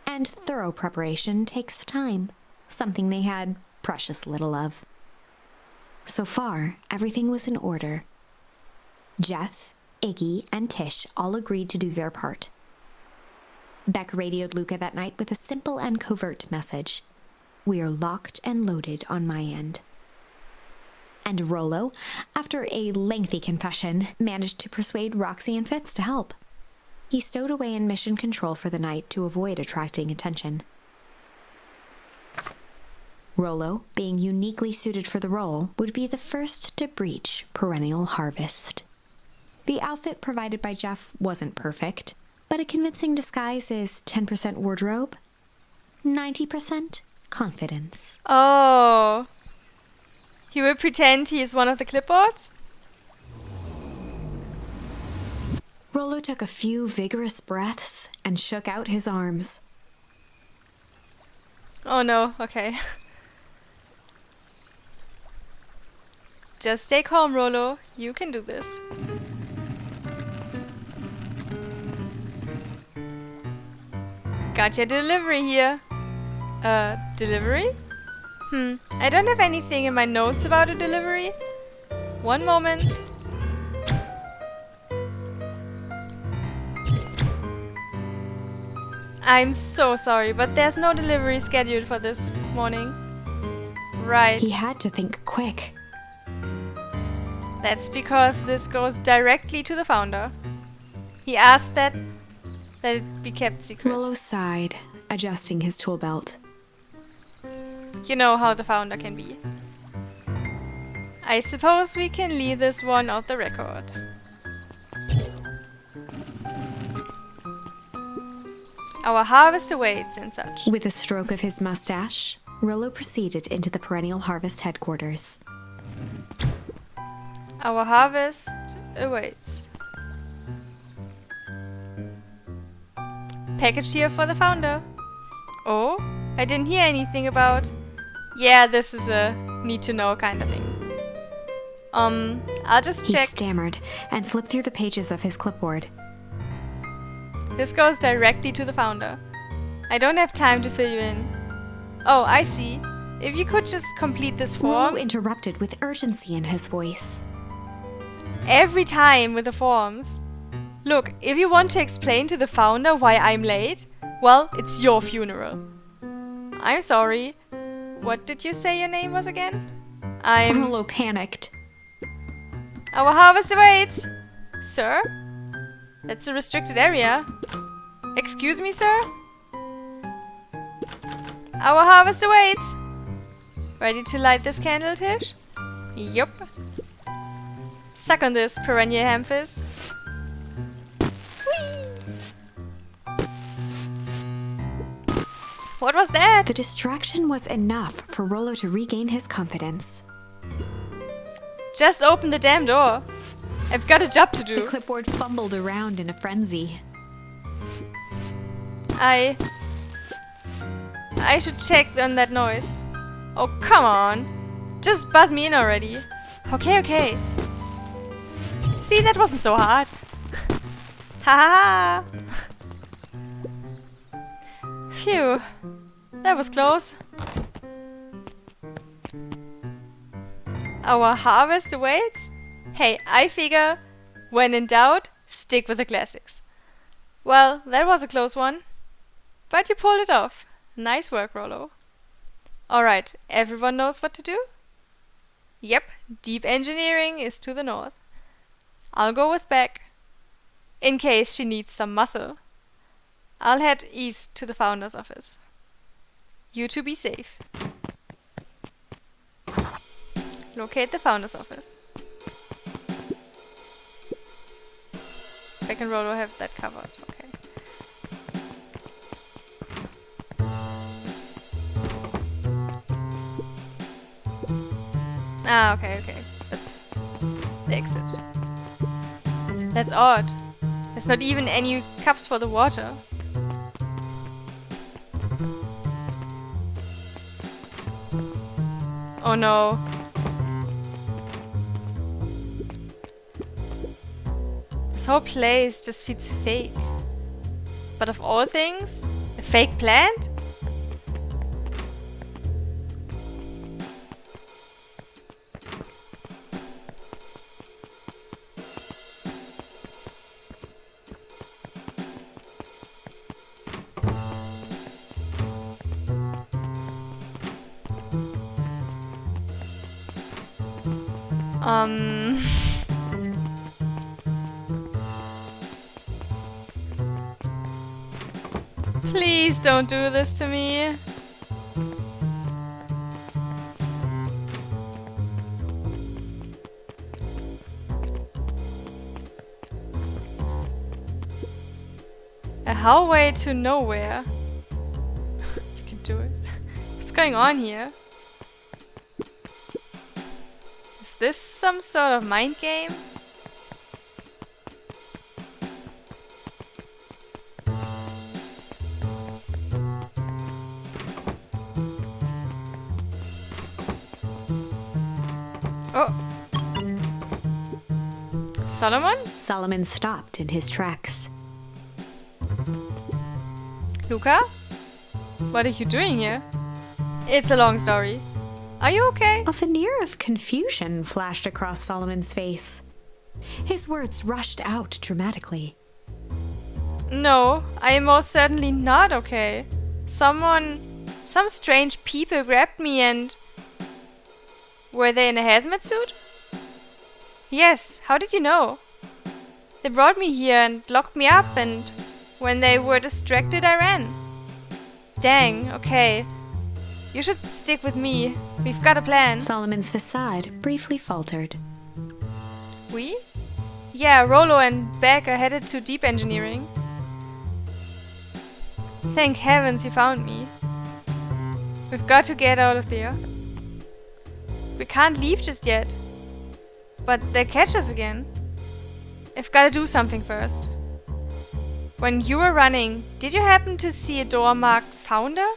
And thorough preparation takes time, something they had precious little of. So far, everything was in order. Jeff, Iggy, and Tish all agreed to do their part. Beck radioed Luca that night with a simple and covert message. We are locked and loaded on my end. and Rollo, after a lengthy confession, managed to persuade Roxy and Fitz to help. He stowed away in mission control for the night to avoid attracting attention. Rollo, being uniquely suited for the role, would be the first to breach perennial harvest. The outfit provided by Jeff wasn't perfect, but a convincing disguise is 10% wardrobe, 90% confidence. Oh. He will pretend he is one of the clipboards? Rollo took a few vigorous breaths and shook out his arms. Oh no, okay. Just stay calm, Rollo. You can do this. Got your delivery here. Delivery? I don't have anything in my notes about a delivery. One moment. I'm so sorry, but there's no delivery scheduled for this morning. Right. He had to think quick. That's because this goes directly to the founder. He asked that it be kept secret. Rollo sighed, adjusting his tool belt. You know how the founder can be. I suppose we can leave this one off the record. Our harvest awaits and such. With a stroke of his mustache, Rollo proceeded into the Perennial Harvest headquarters. Our harvest awaits. Package here for the founder. Oh, I didn't hear anything about... Yeah, this is a need-to-know kind of thing. I'll just He check. stammered and flipped through the pages of his clipboard. This goes directly to the founder. I don't have time to fill you in. Oh, I see. If you could just complete this form. Rollo interrupted with urgency in his voice. Every time with the forms. Look, if you want to explain to the founder why I'm late, well, it's your funeral. I'm sorry. What did you say your name was again? Rollo panicked. Our harvest awaits! Sir? That's a restricted area. Excuse me, sir? Our harvest awaits! Ready to light this candle, Tish? Yup. Suck on this, perennial hamfist. What was that? The distraction was enough for Rollo to regain his confidence. Just open the damn door. I've got a job to The do. clipboard fumbled around in a frenzy. I should check on that noise. Oh, come on. Just buzz me in already. Okay. See, that wasn't so hard. Ha ha ha. Phew. That was close. Our harvest awaits? Hey, I figure, when in doubt, stick with the classics. Well, that was a close one. But you pulled it off. Nice work, Rollo. Alright, everyone knows what to do? Yep, deep engineering is to the north. I'll go with Beck, in case she needs some muscle. I'll head east to the founder's office. You two be safe. Locate the founder's office. Beck and Rollo have that covered. Okay. Ah, okay. That's the exit. That's odd. There's not even any cups for the water. Oh no. This whole place just feels fake. But of all things, a fake plant? Um... Please don't do this to me. A hallway to nowhere. You can do it. What's going on here? Is this some sort of mind game? Oh. Solomon? Solomon stopped in his tracks. Luca? What are you doing here? It's a long story. Are you okay? A veneer of confusion flashed across Solomon's face. His words rushed out dramatically. No, I am most certainly not okay. Some strange people grabbed me and... Were they in a hazmat suit? Yes, how did you know? They brought me here and locked me up, and when they were distracted I ran. Dang, okay. You should stick with me. We've got a plan. Solomon's facade briefly faltered. We? Yeah, Rollo and Beck are headed to deep engineering. Thank heavens you found me. We've got to get out of there. We can't leave just yet. But they'll catch us again. I've got to do something first. When you were running, did you happen to see a door marked Founder?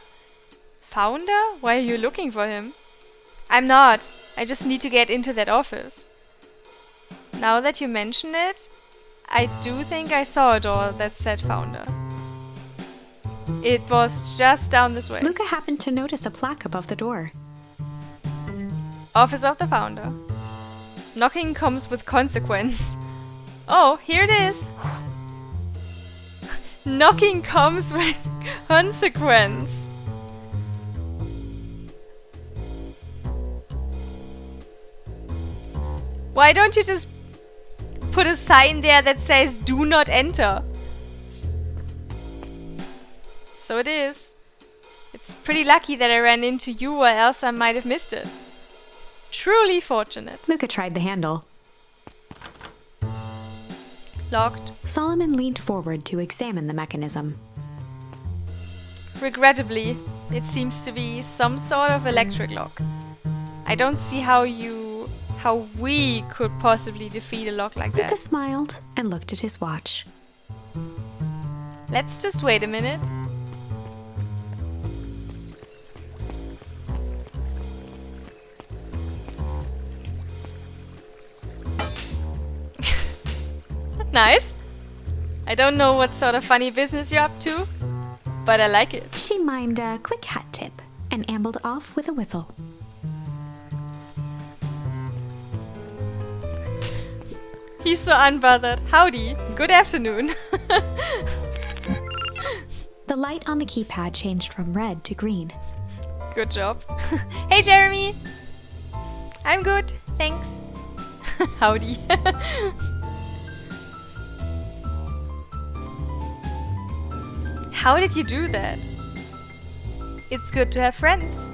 Founder? Why are you looking for him? I'm not. I just need to get into that office. Now that you mention it, I do think I saw a door that said Founder. It was just down this way. Luca happened to notice a plaque above the door. Office of the Founder. Knocking comes with consequence. Oh, here it is. Knocking comes with consequence. Why don't you just put a sign there that says do not enter? So it is. It's pretty lucky that I ran into you, or else I might have missed it. Truly fortunate. Luca tried the handle. Locked. Solomon leaned forward to examine the mechanism. Regrettably, it seems to be some sort of electric lock. I don't see how we could possibly defeat a lock like Luca that. smiled and looked at his watch. Let's just wait a minute. Nice. I don't know what sort of funny business you're up to, but I like it. She mimed a quick hat tip and ambled off with a whistle. He's so unbothered. Howdy. Good afternoon. The light on the keypad changed from red to green. Good job. Hey, Jeremy. I'm good. Thanks. Howdy. How did you do that? It's good to have friends.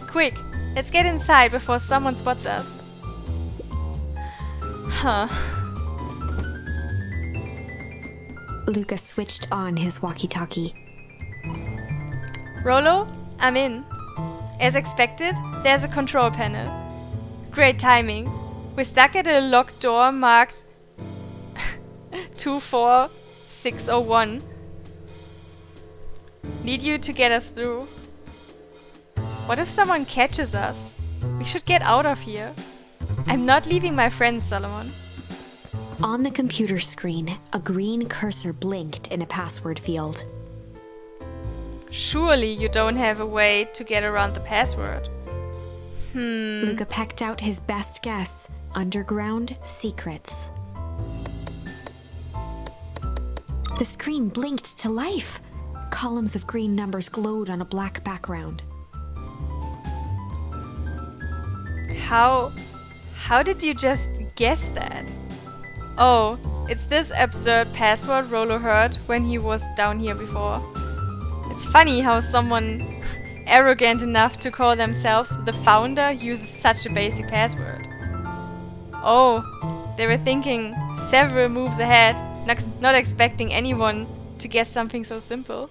Quick, let's get inside before someone spots us. Huh. Luca switched on his walkie-talkie. Rollo, I'm in. As expected, there's a control panel. Great timing. We're stuck at a locked door marked 24601. Need you to get us through. What if someone catches us? We should get out of here. I'm not leaving my friends, Solomon. On the computer screen, a green cursor blinked in a password field. Surely you don't have a way to get around the password. Luca pecked out his best guess. Underground secrets. The screen blinked to life. Columns of green numbers glowed on a How did you just guess that? Oh, it's this absurd password Rolo heard when he was down here before. It's funny how someone arrogant enough to call themselves the founder uses such a basic password. Oh, they were thinking several moves ahead, not expecting anyone to guess something so simple.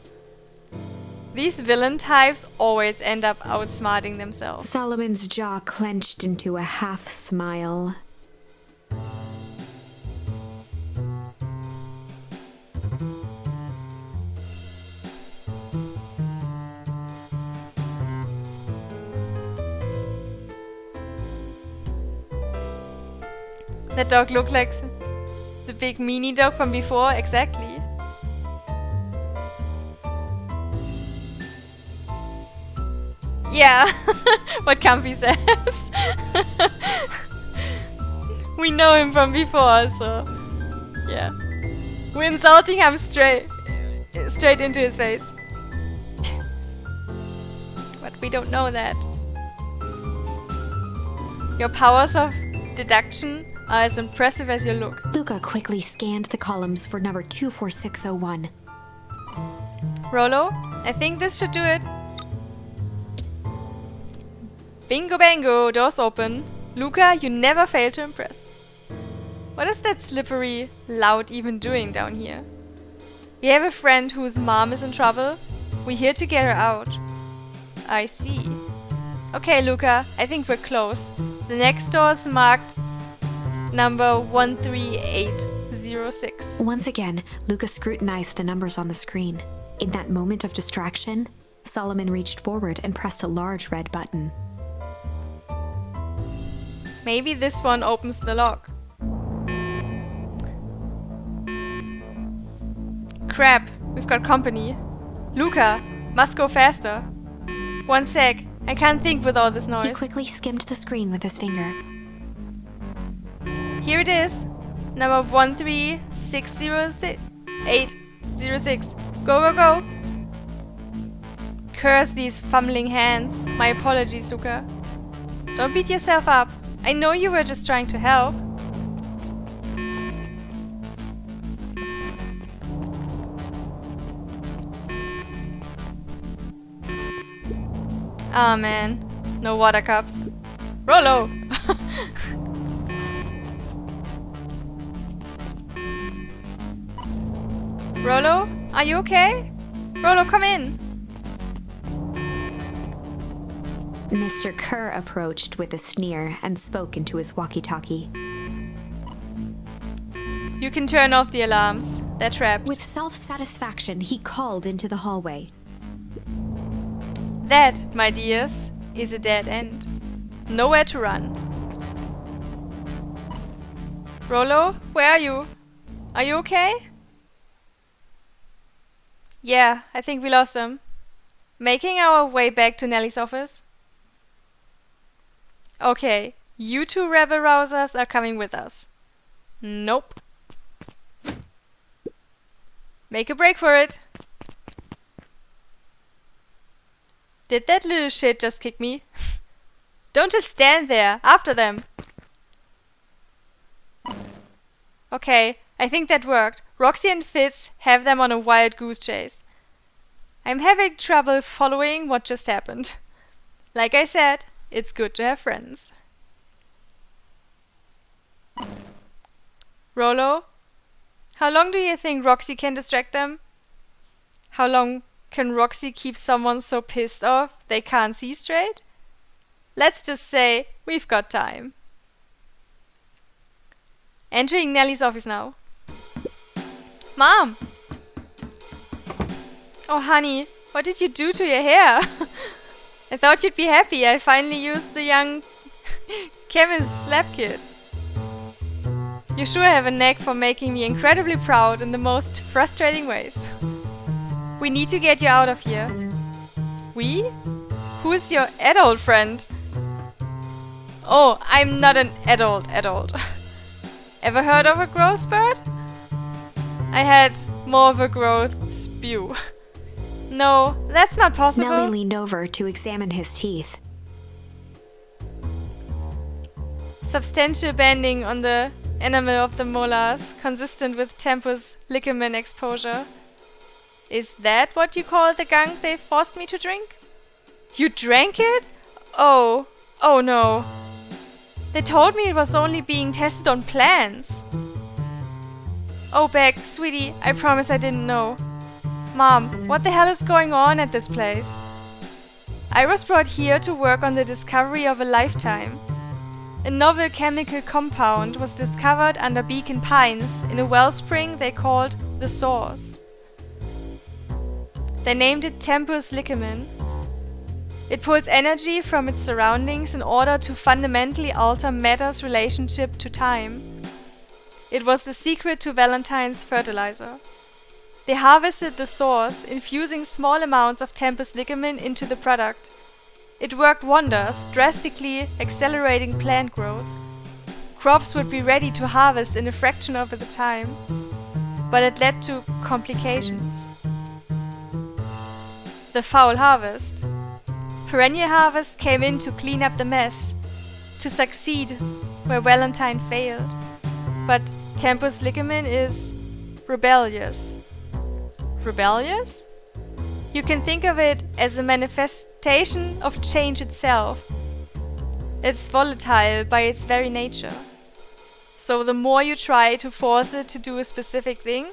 These villain types always end up outsmarting themselves. Solomon's jaw clenched into a half smile. That dog looked like the big meanie dog from before, exactly. Yeah, what Comfy says. We know him from before, so yeah. We're insulting him straight into his face. But we don't know that. Your powers of deduction are as impressive as your look. Luca quickly scanned the columns for number 24601. Rolo, I think this should do it. Bingo bango, doors open. Luca, you never fail to impress. What is that slippery loud even doing down here? We have a friend whose mom is in trouble. We're here to get her out. I see. Okay, Luca, I think we're close. The next door is marked number 13806. Once again, Luca scrutinized the numbers on the screen. In that moment of distraction, Solomon reached forward and pressed a large red button. Maybe this one opens the lock. Crap, we've got company. Luca, must go faster. One sec, I can't think with all this He noise. quickly skimmed the screen with his finger. Here it is. Number 1360806. Go, go, go. Curse these fumbling hands. My apologies, Luca. Don't beat yourself up. I know you were just trying to help. Ah, man. No water cups. Rolo! Rolo, are you okay? Rolo, come in. Mr. Kerr approached with a sneer and spoke into his walkie-talkie. You can turn off the alarms. They're trapped. With self-satisfaction, he called into the hallway. That, my dears, is a dead end. Nowhere to run. Rolo, where are you? Are you okay? Yeah, I think we lost him. Making our way back to Nellie's office? Okay, you two rebel-rousers are coming with us. Nope. Make a break for it. Did that little shit just kick me? Don't just stand there. After them. Okay, I think that worked. Roxy and Fitz have them on a wild goose chase. I'm having trouble following what just happened. Like I said, it's good to have friends. Rolo, how long do you think Roxy can distract them? How long can Roxy keep someone so pissed off they can't see straight? Let's just say we've got time. Entering Nellie's office now. Mom! Oh honey, what did you do to your hair? I thought you'd be happy I finally used the young chemist slap kit. You sure have a knack for making me incredibly proud in the most frustrating ways. We need to get you out of here. We? Who is your adult friend? Oh, I'm not an adult. Ever heard of a growth spurt? I had more of a growth spew. No, that's not possible. Nellie leaned over to examine his teeth. substantial bending on the enamel of the molars, consistent with tempus ligament exposure. Is that what you call the gunk they forced me to drink? You drank it? Oh no. They told me it was only being tested on plants. Oh, Beck, sweetie, I promise I didn't know. Mom, what the hell is going on at this place? I was brought here to work on the discovery of a lifetime. A novel chemical compound was discovered under Beacon Pines in a wellspring they called the Source. They named it tempus ligament. It pulls energy from its surroundings in order to fundamentally alter matter's relationship to time. It was the secret to Valentine's fertilizer. They harvested the source, infusing small amounts of tempus ligament into the product. It worked wonders, drastically accelerating plant growth. Crops would be ready to harvest in a fraction of the time, but it led to complications. The foul harvest. Perennial harvest came in to clean up the mess, to succeed where Valentine failed. But tempus ligament is rebellious. Rebellious? You can think of it as a manifestation of change itself. It's volatile by its very nature. So the more you try to force it to do a specific thing,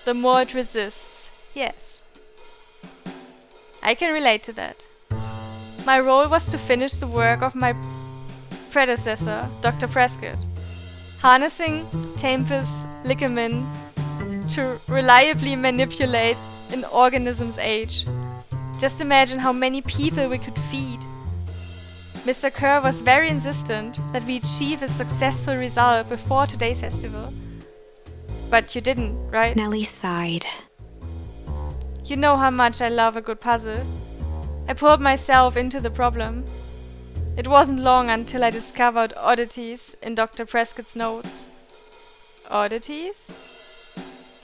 the more it resists. Yes. I can relate to that. My role was to finish the work of my predecessor, Dr. Prescott, harnessing tempus ligament to reliably manipulate an organism's age. Just imagine how many people we could feed. Mr. Kerr was very insistent that we achieve a successful result before today's festival. But you didn't, right? Nellie sighed. You know how much I love a good puzzle. I pulled myself into the problem. It wasn't long until I discovered oddities in Dr. Prescott's notes. Oddities?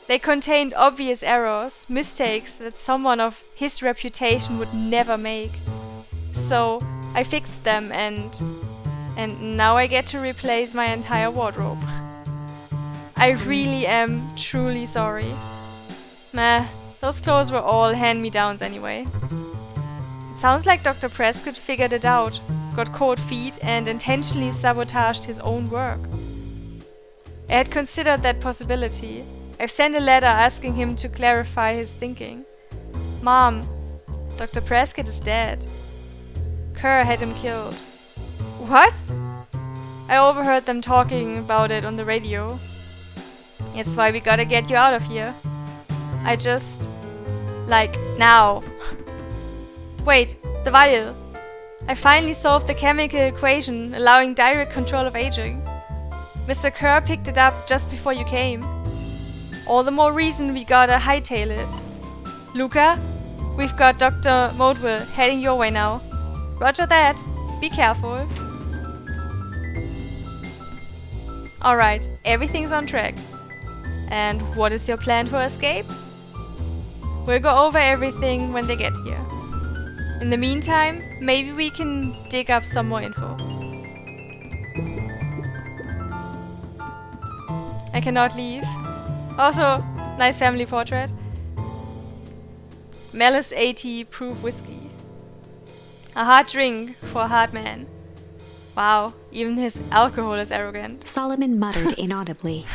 They contained obvious errors, mistakes that someone of his reputation would never make. So I fixed them and now I get to replace my entire wardrobe. I really am truly sorry. Meh, those clothes were all hand-me-downs anyway. It sounds like Dr. Prescott figured it out, got cold feet and intentionally sabotaged his own work. I had considered that possibility. I've sent a letter asking him to clarify his thinking. Mom, Dr. Prescott is dead. Kerr had him killed. What? I overheard them talking about it on the radio. It's why we gotta get you out of here. I just... like, now. Wait, the vial. I finally solved the chemical equation allowing direct control of aging. Mr. Kerr picked it up just before you came. All the more reason we gotta hightail it. Luca, we've got Dr. Modwell heading your way now. Roger that. Be careful. Alright, everything's on track. And what is your plan for escape? We'll go over everything when they get here. In the meantime, maybe we can dig up some more info. I cannot leave. Also, nice family portrait. Malice 80 proof whiskey. A hard drink for a hard man. Wow, even his alcohol is arrogant. Solomon muttered inaudibly.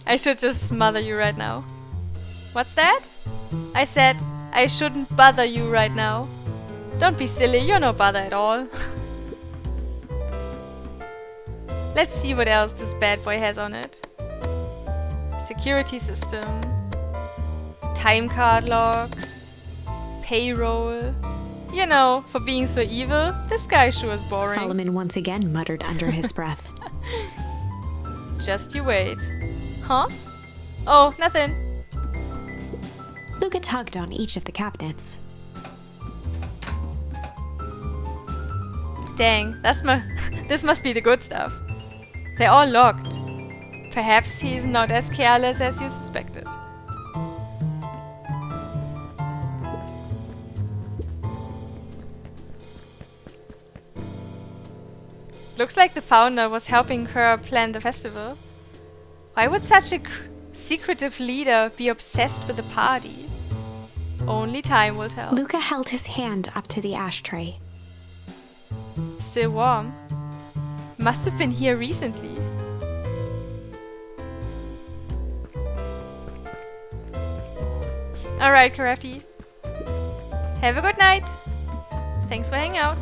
I should just smother you right now. What's that? I said, I shouldn't bother you right now. Don't be silly, you're no bother at all. Let's see what else this bad boy has on it. Security system. Time card logs. Payroll. You know, for being so evil, this guy sure is boring. Solomon once again muttered under his breath. Just you wait. Huh? Oh, nothing. Luca tugged on each of the cabinets. Dang, this must be the good stuff. They're all locked. Perhaps he's not as careless as you suspected. Looks like the founder was helping her plan the festival. Why would such a secretive leader be obsessed with the party? Only time will tell. Luca held his hand up to the ashtray. Still warm. Must have been here recently. Alright, Karate. Have a good night. Thanks for hanging out.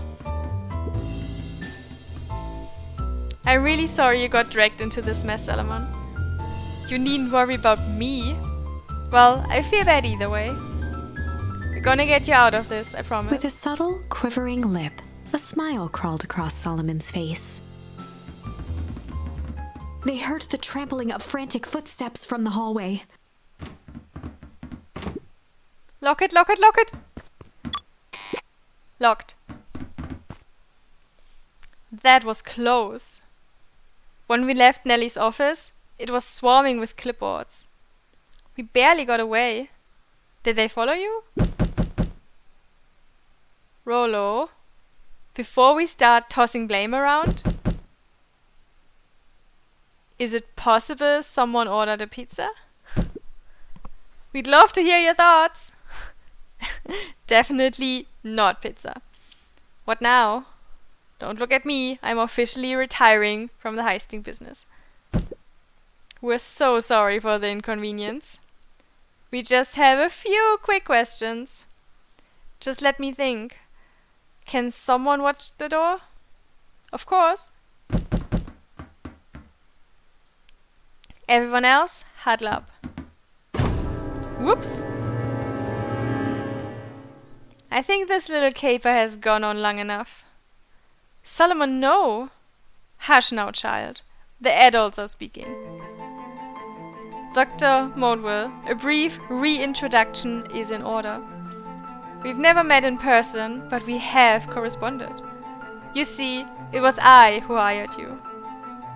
I'm really sorry you got dragged into this mess, Salomon. You needn't worry about me. Well, I feel bad either way. We're gonna get you out of this, I promise. With a subtle, quivering lip, a smile crawled across Solomon's face. They heard the trampling of frantic footsteps from the hallway. Lock it, lock it, lock it! Locked. That was close. When we left Nellie's office, it was swarming with clipboards. We barely got away. Did they follow you? Rollo, before we start tossing blame around, is it possible someone ordered a pizza? We'd love to hear your thoughts. Definitely not pizza. What now? Don't look at me. I'm officially retiring from the heisting business. We're so sorry for the inconvenience. We just have a few quick questions. Just let me think. Can someone watch the door? Of course. Everyone else, huddle up. Whoops. I think this little caper has gone on long enough. Solomon, no. Hush now, child. The adults are speaking. Dr. Modwell, a brief reintroduction is in order. We've never met in person, but we have corresponded. You see, it was I who hired you.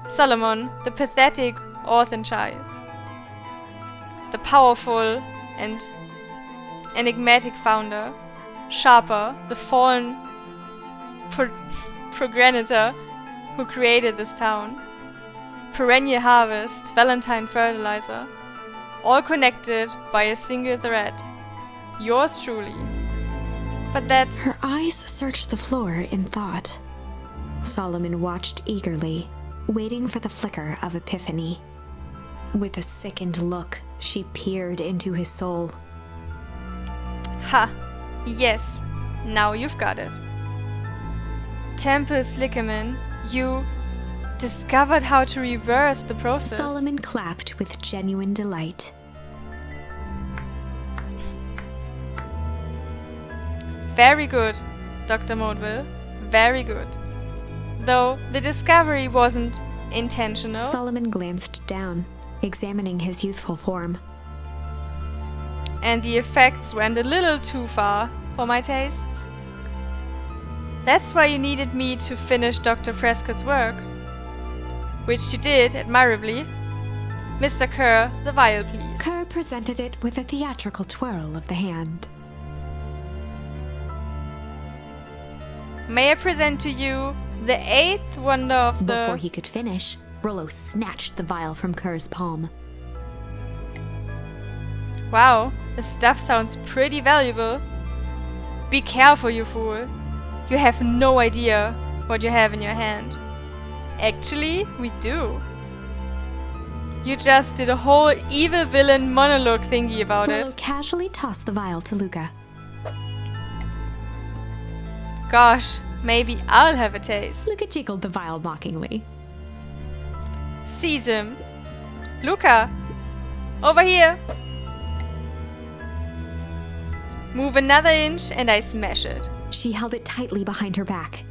Solomon, the pathetic orphan child. The powerful and enigmatic founder. Sharper, the fallen progenitor who created this town. Perennial harvest, Valentine fertilizer. All connected by a single thread. Yours truly. But that's... Her eyes searched the floor in thought. Solomon watched eagerly, waiting for the flicker of epiphany. With a sickened look, she peered into his soul. Ha! Yes, now you've got it. Tempus Licamen, you discovered how to reverse the process. Solomon clapped with genuine delight. Very good, Dr. Modwell. Very good. Though the discovery wasn't intentional. Solomon glanced down, examining his youthful form. And the effects went a little too far for my tastes. That's why you needed me to finish Dr. Prescott's work. Which you did admirably. Mr. Kerr, the vial, please. Kerr presented it with a theatrical twirl of the hand. May I present to you the eighth wonder of the... Before he could finish, Rollo snatched the vial from Kerr's palm. Wow, the stuff sounds pretty valuable. Be careful, you fool. You have no idea what you have in your hand. Actually, we do. You just did a whole evil villain monologue thingy about Rollo it. casually tossed the vial to Luca. Gosh, maybe I'll have a taste. Luca jiggled the vial mockingly. Seize him. Luca, over here. Move another inch and I smash it. She held it tightly behind her back.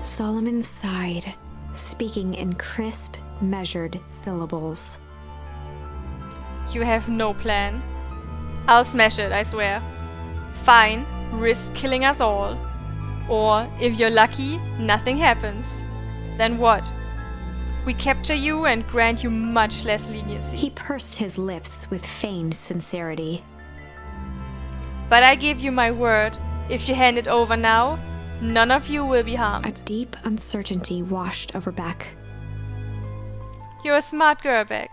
Solomon sighed, speaking in crisp, measured syllables. You have no plan. I'll smash it, I swear. Fine, risk killing us all. Or, if you're lucky, nothing happens. Then what? We capture you and grant you much less leniency. He pursed his lips with feigned sincerity. But I give you my word, if you hand it over now, None of you will be A harmed. deep uncertainty washed over Beck. You're a smart girl, Beck.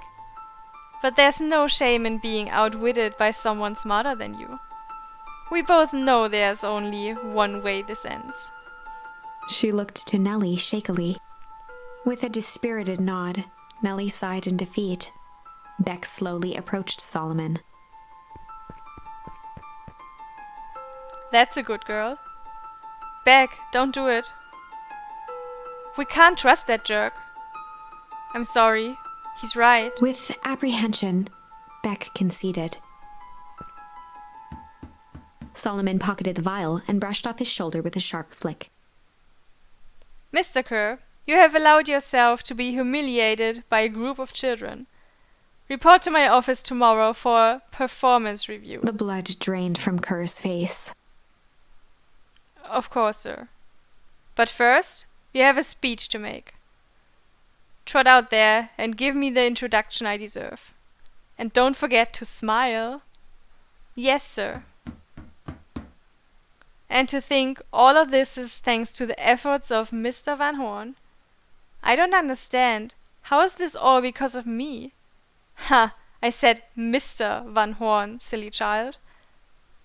But there's no shame in being outwitted by someone smarter than you. We both know there's only one way this ends. She looked to Nellie shakily. With a dispirited nod, Nellie sighed in defeat. Beck slowly approached Solomon. That's a good girl. Beck, don't do it. We can't trust that jerk. I'm sorry. He's right. With apprehension, Beck conceded. Solomon pocketed the vial and brushed off his shoulder with a sharp flick. Mr. Kerr, you have allowed yourself to be humiliated by a group of children. Report to my office tomorrow for a performance review. The blood drained from Kerr's face. Of course, sir. But first, you have a speech to make. Trot out there and give me the introduction I deserve. And don't forget to smile. Yes, sir. And to think all of this is thanks to the efforts of Mr. Van Horn. I don't understand. How is this all because of me? Ha! I said Mr. Van Horn, silly child.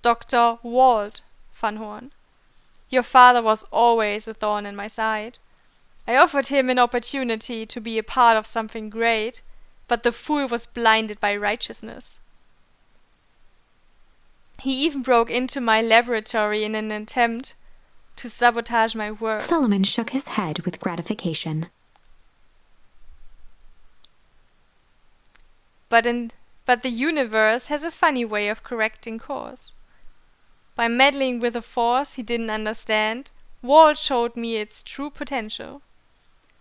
Dr. Walt Van Horn. Your father was always a thorn in my side. I offered him an opportunity to be a part of something great, but the fool was blinded by righteousness. He even broke into my laboratory in an attempt to sabotage my work. Solomon shook his head with gratification. But the universe has a funny way of correcting course. By meddling with a force he didn't understand, Walt showed me its true potential.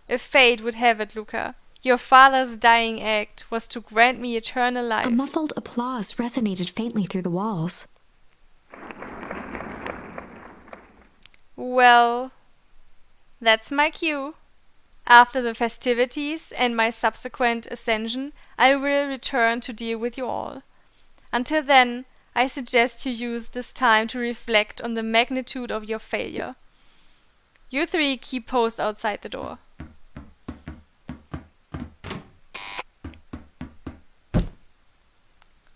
If fate would have it, Luca, your father's dying act was to grant me eternal life. A muffled applause resonated faintly through the walls. Well, that's my cue. After the festivities and my subsequent ascension, I will return to deal with you all. Until then, I suggest you use this time to reflect on the magnitude of your failure. You three keep post outside the door.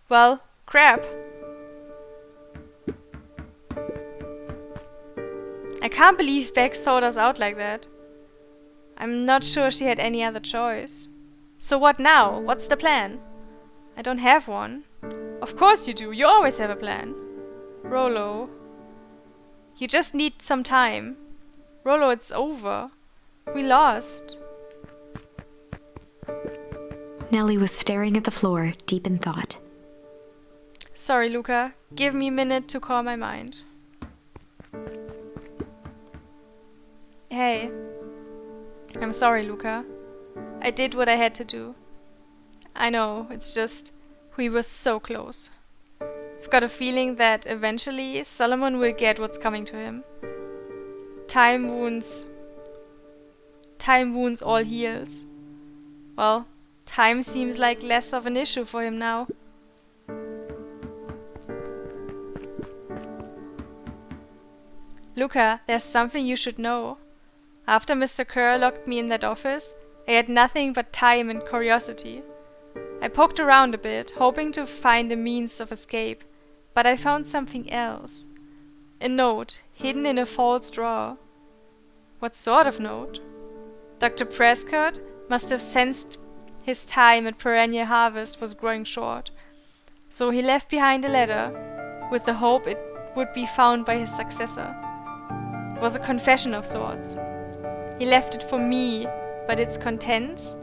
Well, crap. I can't believe Beck sold us out like that. I'm not sure she had any other choice. So what now? What's the plan? I don't have one. Of course you do. You always have a plan. Rollo. You just need some time. Rollo, it's over. We lost. Nellie was staring at the floor, deep in thought. Sorry, Luca. Give me a minute to calm my mind. Hey. I'm sorry, Luca. I did what I had to do. I know, it's just, we were so close. I've got a feeling that eventually Solomon will get what's coming to him. Time wounds all heals. Well, time seems like less of an issue for him now. Luca, there's something you should know. After Mr. Kerr locked me in that office, I had nothing but time and curiosity. I poked around a bit, hoping to find a means of escape, but I found something else. A note, hidden in a false drawer. What sort of note? Dr. Prescott must have sensed his time at Perennial Harvest was growing short, so he left behind a letter, with the hope it would be found by his successor. It was a confession of sorts. He left it for me, but its contents?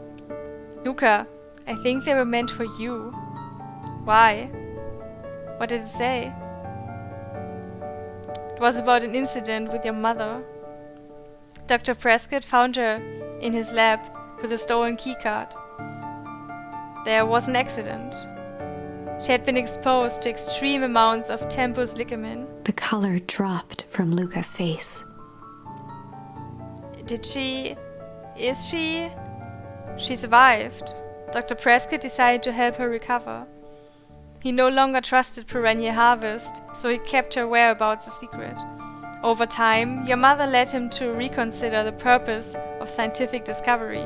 Luca, I think they were meant for you. Why? What did it say? It was about an incident with your mother. Dr. Prescott found her in his lab with a stolen keycard. There was an accident. She had been exposed to extreme amounts of tempus ligamen. The color dropped from Luca's face. Is she? She survived. Dr. Prescott decided to help her recover. He no longer trusted Perennial Harvest, so he kept her whereabouts a secret. Over time, your mother led him to reconsider the purpose of scientific discovery.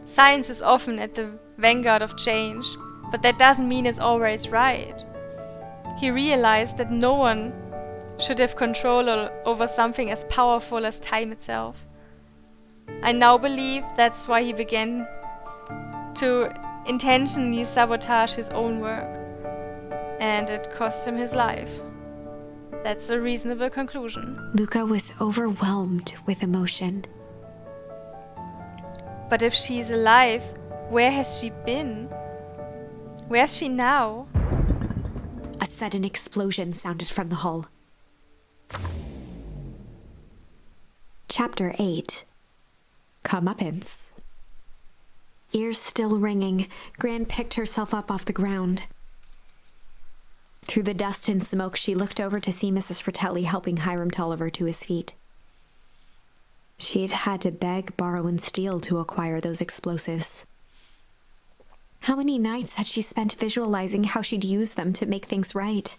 Science is often at the vanguard of change, but that doesn't mean it's always right. He realized that no one should have control over something as powerful as time itself. I now believe that's why he began to intentionally sabotage his own work. And it cost him his life. That's a reasonable conclusion. Luca was overwhelmed with emotion. But if she's alive, where has she been? Where's she now? A sudden explosion sounded from the hull. Chapter 8. Comeuppance. Ears still ringing, Gran picked herself up off the ground. Through the dust and smoke, she looked over to see Mrs. Fratelli helping Hiram Tolliver to his feet. She'd had to beg, borrow, and steal to acquire those explosives. How many nights had she spent visualizing how she'd use them to make things right?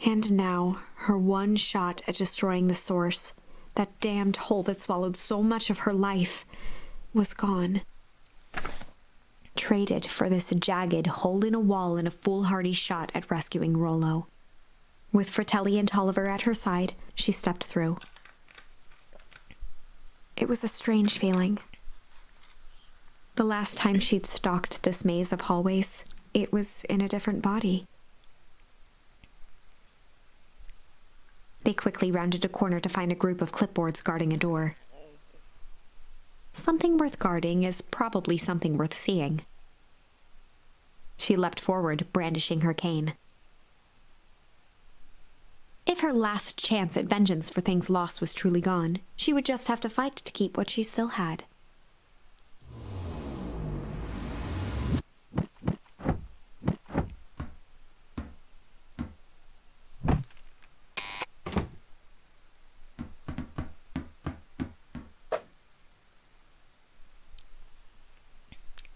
And now, her one shot at destroying the source, that damned hole that swallowed so much of her life, was gone. Traded for this jagged hole in a wall and a foolhardy shot at rescuing Rollo. With Fratelli and Tolliver at her side, she stepped through. It was a strange feeling. The last time she'd stalked this maze of hallways, it was in a different body. They quickly rounded a corner to find a group of clipboards guarding a door. Something worth guarding is probably something worth seeing. She leapt forward, brandishing her cane. If her last chance at vengeance for things lost was truly gone, she would just have to fight to keep what she still had.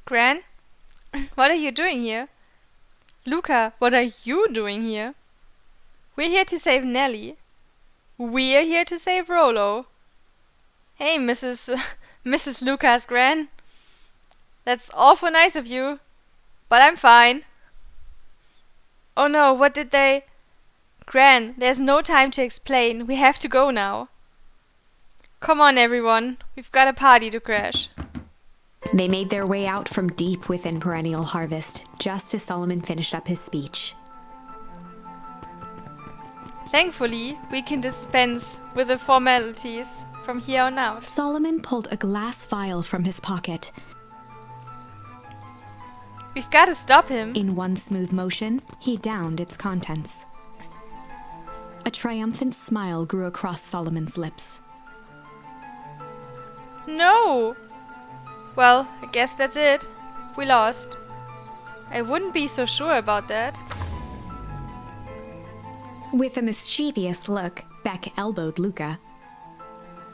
Gran? What are you doing here? Luca, what are you doing here? We're here to save Nellie. We're here to save Rollo. Hey, Mrs. Lucas, Gran. That's awful nice of you. But I'm fine. Oh no, what did they... Gran, there's no time to explain. We have to go now. Come on, everyone. We've got a party to crash. They made their way out from deep within Perennial Harvest, just as Solomon finished up his speech. Thankfully, we can dispense with the formalities from here on out. Solomon pulled a glass vial from his pocket. We've got to stop him. In one smooth motion, he downed its contents. A triumphant smile grew across Solomon's lips. No! Well, I guess that's it. We lost. I wouldn't be so sure about that. With a mischievous look, Beck elbowed Luca.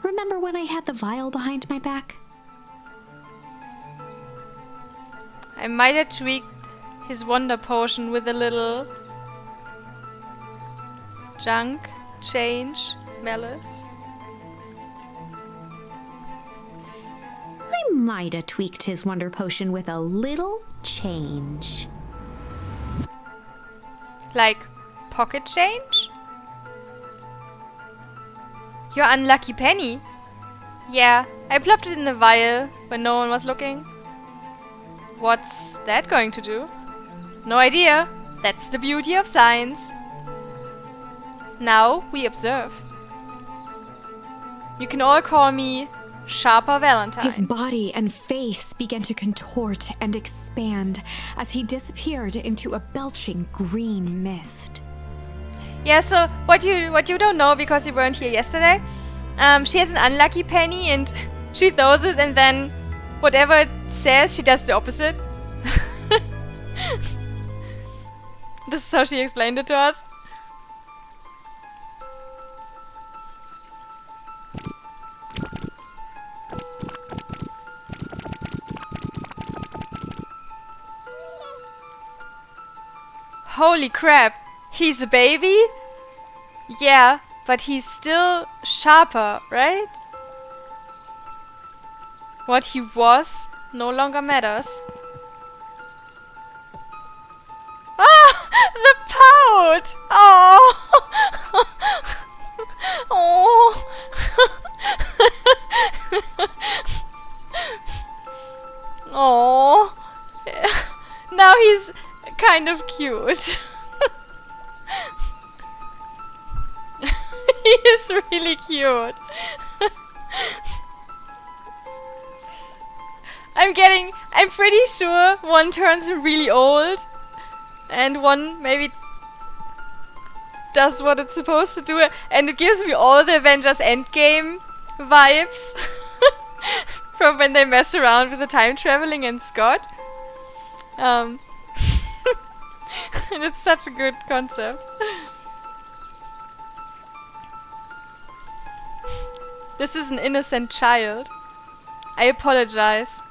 Remember when I had the vial behind my back? I might have tweaked his wonder potion with a little junk, change, malice. I might have tweaked his wonder potion with a little change. Like pocket change? Your unlucky penny. Yeah, I plopped it in the vial when no one was looking. What's that going to do? No idea. That's the beauty of science. Now we observe. You can all call me Sharper Valentine. His body and face began to contort and expand as he disappeared into a belching green mist. Yeah, so what you don't know because you weren't here yesterday, she has an unlucky penny and she throws it and then whatever it says, she does the opposite. This is how she explained it to us. Holy crap, he's a baby? Yeah, but he's still sharper, right? What he was no longer matters. Ah! The pout! Oh! Oh! Oh! Now he's kind of cute. He is really cute. I'm pretty sure one turns really old and one maybe does what it's supposed to do, and it gives me all the Avengers Endgame vibes from when they mess around with the time traveling and Scott. And it's such a good concept. This is an innocent child. I apologize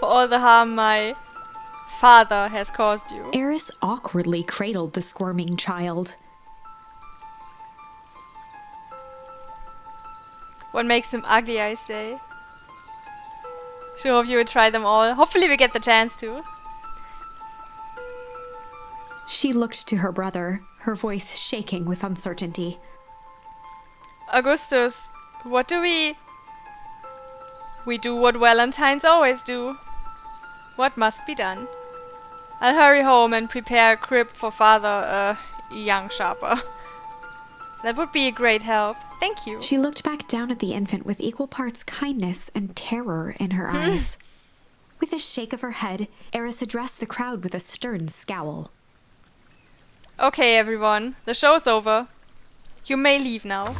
for all the harm my father has caused you. Eris awkwardly cradled the squirming child. What makes him ugly, I say. Sure hope you will try them all. Hopefully we get the chance to. She looked to her brother, her voice shaking with uncertainty. Augustus, what do we... We do what Valentines always do. What must be done? I'll hurry home and prepare a crib for Father, young Sharper. That would be a great help. Thank you. She looked back down at the infant with equal parts kindness and terror in her eyes. With a shake of her head, Eris addressed the crowd with a stern scowl. Okay, everyone. The show's over. You may leave now.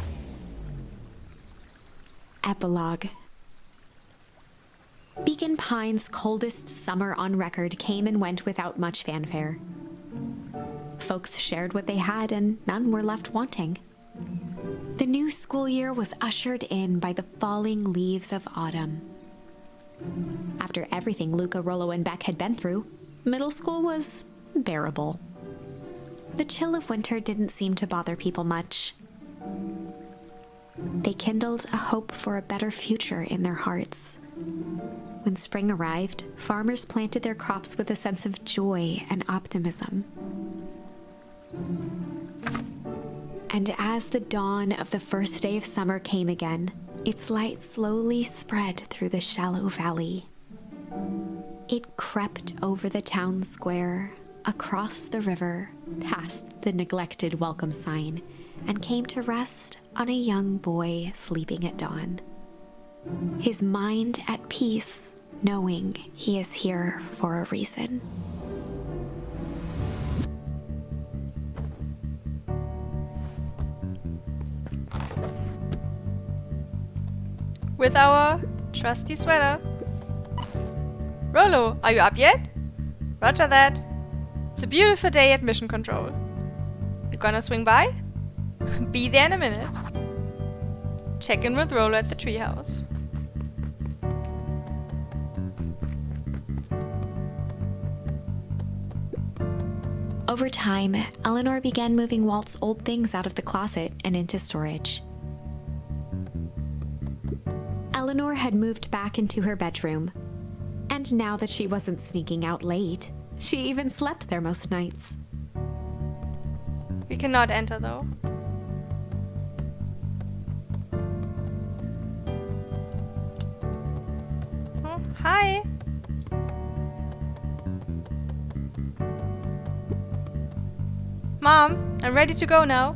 Epilogue. Beacon Pine's coldest summer on record came and went without much fanfare. Folks shared what they had, and none were left wanting. The new school year was ushered in by the falling leaves of autumn. After everything Luca, Rollo, and Beck had been through, middle school was bearable. The chill of winter didn't seem to bother people much. They kindled a hope for a better future in their hearts. When spring arrived, farmers planted their crops with a sense of joy and optimism. And as the dawn of the first day of summer came again, its light slowly spread through the shallow valley. It crept over the town square, across the river, past the neglected welcome sign, and came to rest on a young boy sleeping at dawn. His mind at peace, knowing he is here for a reason. With our trusty sweater. Rollo, are you up yet? Roger that. It's a beautiful day at Mission Control. You gonna swing by? Be there in a minute. Check in with Rollo at the treehouse. Over time, Eleanor began moving Walt's old things out of the closet and into storage. Eleanor had moved back into her bedroom, and now that she wasn't sneaking out late, she even slept there most nights. We cannot enter though. Oh, hi. Mom, I'm ready to go now.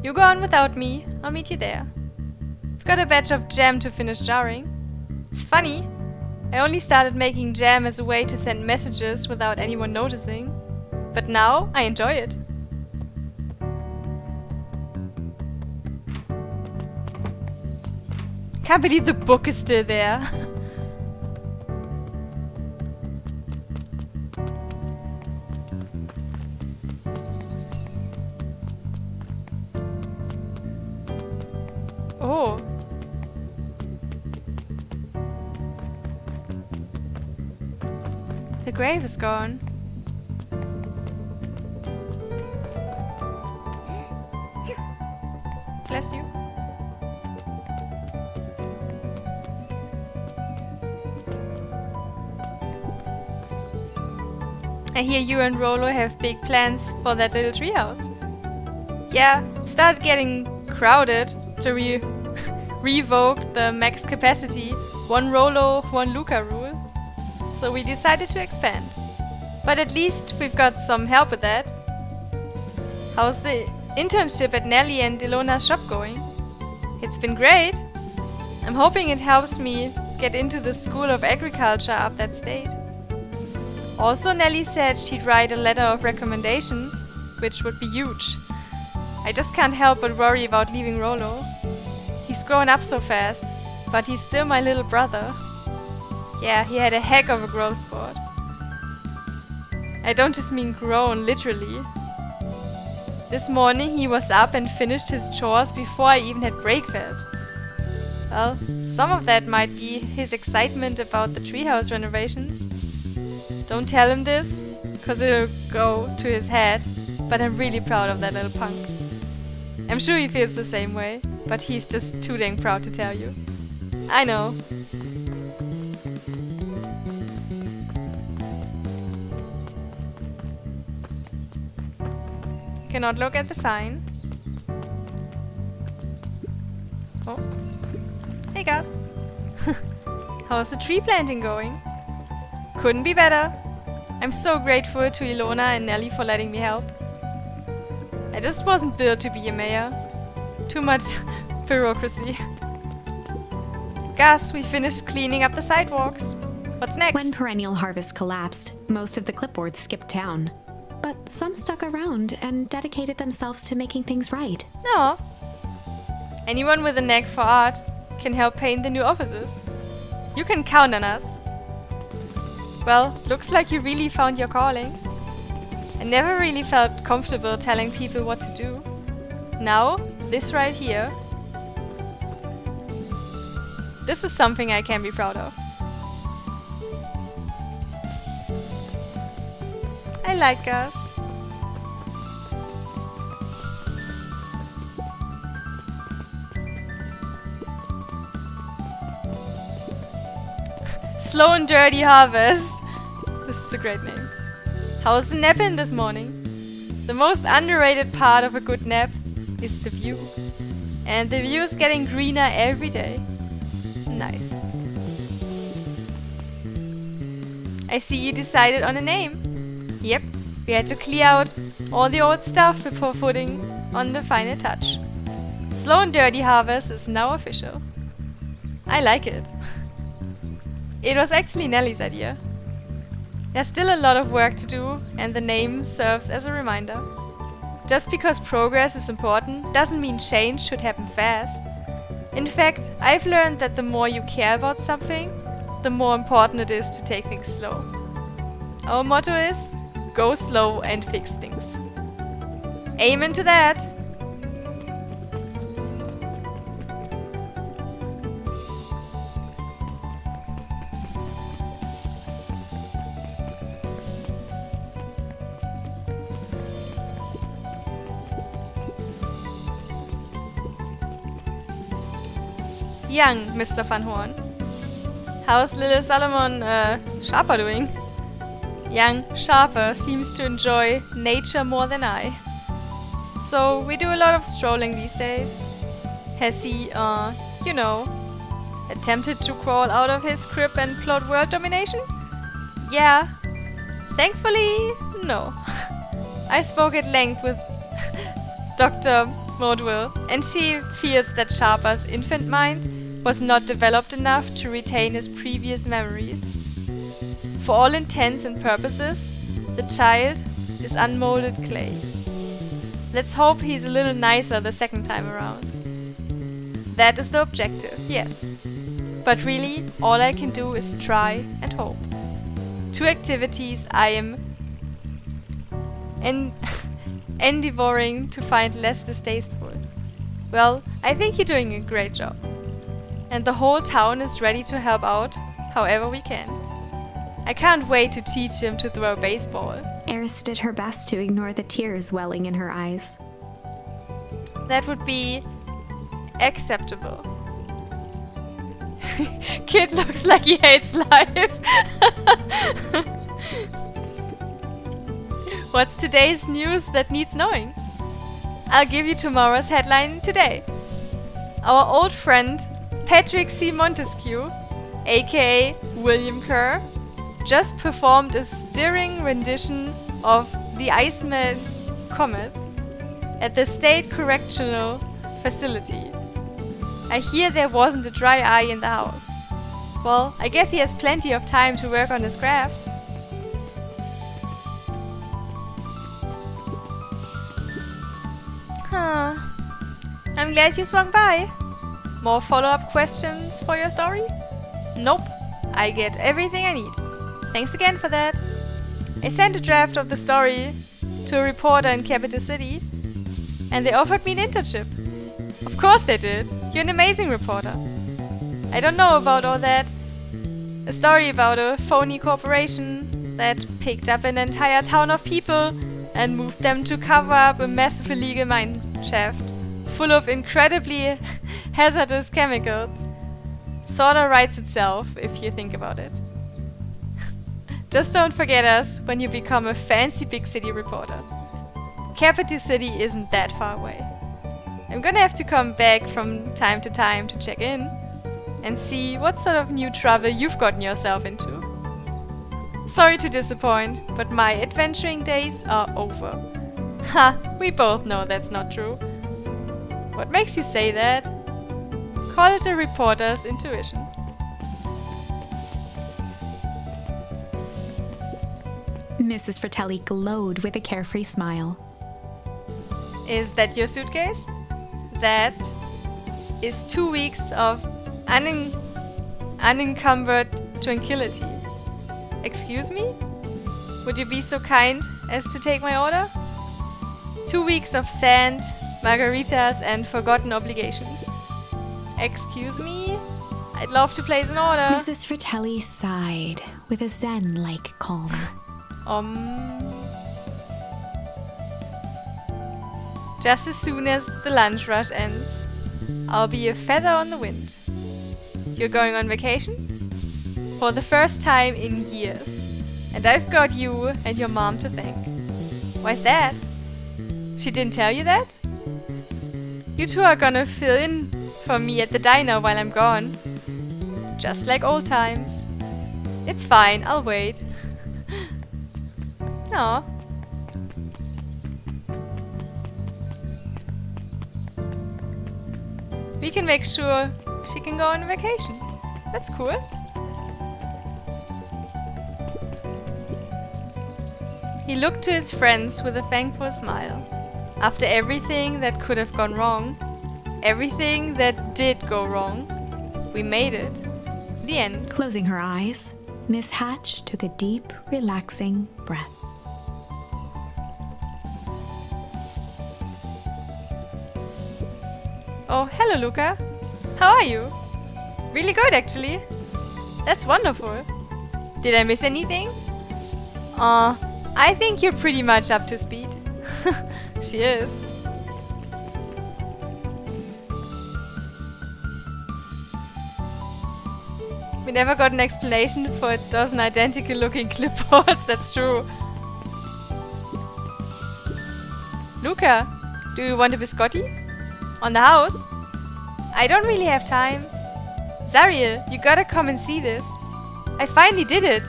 You go on without me. I'll meet you there. I've got a batch of jam to finish jarring. It's funny. I only started making jam as a way to send messages without anyone noticing. But now I enjoy it. Can't believe the book is still there. Oh. The grave is gone. I hear you and Rolo have big plans for that little treehouse. Yeah, it started getting crowded to revoke the max capacity, one Rolo, one Luca rule. So we decided to expand. But at least we've got some help with that. How's the internship at Nelly and Ilona's shop going? It's been great. I'm hoping it helps me get into the School of Agriculture up that state. Also, Nelly said she'd write a letter of recommendation, which would be huge. I just can't help but worry about leaving Rolo. He's grown up so fast, but he's still my little brother. Yeah, he had a heck of a growth spurt. I don't just mean grown, literally. This morning he was up and finished his chores before I even had breakfast. Well, some of that might be his excitement about the treehouse renovations. Don't tell him this, cause it'll go to his head, but I'm really proud of that little punk. I'm sure he feels the same way, but he's just too dang proud to tell you. I know. Cannot look at the sign. Oh. Hey guys. How's the tree planting going? Couldn't be better. I'm so grateful to Ilona and Nelly for letting me help. I just wasn't built to be a mayor. Too much bureaucracy. Gus, we finished cleaning up the sidewalks. What's next? When Perennial Harvest collapsed, most of the clipboards skipped town. But some stuck around and dedicated themselves to making things right. No. Anyone with a knack for art can help paint the new offices. You can count on us. Well, looks like you really found your calling. I never really felt comfortable telling people what to do. Now, this right here. This is something I can be proud of. I like Gus. Slow and Dirty Harvest. This is a great name. How's the nap in this morning? The most underrated part of a good nap is the view. And the view is getting greener every day. Nice. I see you decided on a name. Yep, we had to clear out all the old stuff before putting on the final touch. Slow and Dirty Harvest is now official. I like it. It was actually Nelly's idea. There's still a lot of work to do, and the name serves as a reminder. Just because progress is important doesn't mean change should happen fast. In fact, I've learned that the more you care about something, the more important it is to take things slow. Our motto is, go slow and fix things. Amen to that! Young Mr. Van Horn. How's little Solomon Sharper doing? Young Sharper seems to enjoy nature more than I. So we do a lot of strolling these days. Has he, attempted to crawl out of his crib and plot world domination? Yeah. Thankfully, no. I spoke at length with Dr. Maudwill, and she fears that Sharper's infant mind was not developed enough to retain his previous memories. For all intents and purposes, the child is unmolded clay. Let's hope he's a little nicer the second time around. That is the objective, yes. But really, all I can do is try and hope. Two activities I am endeavoring to find less distasteful. Well, I think you're doing a great job. And the whole town is ready to help out however we can. I can't wait to teach him to throw a baseball. Eris did her best to ignore the tears welling in her eyes. That would be acceptable. Kid looks like he hates life. What's today's news that needs knowing? I'll give you tomorrow's headline today. Our old friend Patrick C. Montesquieu, aka William Kerr, just performed a stirring rendition of The Iceman Comet at the State Correctional Facility. I hear there wasn't a dry eye in the house. Well, I guess he has plenty of time to work on his craft. Huh. I'm glad you swung by. More follow-up questions for your story? Nope. I get everything I need. Thanks again for that. I sent a draft of the story to a reporter in Capital City, and they offered me an internship. Of course they did. You're an amazing reporter. I don't know about all that. A story about a phony corporation that picked up an entire town of people and moved them to cover up a massive illegal mine shaft full of incredibly hazardous chemicals. Sorta writes itself, if you think about it. Just don't forget us when you become a fancy big city reporter. Capital City isn't that far away. I'm gonna have to come back from time to time to check in and see what sort of new trouble you've gotten yourself into. Sorry to disappoint, but my adventuring days are over. Ha, we both know that's not true. What makes you say that? Call it a reporter's intuition. Mrs. Fratelli glowed with a carefree smile. Is that your suitcase? That is 2 weeks of unencumbered tranquility. Excuse me? Would you be so kind as to take my order? 2 weeks of sand, margaritas, and forgotten obligations. Excuse me? I'd love to place an order. Mrs. Fratelli sighed with a zen-like calm. Just as soon as the lunch rush ends, I'll be a feather on the wind. You're going on vacation? For the first time in years. And I've got you and your mom to thank. Why's that? She didn't tell you that? You two are gonna fill in for me at the diner while I'm gone. Just like old times. It's fine, I'll wait. Aw. We can make sure she can go on vacation. That's cool. He looked to his friends with a thankful smile. After everything that could have gone wrong, everything that did go wrong, we made it. The end. Closing her eyes, Miss Hatch took a deep, relaxing breath. Oh, hello, Luca. How are you? Really good, actually. That's wonderful. Did I miss anything? I think you're pretty much up to speed. She is. We never got an explanation for a dozen identical looking clipboards, that's true. Luca, do you want a biscotti? On the house? I don't really have time. Zariel, you gotta come and see this. I finally did it.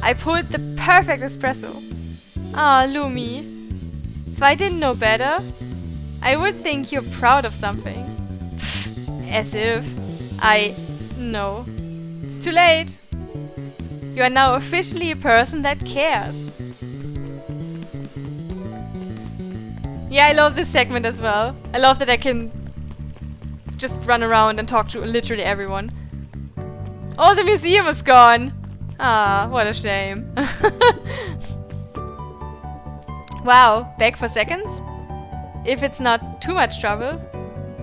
I pulled the perfect espresso. Ah, Lumi. If I didn't know better, I would think you're proud of something. As if No. It's too late. You are now officially a person that cares. Yeah, I love this segment as well. I love that I can just run around and talk to literally everyone. Oh, the museum is gone! Ah, what a shame. Wow, back for seconds? If it's not too much trouble.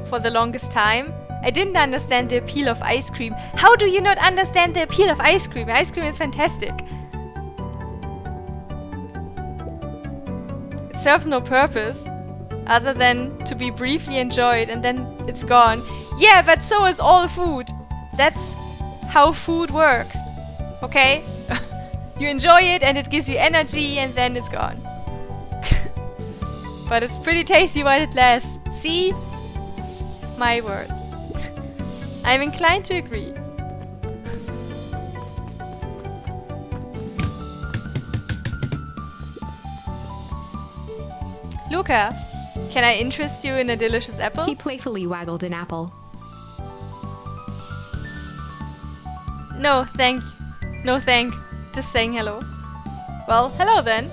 For the longest time, I didn't understand the appeal of ice cream. How do you not understand the appeal of ice cream? Ice cream is fantastic. It serves no purpose other than to be briefly enjoyed and then it's gone. Yeah, but so is all food. That's how food works. Okay? You enjoy it and it gives you energy and then it's gone. But it's pretty tasty while it lasts. See? My words. I'm inclined to agree. Luca, can I interest you in a delicious apple? He playfully waggled an apple. No, thank. No, thank. Just saying hello. Well, hello then.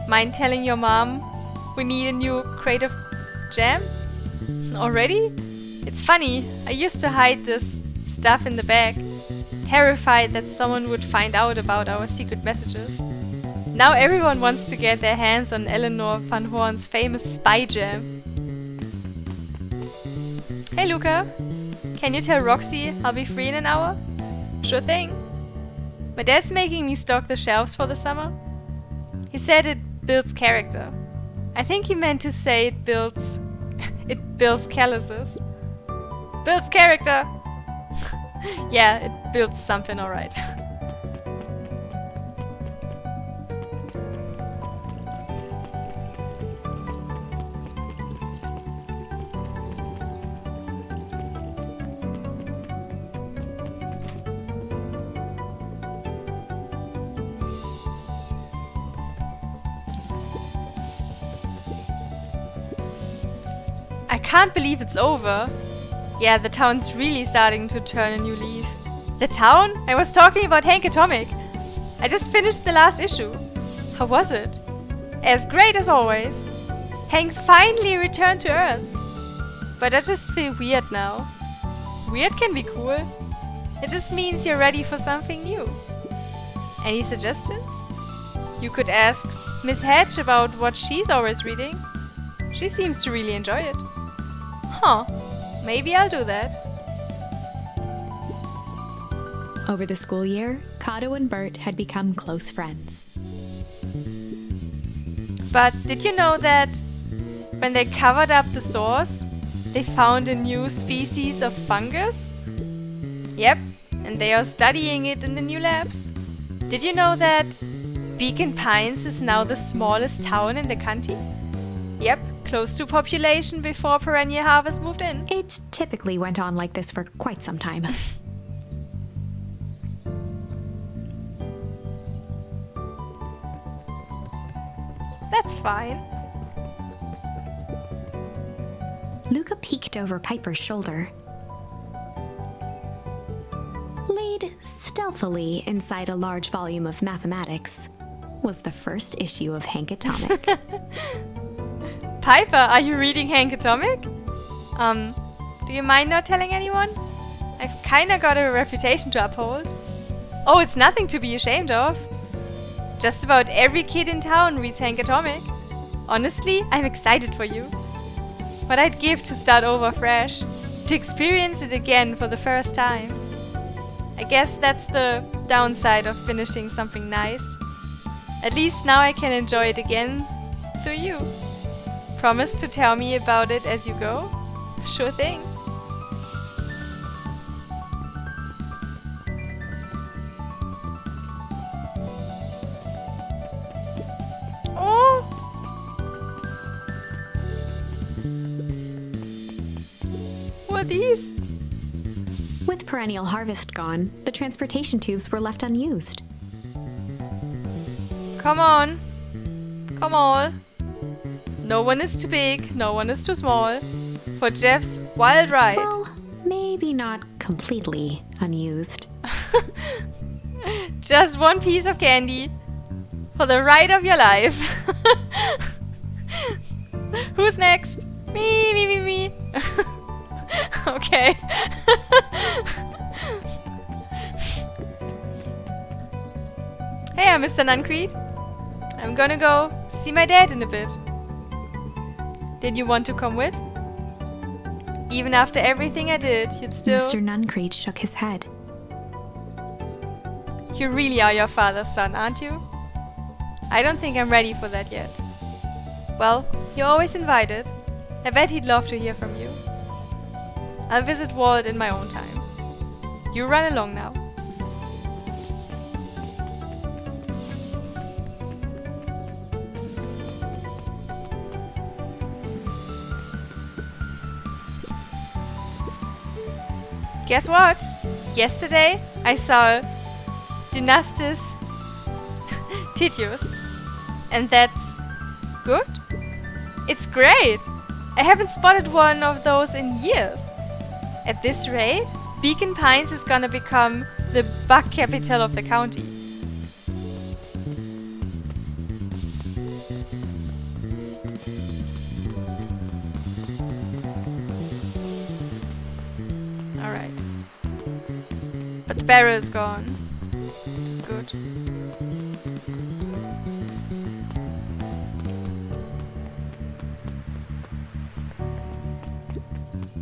Mind telling your mom we need a new crate of jam? Already? It's funny, I used to hide this stuff in the bag, terrified that someone would find out about our secret messages. Now everyone wants to get their hands on Eleanor Van Horn's famous spy jam. Hey Luca, can you tell Roxy I'll be free in an hour? Sure thing. My dad's making me stock the shelves for the summer. He said it builds character. I think he meant to say it builds calluses. Builds character! Yeah, it builds something alright. I can't believe it's over. Yeah, the town's really starting to turn a new leaf. The town? I was talking about Hank Atomic. I just finished the last issue. How was it? As great as always. Hank finally returned to Earth. But I just feel weird now. Weird can be cool. It just means you're ready for something new. Any suggestions? You could ask Miss Hedge about what she's always reading. She seems to really enjoy it. Huh. Maybe I'll do that. Over the school year, Kato and Bert had become close friends. But did you know that when they covered up the source, they found a new species of fungus? Yep, and they are studying it in the new labs. Did you know that Beacon Pines is now the smallest town in the county? Yep, close to population before Perennial Harvest moved in. It typically went on like this for quite some time. That's fine. Luca peeked over Piper's shoulder. Laid stealthily inside a large volume of mathematics was the first issue of Hank Atomic. Piper, are you reading Hank Atomic? Do you mind not telling anyone? I've kinda got a reputation to uphold. Oh, it's nothing to be ashamed of. Just about every kid in town reads Hank Atomic. Honestly, I'm excited for you. What I'd give to start over fresh, to experience it again for the first time. I guess that's the downside of finishing something nice. At least now I can enjoy it again through you. Promise to tell me about it as you go? Sure thing. Oh! What are these? With Perennial Harvest gone, the transportation tubes were left unused. Come on. Come on. No one is too big, no one is too small for Jeff's wild ride. Well, maybe not completely unused. Just one piece of candy for the ride of your life. Who's next? Me. Okay. Hey, I'm Mr. Nuncreed. I'm gonna go see my dad in a bit. Did you want to come with? Even after everything I did, you'd still... Mr. Nuncreed shook his head. You really are your father's son, aren't you? I don't think I'm ready for that yet. Well, you're always invited. I bet he'd love to hear from you. I'll visit Walt in my own time. You run along now. guess what? Yesterday I saw Dynastis Titius. And that's good? It's great! I haven't spotted one of those in years. At this rate, Beacon Pines is gonna become the bug capital of the county. Alright. But the barrel is gone. Which is good.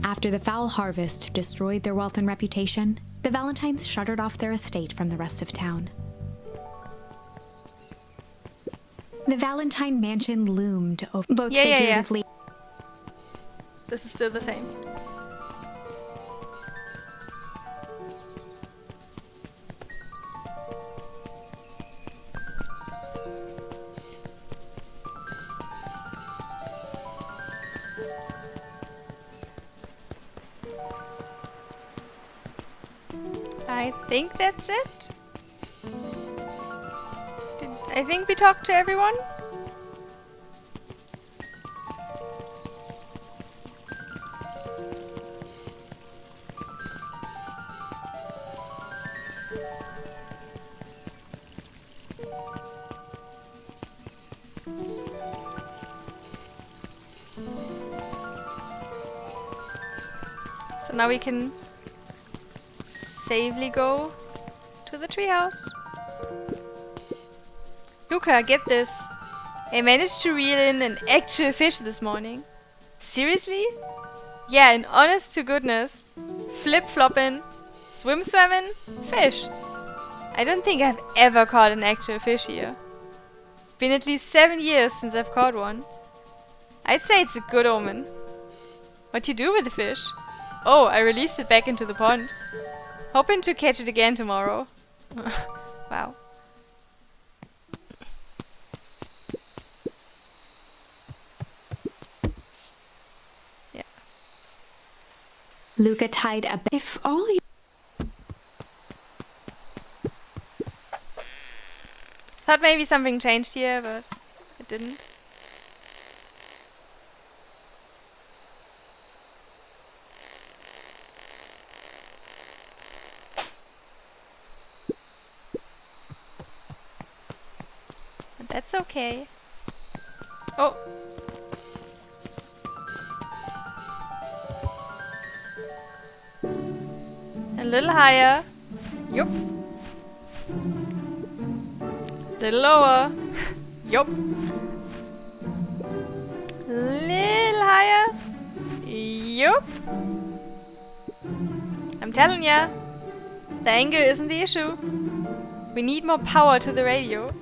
After the foul harvest destroyed their wealth and reputation, the Valentines shuttered off their estate from the rest of town. The Valentine mansion loomed over both figuratively. This is still the same. I think that's it. I think we talked to everyone. So now we can safely go to the treehouse. Luca, get this. I managed to reel in an actual fish this morning. Seriously? Yeah, an honest to goodness. Flip-floppin', swim-swamming, fish. I don't think I've ever caught an actual fish here. Been at least 7 years since I've caught one. I'd say it's a good omen. What you do with the fish? Oh, I released it back into the pond. Hoping to catch it again tomorrow. Wow. Yeah. Luca tied a... If all you... Thought maybe something changed here, but it didn't. But that's okay. Oh! A little higher. Yup. Little lower. Yup. Little higher. Yup. I'm telling ya, the angle isn't the issue. We need more power to the radio.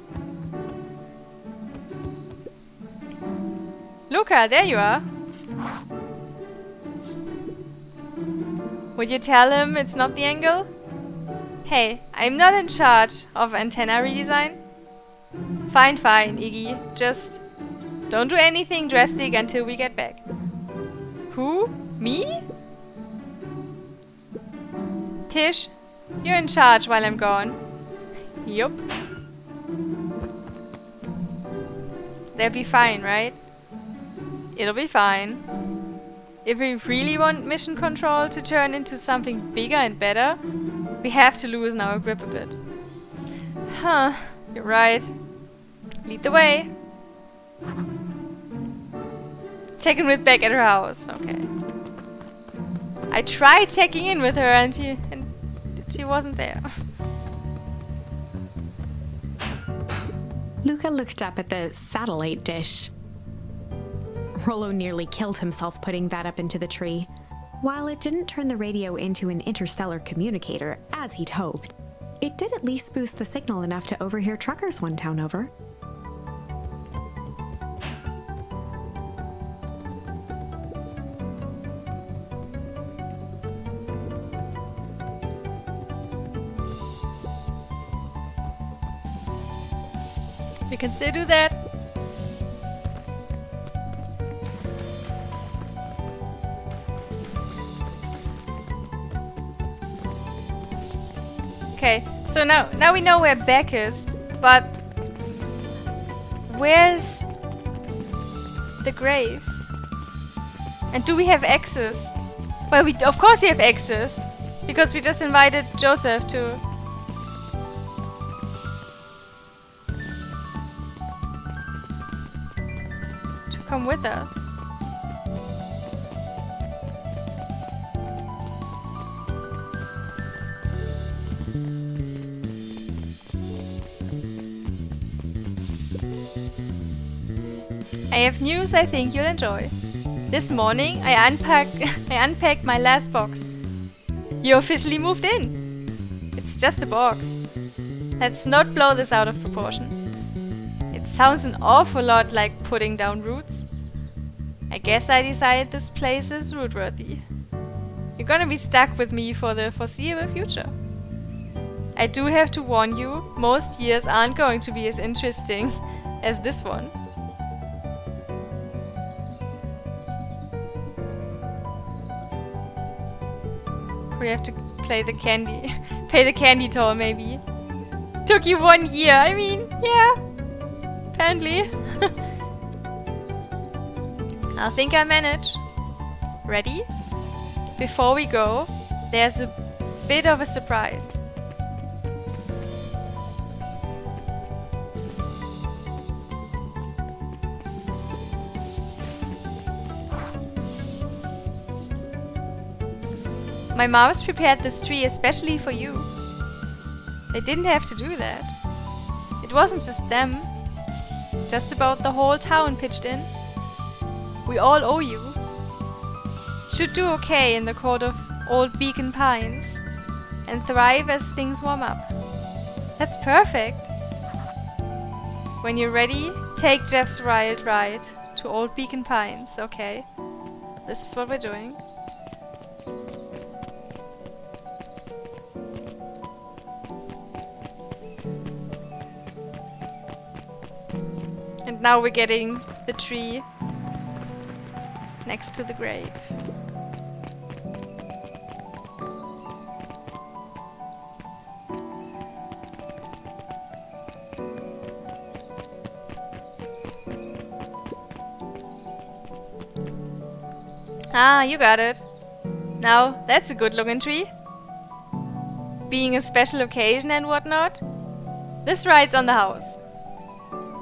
Luca, there you are. Would you tell him it's not the angle? Hey, I'm not in charge of antenna redesign. Fine, fine, Iggy. Just don't do anything drastic until we get back. Who? Me? Tish, you're in charge while I'm gone. Yup. They'll be fine, right? It'll be fine. If we really want mission control to turn into something bigger and better, we have to loosen our grip a bit. Huh, you're right. Lead the way. Check in with Beck at her house. Okay. I tried checking in with her and she wasn't there. Luca looked up at the satellite dish. Rollo nearly killed himself putting that up into the tree. While it didn't turn the radio into an interstellar communicator, as he'd hoped, it did at least boost the signal enough to overhear truckers one town over. We can still do that. So now we know where Beck is, but where's the grave? And do we have access? Well, of course we have access, because we just invited Joseph to come with us. I have news I think you'll enjoy. This morning I unpacked my last box. You officially moved in. It's just a box. Let's not blow this out of proportion. It sounds an awful lot like putting down roots. I guess I decided this place is root-worthy. You're gonna be stuck with me for the foreseeable future. I do have to warn you, most years aren't going to be as interesting as this one. We have to pay the candy toll maybe. Took you 1 year, I mean, yeah. Apparently. I think I manage. Ready? Before we go, there's a bit of a surprise. My mom's prepared this tree especially for you. They didn't have to do that. It wasn't just them. Just about the whole town pitched in. We all owe you. Should do okay in the court of old Beacon Pines and thrive as things warm up. That's perfect. When you're ready, take Jeff's ride to old Beacon Pines, okay? This is what we're doing. And now we're getting the tree next to the grave. Ah, you got it. Now, that's a good looking tree. Being a special occasion and whatnot, this ride's on the house.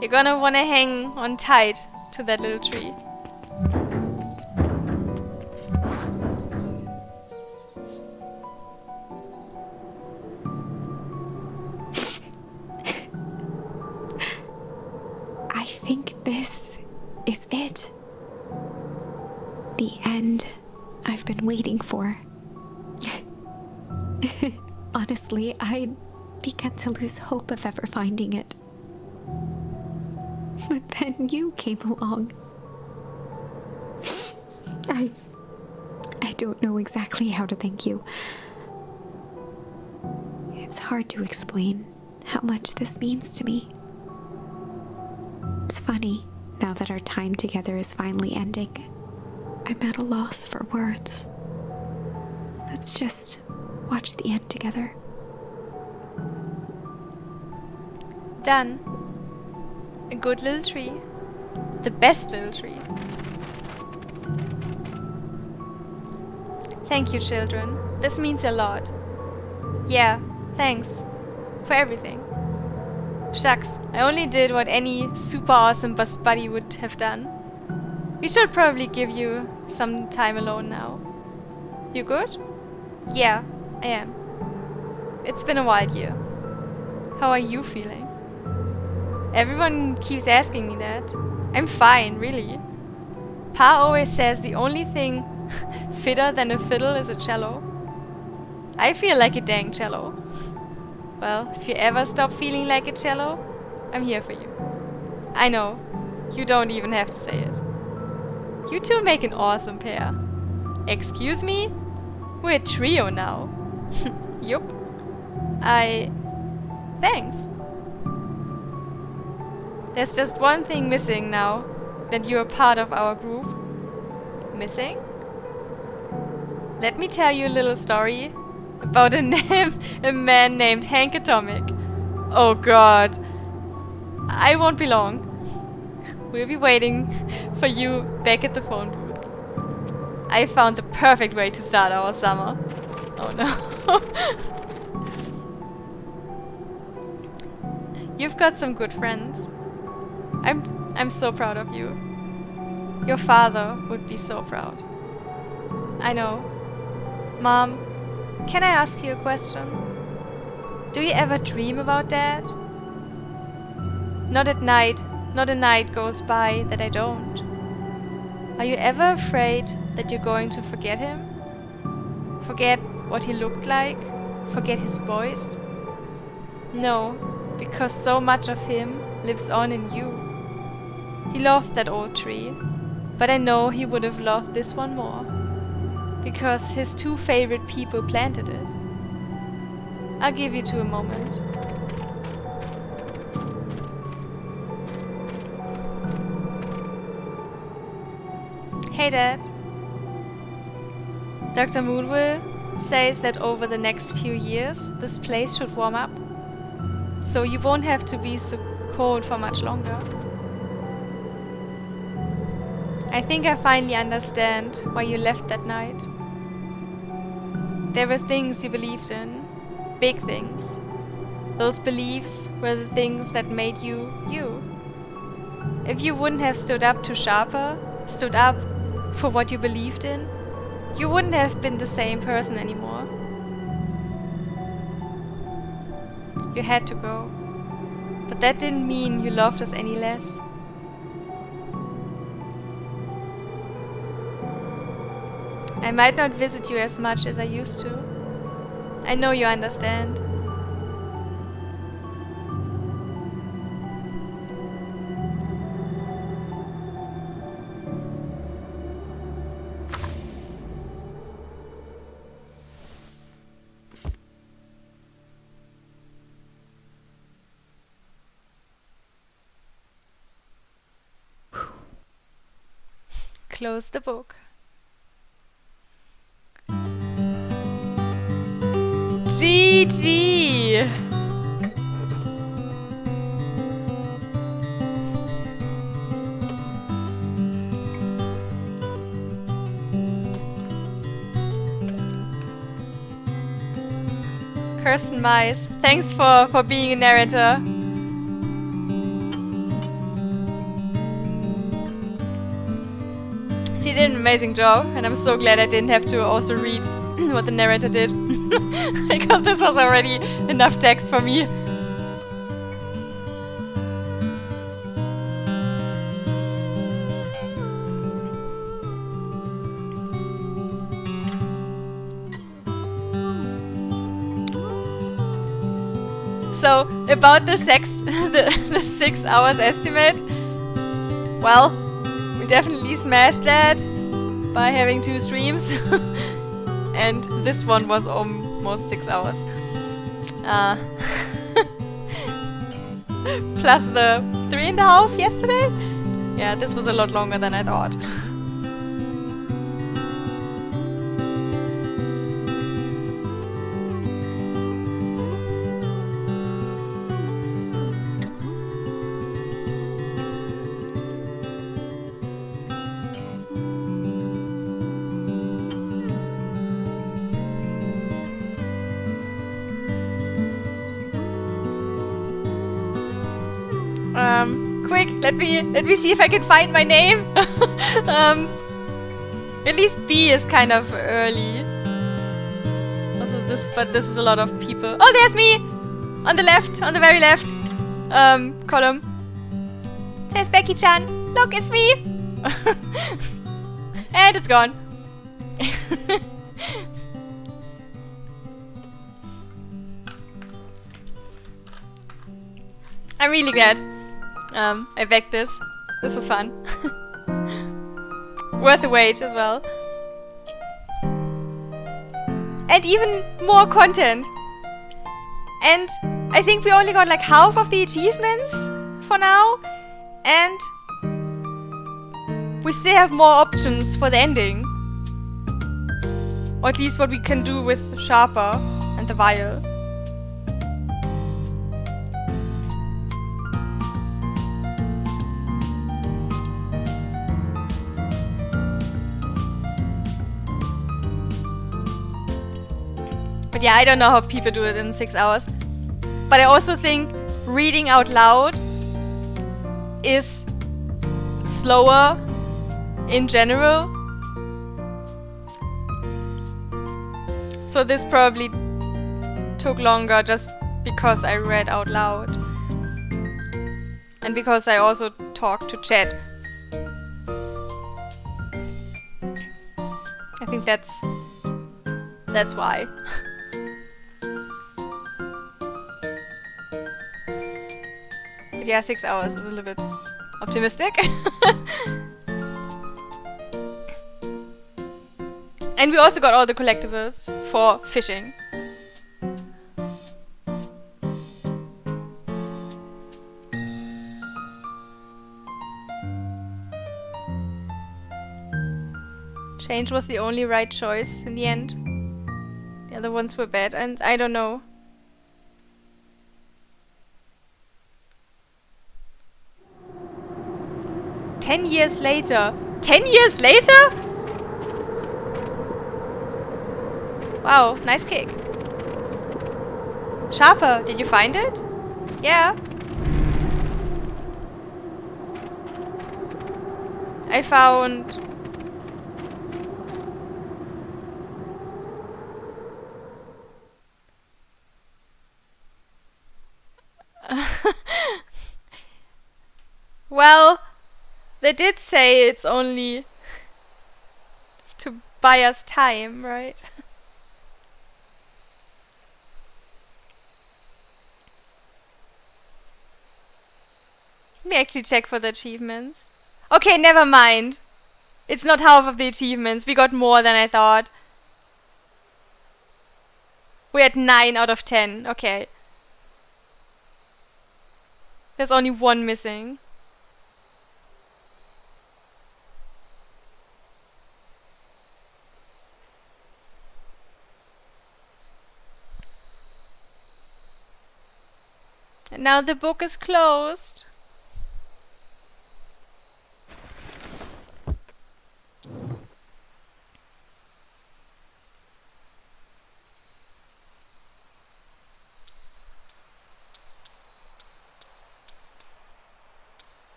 You're gonna wanna hang on tight to that little tree. I think this is it. The end I've been waiting for. Honestly, I'd begun to lose hope of ever finding it. But then you came along. I don't know exactly how to thank you. It's hard to explain how much this means to me. It's funny, now that our time together is finally ending, I'm at a loss for words. Let's just watch the end together. Done. A good little tree. The best little tree. Thank you, children. This means a lot. Yeah, thanks. For everything. Shucks, I only did what any super awesome bus buddy would have done. We should probably give you some time alone now. You good? Yeah, I am. It's been a wild year. How are you feeling? Everyone keeps asking me that. I'm fine, really. Pa always says the only thing fitter than a fiddle is a cello. I feel like a dang cello. Well, if you ever stop feeling like a cello, I'm here for you. I know, you don't even have to say it. You two make an awesome pair. Excuse me? We're a trio now. Yup. Thanks. There's just one thing missing now that you're part of our group. Missing? Let me tell you a little story About a man named Hank Atomic. Oh god. I won't be long. We'll be waiting for you back at the phone booth. I found the perfect way to start our summer. Oh no. You've got some good friends. I'm so proud of you. Your father would be so proud. I know. Mom, can I ask you a question? Do you ever dream about Dad? Not at night. Not a night goes by that I don't. Are you ever afraid that you're going to forget him? Forget what he looked like? Forget his voice? No, because so much of him lives on in you. He loved that old tree, but I know he would have loved this one more, because his two favorite people planted it. I'll give you 2 a moment. Hey Dad. Dr. Moonwill says that over the next few years this place should warm up, so you won't have to be so cold for much longer. I think I finally understand why you left that night. There were things you believed in, big things. Those beliefs were the things that made you, you. If you wouldn't have stood up to Sharper, stood up for what you believed in, you wouldn't have been the same person anymore. You had to go. But that didn't mean you loved us any less. I might not visit you as much as I used to. I know you understand. Close the book. GG! Kirsten Mice, thanks for being a narrator. She did an amazing job, and I'm so glad I didn't have to also read what the narrator did. Because this was already enough text for me. So, about the 6 hours estimate, well, we definitely smashed that by having 2 streams. And this one was almost 6 hours. Plus the 3.5 yesterday? Yeah, this was a lot longer than I thought. Quick, let me see if I can find my name. At least B is kind of early. What was this? But this is a lot of people. Oh, there's me! On the left, on the very left column. There's Becci-chan. Look, it's me! And it's gone. I'm really glad I backed this. This was fun. Worth the wait as well. And even more content. And I think we only got like half of the achievements for now. And we still have more options for the ending. Or at least what we can do with Sharper. the vial. But yeah, I don't know how people do it in 6 hours. But I also think reading out loud is slower in general. So this probably took longer just because I read out loud. And because I also talked to chat. I think that's why. But yeah, 6 hours is a little bit optimistic. And we also got all the collectibles for fishing. Change was the only right choice in the end. The other ones were bad, and I don't know. "10 years later." 10 years later? Wow, nice kick. Sharper, did you find it? Yeah. I found... Well, they did say it's only to buy us time, right? Let me actually check for the achievements. Okay, never mind. It's not half of the achievements. We got more than I thought. We had 9 out of 10. Okay. There's only one missing. And now the book is closed.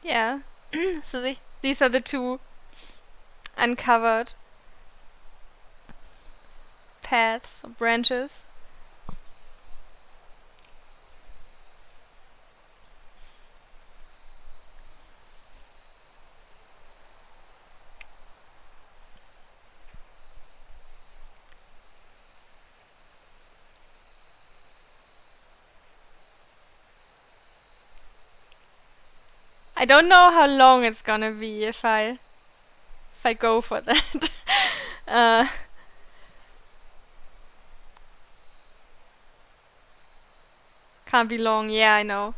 Yeah. So these are the 2 uncovered paths or branches. I don't know how long it's gonna be if I go for that. Can't be long. Yeah, I know.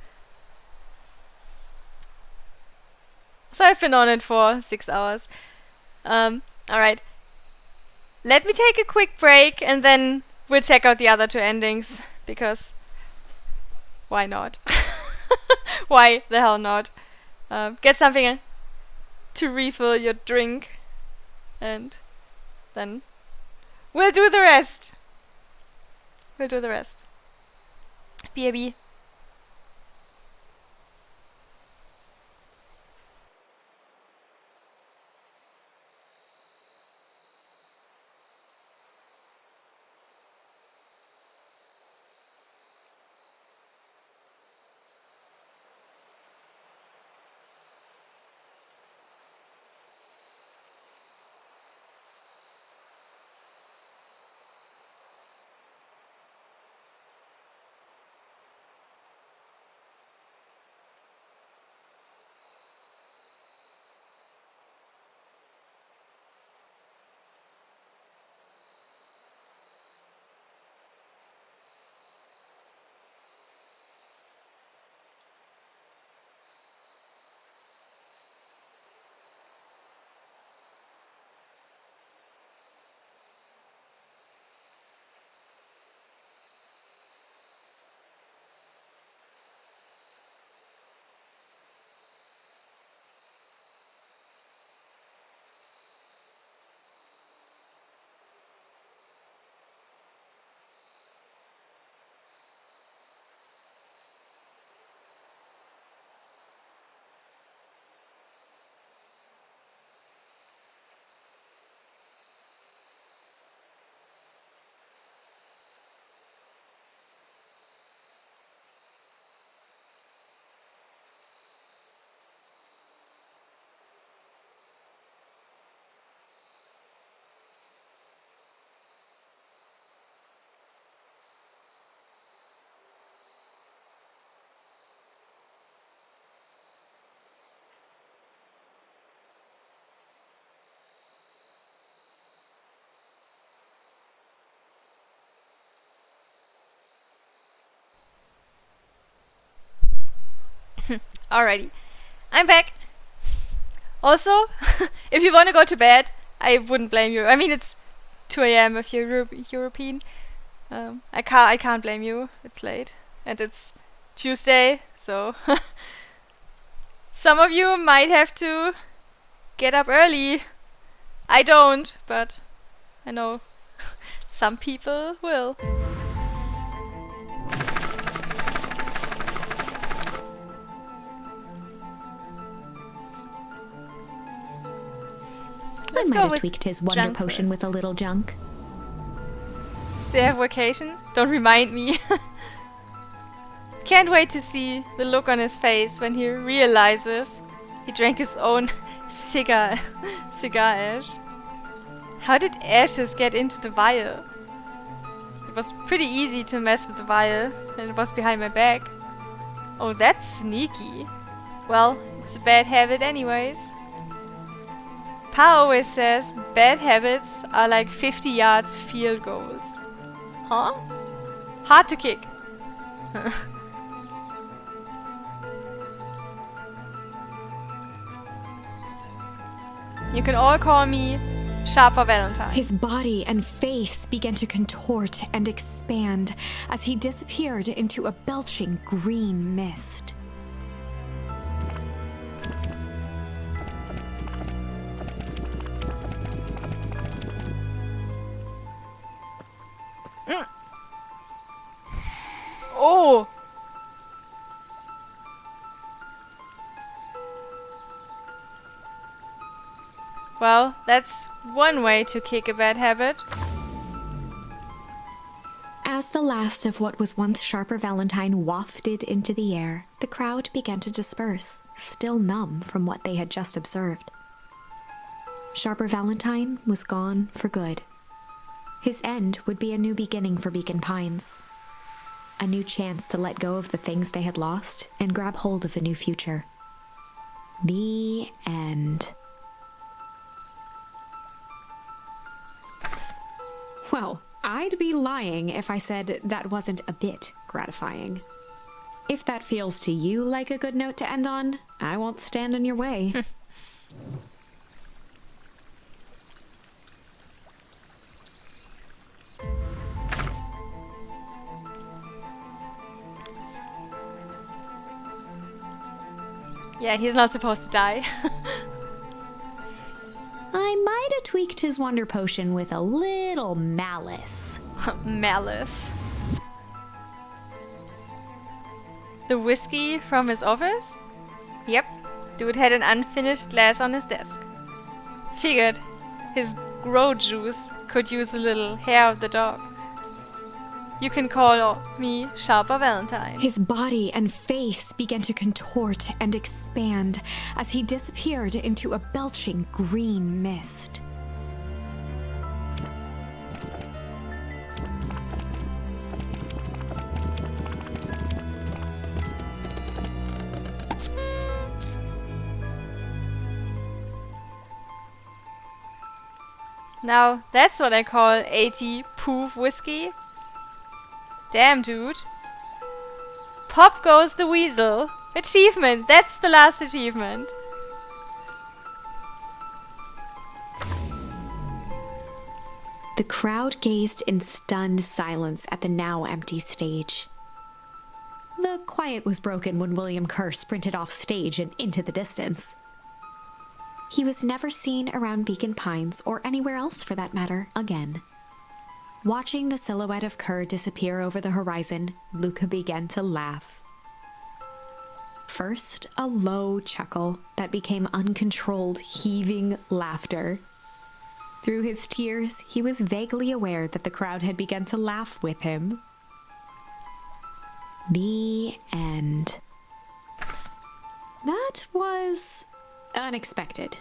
So I've been on it for 6 hours. Alright. Let me take a quick break and then we'll check out the other 2 endings. Because why not? Why the hell not? Get something to refill your drink. And then we'll do the rest. BAB. Alrighty. I'm back. Also, if you want to go to bed, I wouldn't blame you. I mean, it's 2 a.m. if you're European. I can't blame you. It's late. And it's Tuesday, so some of you might have to get up early. I don't, but I know some people will. I Let's might go have with tweaked his wonder junk potion first. with a little junk. So you have vacation? Don't remind me. Can't wait to see the look on his face when he realizes he drank his own cigar ash. How did ashes get into the vial? It was pretty easy to mess with the vial, and it was behind my back. Oh, that's sneaky. Well, it's a bad habit anyways. Pa always says bad habits are like 50 yards field goals. Huh? Hard to kick. You can all call me Sharper Valentine. His body and face began to contort and expand as he disappeared into a belching green mist. Oh! Well, that's one way to kick a bad habit. As the last of what was once Sharper Valentine wafted into the air, the crowd began to disperse, still numb from what they had just observed. Sharper Valentine was gone for good. His end would be a new beginning for Beacon Pines. A new chance to let go of the things they had lost and grab hold of a new future. The end. Well, I'd be lying if I said that wasn't a bit gratifying. If that feels to you like a good note to end on, I won't stand in your way. Yeah, he's not supposed to die. I might have tweaked his wonder potion with a little malice. Malice. The whiskey from his office? Yep, dude had an unfinished glass on his desk. Figured his grow juice could use a little hair of the dog. You can call me Sharper Valentine. His body and face began to contort and expand as he disappeared into a belching green mist. Now, that's what I call 80 proof whiskey. Damn, dude. Pop goes the weasel. Achievement. That's the last achievement. The crowd gazed in stunned silence at the now empty stage. The quiet was broken when William Kerr sprinted off stage and into the distance. He was never seen around Beacon Pines, or anywhere else for that matter, again. Watching the silhouette of Kerr disappear over the horizon, Luca began to laugh. First, a low chuckle that became uncontrolled, heaving laughter. Through his tears, he was vaguely aware that the crowd had begun to laugh with him. The end. That was unexpected.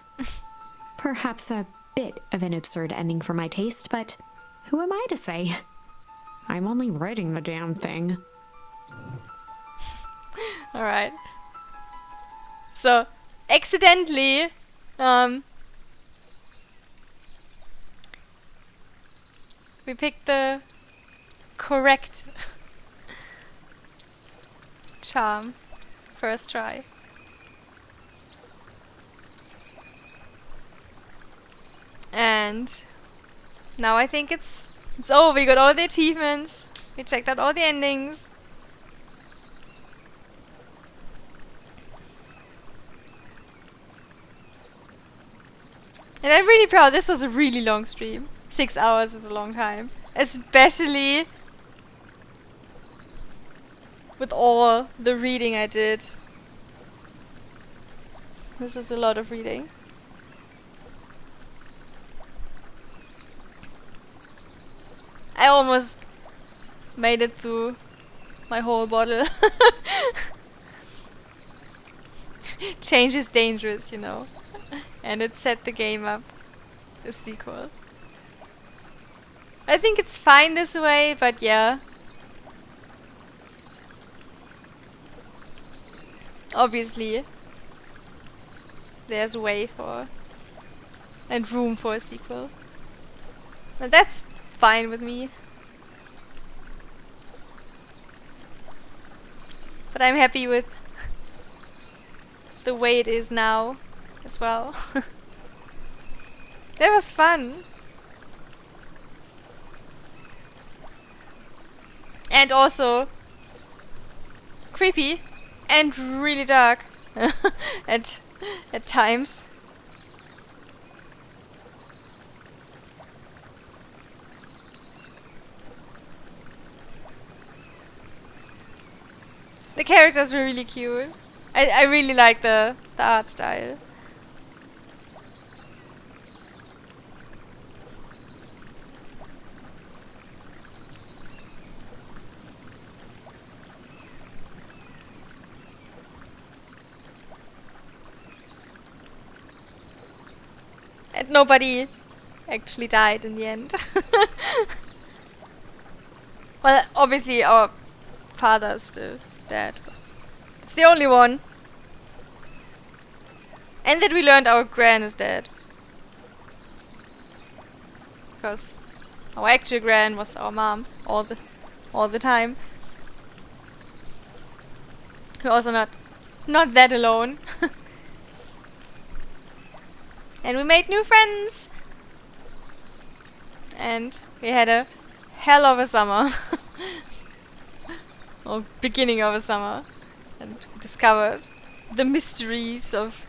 Perhaps a bit of an absurd ending for my taste, but who am I to say? I'm only writing the damn thing. Alright. So, accidentally, we picked the correct charm. first try. And now I think it's over. We got all the achievements. We checked out all the endings. And I'm really proud. This was a really long stream. 6 hours is a long time. Especially with all the reading I did. This is a lot of reading. I almost made it through my whole bottle. Change is dangerous, you know. And it set the game up, the sequel. I think it's fine this way, but yeah. Obviously, there's a way for and room for a sequel. And that's fine with me. But I'm happy with the way it is now as well. That was fun. And also creepy and really dark at times. The characters were really cute. I really like the art style. And nobody actually died in the end. Well, obviously our father's still dead. It's the only one. And that we learned our gran is dead. Because our actual gran was our mom all the time. We're also not that alone. And we made new friends. And we had a hell of a summer. Or beginning of a summer. And we discovered the mysteries of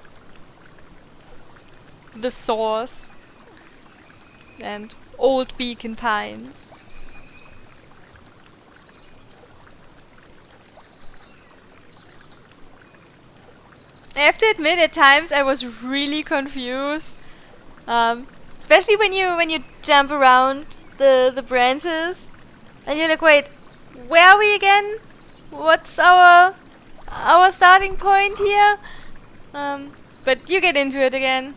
the source and old beacon pines. I have to admit, at times I was really confused, especially when you jump around the branches, and you're like, wait, where are we again? What's our starting point here? But you get into it again.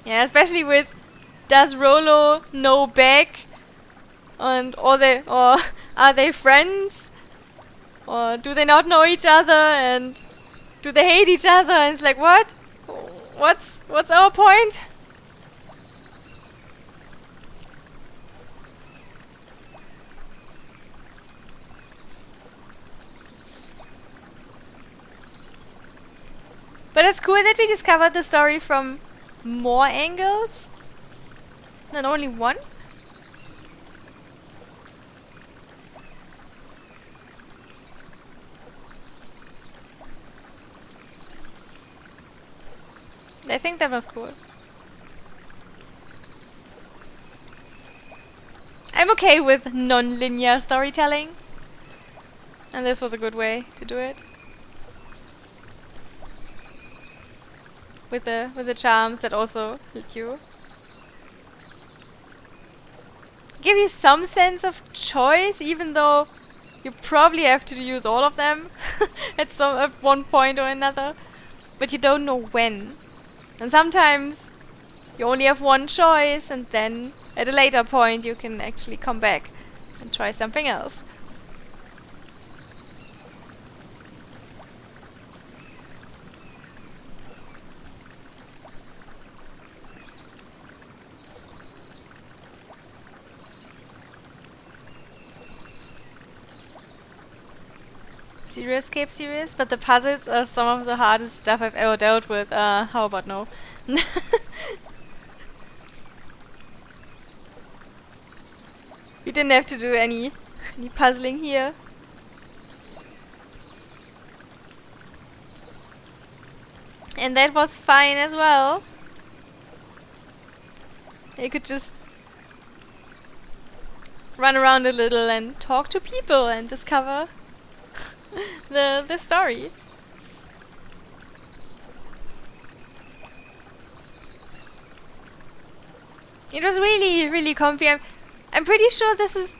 Yeah, especially with, does Rolo know Beck? And or are they friends? Or do they not know each other, and do they hate each other? And it's like, what? What's our point? But it's cool that we discovered the story from more angles than only one. I think that was cool. I'm okay with non-linear storytelling, and this was a good way to do it. With the charms that also help you. Give you some sense of choice, even though you probably have to use all of them at one point or another, but you don't know when. And sometimes you only have one choice, and then at a later point you can actually come back and try something else. Zero Escape series, but the puzzles are some of the hardest stuff I've ever dealt with. How about no? We didn't have to do any puzzling here. And that was fine as well. You could just run around a little and talk to people and discover the story. It was really, really comfy. I'm pretty sure this is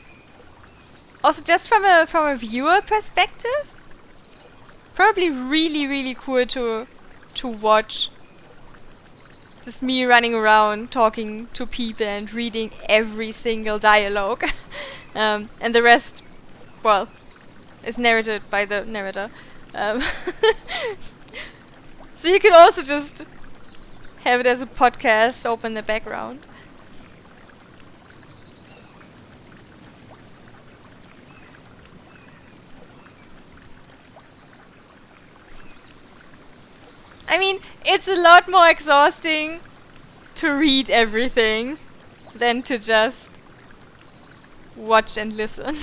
also just from a viewer perspective. Probably really, really cool to watch. Just me running around, talking to people and reading every single dialogue. And the rest, well, is narrated by the narrator. So you can also just have it as a podcast, open in the background. I mean, it's a lot more exhausting to read everything than to just watch and listen.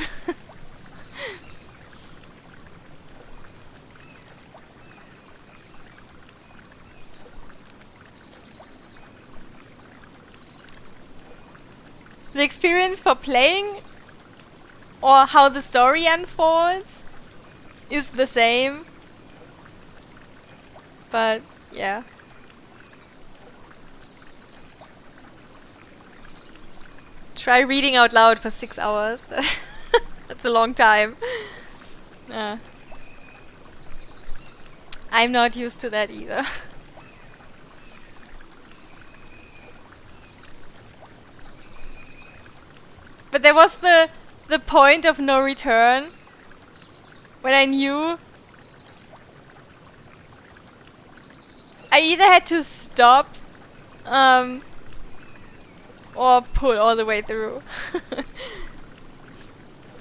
The experience for playing or how the story unfolds is the same. But, yeah. Try reading out loud for 6 hours. That's a long time. I'm not used to that either. But there was the point of no return when I knew I either had to stop or pull all the way through.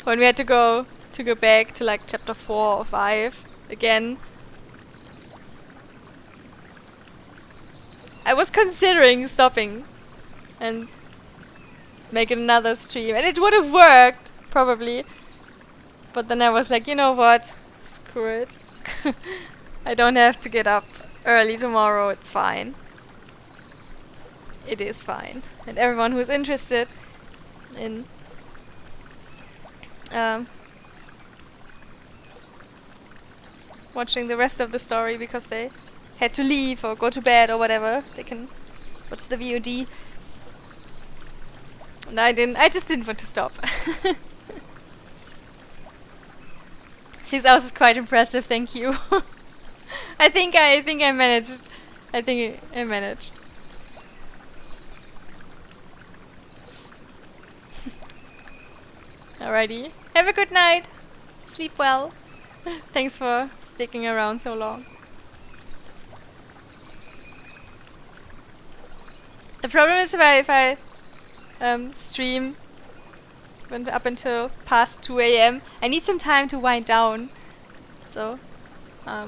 When we had to go back to like chapter 4 or 5 again. I was considering stopping and making another stream, and it would have worked probably. But then I was like, you know what? Screw it. I don't have to get up early tomorrow, it's fine. It is fine. And everyone who's interested in watching the rest of the story because they had to leave or go to bed or whatever, they can watch the VOD. And I just didn't want to stop. 6 hours is quite impressive, thank you. I think I managed. I think I managed. Alrighty. Have a good night. Sleep well. Thanks for sticking around so long. The problem is if I stream up until past 2 AM, I need some time to wind down. So I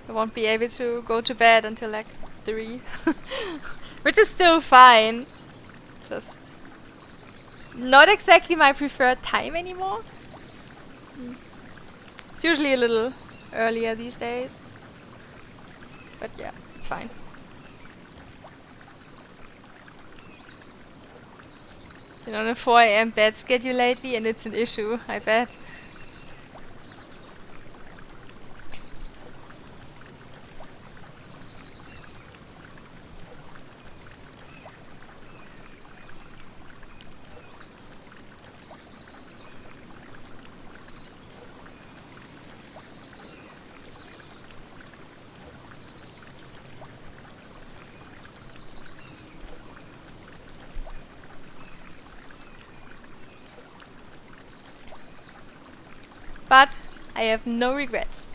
won't be able to go to bed until like 3. Which is still fine. Just not exactly my preferred time anymore. It's usually a little earlier these days. But yeah, it's fine. Been on a 4 AM bed schedule lately and it's an issue, I bet. But I have no regrets.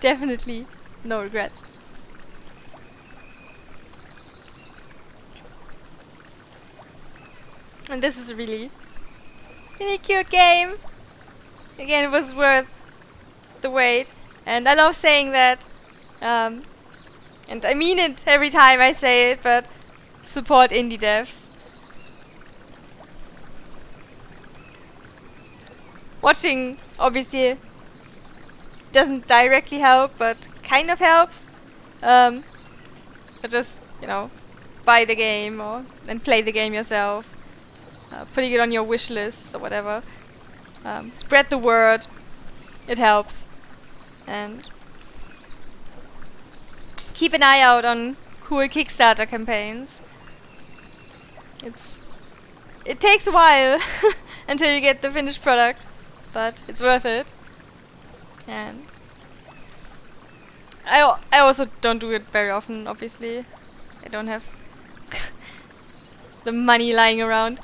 Definitely no regrets. And this is a really, really cute game. again, it was worth the wait. And I love saying that. And I mean it every time I say it, but support indie devs. Watching, obviously, doesn't directly help, but kind of helps. But just, buy the game and play the game yourself. Putting it on your wish list or whatever. Spread the word. It helps. And keep an eye out on cool Kickstarter campaigns. It takes a while until you get the finished product, but it's worth it. And I also don't do it very often, obviously. I don't have the money lying around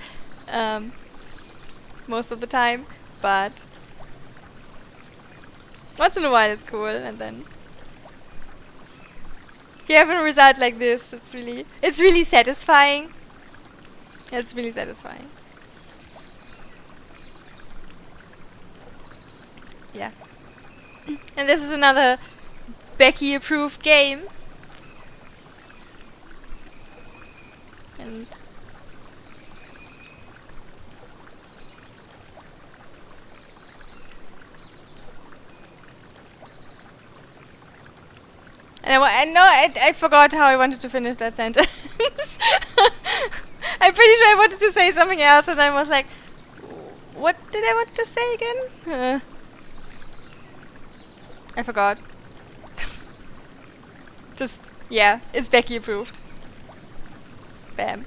most of the time, but once in a while it's cool. And then if you have a result like this, it's really satisfying. It's really satisfying. Yeah. And this is another Becky approved game. And I forgot how I wanted to finish that sentence. I'm pretty sure I wanted to say something else, and I was like, what did I want to say again? I forgot. Just, yeah, it's Becky approved. Bam.